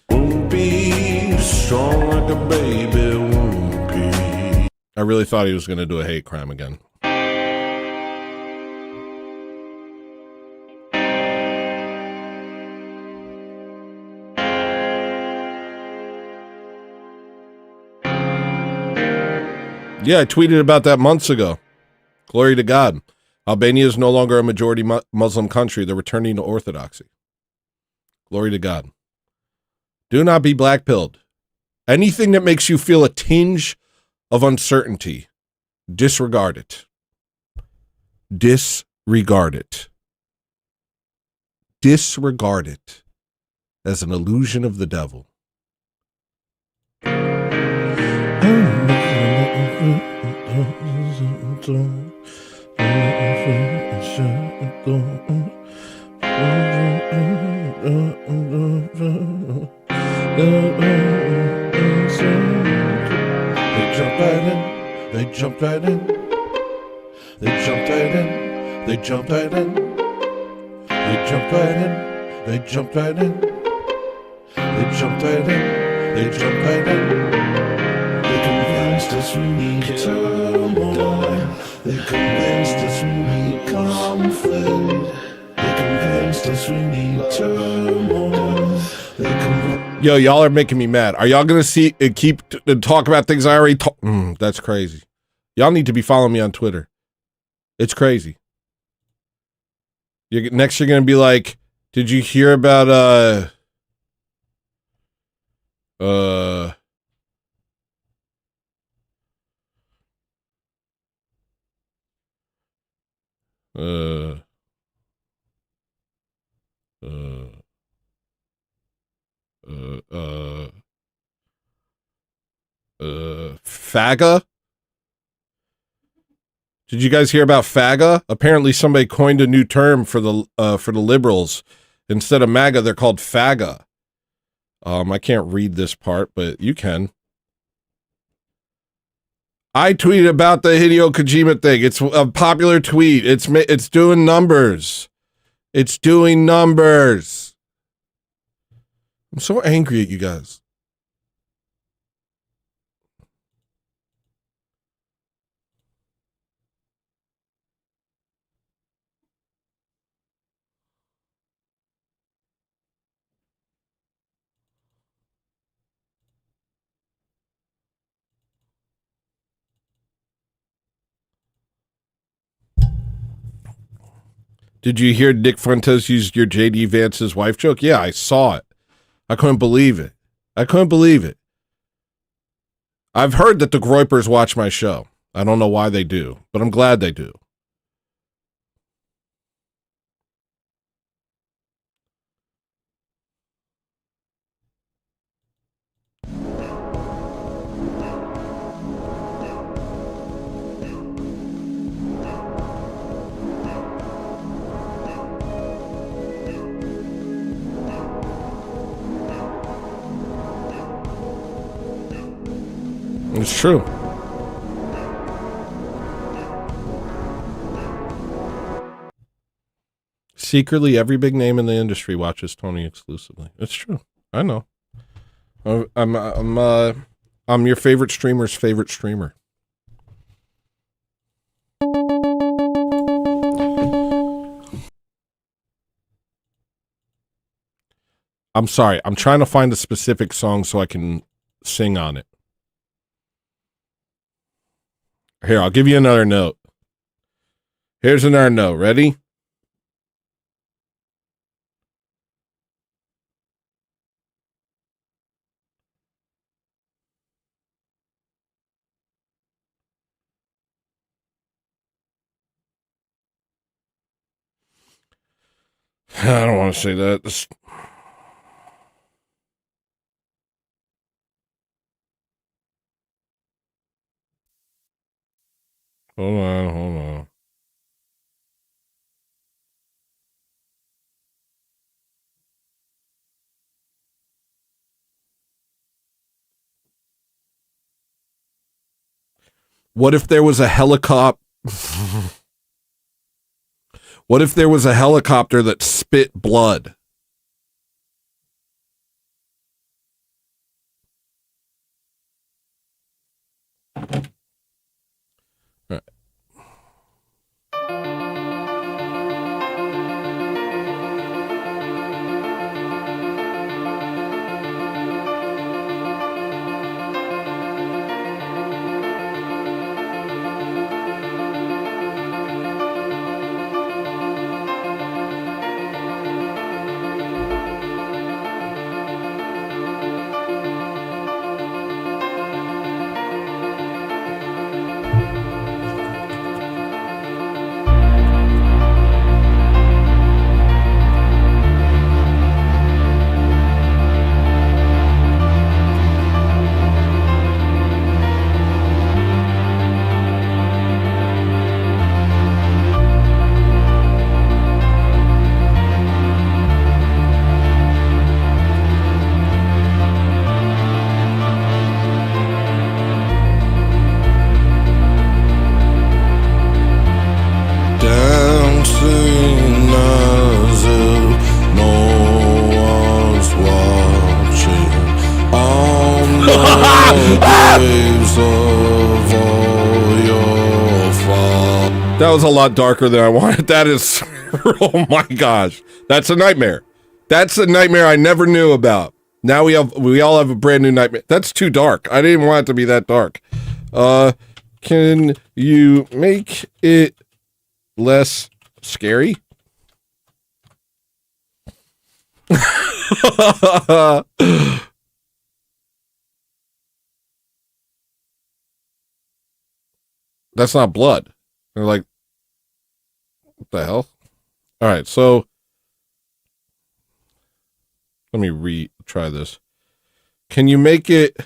Won't be strong like a baby, won't be. I really thought he was going to do a hate crime again. Yeah, I tweeted about that months ago. Glory to God. Albania is no longer a majority Muslim country. They're returning to orthodoxy. Glory to God. Do not be black-pilled. Anything that makes you feel a tinge of uncertainty, disregard it. Disregard it. Disregard it as an illusion of the devil. They jumped right in. They jumped right in. They jumped right in. They jumped right in. They jumped right in. They jumped right in. They jumped right in. They convinced us we need turmoil. They convinced us we need conflict. They convinced us we need turmoil. Yo, y'all are making me mad. Are y'all gonna keep talk about things I already talked? That's crazy. Y'all need to be following me on Twitter. It's crazy. Next, you're gonna be like, "Did you hear about FAGA? Did you guys hear about FAGA? Apparently somebody coined a new term for the liberals. Instead of MAGA, they're called FAGA. I can't read this part, but you can. I tweeted about the Hideo Kojima thing. It's a popular tweet. It's doing numbers. It's doing numbers. I'm so angry at you guys. Did you hear Nick Fuentes use your J.D. Vance's wife joke? Yeah, I saw it. I couldn't believe it. I couldn't believe it. I've heard that the Groypers watch my show. I don't know why they do, but I'm glad they do. It's true. Secretly, every big name in the industry watches Tony exclusively. It's true. I know. I'm your favorite streamer's favorite streamer. I'm sorry. I'm trying to find a specific song so I can sing on it. Here, I'll give you another note. Here's another note. Ready? I don't want to say that. Hold on. What if there was a helicopter? What if there was a helicopter that spit blood? All right. Dancing as if no one's watching on the graves of all your fathers. That was a lot darker than I wanted. That is, oh my gosh, that's a nightmare. That's a nightmare I never knew about. Now we all have a brand new nightmare. That's too dark. I didn't want it to be that dark. Can you make it less scary? That's not blood. They're like, what the hell? All right, so let me retry this. Can you make it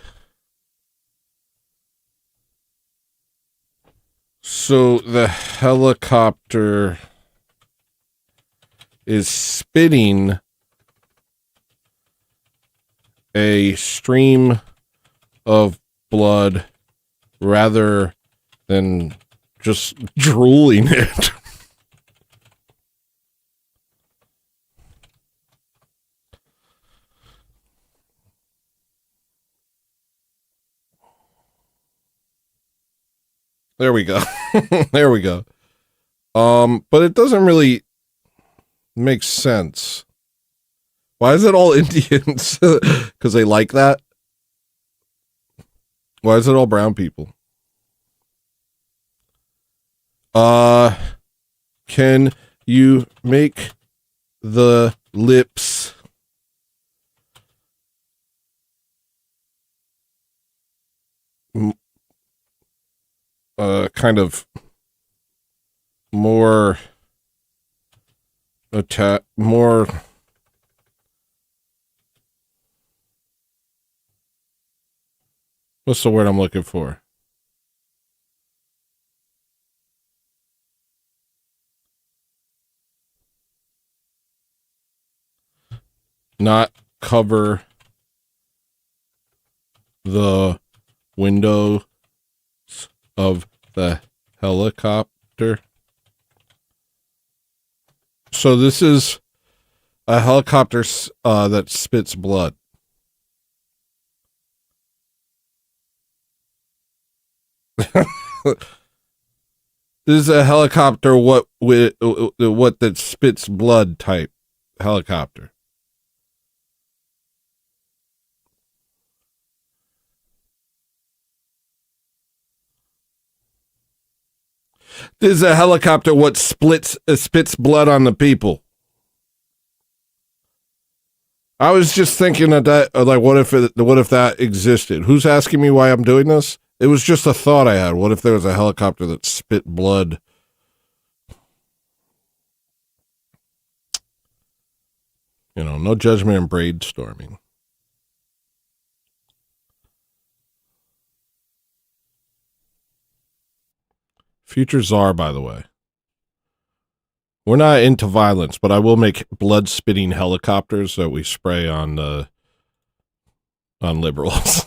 so the helicopter is spitting a stream of blood rather than just drooling it? There we go. There we go. But it doesn't really make sense. Why is it all Indians? Because they like that? Why is it all brown people? Can you make the lips kind of more more what's the word I'm looking for? Not cover the windows of the helicopter. So this is a helicopter that spits blood. This is a helicopter what that spits blood type helicopter. This is a helicopter what spits blood on the people. I was just thinking that like, what if that existed? Who's asking me why I'm doing this? It was just a thought I had. What if there was a helicopter that spit blood? You know, no judgment and brainstorming. Future czar, by the way. We're not into violence, but I will make blood-spitting helicopters that we spray on liberals.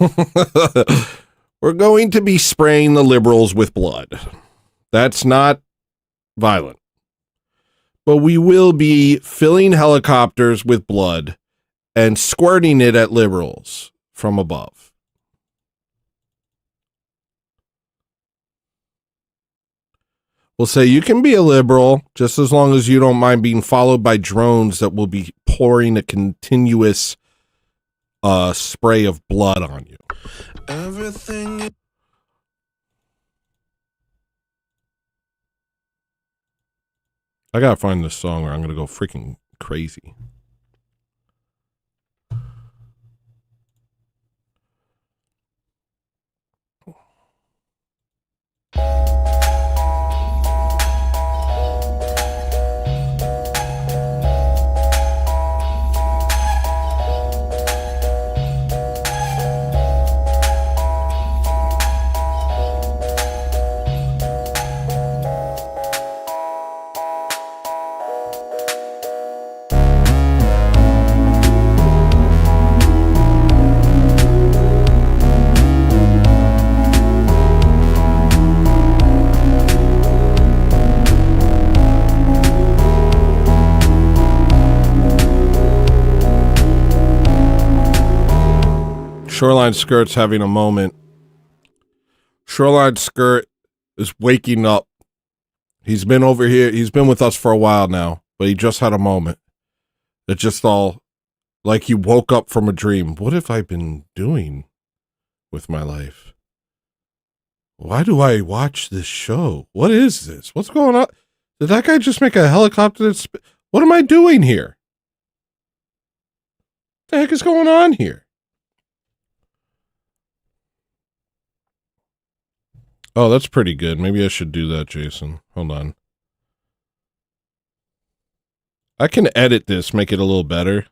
We're going to be spraying the liberals with blood. That's not violent. But we will be filling helicopters with blood and squirting it at liberals from above. We'll say you can be a liberal just as long as you don't mind being followed by drones that will be pouring a continuous spray of blood on you. Everything. I gotta find this song or I'm gonna go freaking crazy. Shoreline Skirt's having a moment. Shoreline Skirt is waking up. He's been over here. He's been with us for a while now, but he just had a moment. It just all like he woke up from a dream. What have I been doing with my life? Why do I watch this show? What is this? What's going on? Did that guy just make a helicopter? What am I doing here? What the heck is going on here? Oh, that's pretty good. Maybe I should do that, Jason. Hold on. I can edit this, make it a little better.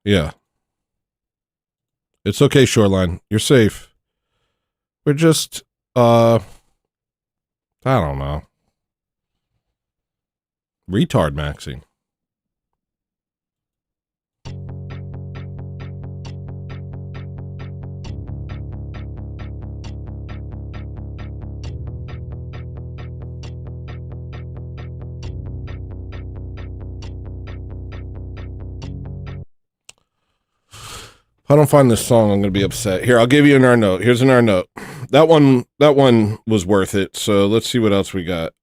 Yeah. It's okay, Shoreline. You're safe. We're just, I don't know. Retard maxing. If I don't find this song, I'm going to be upset. Here, I'll give you an R note. Here's an R note. That one was worth it. So let's see what else we got.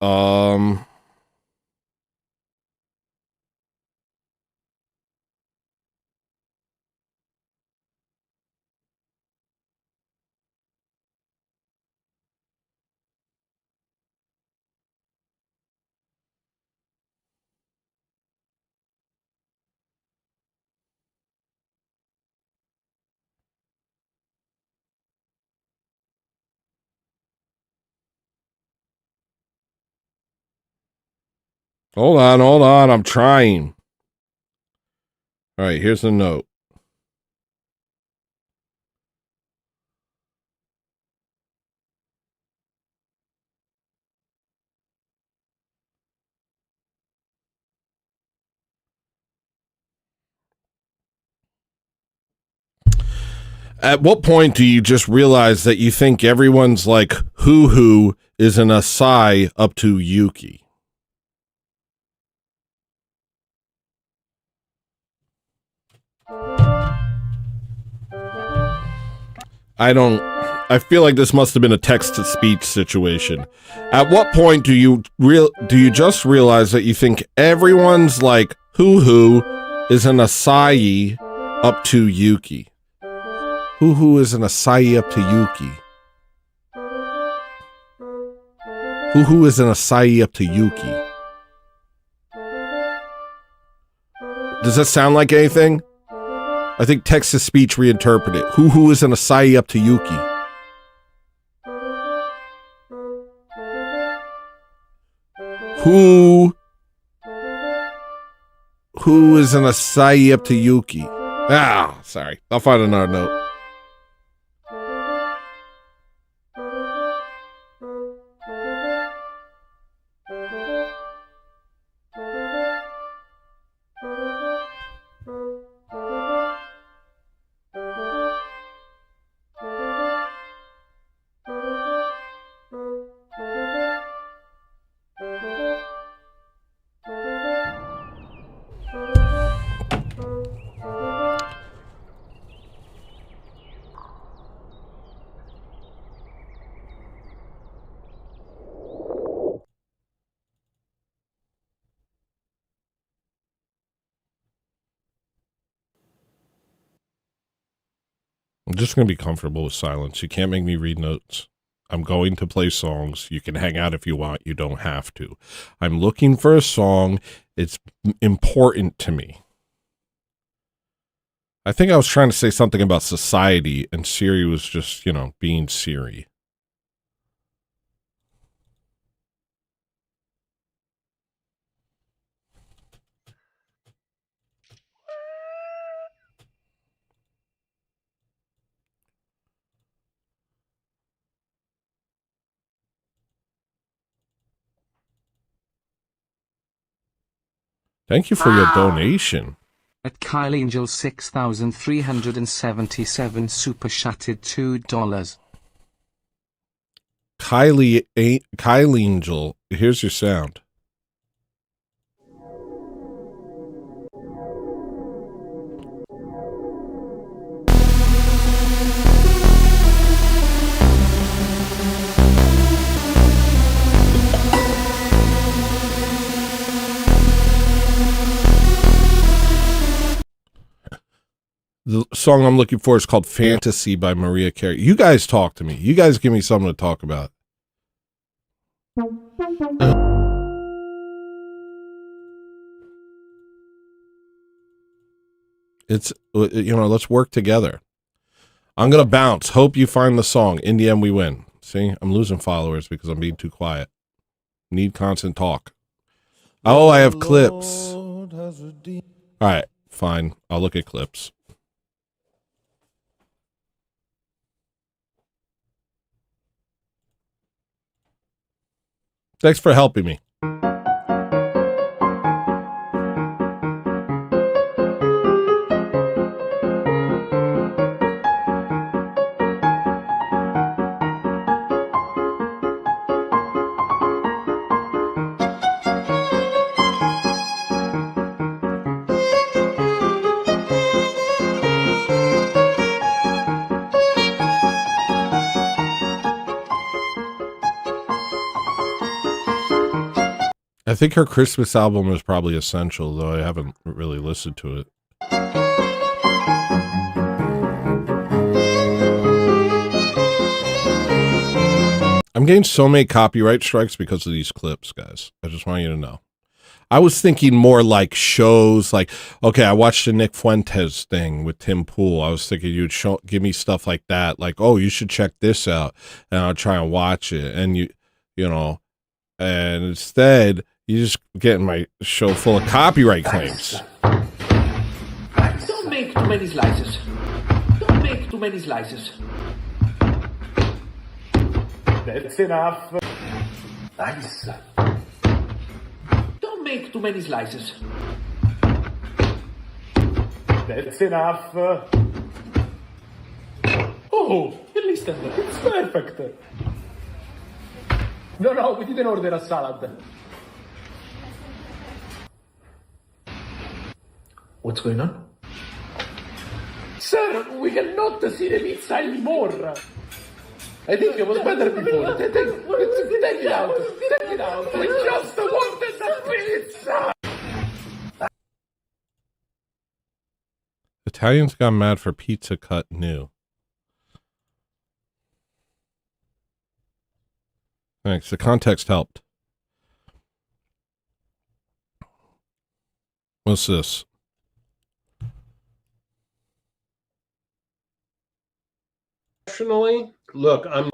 Hold on. I'm trying. All right, here's the note. At what point do you just realize that you think everyone's like who is an Asai up to Yuki? I feel like this must have been a text-to-speech situation. At what point do you just realize that you think everyone's like who is an Asai up to Yuki? Who is an Asai up to Yuki? Who is an Asai up to Yuki? Does that sound like anything? I think text-to-speech reinterpreted. Who is an Asai up to Yuki? Who is an acai up to Yuki? Ah, sorry. I'll find another note. I'm just going to be comfortable with silence. You can't make me read notes. I'm going to play songs. You can hang out if you want. You don't have to. I'm looking for a song. It's important to me. I think I was trying to say something about society, and Siri was just, you know, being Siri. Thank you for your donation. At Kyle Angel 6,377 super chatted $2. Kyle Angel, here's your sound. The song I'm looking for is called Fantasy by Mariah Carey. You guys talk to me. You guys give me something to talk about. It's, you know, let's work together. I'm going to bounce. Hope you find the song. In the end, we win. See, I'm losing followers because I'm being too quiet. Need constant talk. Oh, I have clips. All right, fine. I'll look at clips. Thanks for helping me. I think her Christmas album is probably essential, though I haven't really listened to it. I'm getting so many copyright strikes because of these clips, guys. I just want you to know. I was thinking more like shows, like, okay, I watched the Nick Fuentes thing with Tim Pool. I was thinking you'd give me stuff like that, like, oh, you should check this out, and I'll try and watch it, and you know, and instead, you just getting my show full of copyright claims. Don't make too many slices. Don't make too many slices. That's enough. Nice. Don't make too many slices. That's enough. Oh, listen, it's perfect. No, we didn't order a salad. What's going on? Sir, we cannot see the pizza anymore. I think it was better before. Take it out. Take it out. We just wanted a pizza. Italians got mad for Pizza Cut new. Thanks. The context helped. What's this? Nationally, look, I'm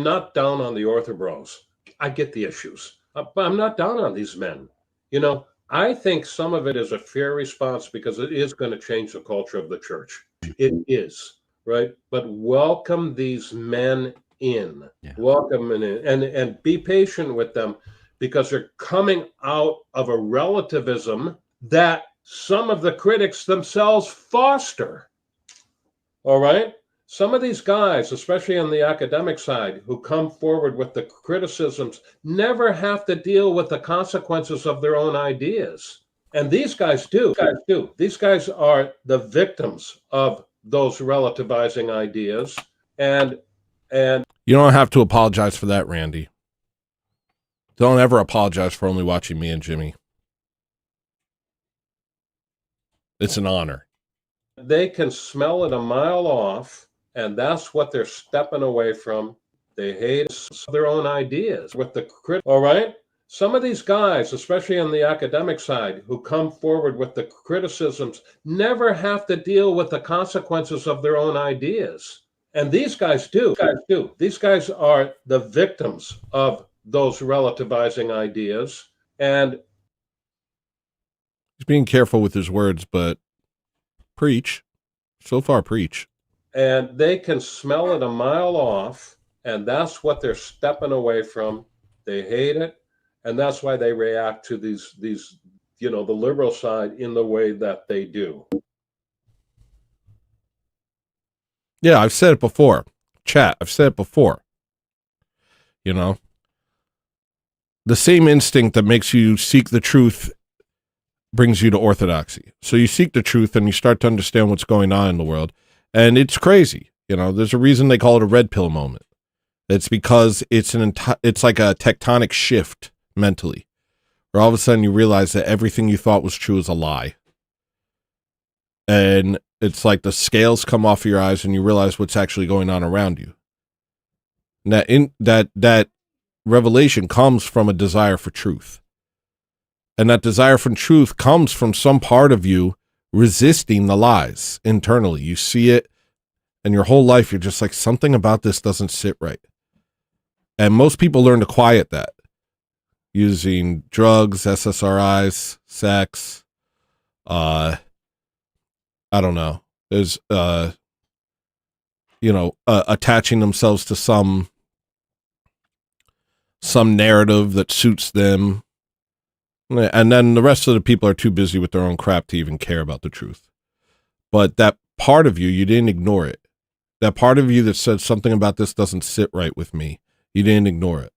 not down on the orthobros. I get the issues, but I'm not down on these men. You know, I think some of it is a fair response because it is going to change the culture of the church. It is, right? But welcome these men in, welcome them in, and be patient with them because they're coming out of a relativism that some of the critics themselves foster. All right? Some of these guys, especially on the academic side, who come forward with the criticisms, never have to deal with the consequences of their own ideas. And these guys do. These guys are the victims of those relativizing ideas. And you don't have to apologize for that, Randy. Don't ever apologize for only watching me and Jimmy. It's an honor. They can smell it a mile off. And that's what they're stepping away from. They hate their own ideas with the all right? Some of these guys, especially on the academic side, who come forward with the criticisms, never have to deal with the consequences of their own ideas. And these guys do. These guys are the victims of those relativizing ideas. And he's being careful with his words, but preach. So far, preach. And they can smell it a mile off, and that's what they're stepping away from. They hate it, and that's why they react to these the liberal side in the way that they do. Yeah, I've said it before. Chat, I've said it before. You know, the same instinct that makes you seek the truth brings you to orthodoxy. So you seek the truth and you start to understand what's going on in the world. And it's crazy. You know, there's a reason they call it a red pill moment. It's because it's it's like a tectonic shift mentally, where all of a sudden you realize that everything you thought was true is a lie. And it's like the scales come off of your eyes and you realize what's actually going on around you. And that revelation comes from a desire for truth. And that desire for truth comes from some part of you resisting the lies internally. You see it, and your whole life you're just like, something about this doesn't sit right. And most people learn to quiet that using drugs, SSRIs, sex, I don't know. There's attaching themselves to some narrative that suits them. And then the rest of the people are too busy with their own crap to even care about the truth. But that part of you didn't ignore it. That part of you that said something about this doesn't sit right with me, you didn't ignore it.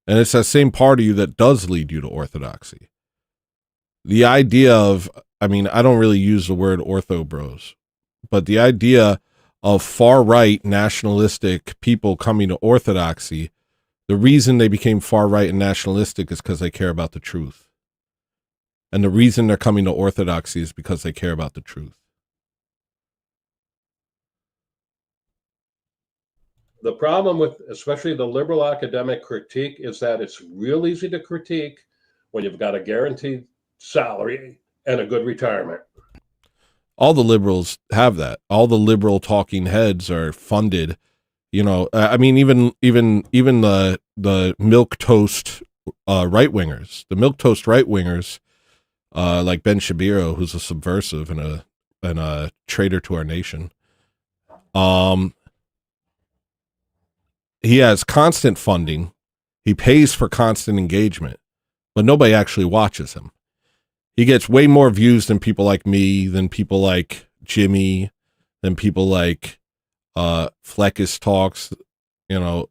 And it's that same part of you that does lead you to orthodoxy. The idea of, I don't really use the word ortho bros, but the idea of far-right nationalistic people coming to orthodoxy, the reason they became far-right and nationalistic is because they care about the truth. And the reason they're coming to orthodoxy is because they care about the truth. The problem with especially the liberal academic critique is that it's real easy to critique when you've got a guaranteed salary and a good retirement. All the liberals have that. All the liberal talking heads are funded. You know, even the milquetoast right-wingers, like Ben Shapiro, who's a subversive and a traitor to our nation. He has constant funding. He pays for constant engagement, but nobody actually watches him. He gets way more views than people like me, than people like Jimmy, than people like Fleckus Talks,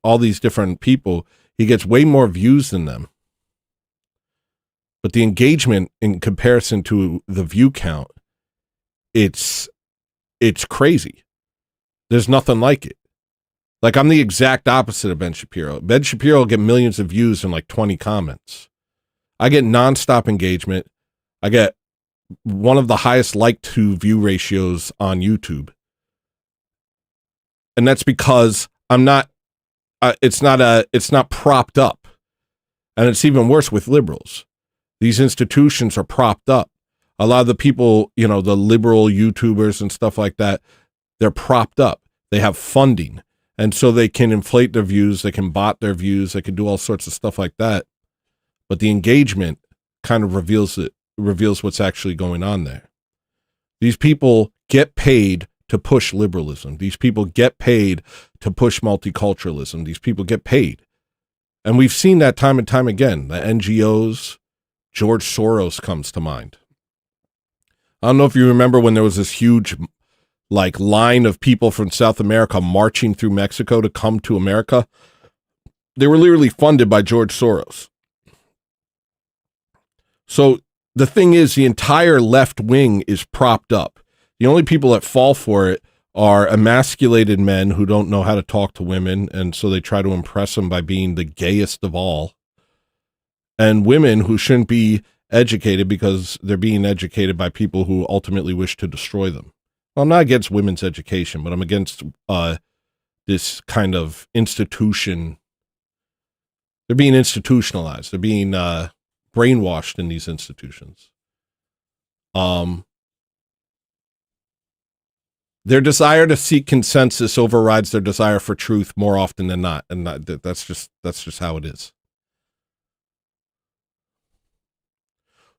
all these different people. He gets way more views than them. But the engagement in comparison to the view count, it's crazy. There's nothing like it. Like, I'm the exact opposite of Ben Shapiro. Ben Shapiro will get millions of views and like 20 comments. I get nonstop engagement. I get one of the highest like to view ratios on YouTube. And that's because I'm not, it's not propped up. And it's even worse with liberals. These institutions are propped up. A lot of the people, the liberal YouTubers and stuff like that, they're propped up. They have funding. And so they can inflate their views, they can bot their views, they can do all sorts of stuff like that. But the engagement kind of reveals what's actually going on there. These people get paid to push liberalism. These people get paid to push multiculturalism. These people get paid. And we've seen that time and time again. The NGOs, George Soros comes to mind. I don't know if you remember when there was this huge line of people from South America marching through Mexico to come to America. They were literally funded by George Soros. So the thing is, the entire left wing is propped up. The only people that fall for it are emasculated men who don't know how to talk to women, and so they try to impress them by being the gayest of all. And women who shouldn't be educated because they're being educated by people who ultimately wish to destroy them. Well, I'm not against women's education, but I'm against this kind of institution. They're being institutionalized. They're being brainwashed in these institutions. Their desire to seek consensus overrides their desire for truth more often than not, and that's just how it is.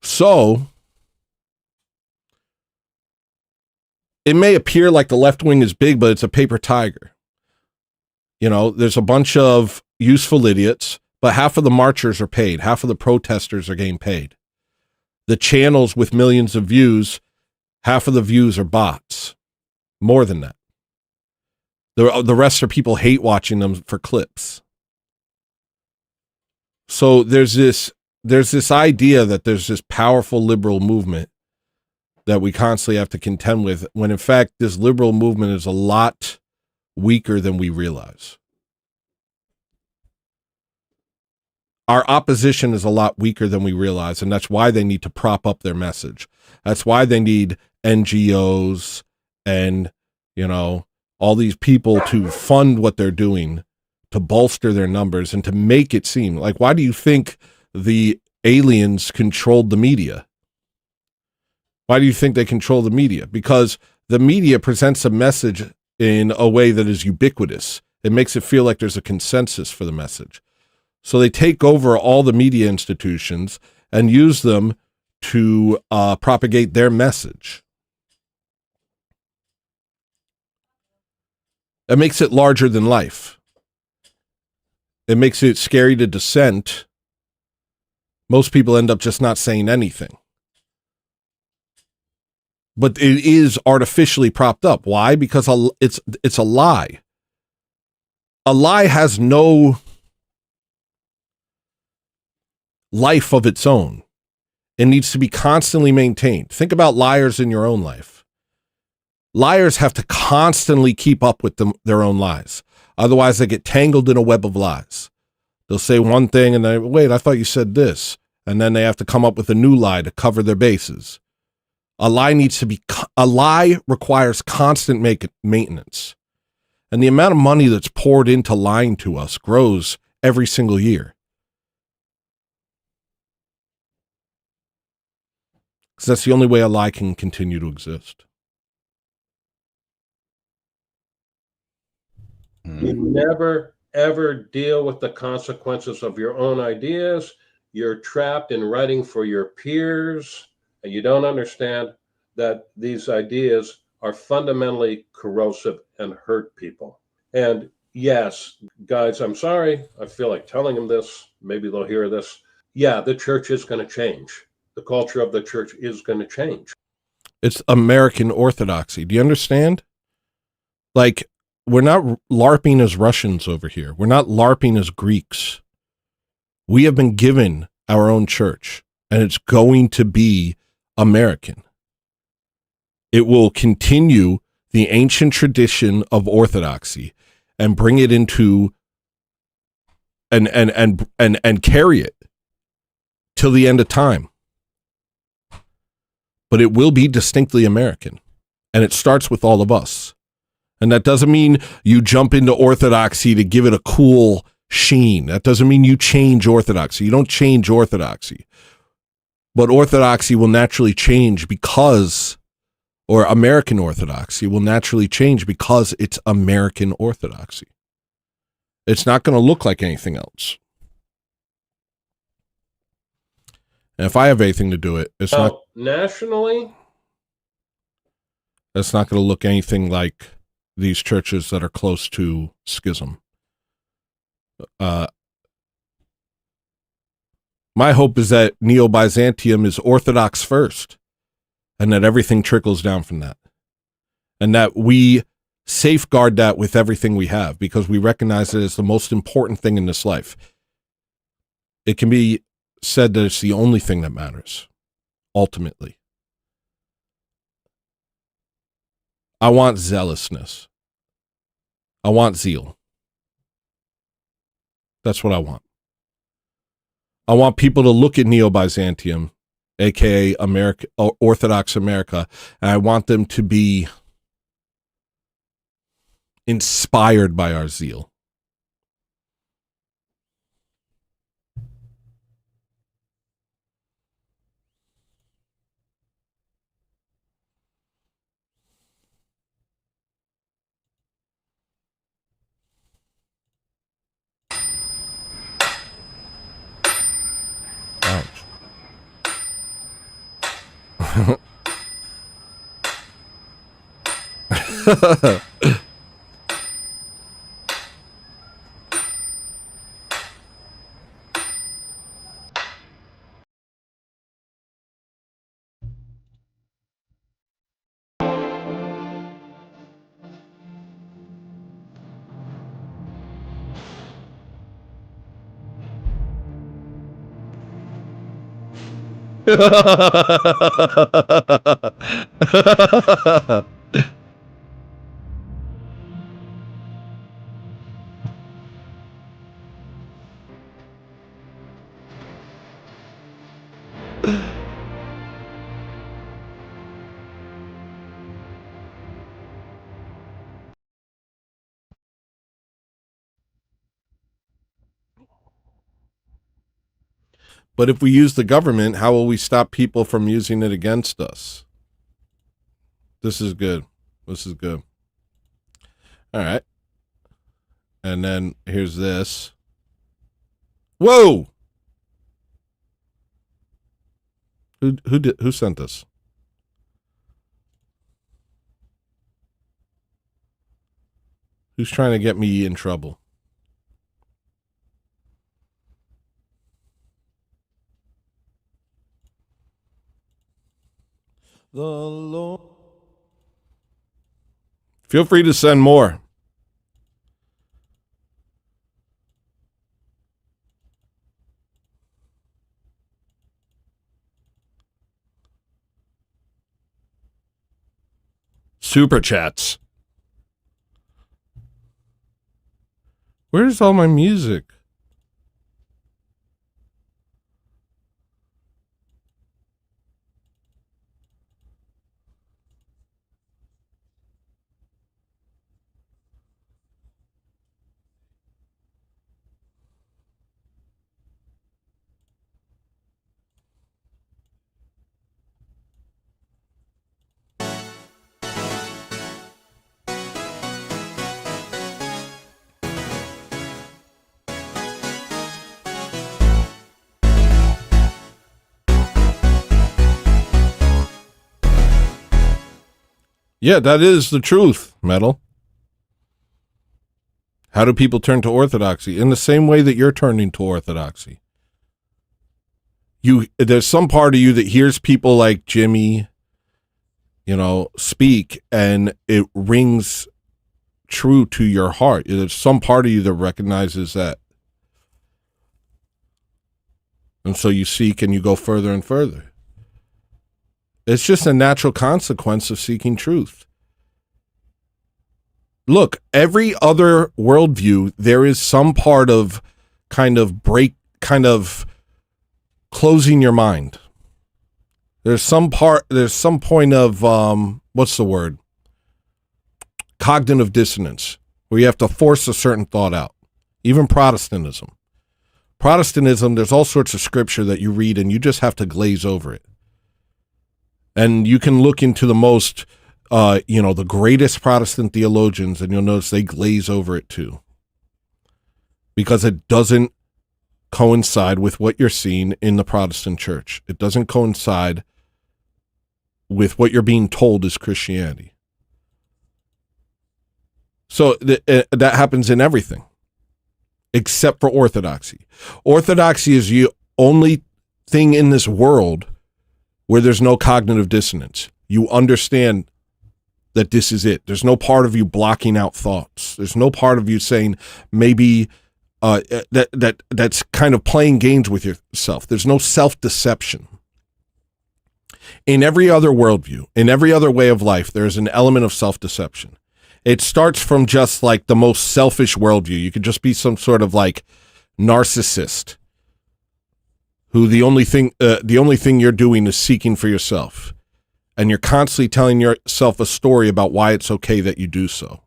So, it may appear like the left wing is big, but it's a paper tiger. You know, there's a bunch of useful idiots, but half of the marchers are paid. Half of the protesters are getting paid. The channels with millions of views, half of the views are bots. More than that. The rest are people hate watching them for clips. So there's this idea that there's this powerful liberal movement that we constantly have to contend with, when in fact this liberal movement is a lot weaker than we realize. Our opposition is a lot weaker than we realize, and that's why they need to prop up their message. That's why they need NGOs and, you know, all these people to fund what they're doing, to bolster their numbers and to make it seem like, why do you think the aliens controlled the media? Why do you think they control the media? Because the media presents a message in a way that is ubiquitous. It makes it feel like there's a consensus for the message. So they take over all the media institutions and use them to propagate their message. It makes it larger than life. It makes it scary to dissent. Most people end up just not saying anything. But it is artificially propped up. Why? Because it's a lie. A lie has no life of its own. It needs to be constantly maintained. Think about liars in your own life. Liars have to constantly keep up with their own lies. Otherwise, they get tangled in a web of lies. They'll say one thing and then, wait, I thought you said this. And then they have to come up with a new lie to cover their bases. A lie requires constant maintenance. And the amount of money that's poured into lying to us grows every single year. Because that's the only way a lie can continue to exist. You never, ever deal with the consequences of your own ideas. You're trapped in writing for your peers, and you don't understand that these ideas are fundamentally corrosive and hurt people. And yes, guys, I'm sorry. I feel like telling them this. Maybe they'll hear this. Yeah, the church is going to change. The culture of the church is going to change. It's American orthodoxy. Do you understand? Like, we're not LARPing as Russians over here. We're not LARPing as Greeks. We have been given our own church, and it's going to be American. It will continue the ancient tradition of orthodoxy and bring it into and carry it till the end of time. But it will be distinctly American, and it starts with all of us. And that doesn't mean you jump into orthodoxy to give it a cool sheen. That doesn't mean you change orthodoxy. You don't change orthodoxy. But orthodoxy will naturally change or American orthodoxy will naturally change because it's American orthodoxy. It's not going to look like anything else. And if I have anything to do it, it's not nationally. It's not going to look anything like these churches that are close to schism. My hope is that Neo-Byzantium is Orthodox first, and that everything trickles down from that. And that we safeguard that with everything we have, because we recognize it as the most important thing in this life. It can be said that it's the only thing that matters, ultimately. I want zealousness. I want zeal. That's what I want. I want people to look at Neo-Byzantium, aka America, Orthodox America, and I want them to be inspired by our zeal. Ouch. But if we use the government, how will we stop people from using it against us? This is good. This is good. All right. And then here's this. Whoa! Who sent this? Who's trying to get me in trouble? The Lord. Feel free to send more. Super chats. Where's all my music? Yeah, that is the truth, Metal. How do people turn to orthodoxy? In the same way that you're turning to orthodoxy. There's some part of you that hears people like Jimmy, speak, and it rings true to your heart. There's some part of you that recognizes that. And so you seek and you go further and further. It's just a natural consequence of seeking truth. Look, every other worldview, there is some part of kind of closing your mind. There's some point of, what's the word? Cognitive dissonance, where you have to force a certain thought out. Even Protestantism, there's all sorts of scripture that you read and you just have to glaze over it. And you can look into the most, the greatest Protestant theologians, and you'll notice they glaze over it too. because it doesn't coincide with what you're seeing in the Protestant church. It doesn't coincide with what you're being told is Christianity. So that happens in everything, except for orthodoxy. Orthodoxy is the only thing in this world where there's no cognitive dissonance. You understand that this is it. There's no part of you blocking out thoughts. There's no part of you saying maybe that's kind of playing games with yourself. There's no self-deception. In every other worldview, in every other way of life, there's an element of self-deception. It starts from just like the most selfish worldview. You could just be some sort of like narcissist who the only thing you're doing is seeking for yourself. And you're constantly telling yourself a story about why it's okay that you do so.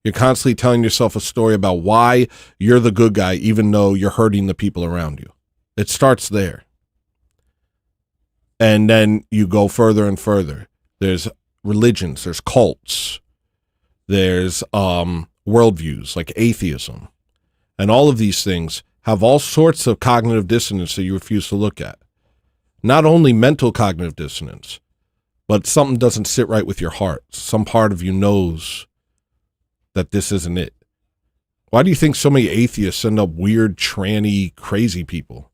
You're constantly telling yourself a story about why you're the good guy, even though you're hurting the people around you. It starts there. And then you go further and further. There's religions, there's cults, there's worldviews like atheism. And all of these things have all sorts of cognitive dissonance that you refuse to look at. Not only mental cognitive dissonance, but something doesn't sit right with your heart. Some part of you knows that this isn't it. Why do you think so many atheists end up weird, tranny, crazy people?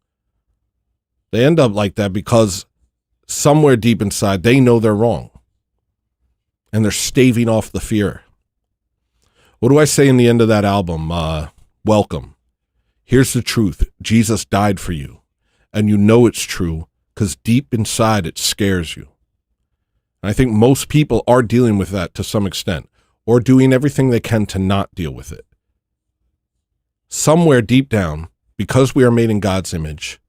They end up like that because somewhere deep inside, they know they're wrong. And they're staving off the fear. What do I say in the end of that album? Welcome. Here's the truth. Jesus died for you. And you know it's true because deep inside it scares you. And I think most people are dealing with that to some extent, or doing everything they can to not deal with it. Somewhere deep down, because we are made in God's image,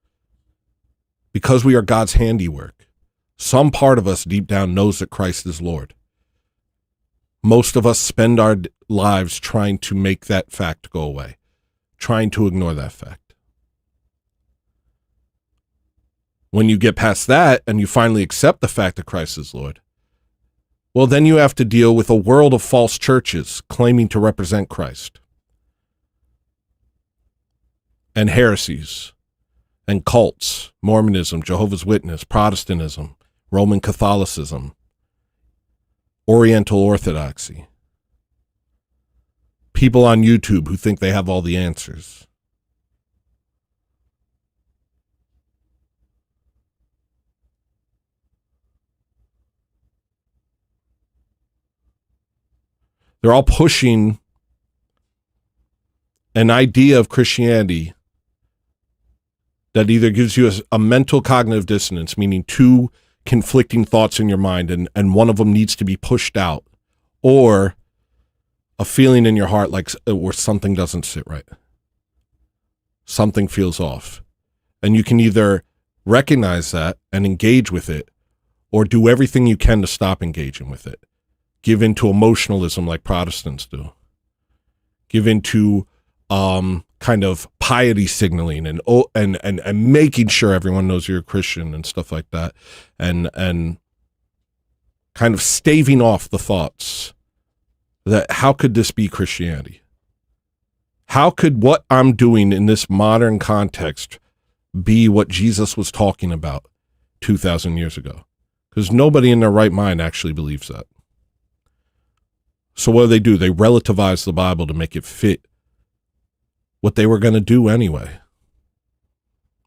because we are God's handiwork, some part of us deep down knows that Christ is Lord. Most of us spend our lives trying to make that fact go away, trying to ignore that fact. When you get past that and you finally accept the fact that Christ is Lord, well, then you have to deal with a world of false churches claiming to represent Christ, and heresies, and cults, Mormonism, Jehovah's Witness, Protestantism, Roman Catholicism, Oriental Orthodoxy. People on YouTube who think they have all the answers. They're all pushing an idea of Christianity that either gives you a mental cognitive dissonance, meaning two conflicting thoughts in your mind, and one of them needs to be pushed out, or a feeling in your heart like where something doesn't sit right. Something feels off. And you can either recognize that and engage with it, or do everything you can to stop engaging with it. Give into emotionalism like Protestants do. Give into kind of piety signaling and making sure everyone knows you're a Christian and stuff like that, and kind of staving off the thoughts that how could this be Christianity? How could what I'm doing in this modern context be what Jesus was talking about 2,000 years ago? Because nobody in their right mind actually believes that. So what do? They relativize the Bible to make it fit what they were going to do anyway.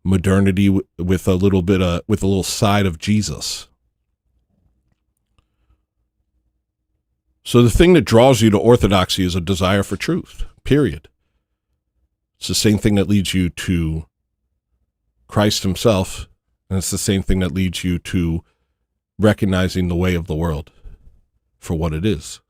Modernity with a little side of Jesus. So the thing that draws you to orthodoxy is a desire for truth, period. It's the same thing that leads you to Christ himself, and it's the same thing that leads you to recognizing the way of the world for what it is.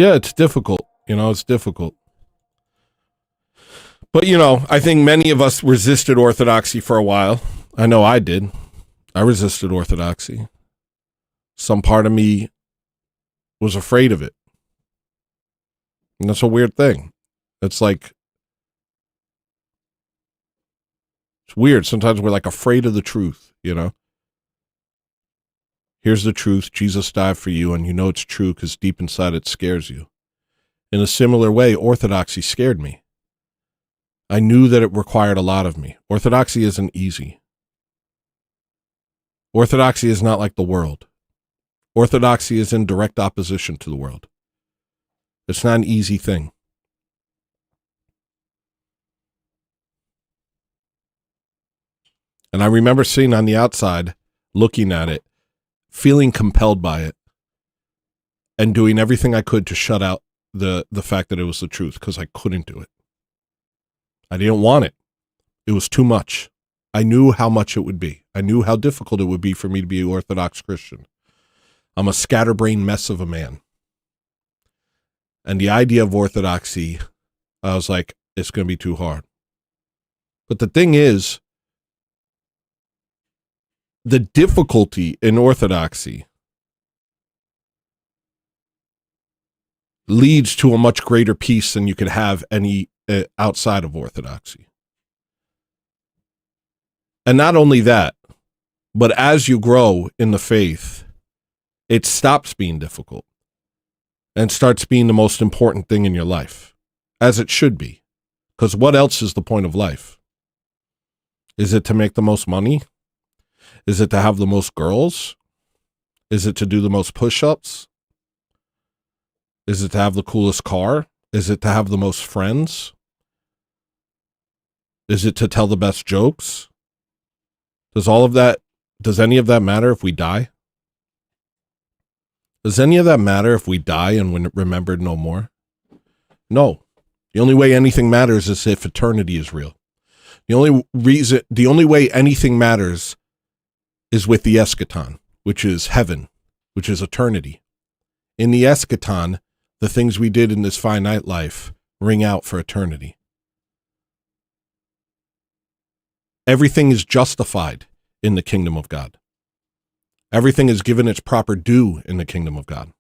Yeah, it's difficult. It's difficult. But, I think many of us resisted orthodoxy for a while. I know I did. I resisted orthodoxy. Some part of me was afraid of it. And that's a weird thing. It's like, it's weird. Sometimes we're like afraid of the truth, Here's the truth. Jesus died for you, and it's true because deep inside it scares you. In a similar way, orthodoxy scared me. I knew that it required a lot of me. Orthodoxy isn't easy. Orthodoxy is not like the world. Orthodoxy is in direct opposition to the world. It's not an easy thing. And I remember sitting on the outside, looking at it, feeling compelled by it, and doing everything I could to shut out the fact that it was the truth, because I couldn't do it. I didn't want it. It was too much. I knew how much it would be. I knew how difficult it would be for me to be an Orthodox Christian. I'm a scatterbrained mess of a man. And the idea of orthodoxy, I was like, it's going to be too hard. But the thing is, the difficulty in orthodoxy leads to a much greater peace than you could have any outside of orthodoxy. And not only that, but as you grow in the faith, it stops being difficult and starts being the most important thing in your life, as it should be. Because what else is the point of life? Is it to make the most money? Is it to have the most girls? Is it to do the most push-ups? Is it to have the coolest car? Is it to have the most friends? Is it to tell the best jokes? Does any of that matter if we die? Does any of that matter if we die and we're remembered no more? No. The only way anything matters is if eternity is real. The only way anything matters is with the eschaton, which is heaven, which is eternity. In the eschaton, the things we did in this finite life ring out for eternity. Everything is justified in the kingdom of God. Everything is given its proper due in the kingdom of God.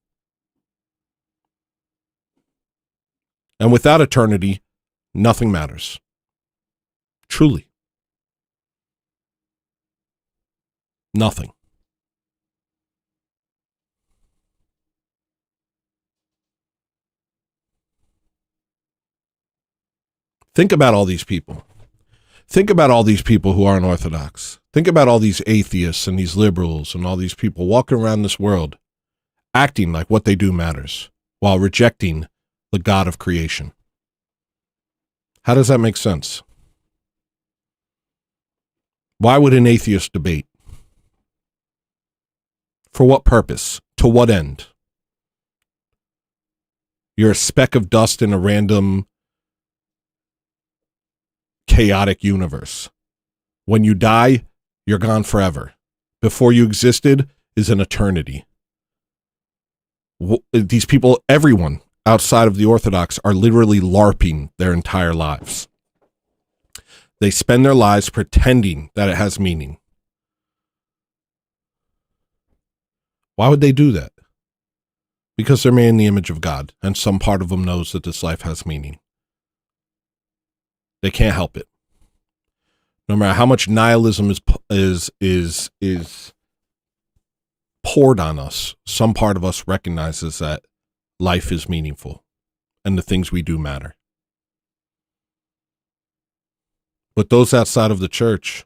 And without eternity, nothing matters. Truly. Nothing. Think about all these people. Think about all these people who aren't Orthodox. Think about all these atheists and these liberals and all these people walking around this world acting like what they do matters while rejecting the God of creation. How does that make sense? Why would an atheist debate? For what purpose? To what end? You're a speck of dust in a random chaotic universe. When you die, you're gone forever. Before you existed is an eternity. These people, everyone outside of the Orthodox, are literally LARPing their entire lives. They spend their lives pretending that it has meaning. Why would they do that? Because they're made in the image of God, and some part of them knows that this life has meaning. They can't help it. No matter how much nihilism is poured on us, some part of us recognizes that life is meaningful and the things we do matter. But those outside of the church,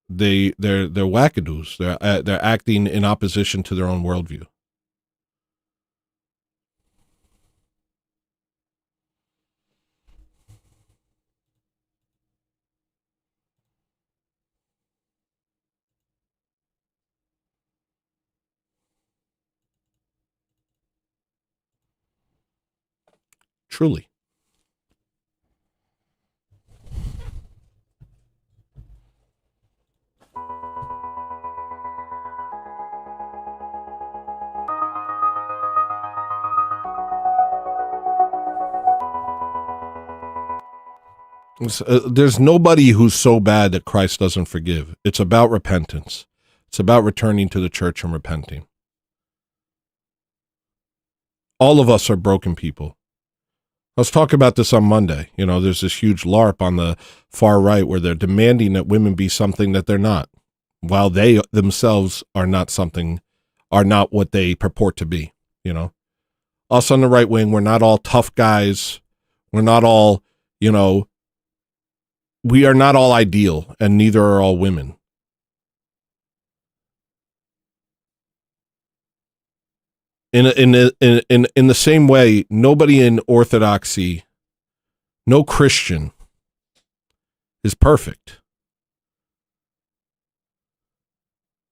they're wackadoos. They're acting in opposition to their own worldview. Truly. There's nobody who's so bad that Christ doesn't forgive. It's about repentance. It's about returning to the church and repenting. All of us are broken people. Let's talk about this on Monday. You know, there's this huge LARP on the far right where they're demanding that women be something that they're not, while they themselves are not what they purport to be, you know. Us on the right wing, we're not all tough guys. We're not all, you know, we are not all ideal, and neither are all women. In the same way, nobody in Orthodoxy, no Christian is perfect.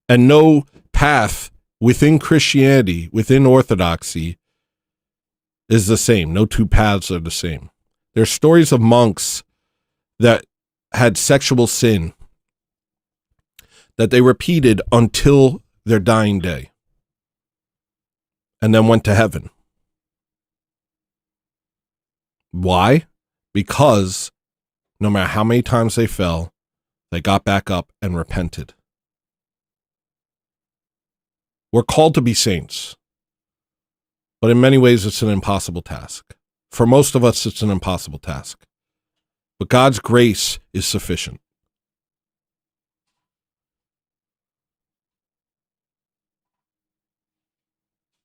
And no path within Christianity, within Orthodoxy, is the same. No two paths are the same. There's stories of monks that had sexual sin that they repeated until their dying day, and then went to heaven. Why? Because no matter how many times they fell, they got back up and repented. We're called to be saints, but in many ways it's an impossible task. For most of us, it's an impossible task. But God's grace is sufficient.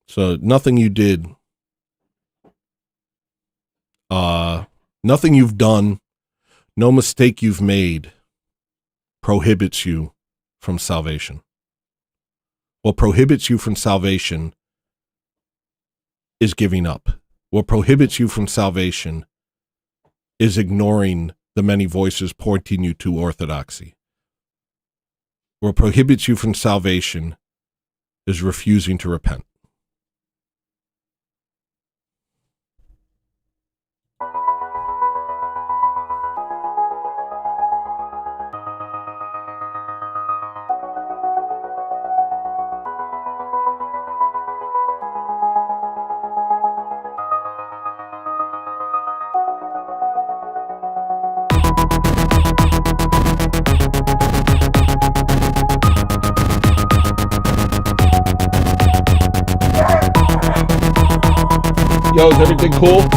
So nothing you did, nothing you've done, no mistake you've made prohibits you from salvation. What prohibits you from salvation is giving up. What prohibits you from salvation is ignoring the many voices pointing you to orthodoxy. What prohibits you from salvation is refusing to repent. Yo, is everything cool?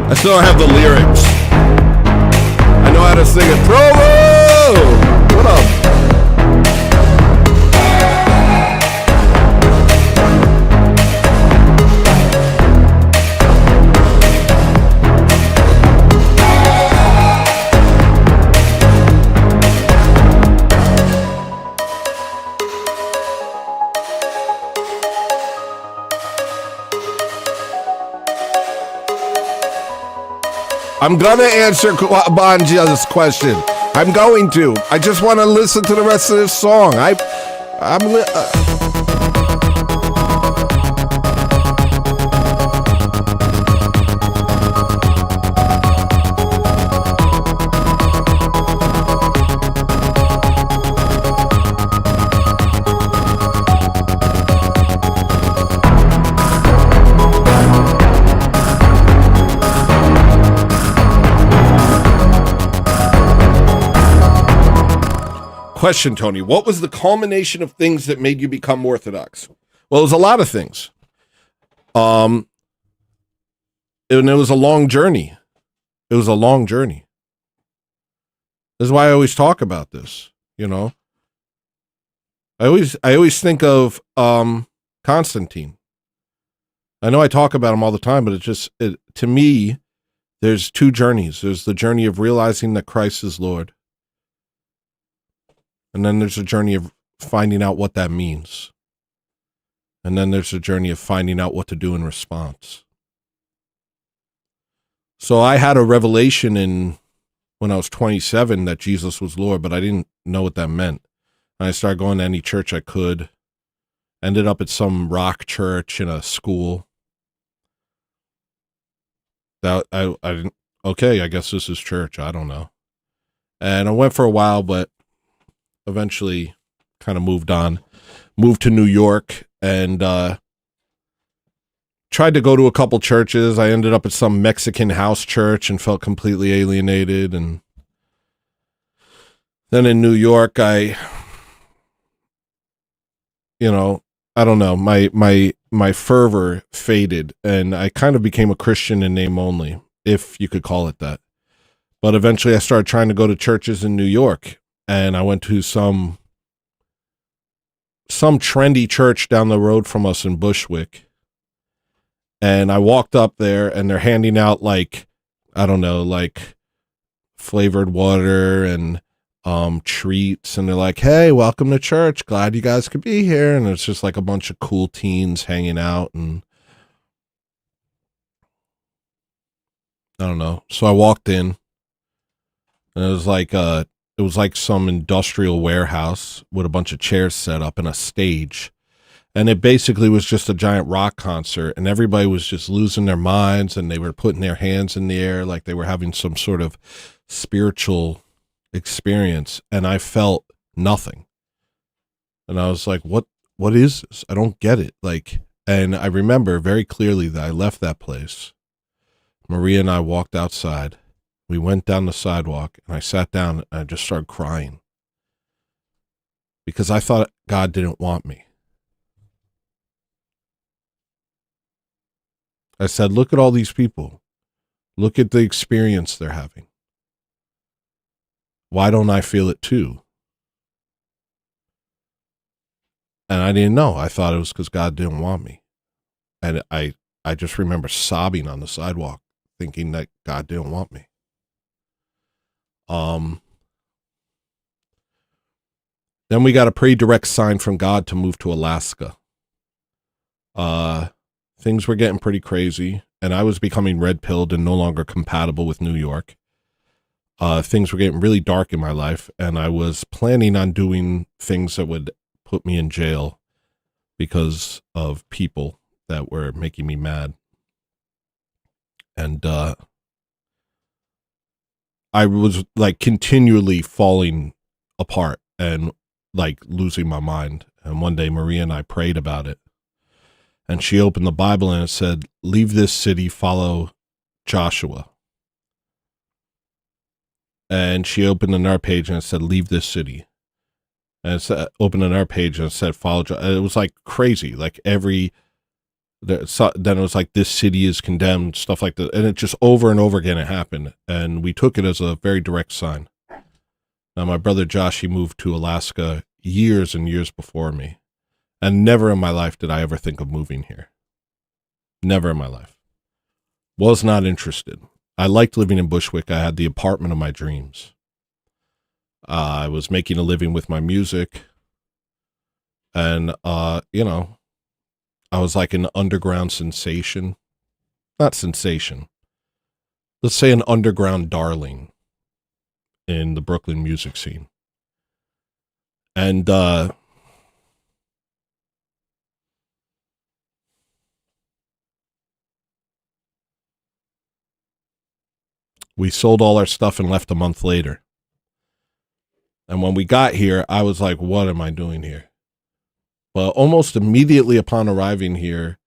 I still don't have the lyrics. I know how to sing it. Provo! What up? I'm going to answer Banja's question. I'm going to. I just want to listen to the rest of this song. Question, Tony. What was the culmination of things that made you become Orthodox? Well, it was a lot of things. And it was a long journey. It was a long journey. This is why I always talk about this, you know. I always think of Constantine. I know I talk about him all the time, but to me, there's two journeys. There's the journey of realizing that Christ is Lord. And then there's a journey of finding out what that means. And then there's a journey of finding out what to do in response. So I had a revelation when I was 27 that Jesus was Lord, but I didn't know what that meant. And I started going to any church I could. Ended up at some rock church in a school. That I didn't, okay, I guess this is church. I don't know. And I went for a while, but eventually kind of moved to New York and tried to go to a couple churches. I ended up at some Mexican house church and felt completely alienated. And then in New York, I don't know, my fervor faded and I kind of became a Christian in name only, if you could call it that. But eventually I started trying to go to churches in New York. And I went to some trendy church down the road from us in Bushwick. And I walked up there and they're handing out like flavored water and treats. And they're like, hey, welcome to church. Glad you guys could be here. And it's just like a bunch of cool teens hanging out. And I don't know. So I walked in and it was like some industrial warehouse with a bunch of chairs set up and a stage. And it basically was just a giant rock concert. And everybody was just losing their minds and they were putting their hands in the air like they were having some sort of spiritual experience. And I felt nothing. And I was like, what is this? I don't get it. And I remember very clearly that I left that place. Maria and I walked outside. We went down the sidewalk and I sat down and I just started crying because I thought God didn't want me. I said, look at all these people. Look at the experience they're having. Why don't I feel it too? And I didn't know. I thought it was because God didn't want me. And I just remember sobbing on the sidewalk thinking that God didn't want me. Then we got a pretty direct sign from God to move to Alaska. Things were getting pretty crazy, and I was becoming red-pilled and no longer compatible with New York. Things were getting really dark in my life, and I was planning on doing things that would put me in jail because of people that were making me mad. And I was like continually falling apart and like losing my mind. And one day Maria and I prayed about it. And she opened the Bible and it said, leave this city, follow Joshua. And she opened another page and it said, leave this city. And it said, opened another page and it said, follow Joshua. It was like crazy. Like then it was like, this city is condemned, stuff like that. And it just over and over again, it happened. And we took it as a very direct sign. Now, my brother Josh, he moved to Alaska years and years before me. And never in my life did I ever think of moving here. Never in my life. Was not interested. I liked living in Bushwick. I had the apartment of my dreams. I was making a living with my music. And, I was like an underground sensation. Not sensation, let's say, an underground darling in the Brooklyn music scene. And we sold all our stuff and left a month later. And when we got here, I was like, what am I doing here? But almost immediately upon arriving here,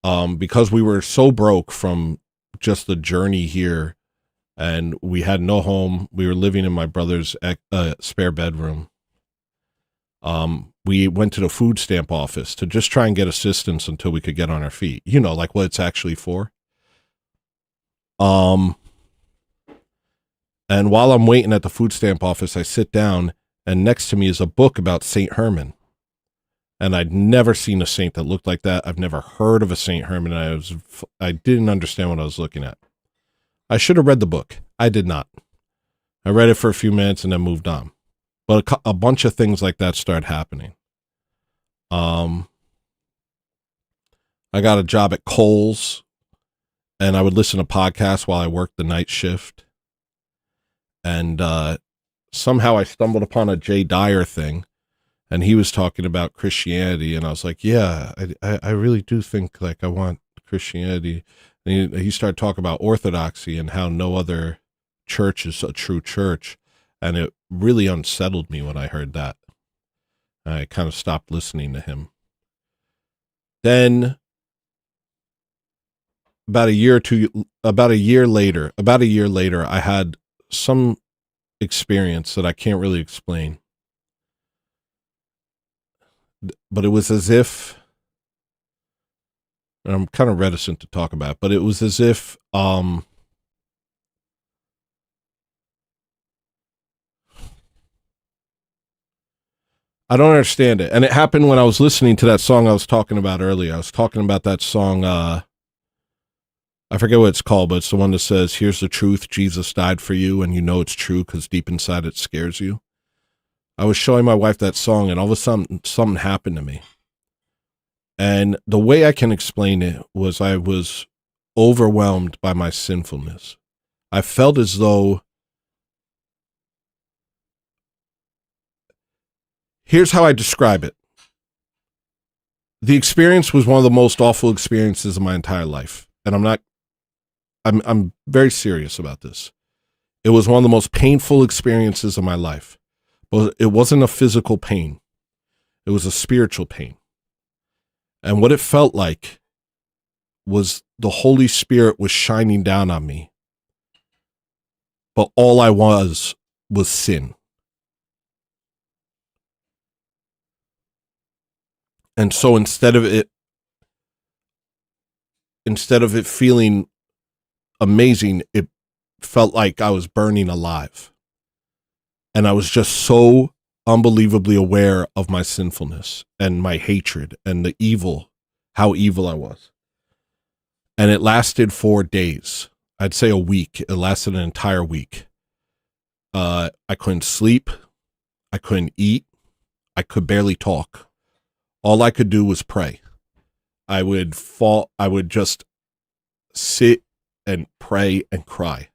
because we were so broke from just the journey here, and we had no home, we were living in my brother's spare bedroom. We went to the food stamp office to just try and get assistance until we could get on our feet. You know, like what it's actually for. And while I'm waiting at the food stamp office, I sit down, and next to me is a book about St. Herman. And I'd never seen a saint that looked like that. I've never heard of a St. Herman. I didn't understand what I was looking at. I should have read the book. I did not. I read it for a few minutes and then moved on. But a bunch of things like that started happening. I got a job at Kohl's, and I would listen to podcasts while I worked the night shift. And somehow I stumbled upon a Jay Dyer thing, and he was talking about Christianity, and I was like, yeah, I really do think, like, I want Christianity. And he started talking about orthodoxy and how no other church is a true church, and it really unsettled me when I heard that. I kind of stopped listening to him. Then about a year later, I had some experience that I can't really explain. But it was as if, and I'm kind of reticent to talk about it, but it was as if I don't understand it. And it happened when I was listening to that song I was talking about earlier. I was talking about that song, I forget what it's called, but it's the one that says, here's the truth, Jesus died for you, and you know it's true because deep inside it scares you. I was showing my wife that song, and all of a sudden, something happened to me. And the way I can explain it was I was overwhelmed by my sinfulness. I felt as though, here's how I describe it. The experience was one of the most awful experiences of my entire life. And I'm very serious about this. It was one of the most painful experiences of my life. But it wasn't a physical pain. It was a spiritual pain. And what it felt like was the Holy Spirit was shining down on me. But all I was sin. And so instead of it feeling amazing, it felt like I was burning alive. And I was just so unbelievably aware of my sinfulness and my hatred and the evil, how evil I was. And it lasted 4 days. I'd say a week. It lasted an entire week. I couldn't sleep. I couldn't eat. I could barely talk. All I could do was pray. I would just sit and pray and cry.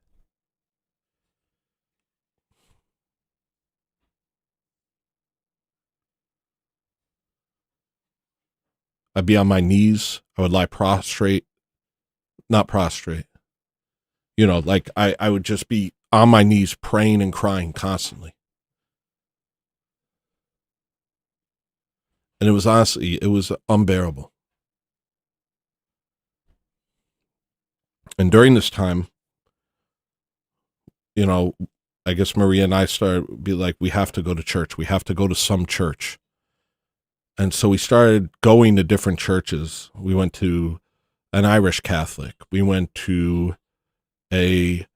I'd be on my knees. I would lie not prostrate. You know, like I would just be on my knees praying and crying constantly. And it was unbearable. And during this time, you know, I guess Maria and I started to be like, we have to go to church. We have to go to some church. And so we started going to different churches. We went to an Irish Catholic. We went to a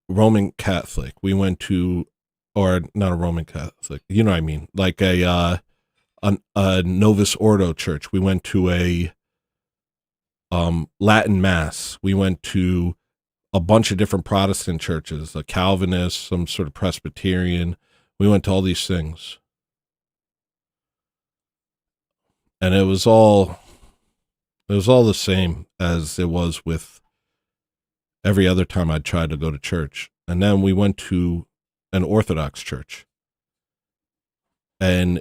Roman Catholic. We went to, or not a Roman Catholic, you know what I mean? Like a Novus Ordo church. We went to a Latin Mass. We went to a bunch of different Protestant churches, a Calvinist, some sort of Presbyterian. We went to all these things. And it was all the same as it was with every other time I'd try to go to church. And then we went to an Orthodox church. And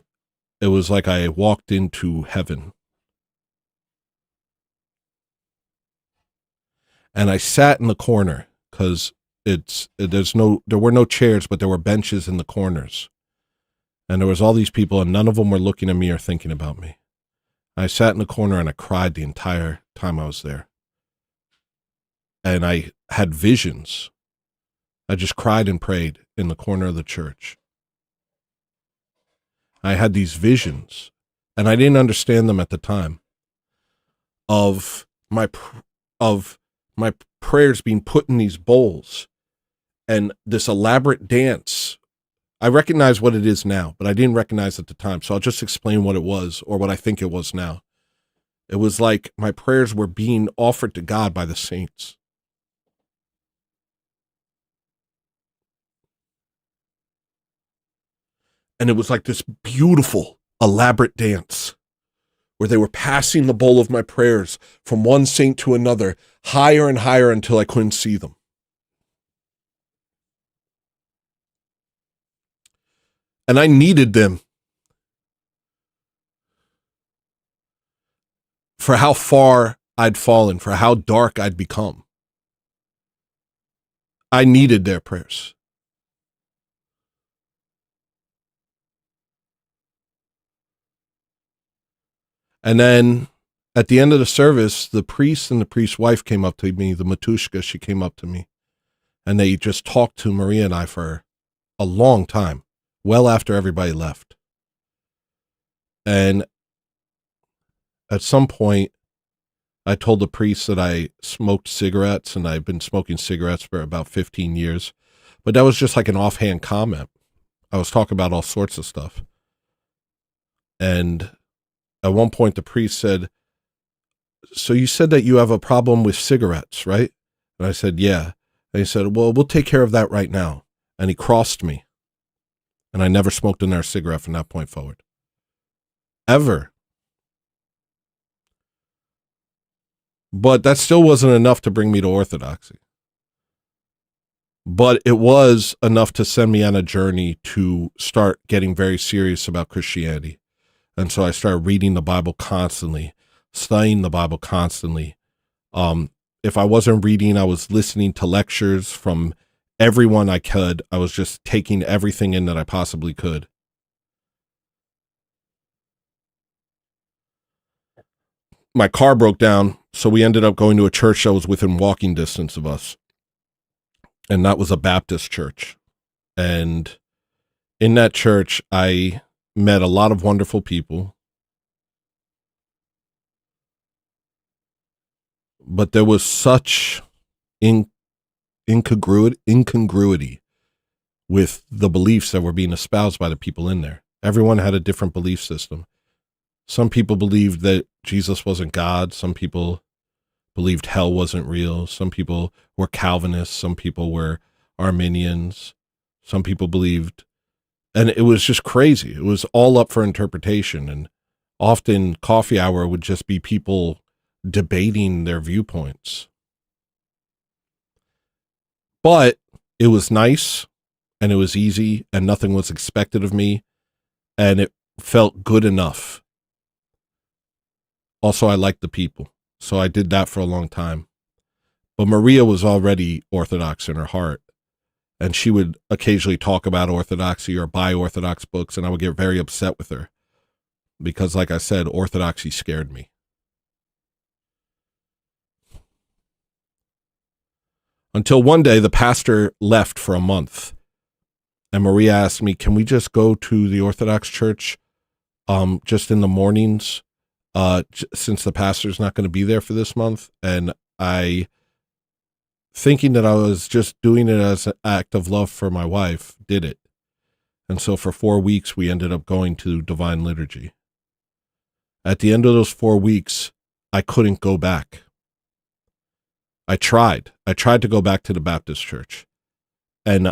it was like I walked into heaven. And I sat in the corner because there were no chairs, but there were benches in the corners. And there was all these people, and none of them were looking at me or thinking about me. I sat in the corner and I cried the entire time I was there. And I had visions. I just cried and prayed in the corner of the church. I had these visions, and I didn't understand them at the time, of my prayers being put in these bowls and this elaborate dance. I recognize what it is now, but I didn't recognize at the time. So I'll just explain what it was, or what I think it was now. It was like my prayers were being offered to God by the saints. And it was like this beautiful, elaborate dance where they were passing the bowl of my prayers from one saint to another, higher and higher until I couldn't see them. And I needed them for how far I'd fallen, for how dark I'd become. I needed their prayers. And then at the end of the service, the priest and the priest's wife came up to me, the Matushka, she came up to me, and they just talked to Maria and I for a long time, well after everybody left. And at some point, I told the priest that I smoked cigarettes, and I've been smoking cigarettes for about 15 years. But that was just like an offhand comment. I was talking about all sorts of stuff. And at one point, the priest said, "So you said that you have a problem with cigarettes, right?" And I said, "Yeah." And he said, "Well, we'll take care of that right now." And he crossed me. And I never smoked another cigarette from that point forward. Ever. But that still wasn't enough to bring me to orthodoxy. But it was enough to send me on a journey to start getting very serious about Christianity. And so I started reading the Bible constantly, studying the Bible constantly. If I wasn't reading, I was listening to lectures from everyone I could. I was just taking everything in that I possibly could. My car broke down, so we ended up going to a church that was within walking distance of us. And that was a Baptist church. And in that church, I met a lot of wonderful people. But there was such incongruity with the beliefs that were being espoused by the people in there. Everyone had a different belief system. Some people believed that Jesus wasn't God. Some people believed hell wasn't real. Some people were Calvinists. Some people were Arminians. Some people believed, and it was just crazy. It was all up for interpretation. And often coffee hour would just be people debating their viewpoints. But it was nice, and it was easy, and nothing was expected of me, and it felt good enough. Also, I liked the people, so I did that for a long time. But Maria was already Orthodox in her heart, and she would occasionally talk about Orthodoxy or buy Orthodox books, and I would get very upset with her because, like I said, Orthodoxy scared me. Until one day, the pastor left for a month, and Maria asked me, "Can we just go to the Orthodox church just in the mornings since the pastor's not going to be there for this month?" And I, thinking that I was just doing it as an act of love for my wife, did it. And so for 4 weeks, we ended up going to Divine Liturgy. At the end of those 4 weeks, I couldn't go back. I tried to go back to the Baptist church, and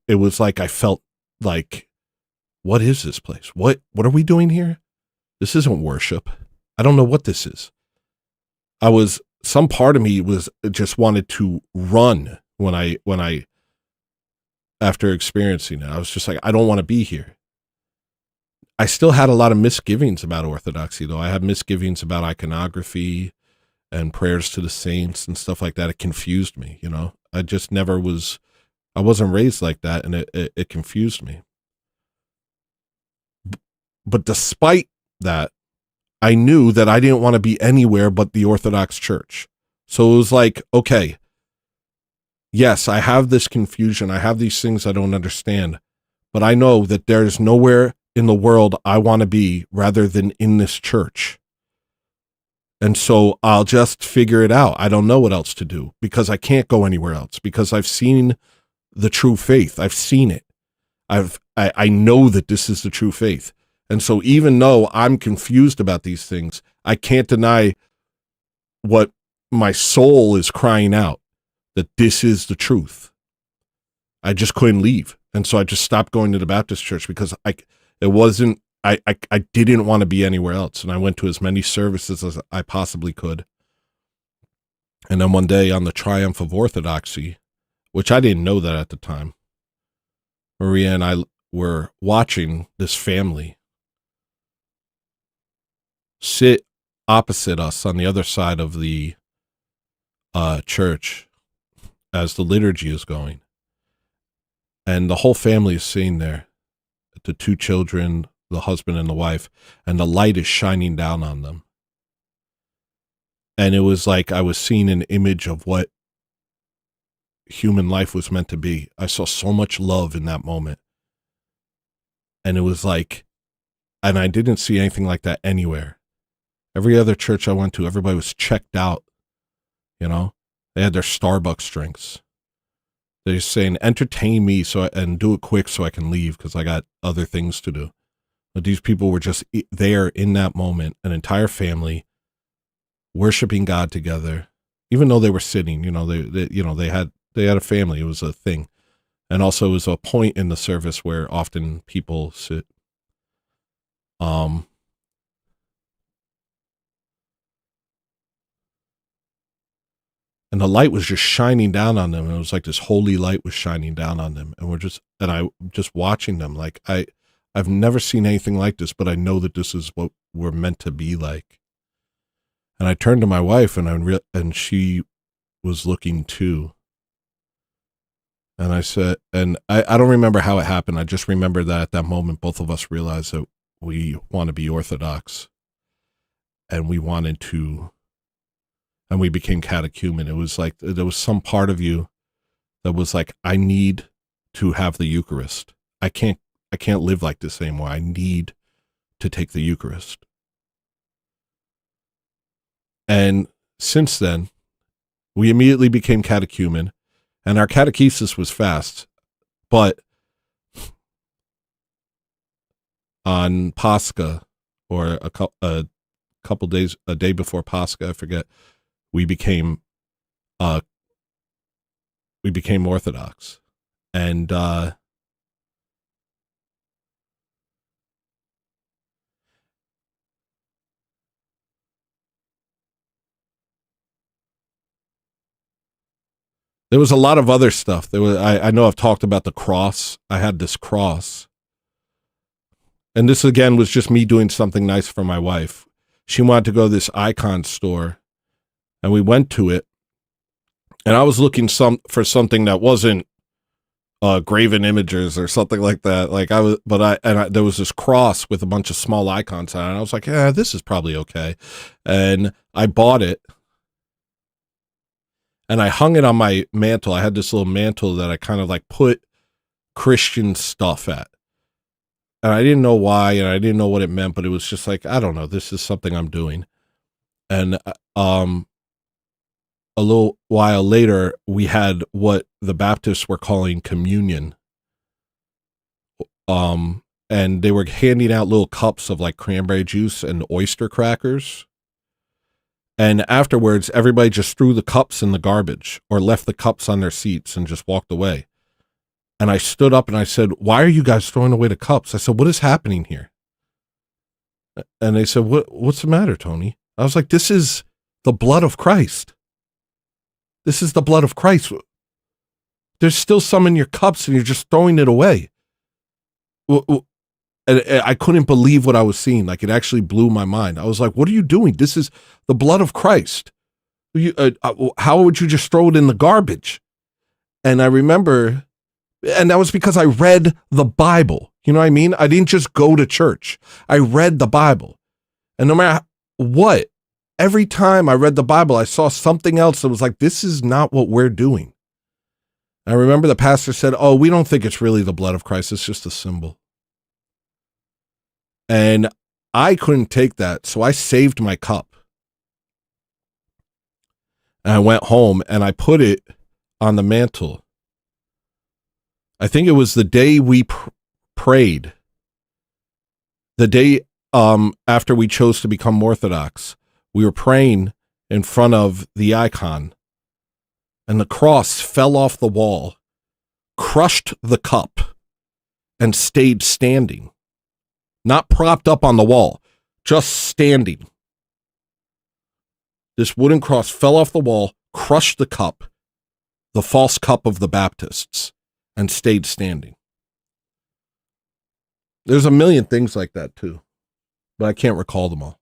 it was like I felt like, what is this place? What are we doing here? This isn't worship. I don't know what this is. I was some part of me was just wanted to run when I after experiencing it. I was just like, I don't want to be here. I still had a lot of misgivings about Orthodoxy, though. I had misgivings about iconography and prayers to the saints and stuff like that. It confused me, you know. I just never was, I wasn't raised like that, and it confused me. But despite that, I knew that I didn't want to be anywhere but the Orthodox Church. So it was like, okay, yes, I have this confusion. I have these things I don't understand, but I know that there's nowhere in the world I want to be rather than in this church. And so I'll just figure it out. I don't know what else to do because I can't go anywhere else, because I've seen the true faith. I've seen it. I know that this is the true faith. And so even though I'm confused about these things, I can't deny what my soul is crying out, that this is the truth. I just couldn't leave. And so I just stopped going to the Baptist church because I didn't want to be anywhere else. And I went to as many services as I possibly could. And then one day on the triumph of Orthodoxy, which I didn't know that at the time, Maria and I were watching this family sit opposite us on the other side of the church as the liturgy is going. And the whole family is sitting there, the two children, the husband and the wife, and the light is shining down on them. And it was like I was seeing an image of what human life was meant to be. I saw so much love in that moment. And it was like, and I didn't see anything like that anywhere. Every other church I went to, everybody was checked out, you know? They had their Starbucks drinks. They're saying, entertain me and do it quick so I can leave because I got other things to do. But these people were just there in that moment, an entire family worshiping God together, even though they were sitting. You know, they had a family. It was a thing, and also it was a point in the service where often people sit. And the light was just shining down on them. And it was like this holy light was shining down on them. And I just watching them, like I've never seen anything like this, but I know that this is what we're meant to be like. And I turned to my wife and she was looking too. And I said, and I don't remember how it happened. I just remember that at that moment, both of us realized that we want to be Orthodox, and we wanted to, and we became catechumen. It was like there was some part of you that was like, I need to have the Eucharist. I can't live like this anymore. I need to take the Eucharist. And since then, we immediately became catechumen, and our catechesis was fast. But on Pascha, or a couple days, a day before Pascha, I forget, we became Orthodox. And there was a lot of other stuff. I know I've talked about the cross. I had this cross. And this, again, was just me doing something nice for my wife. She wanted to go to this icon store, and we went to it. And I was looking for something that wasn't graven images or something like that. Like there was this cross with a bunch of small icons on it. And I was like, yeah, this is probably okay. And I bought it. And I hung it on my mantle. I had this little mantle that I kind of like put Christian stuff at. And I didn't know why, and I didn't know what it meant, but it was just like, I don't know, this is something I'm doing. And a little while later, we had what the Baptists were calling communion. And they were handing out little cups of like cranberry juice and oyster crackers. And afterwards, everybody just threw the cups in the garbage or left the cups on their seats and just walked away. And I stood up and I said, why are you guys throwing away the cups? I said, what is happening here? And they said, what's the matter, Tony? I was like, this is the blood of Christ. This is the blood of Christ. There's still some in your cups and you're just throwing it away. And I couldn't believe what I was seeing. Like, it actually blew my mind. I was like, what are you doing? This is the blood of Christ. How would you just throw it in the garbage? And I remember, and that was because I read the Bible. You know what I mean? I didn't just go to church. I read the Bible. And no matter what, every time I read the Bible, I saw something else that was like, this is not what we're doing. I remember the pastor said, oh, we don't think it's really the blood of Christ. It's just a symbol. And I couldn't take that. So I saved my cup. And I went home and I put it on the mantle. I think it was the day we prayed, the day after we chose to become Orthodox. We were praying in front of the icon, and the cross fell off the wall, crushed the cup, and stayed standing. Not propped up on the wall, just standing. This wooden cross fell off the wall, crushed the cup, the false cup of the Baptists, and stayed standing. There's a million things like that too, but I can't recall them all.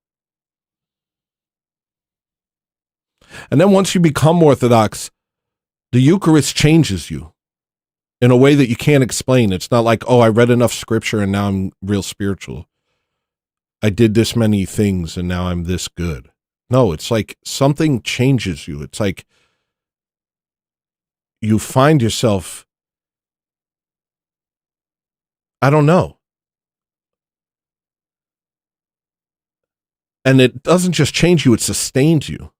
And then once you become Orthodox, the Eucharist changes you in a way that you can't explain. It's not like, oh, I read enough scripture and now I'm real spiritual. I did this many things and now I'm this good. No, it's like something changes you. It's like you find yourself, I don't know. And it doesn't just change you, it sustains you.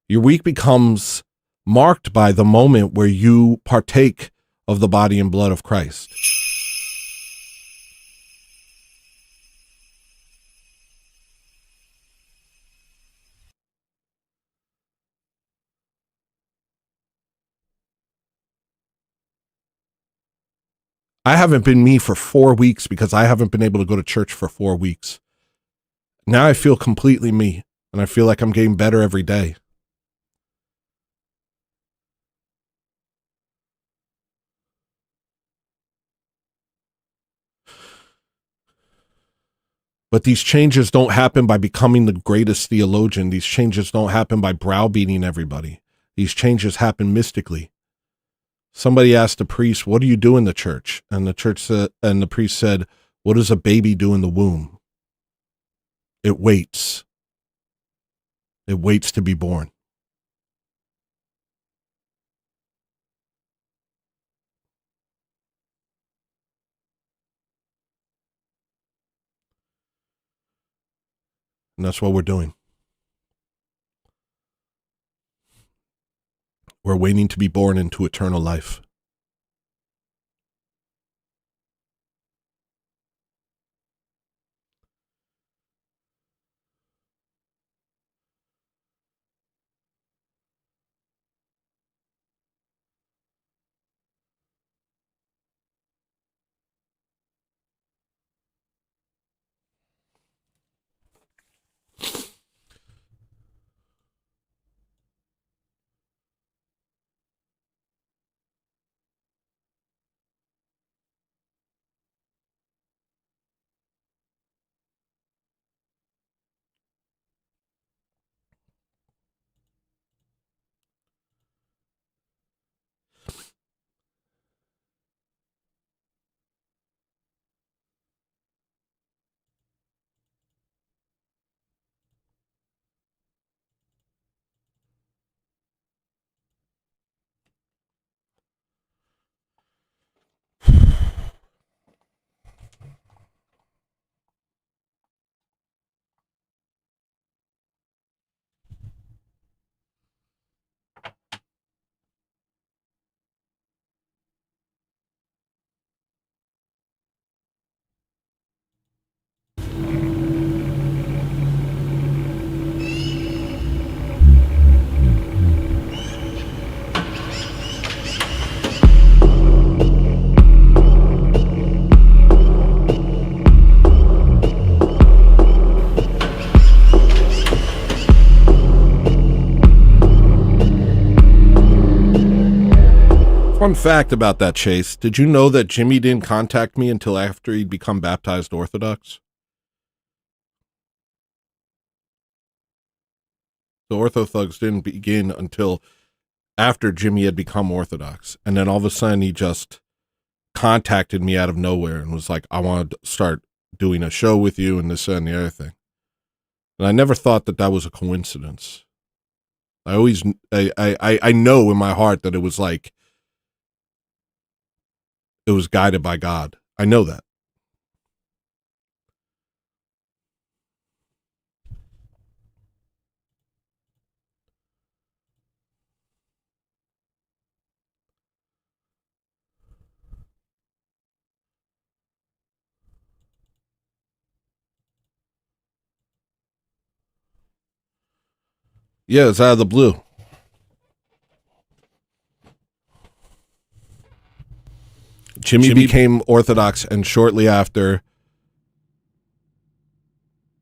Your week becomes marked by the moment where you partake of the body and blood of Christ. I haven't been me for 4 weeks because I haven't been able to go to church for 4 weeks. Now I feel completely me, and I feel like I'm getting better every day. But these changes don't happen by becoming the greatest theologian. These changes don't happen by browbeating everybody. These changes happen mystically. Somebody asked the priest, what do you do in the church? And the priest said, what does a baby do in the womb? It waits. It waits to be born. And that's what we're doing. We're waiting to be born into eternal life. Fun fact about that, Chase. Did you know that Jimmy didn't contact me until after he'd become baptized Orthodox? The Ortho-Thugs didn't begin until after Jimmy had become Orthodox. And then all of a sudden he just contacted me out of nowhere and was like, I want to start doing a show with you and this and the other thing. And I never thought that that was a coincidence. I always, I know in my heart that it was like, it was guided by God. I know that. Yeah, it's out of the blue. Jimmy became Orthodox, and shortly after,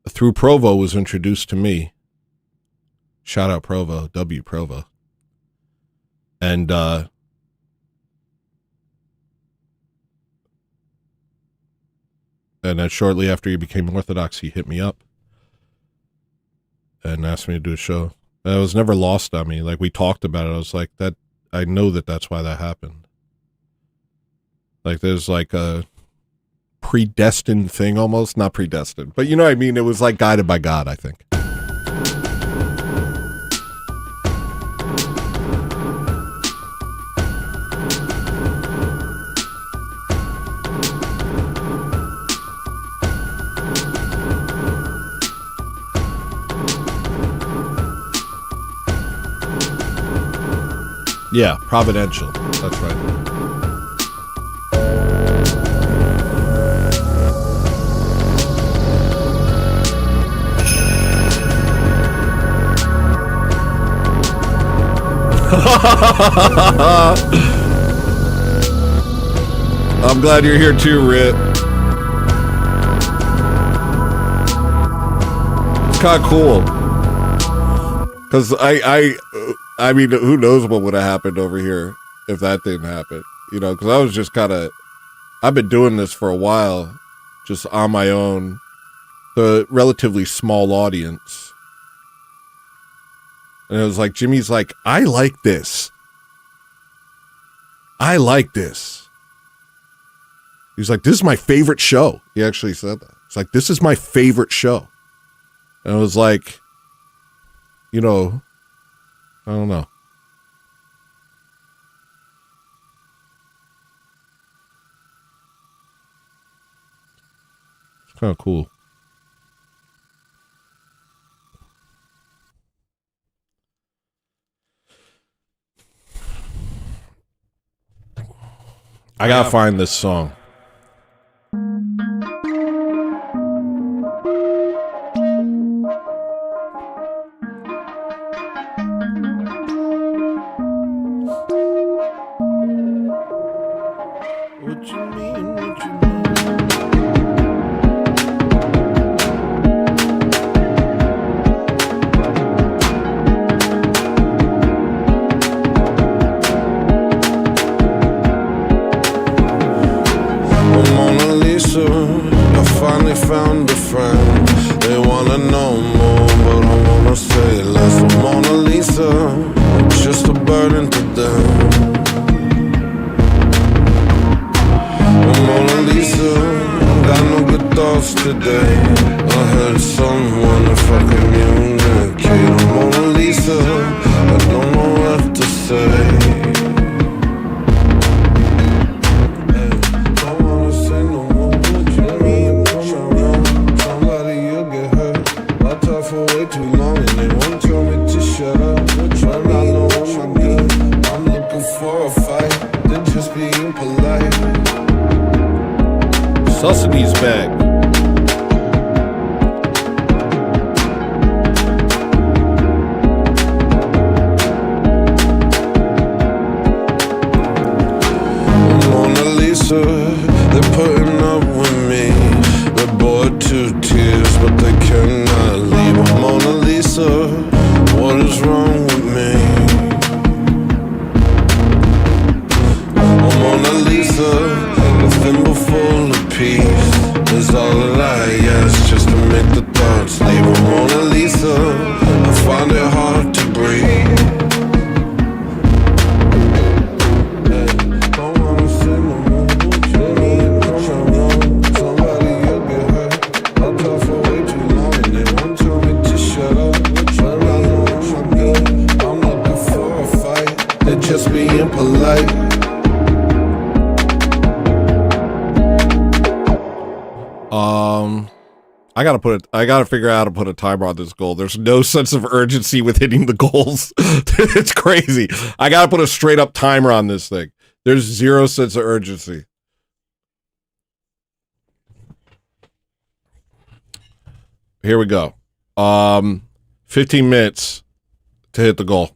through Provo, was introduced to me. Shout out Provo, W Provo. And then shortly after he became Orthodox, he hit me up and asked me to do a show. And it was never lost on me. Like, we talked about it. I was like, that. I know that that's why that happened. Like, there's like a predestined thing almost. Not predestined, but you know what I mean? It was like guided by God, I think. Yeah, providential. That's right. I'm glad you're here too, Rit. It's kind of cool. Because I mean, who knows what would have happened over here if that didn't happen, you know, because I was just kind of, I've been doing this for a while, just on my own, the relatively small audience. And it was like, Jimmy's like, I like this. I like this. He's like, this is my favorite show. He actually said that. It's like, this is my favorite show. And it was like, you know, I don't know. It's kind of cool. I gotta find this song. What you mean? What you mean? Mona Lisa, I finally found a friend. They wanna know more, but I wanna say less. Mona Lisa, I'm just a burden to them. Mona Lisa, got no good thoughts today. I heard someone if I communicate. Mona Lisa, I don't know what to say. Way too long and they won't tell me to shut up. But I know I'm good. I'm looking for a fight. They're just being polite. Sussidy's back. Mona Lisa, they're putting up with me. They're bored to tears, but they cannot leave. Mona Lisa, what is wrong with me? Lisa, a thimble full of peace is all I ask, just to make the thoughts leave a Mona Lisa. I find it hard to breathe. Don't wanna see no more. You need what you want. Somebody you'll get hurt. I'll talk for way too long and they won't tell me to shut up. But I know I'm good. I'm looking for a fight. They're just being polite. I gotta figure out how to put a timer on this goal. There's no sense of urgency with hitting the goals. It's crazy. I gotta put a straight up timer on this thing. There's zero sense of urgency. Here we go. 15 minutes to hit the goal.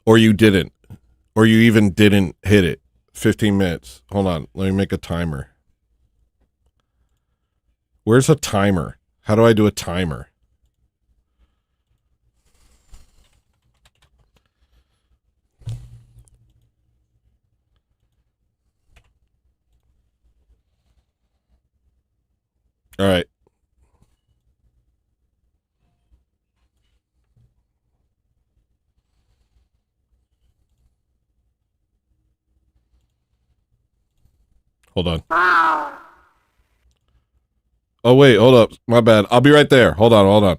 Or you didn't. Or you even didn't hit it. 15 minutes. Hold on. Let me make a timer. Where's a timer? How do I do a timer? All right. Hold on. Oh, wait, hold up. My bad. I'll be right there. Hold on, hold on.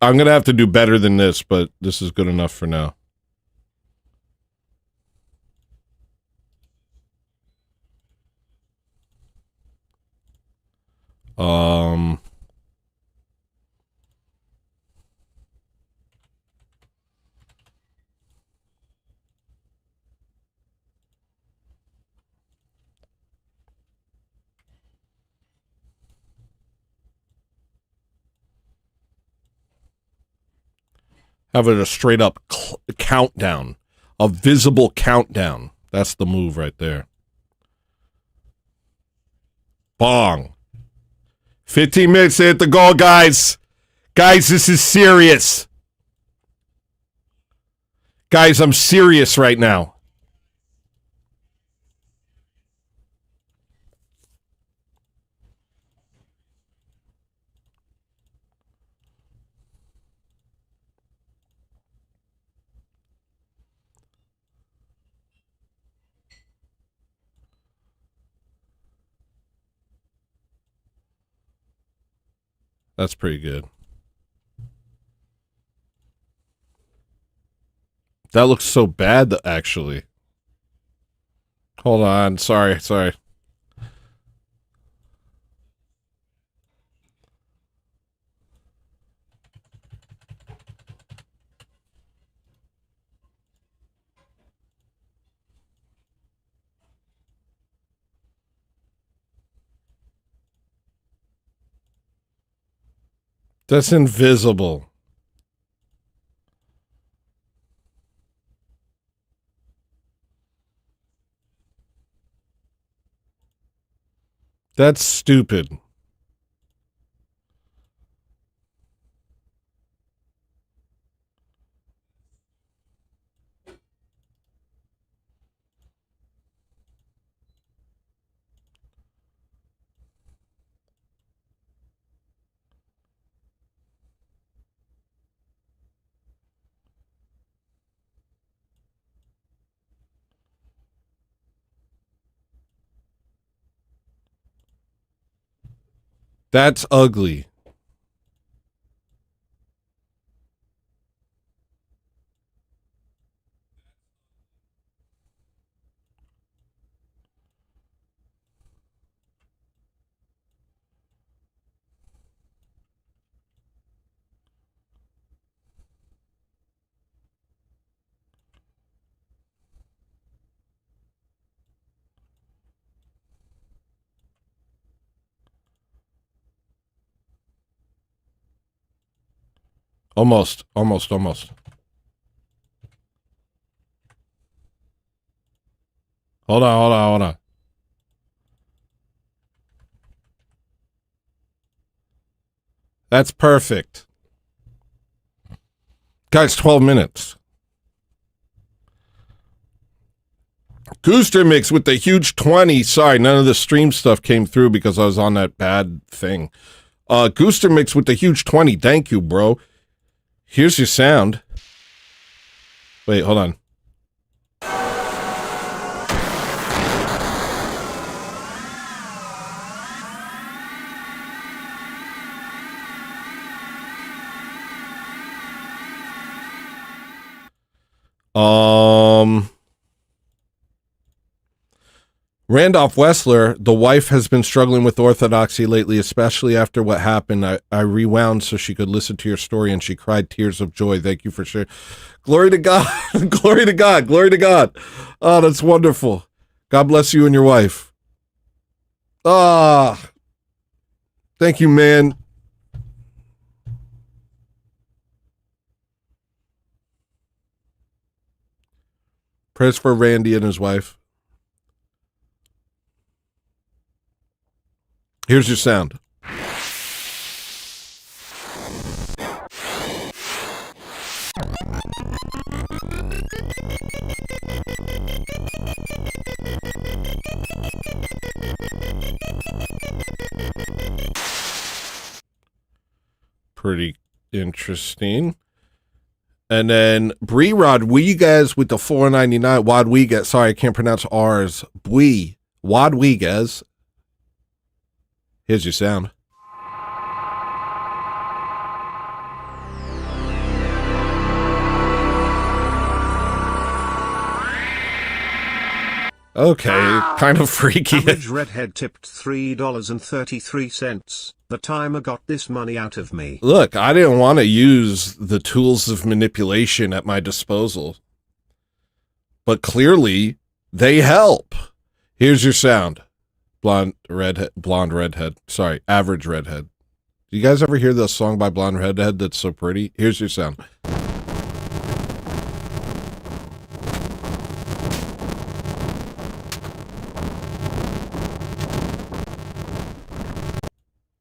I'm going to have to do better than this, but this is good enough for now. Having a straight up countdown, a visible countdown. That's the move right there. Bong. 15 minutes to hit the goal, guys. Guys, this is serious. Guys, I'm serious right now. That's pretty good. That looks so bad, actually. Hold on. Sorry. That's invisible. That's stupid. That's ugly. Almost. Hold on. That's perfect. Guys, 12 minutes. Gooster Mix with the huge 20. Sorry, none of the stream stuff came through because I was on that bad thing. Gooster Mix with the huge 20. Thank you, bro. Here's your sound. Wait, hold on. Randolph Wessler, the wife has been struggling with orthodoxy lately, especially after what happened. I rewound so she could listen to your story, and she cried tears of joy. Thank you for sharing. Glory to God. Glory to God. Glory to God. Oh, that's wonderful. God bless you and your wife. Ah, thank you, man. Prayers for Randy and his wife. Here's your sound. Pretty interesting. And then Bree Rodriguez with the $4.99. Rodriguez. Sorry, I can't pronounce R's. Bree Rodriguez. Here's your sound. Okay, kind of freaky. Average redhead tipped $3.33. The timer got this money out of me. Look, I didn't want to use the tools of manipulation at my disposal. But clearly, they help. Here's your sound. Blonde redhead. Sorry, average redhead. Do you guys ever hear the song by Blonde Redhead that's so pretty? Here's your sound.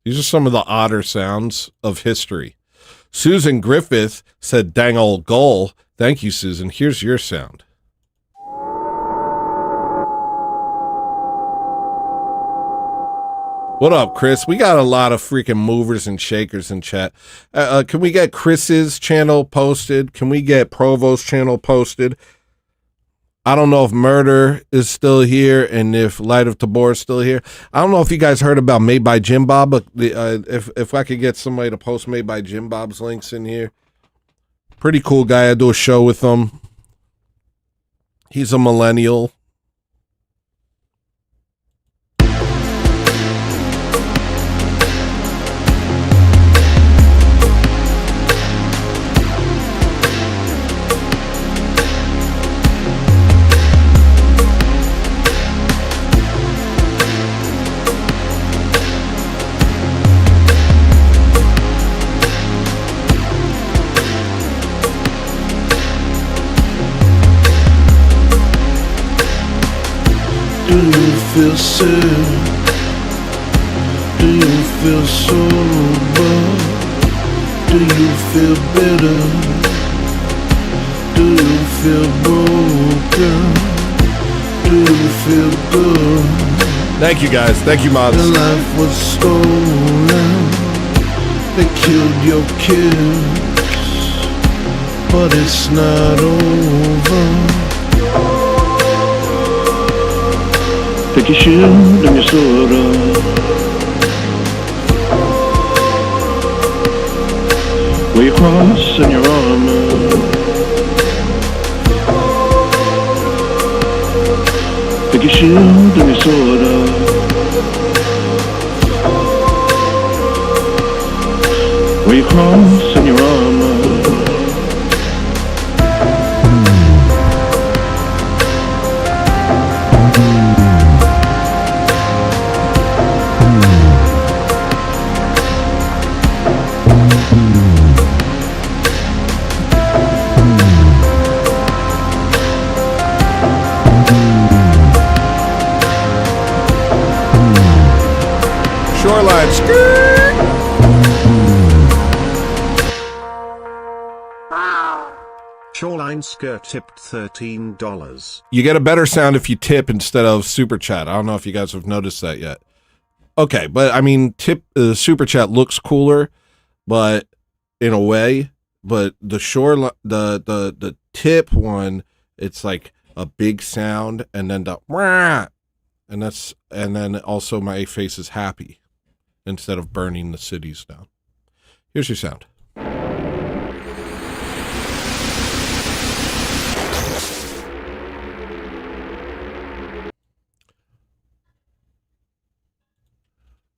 These are some of the odder sounds of history. Susan Griffith said, dang old goal. Thank you, Susan. Here's your sound. What up, Chris? We got a lot of freaking movers and shakers in chat. Can we get Chris's channel posted? Can we get Provost's channel posted? I don't know if Murder is still here and if Light of Tabor is still here. I don't know if you guys heard about Made by Jim Bob, but if I could get somebody to post Made by Jim Bob's links in here. Pretty cool guy. I do a show with him. He's a millennial. Do you feel sad? Do you feel sober? Do you feel bitter? Do you feel broken? Do you feel good? Thank you, guys. Thank you, moms. Your life was stolen. They killed your kids, but it's not over. Take your shield and your sword up. Wear your cross and your armor. Take your shield and your sword up. Wear your cross and your armor. Shoreline skirt. Shoreline Skirt tipped $13. You get a better sound if you tip instead of super chat. I don't know if you guys have noticed that yet. Okay, but I mean, super chat looks cooler, but in a way, but the the tip one, it's like a big sound, and then the wah, and then also my face is happy instead of burning the cities down. Here's your sound.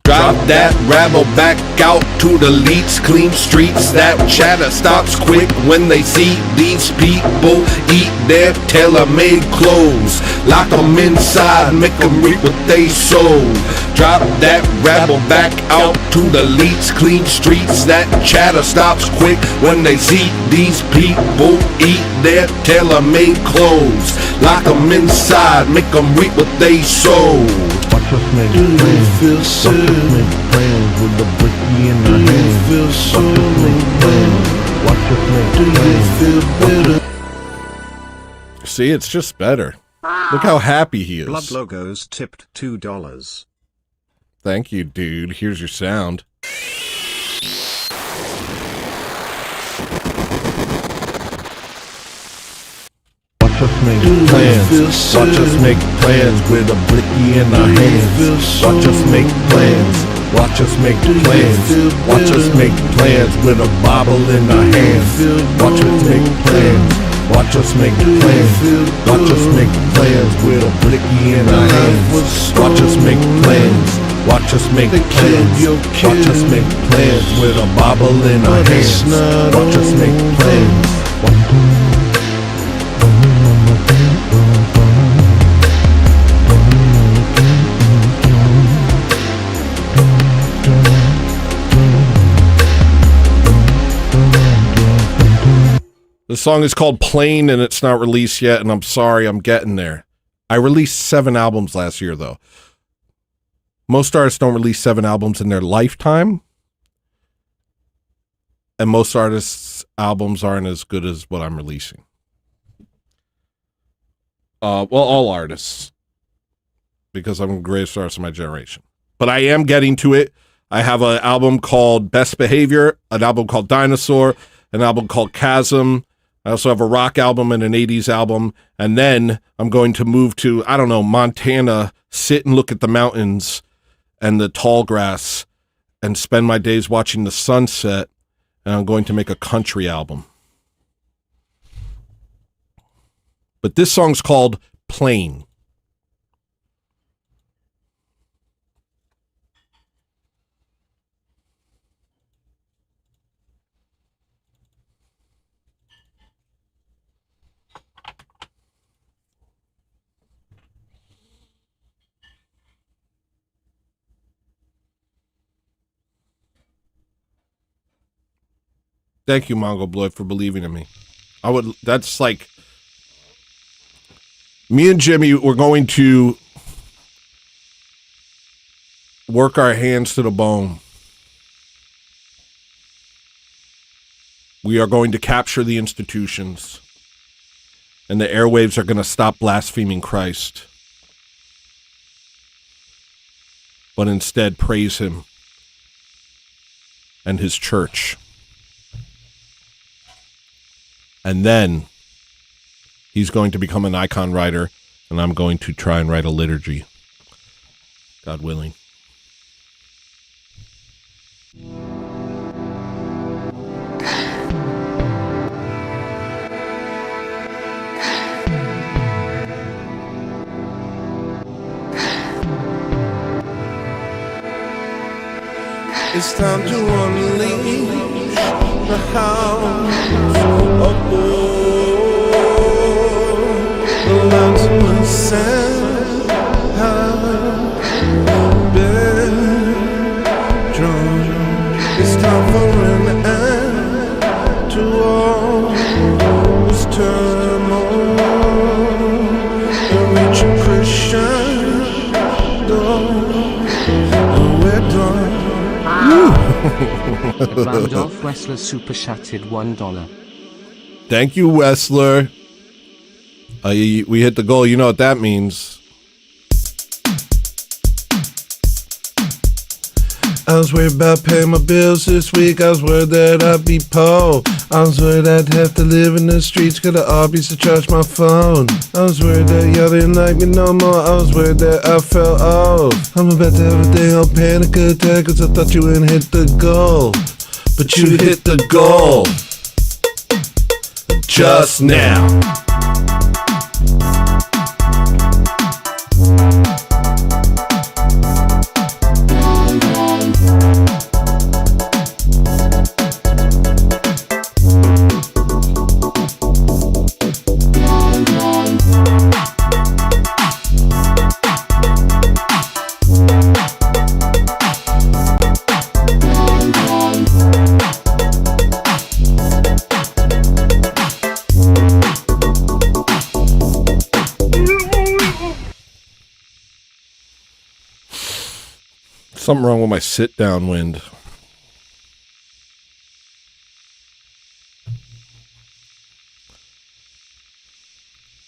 Drop that rabble back out to the leads, clean streets. That chatter stops quick when they see these people eat their tailor-made clothes. Lock them inside, make them reap what they sow. Drop that rabble back out to the leads, clean streets. That chatter stops quick when they see these people eat their tailor-made clothes. Lock them inside, make them reap what they sow. Watch us make plans. Watch us make plans with the blicky in our hands. Watch us make plans. Watch us make plans. See, it's just better. Look how happy he is. Blood Logos tipped $2. Thank you, dude. Here's your sound. Watch us make plans. Watch us make plans with a blicky in our hands. Watch us make plans. Watch us make plans. Watch us make plans with a bobble in our hands. Watch us make plans. Watch us make plans. Watch us make plans with a blicky in our hands. Watch us make plans. Watch us make plans. Watch us make plans with a bobble in our hands. Watch us make plans. The song is called Plain, and it's not released yet, and I'm sorry, I'm getting there. I released 7 albums last year, though. Most artists don't release 7 albums in their lifetime, and most artists' albums aren't as good as what I'm releasing. Well, all artists, because I'm the greatest artist of my generation. But I am getting to it. I have an album called Best Behavior, an album called Dinosaur, an album called Chasm. I also have a rock album and an 80s album. And then I'm going to move to, I don't know, Montana, sit and look at the mountains and the tall grass and spend my days watching the sunset. And I'm going to make a country album. But this song's called Plain. Thank you, Mongo Blood, for believing in me. That's like, me and Jimmy, we're going to work our hands to the bone. We are going to capture the institutions, and the airwaves are going to stop blaspheming Christ, but instead praise him and his church. And then he's going to become an icon writer, and I'm going to try and write a liturgy. God willing. It's time to unleash the house of war. The lines of the sand have been drawn. It's time for an end to all this turmoil. And reaching Christian door, and we're done. Randolph Wessler super chatted $1. Thank you, Wessler. We hit the goal. You know what that means. I was worried about paying my bills this week. I was worried that I'd be poor. I was worried I'd have to live in the streets. Got to Arby's to charge my phone. I was worried that y'all didn't like me no more. I was worried that I fell off. I'm about to have a day on panic attack, cause I thought you wouldn't hit the goal. But you hit the goal. Just now. Something wrong with my sit down wind.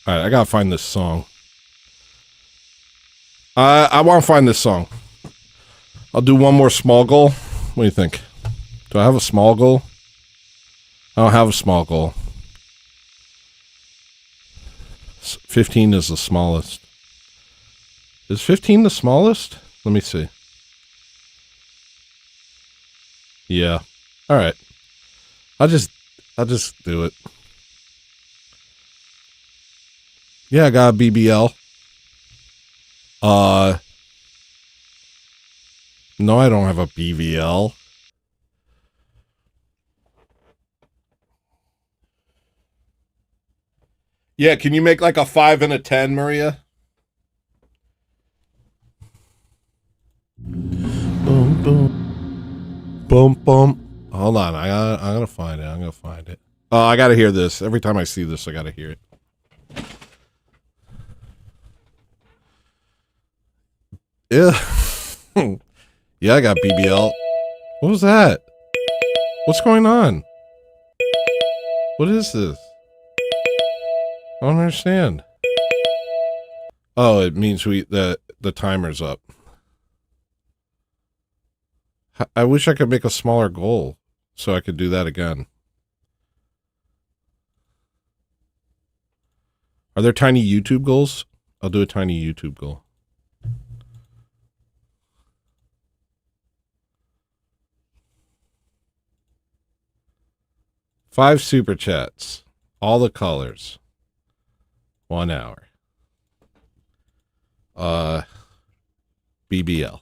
All right, I gotta find this song. I want to find this song. I'll do one more small goal. What do you think? Do I have a small goal? I don't have a small goal. 15 is the smallest. Is 15 the smallest? Let me see. Yeah. All right. I'll just do it. Yeah, I got a BBL. No, I don't have a BBL. Yeah, can you make like a 5 and a 10, Maria? Boom, boom. Boom, boom. Hold on, I'm gonna find it. Oh, I gotta hear this. Every time I see this, I gotta hear it. Yeah. Yeah, I got BBL. What was that? What's going on? What is this? I don't understand. Oh, it means the timer's up. I wish I could make a smaller goal so I could do that again. Are there tiny YouTube goals? I'll do a tiny YouTube goal. Five super chats. All the colors. 1 hour. BBL.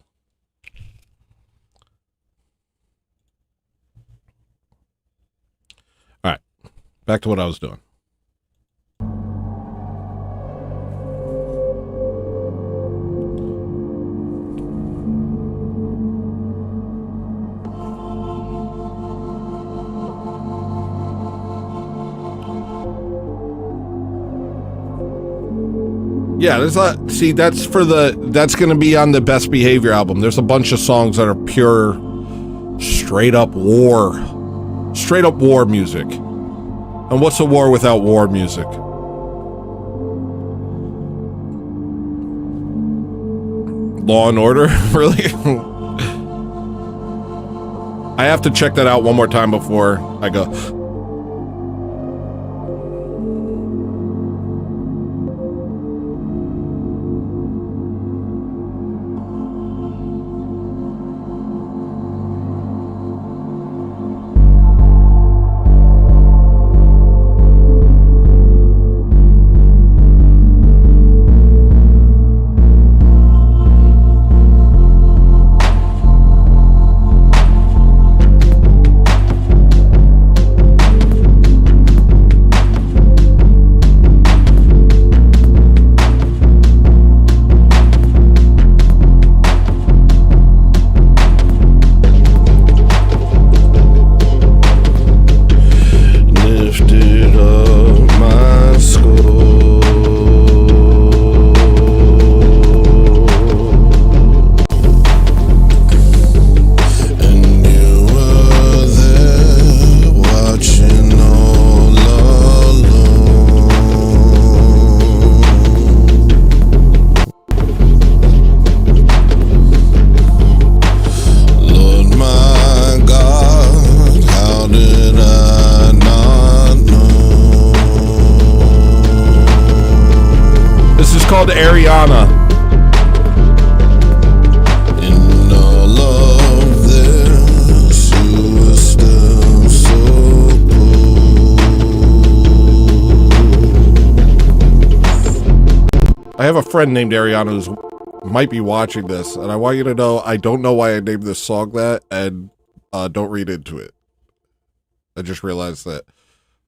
All right. Back to what I was doing. Yeah, there's a see. That's going to be on the Best Behavior album. There's a bunch of songs that are pure, straight up war music. And what's a war without war music? Law and Order, really? I have to check that out one more time before I go. called Ariana. In all of this, you were still so I have a friend named Ariana who's might be watching this, and I want you to know I don't know why I named this song that, and don't read into it. I just realized that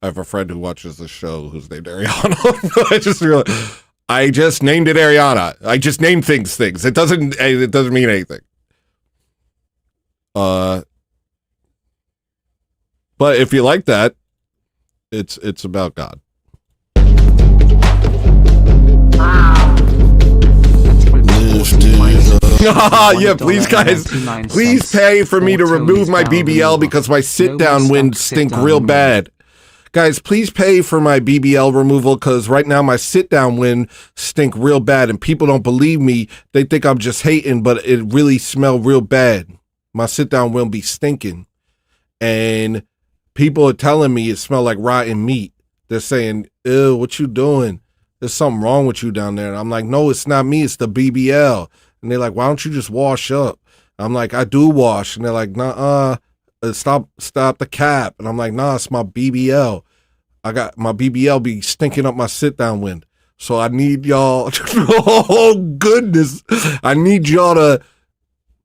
I have a friend who watches the show who's named Ariana. I just named it Ariana. I just named things. It doesn't mean anything. But if you like that, it's about God. Yeah, please, guys, please pay for me to remove my BBL because my sit-down wind stink real bad. Guys, please pay for my BBL removal because right now my sit-down wind stink real bad and people don't believe me. They think I'm just hating, but it really smell real bad. My sit-down wind be stinking. And people are telling me it smell like rotten meat. They're saying, ew, what you doing? There's something wrong with you down there. And I'm like, no, it's not me. It's the BBL. And they're like, why don't you just wash up? I'm like, I do wash. And they're like, nah, stop the cap. And I'm like, nah, it's my BBL. I got my BBL be stinking up my sit-down wind. So I need y'all, oh goodness, I need y'all to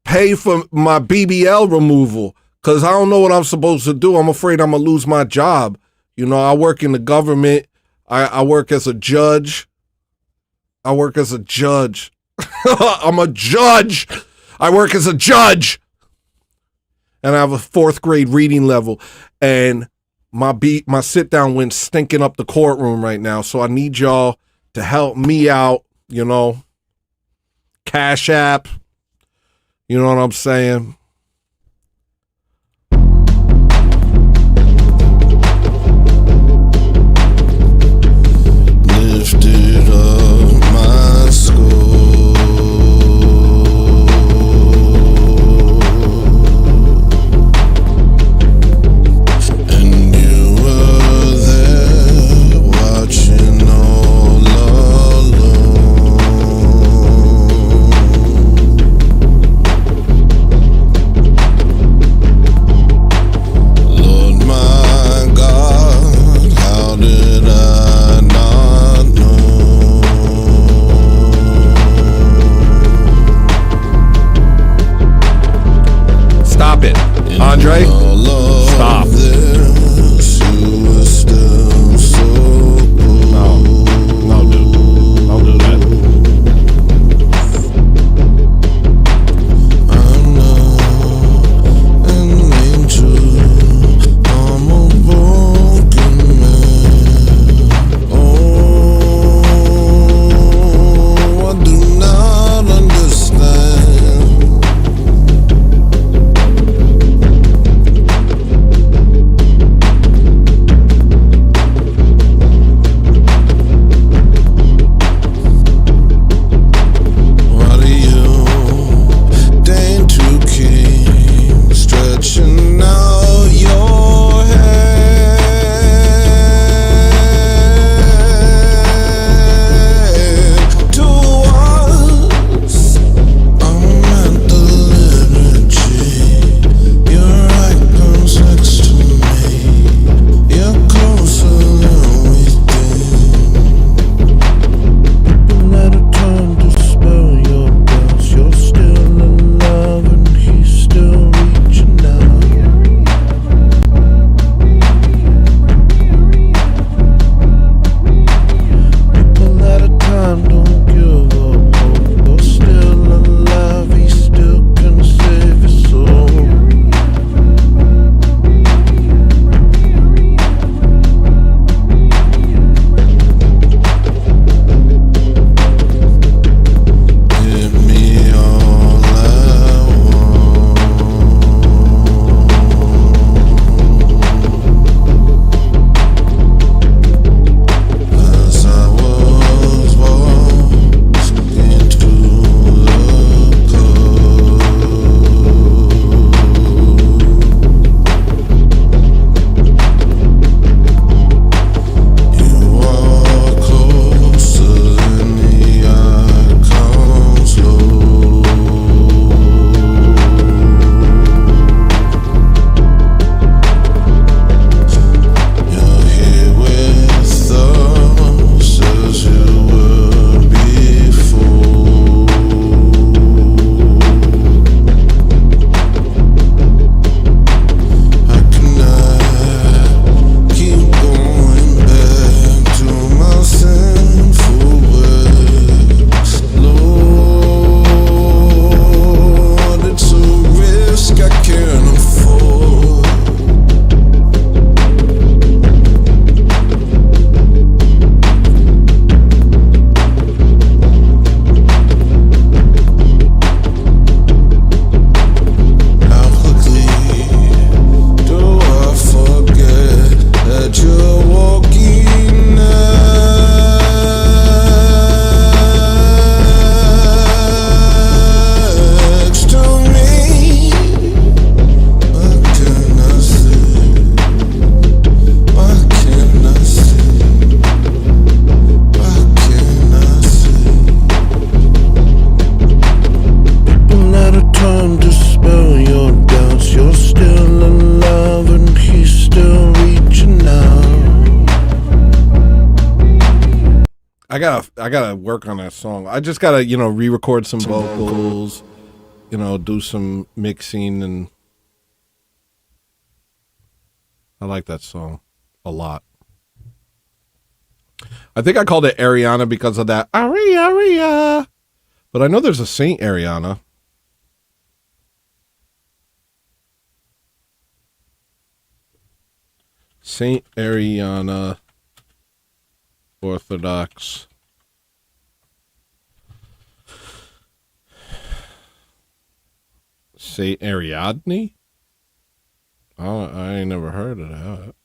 pay for my BBL removal because I don't know what I'm supposed to do. I'm afraid I'm going to lose my job. You know, I work in the government. I work as a judge. I'm a judge. I work as a judge. And I have a 4th grade reading level. And my sit-down wind stinking up the courtroom right now. So I need y'all to help me out, you know. Cash App. You know what I'm saying? lifted up my skull. And you were there watching all alone. I gotta work on that song. I just gotta, re-record some vocals, do some mixing, and I like that song a lot. I think I called it Ariana because of that Aria. But I know there's a Saint Ariana. Saint Ariana Orthodox. Saint Ariadne? Oh, I ain't never heard of that.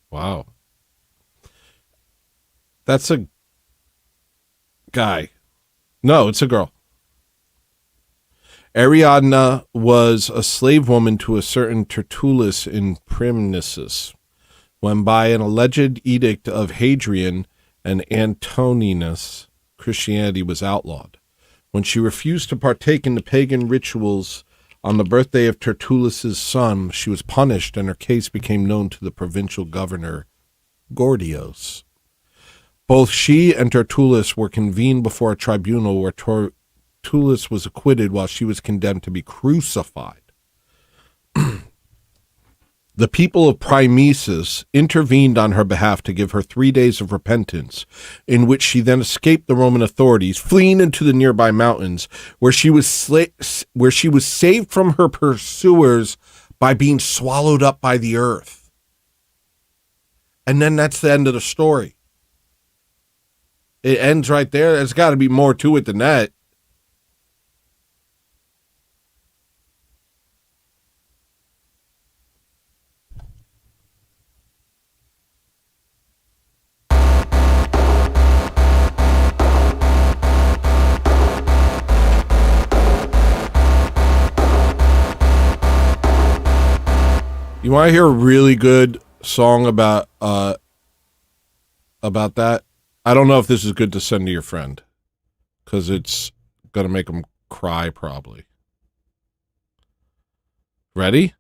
Wow. That's a guy. No, it's a girl. Ariadna was a slave woman to a certain Tertullus in Prymnesis, when by an alleged edict of Hadrian and Antoninus, Christianity was outlawed. When she refused to partake in the pagan rituals on the birthday of Tertullus's son, she was punished, and her case became known to the provincial governor, Gordios. Both she and Tertullus were convened before a tribunal where Tertullus was acquitted while she was condemned to be crucified. The people of Prymnesis intervened on her behalf to give her 3 days of repentance, in which she then escaped the Roman authorities, fleeing into the nearby mountains, where she was saved from her pursuers by being swallowed up by the earth. And then that's the end of the story. It ends right there. There's got to be more to it than that. You want to hear a really good song about that? I don't know if this is good to send to your friend, because it's going to make him cry probably. Ready?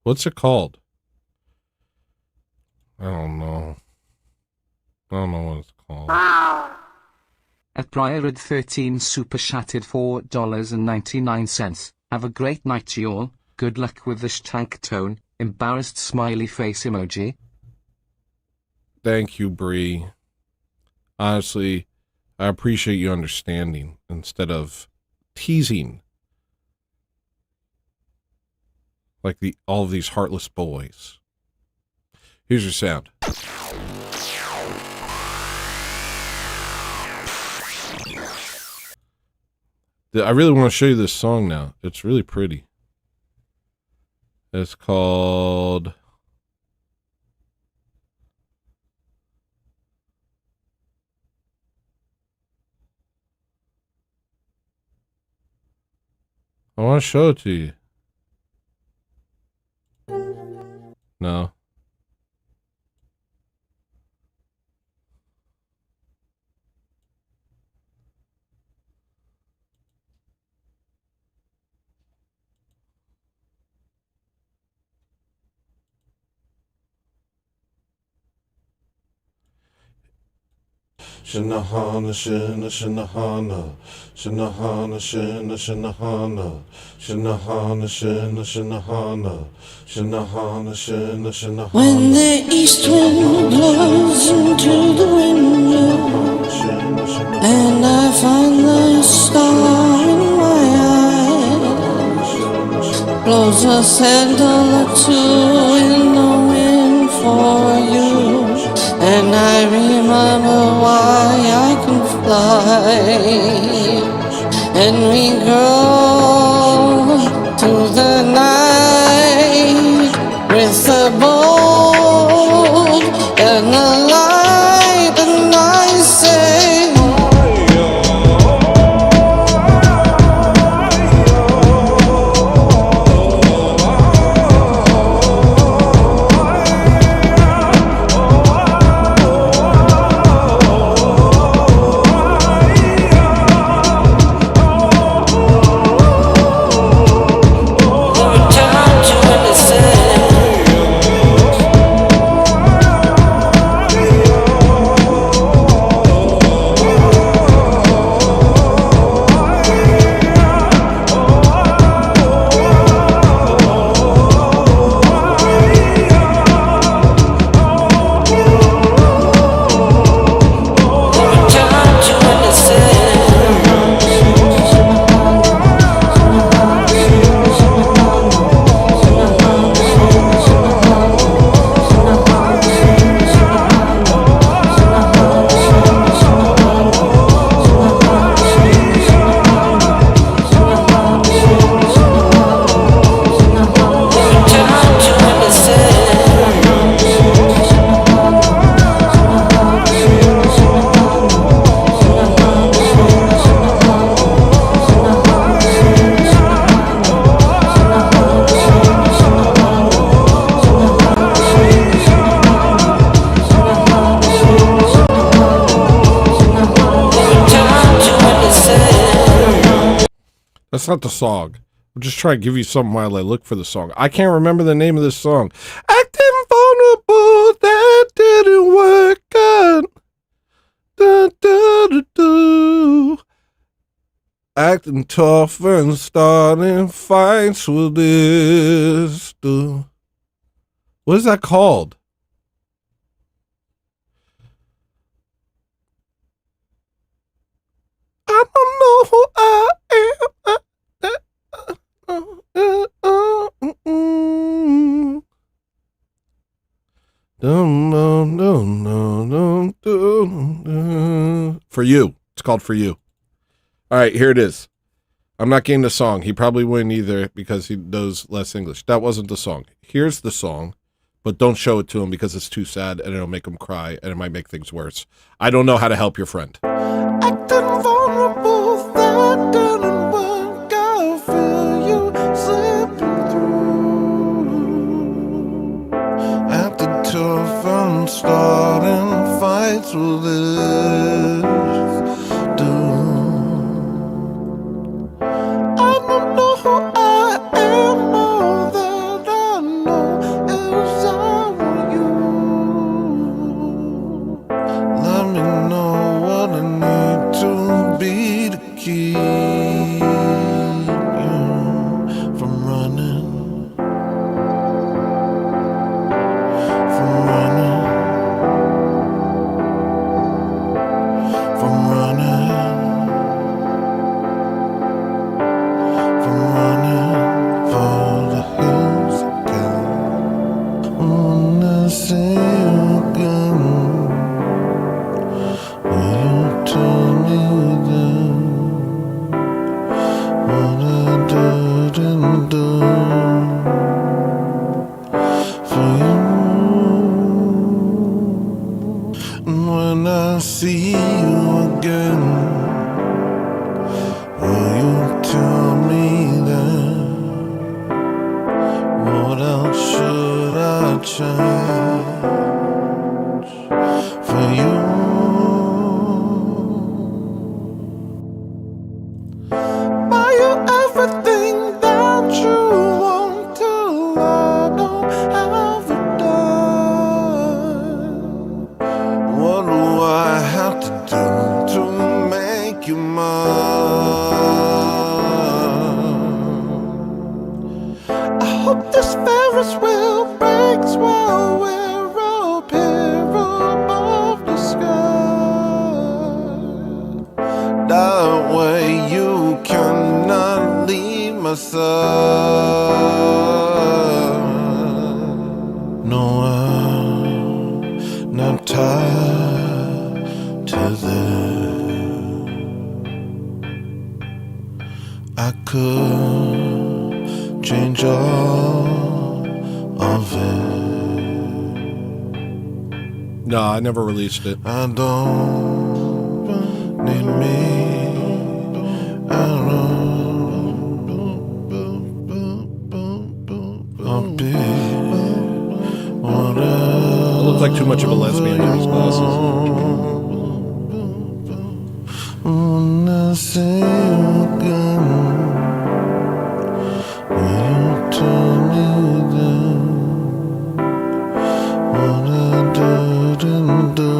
What's it called? I don't know. I don't know what it's called. At Briarwood 13 super chatted $4.99. Have a great night, y'all. Good luck with the stank tone. Embarrassed smiley face emoji. Thank you, Bree. Honestly, I appreciate you understanding instead of teasing like all of these heartless boys. Here's your sound. I really want to show you this song now. It's really pretty. It's called... I want to show it to you. No. Shinahana, shina, shinahana, shinahana, shina, shinahana, shinahana, shina, shinahana, shinahana, shina, shinahana. When the east wind blows into the window and I find the star in my eye, blows a sandal or two in the wind for you, and I remember why I can fly, and we go to the night with the bold and the light, and I say, That's not the song. I'm just trying to give you something while I look for the song. I can't remember the name of this song. Acting vulnerable, that didn't work out. Da, da, da, da. Acting tough and starting fights with this. Da. What is that called? I don't know who I am. For You. It's called For You. All right, here it is. I'm not getting the song. He probably wouldn't either because he knows less English. That wasn't the song. Here's the song, but don't show it to him because it's too sad and it'll make him cry and it might make things worse. I don't know how to help your friend. Acting vulnerable, that didn't work. I feel you slipping through. Acting tough and starting fights with this. I don't know who I am, all that I know is I want you. Let me know what I need to be to keep you from running, from running, from running. See you again. Will you tell me then what I didn't do for you? And when I see you again, will you tell me then what else should I change for you? Buy you everything that you want till I don't have it done. What do I have to do to make you mine? I hope this Ferris wheel breaks while we're up here above the sky. That way you cannot leave my side. No, I'm not tied to this. I could change all of it. No, I never released it. I don't need me. I don't. I'll be whatever. I look like too much of a lesbian in these glasses. When I see you again, will you tell me then what I didn't do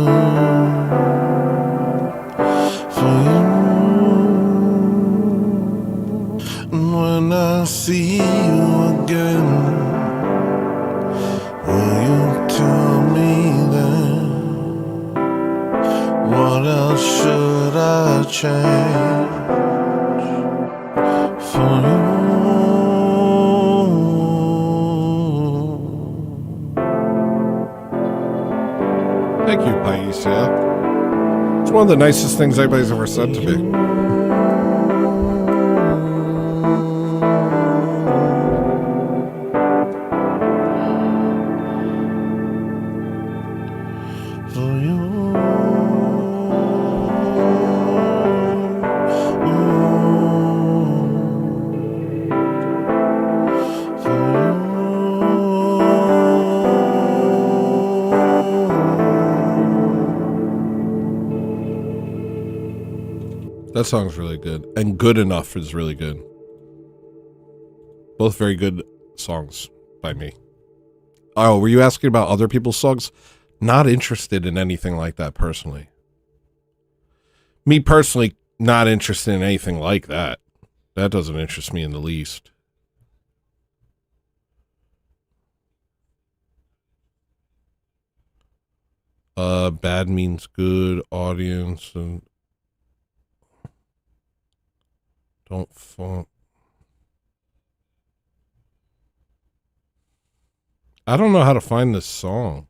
for you? And when I see you again, will you tell me then what else should I change for you? Thank you, Paisha. It's one of the nicest things anybody's ever said to me. That song's really good. And Good Enough is really good. Both very good songs by me. Oh, were you asking about other people's songs? Not interested in anything like that personally. Me personally, not interested in anything like that. That doesn't interest me in the least. Bad means good, audience, and don't funk. I don't know how to find this song.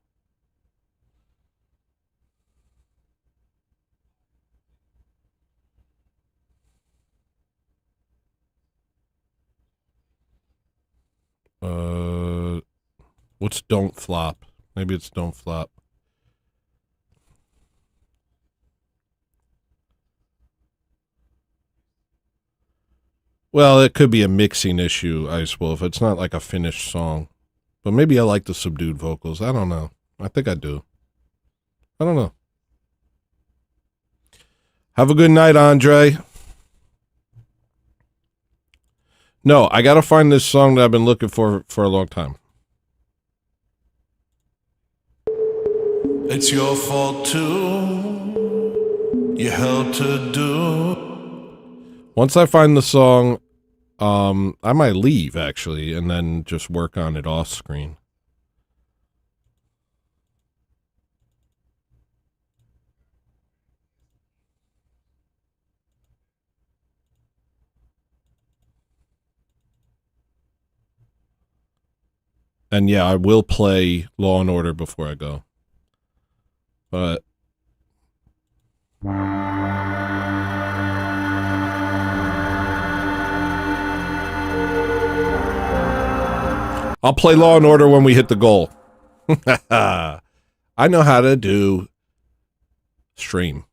What's Don't Flop? Maybe it's Don't Flop. Well, it could be a mixing issue, Ice Wolf. It's not like a finished song. But maybe I like the subdued vocals. I don't know. I think I do. I don't know. Have a good night, Andre. No, I gotta find this song that I've been looking for a long time. It's your fault too. You held to do. Once I find the song, I might leave actually, and then just work on it off screen. And yeah, I will play Law and Order before I go. But I'll play Law and Order when we hit the goal. I know how to do stream.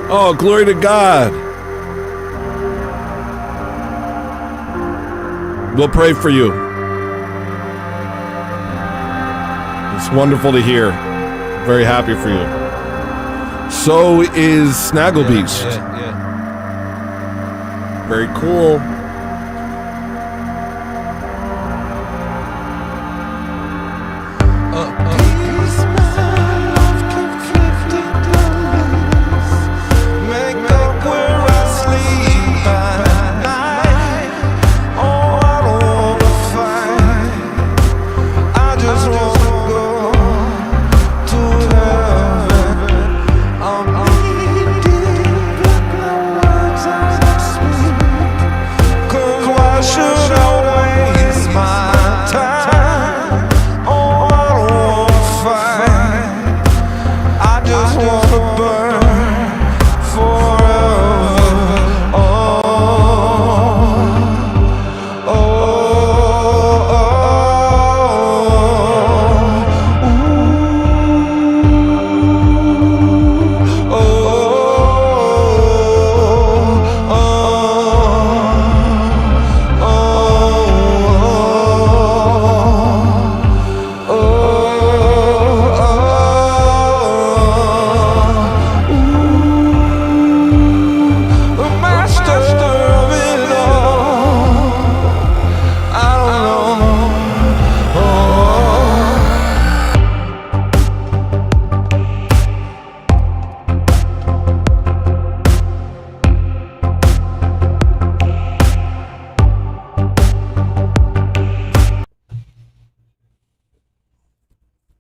Oh, glory to God. We'll pray for you. It's wonderful to hear. Very happy for you. So is Snagglebeast. Yeah. Very cool.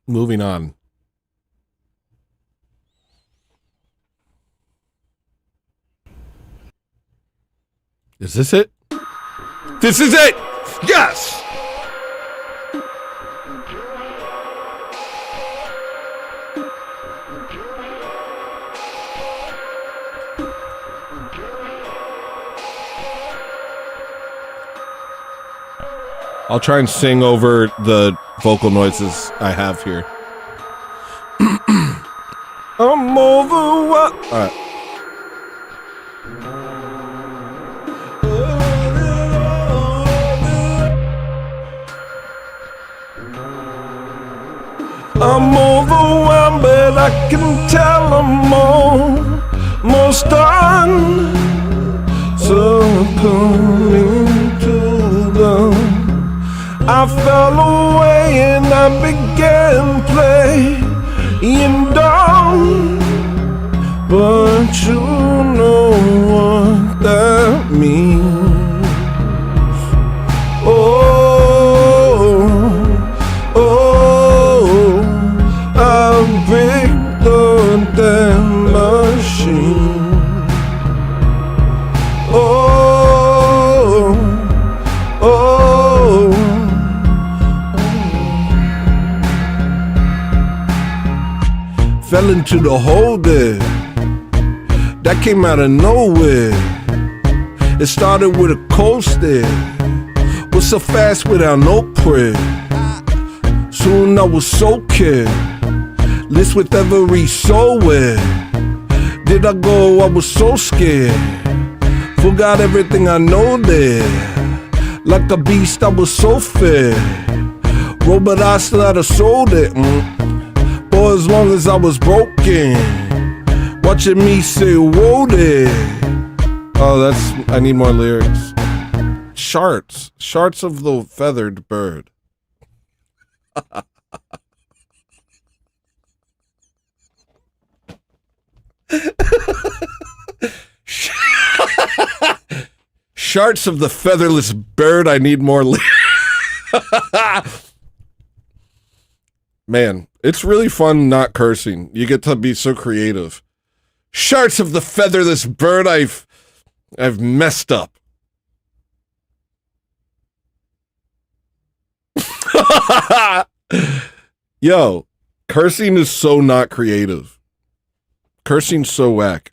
Moving on. Is this it? This is it! Yes! I'll try and sing over the vocal noises I have here. I'm over what? All right. can tell I'm almost done. Succumbing to them. I fell away and I began playing dumb. But you know what that means. I break the damn machine. Fell into the hole there. That came out of nowhere. It started with a cold stare. Was so fast without no prayer. Soon I was so careless with every soul. Where did I go? I was so scared. Forgot everything I know there. Like a beast, I was so fair. Robot, I still had a soul there. For as long as I was broken. Watching me say, whoa there. Oh, I need more lyrics. Sharts of the feathered bird. Sharts of the featherless bird, I need more lyrics. Man, it's really fun not cursing. You get to be so creative. Sharts of the featherless bird, I've messed up. Yo, cursing is so not creative. Cursing's so whack.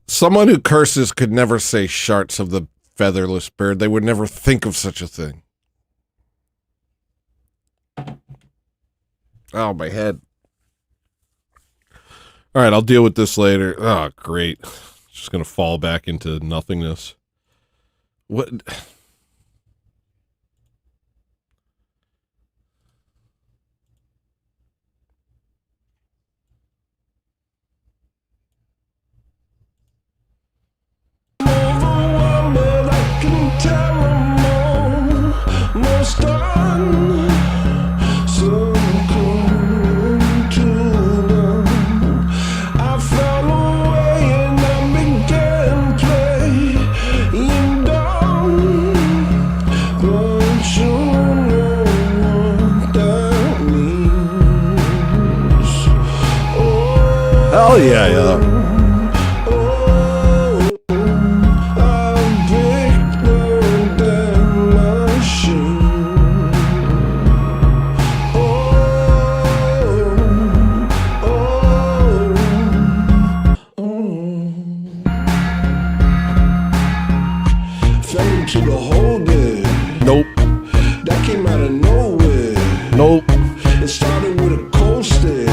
Someone who curses could never say sharts of the featherless bird. They would never think of such a thing. Oh, my head. All right, I'll deal with this later. Oh, great. Just going to fall back into nothingness. What? Hell yeah, yeah. Nope. That came out of nowhere. Nope. It started with a cold stare.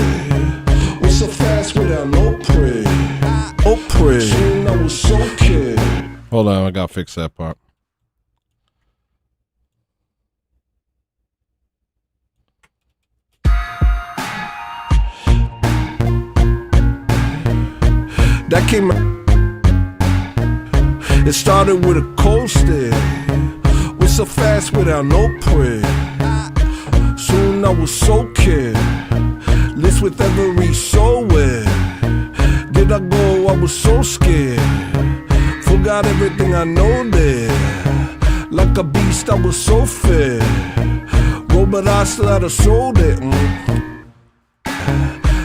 Was so fast without no prayer. No prayer. Soon I was so scared. Hold on, I gotta fix that part. That came out. It started with a cold stare. Was so fast without no prayer. Soon I was so careless with every soul. Where did I go? I was so scared. Forgot everything I know there. Like a beast, I was so fair. Robot, I still had a soul there.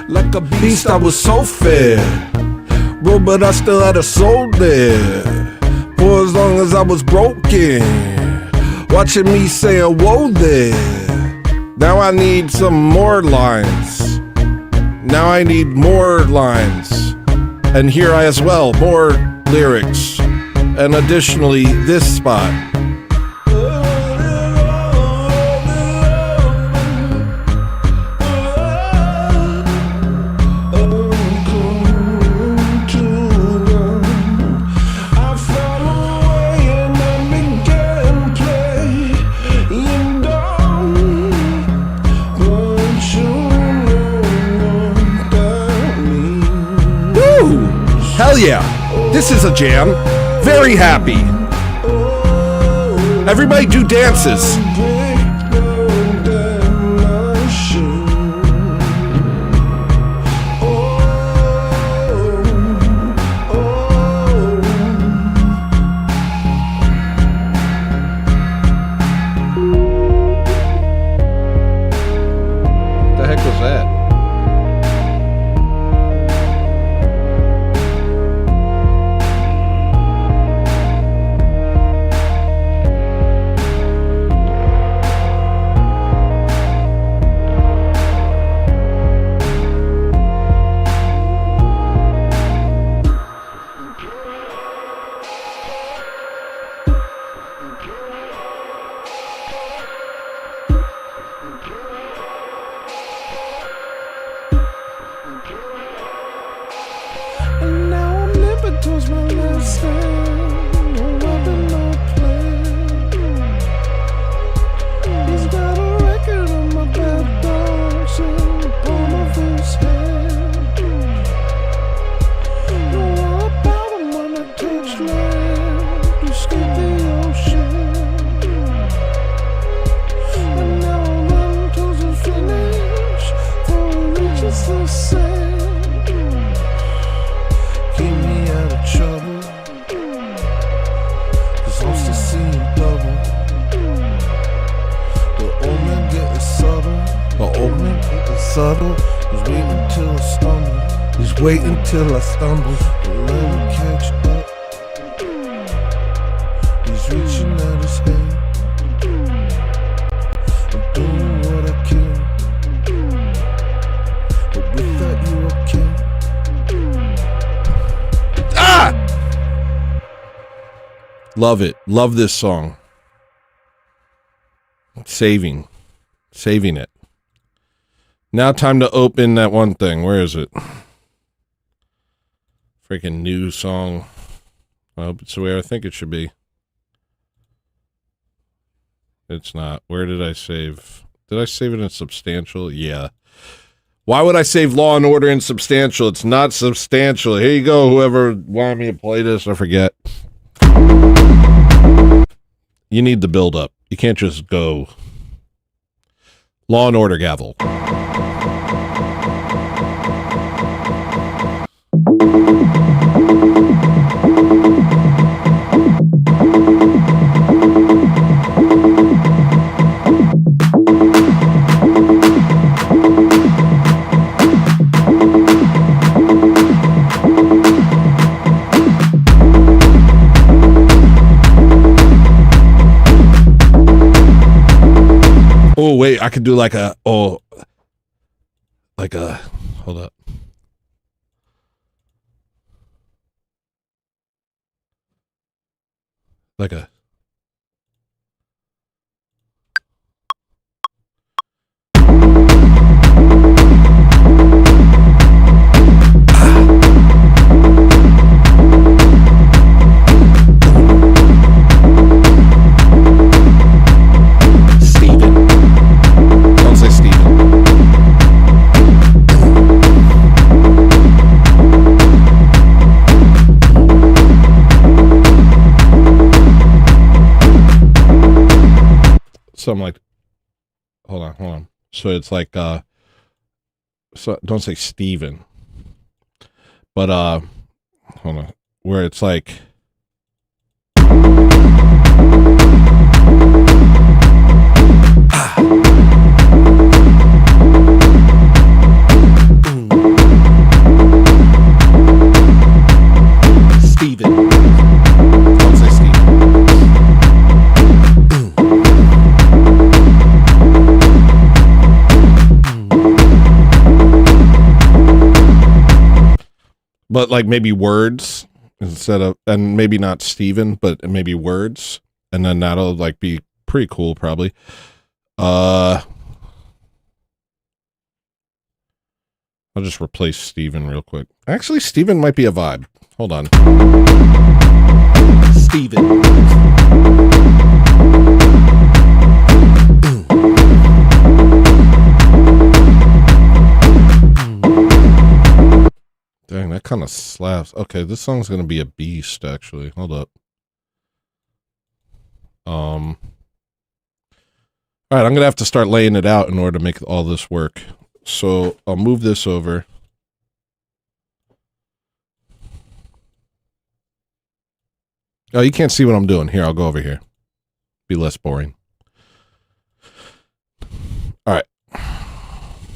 Like a beast, I was so fair. Robot, I still had a soul there. For as long as I was broken. Watching me saying, whoa there. Now I need some more lines. Now I need more lines. And here I as well, more lyrics. And additionally, this spot. Hell yeah. This is a jam. Very happy. Everybody do dances. What the heck was that? And now I'm living towards my last stand. No weapon, no plan. He's got a record on my bad dogs in the palm of his hand. Know all about him when I touch land. Escape the ocean. And now I'm running towards the finish. For it reaches the sand. Keep me out of trouble, 'cause I'm still seeing double. The old man getting subtle. The old man getting subtle. He's waiting till I stumble. He's waiting till I stumble. Don't let him catch up. He's reaching out his hand. I'm doing what I can. But without you I can't. Love it. Love this song. Saving it. Now time to open that one thing. Where is it? Freaking new song. I hope it's the way I think it should be. It's not. Where did I save? Did I save it in Substantial? Yeah. Why would I save Law and Order in Substantial? It's not Substantial. Here you go, whoever wanted me to play this. I forget. You need the build up. You can't just go. Law and Order gavel. Oh, wait, I could do like a, hold up. Like a, something like, hold on. So it's like, so don't say Steven, but, hold on, where it's like, Steven. Don't say Steven. But like maybe words instead of, and maybe not Steven, but maybe words, and then that'll like be pretty cool probably. I'll just replace Steven real quick. Actually, Steven might be a vibe. Hold on. Steven. Dang, that kind of slaps. Okay, this song's gonna be a beast. Actually, hold up. All right, I'm gonna have to start laying it out in order to make all this work. So I'll move this over. Oh, you can't see what I'm doing. Here, I'll go over here. Be less boring. All right.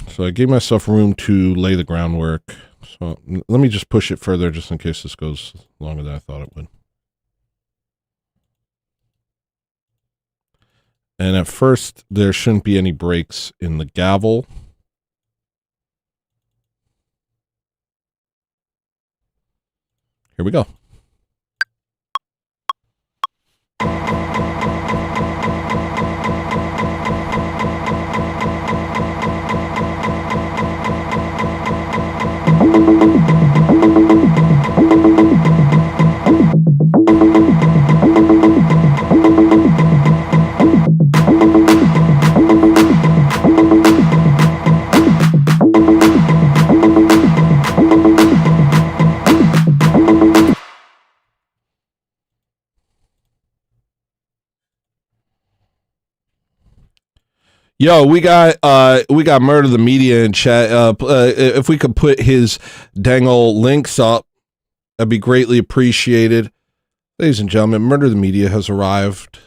So I gave myself room to lay the groundwork. So let me just push it further just in case this goes longer than I thought it would. And at first, there shouldn't be any breaks in the gavel. Here we go. Yo, we got Murder the Media in chat. If we could put his dang old links up, that'd be greatly appreciated. Ladies and gentlemen, Murder the Media has arrived.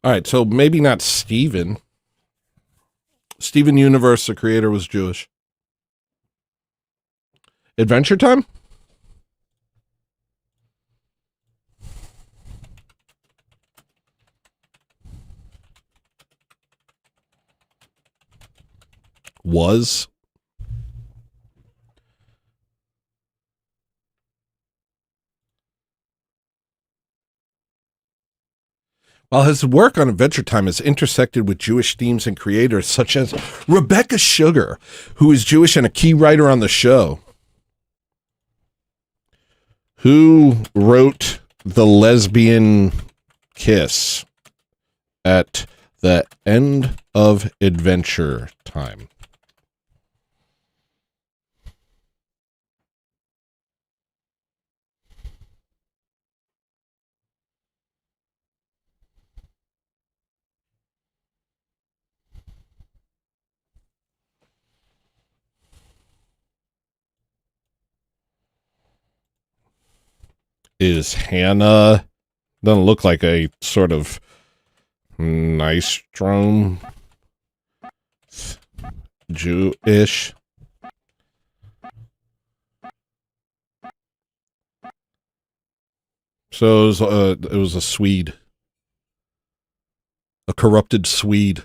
All right, so maybe not Steven. Steven Universe, the creator, was Jewish. Adventure Time? Was? While his work on Adventure Time has intersected with Jewish themes and creators such as Rebecca Sugar, who is Jewish and a key writer on the show, who wrote The Lesbian Kiss at the end of Adventure Time. Is Hannah, doesn't look like a sort of nice drone Jewish. So it was a Swede, a corrupted Swede.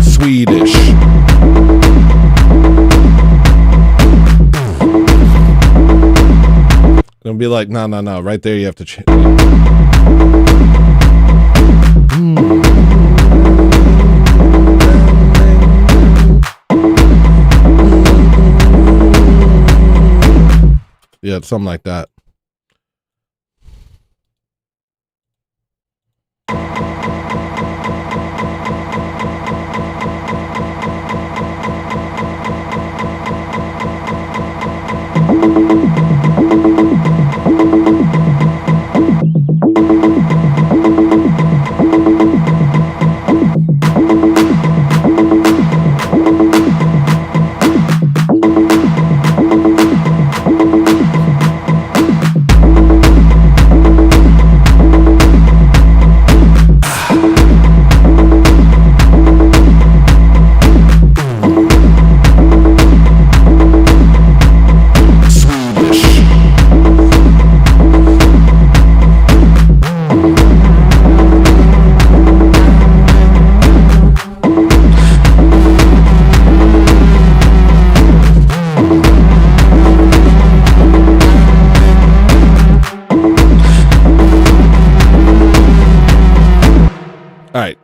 Swedish. It'll be like, no. Right there, you have to change. Yeah, something like that.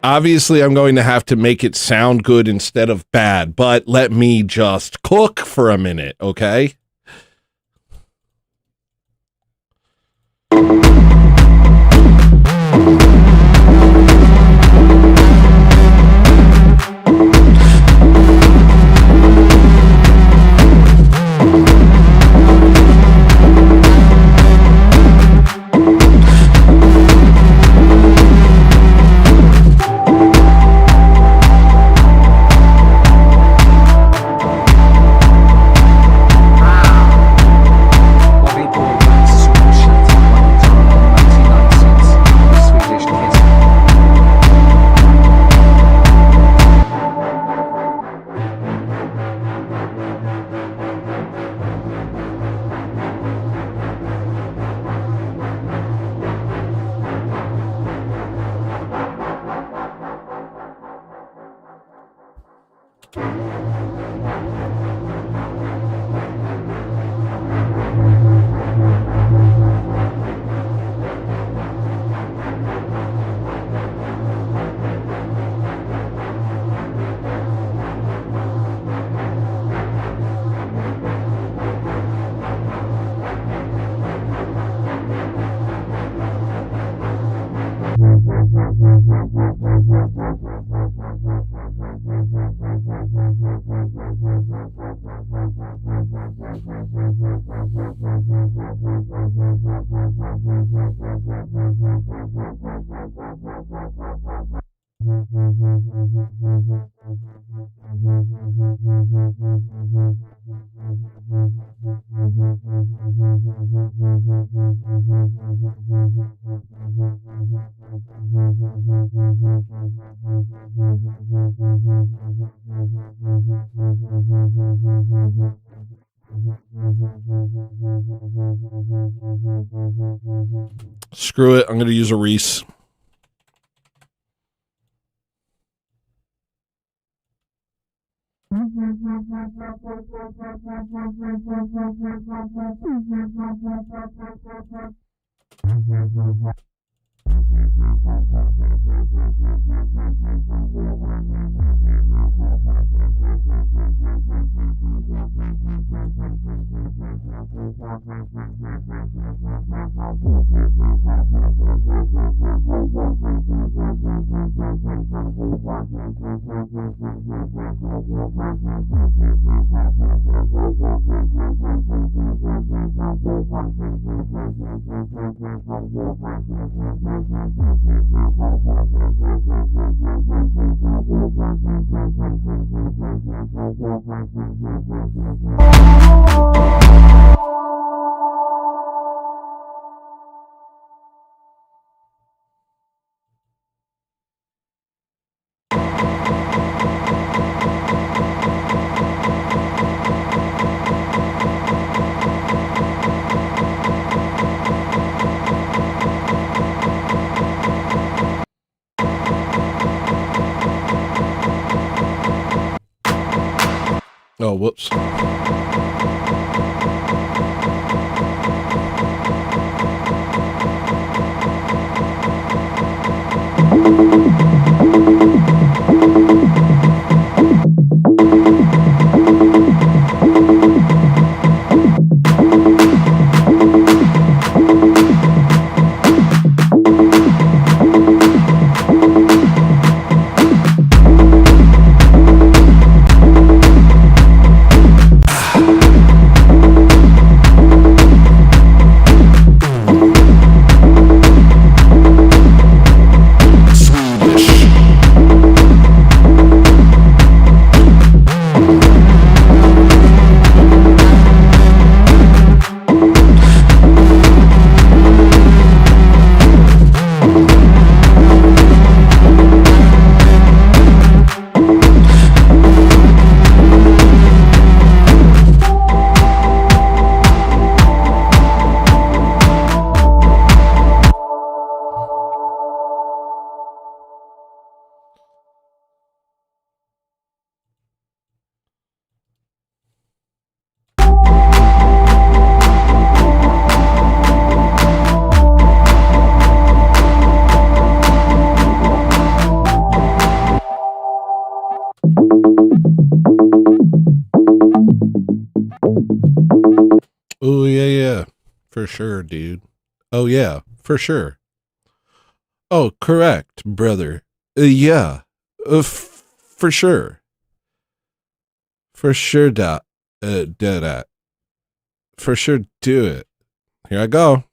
obviously I'm going to have to make it sound good instead of bad, but let me just cook for a minute, okay? Screw it. I'm going to use a Reese. Oh, whoops. sure, dude. Oh, yeah, for sure. Oh, correct, brother. Yeah, for sure. For sure, dead at. For sure, do it. Here I go.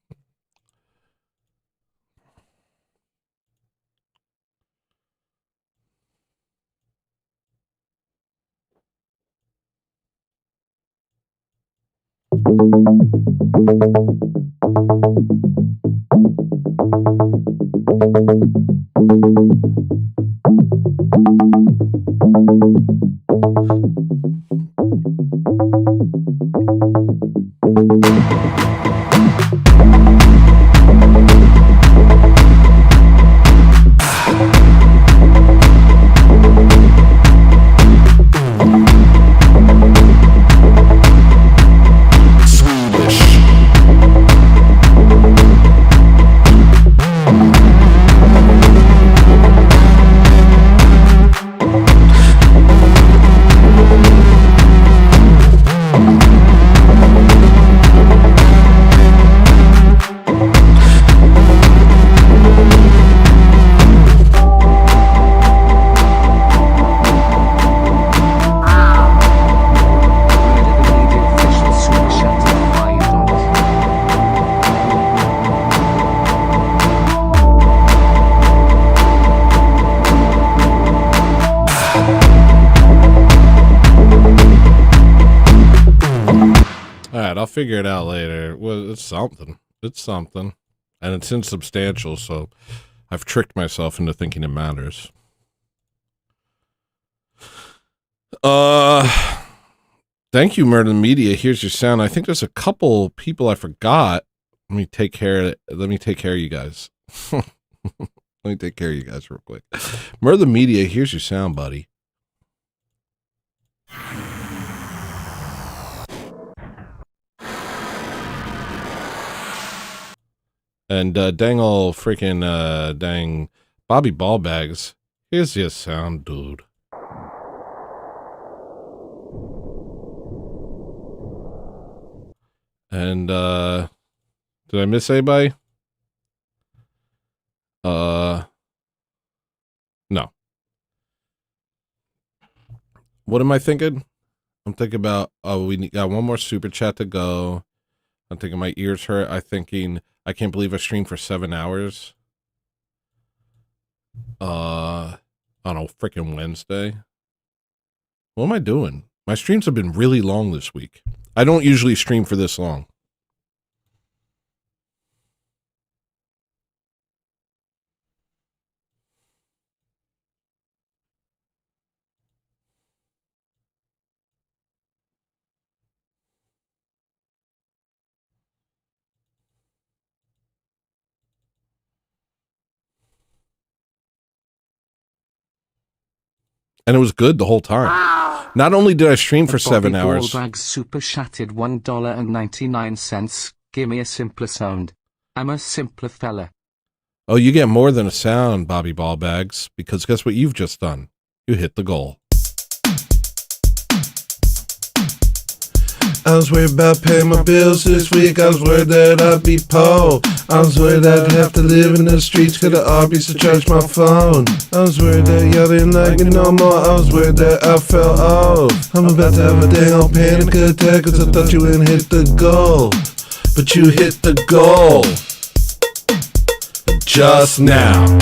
I'll figure it out later. Well, it's something. It's something. And it's insubstantial, so I've tricked myself into thinking it matters. Thank you, Murder Media. Here's your sound. I think there's a couple people I forgot. Let me take care of you guys. Let me take care of you guys real quick. Murder Media, here's your sound, buddy. And dang old freaking dang Bobby Ballbags. Here's your sound, dude. And did I miss anybody? No. What am I thinking? I'm thinking about we got one more super chat to go. I'm thinking my ears hurt. I'm thinking I can't believe I streamed for 7 hours. On a freaking Wednesday. What am I doing? My streams have been really long this week. I don't usually stream for this long. And it was good the whole time. Not only did I stream for 7 hours. Bobby Ballbags super chatted $1.99. Give me a simpler sound. I'm a simpler fella. Oh, you get more than a sound, Bobby Ballbags, because guess what you've just done? You hit the goal. I was worried about paying my bills this week. I was worried that I'd be poor. I was worried I'd have to live in the streets, cause the Arby's to charge my phone. I was worried that y'all didn't like me no more. I was worried that I fell off. I'm about to have a dang old panic attack, cause I thought you wouldn't hit the goal. But you hit the goal. Just now.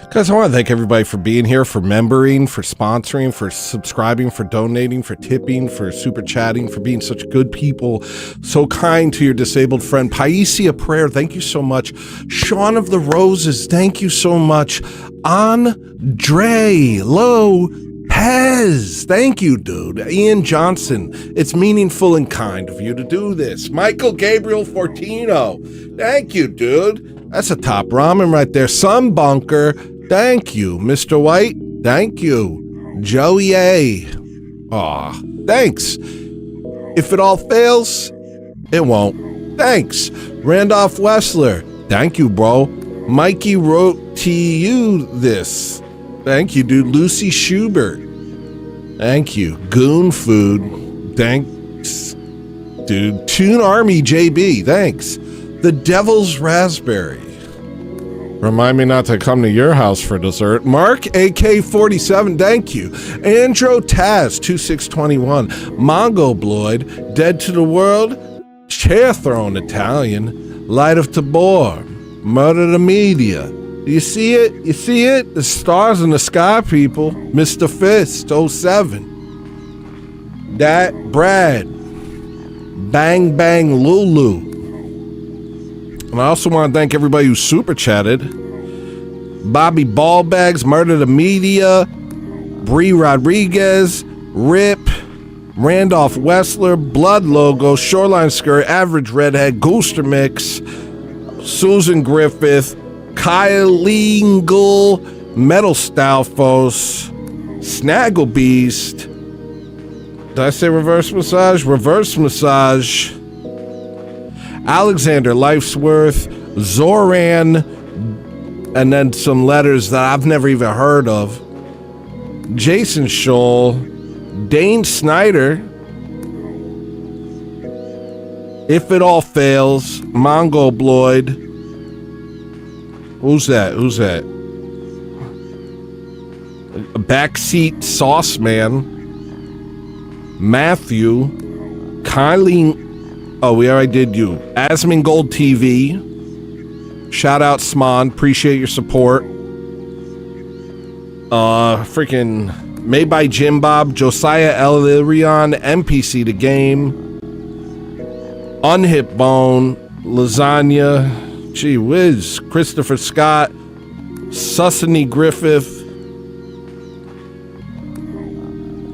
Guys, I want to thank everybody for being here, for membering, for sponsoring, for subscribing, for donating, for tipping, for super chatting, for being such good people, so kind to your disabled friend. Paisia Prayer, thank you so much. Sean of the Roses, thank you so much. Andre Lopez, thank you, dude. Ian Johnson, it's meaningful and kind of you to do this. Michael Gabriel Fortino, thank you, dude. That's a top ramen right there. Sun Bunker, thank you. Mr. White, thank you. Joey A. Aw, thanks. If it all fails, it won't. Thanks. Randolph Wessler, thank you, bro. Mikey wrote to you this. Thank you, dude. Lucy Schubert, thank you. Goon Food, thanks, dude. Toon Army JB, thanks. The Devil's Raspberry, remind me not to come to your house for dessert. Mark AK47, thank you. Andro Taz 2621, Mongo Bloyd, Dead to the World, Chair Throne Italian, Light of Tabor, Murder the Media. You see it? You see it? The stars in the sky, people. Mr. Fist 07. That Brad. Bang Bang Lulu. And I also want to thank everybody who super chatted. Bobby Ballbags, Murder the Media, Bree Rodriguez, Rip, Randolph Wessler, Blood Logo, Shoreline Skirt, Average Redhead, Gooster Mix, Susan Griffith, Kyle Ingle, Metal Stalfos, Snaggle Beast. Did I say reverse massage? Reverse massage. Alexander Lifesworth, Zoran, and then some letters that I've never even heard of. Jason Scholl, Dane Snyder, If It All Fails, Mongo Bloyd. Who's that? Who's that? Backseat Sauce Man, Matthew, Kylie. Oh, we already did you. Asmongold TV. Shout out Sman. Appreciate your support. Freaking Made by Jim Bob, Josiah Elirion, NPC the Game, Unhip Bone, Lasagna, gee whiz, Christopher Scott, Sussany Griffith,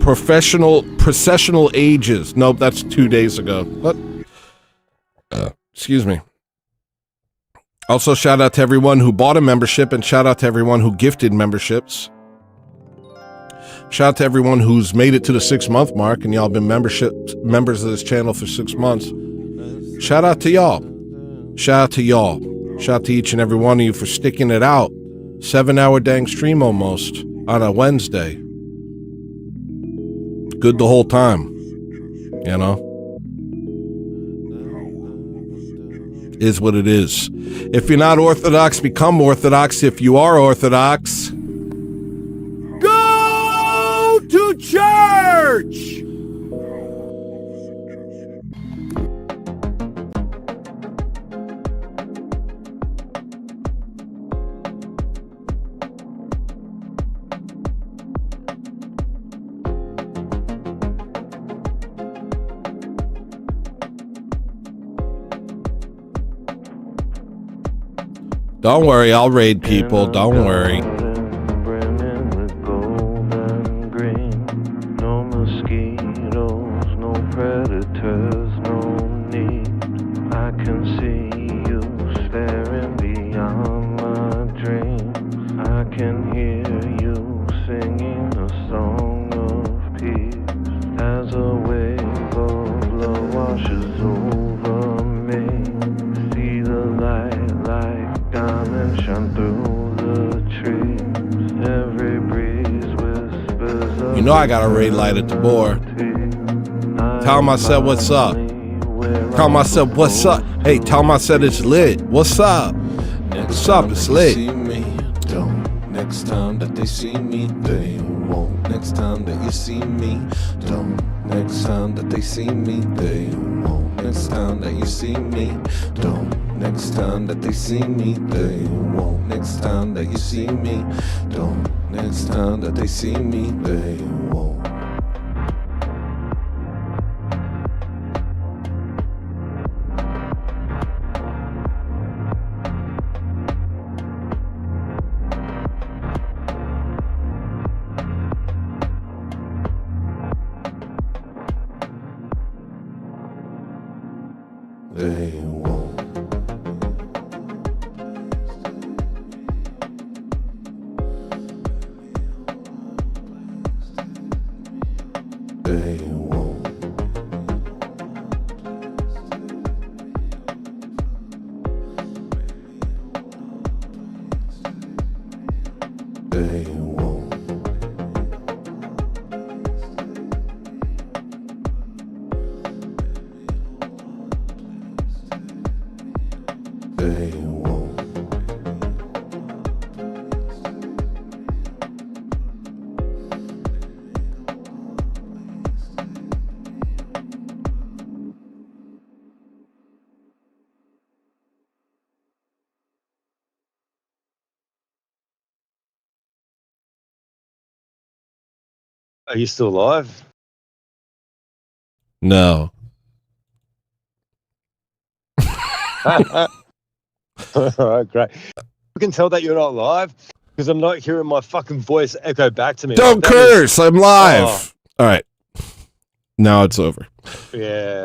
Processional Ages. Nope, that's 2 days ago. What? Excuse me. Also, shout out to everyone who bought a membership, and shout out to everyone who gifted memberships. Shout out to everyone who's made it to the 6-month mark, and y'all been members of this channel for 6 months. Shout out to y'all. Shout out to y'all. Shout out to each and every one of you for sticking it out. 7-hour dang stream almost on a Wednesday. Good the whole time. You know? Is what it is. If you're not Orthodox, become Orthodox. If you are Orthodox, go to church! Don't worry, I'll raid people. Don't worry. No mosquitoes, no predators, no need. I can see you staring beyond my dreams. I can hear you singing a song of peace as a wave of love washes over me. See the light like diamonds shine through the trees. Every breeze whispers. You know I got a raid light at the board. Tell him I said what's up. Tell him I said what's up. Hey, tell him I said it's lit. What's up? What's up? It's lit. Next time that they see me, they won't. Next time that you see me, don't. Next time that they see me, they won't. Next time that you see me, don't. Next Next time that they see me, they won't. Next time that you see me, don't. Next time that they see me, they won't. They won't. They won't. They won't. They won't. Are you still alive? No. All right, great. You can tell that you're not live because I'm not hearing my fucking voice echo back to me. Don't Like, that is- curse. I'm live. All right. Now it's over. Yeah.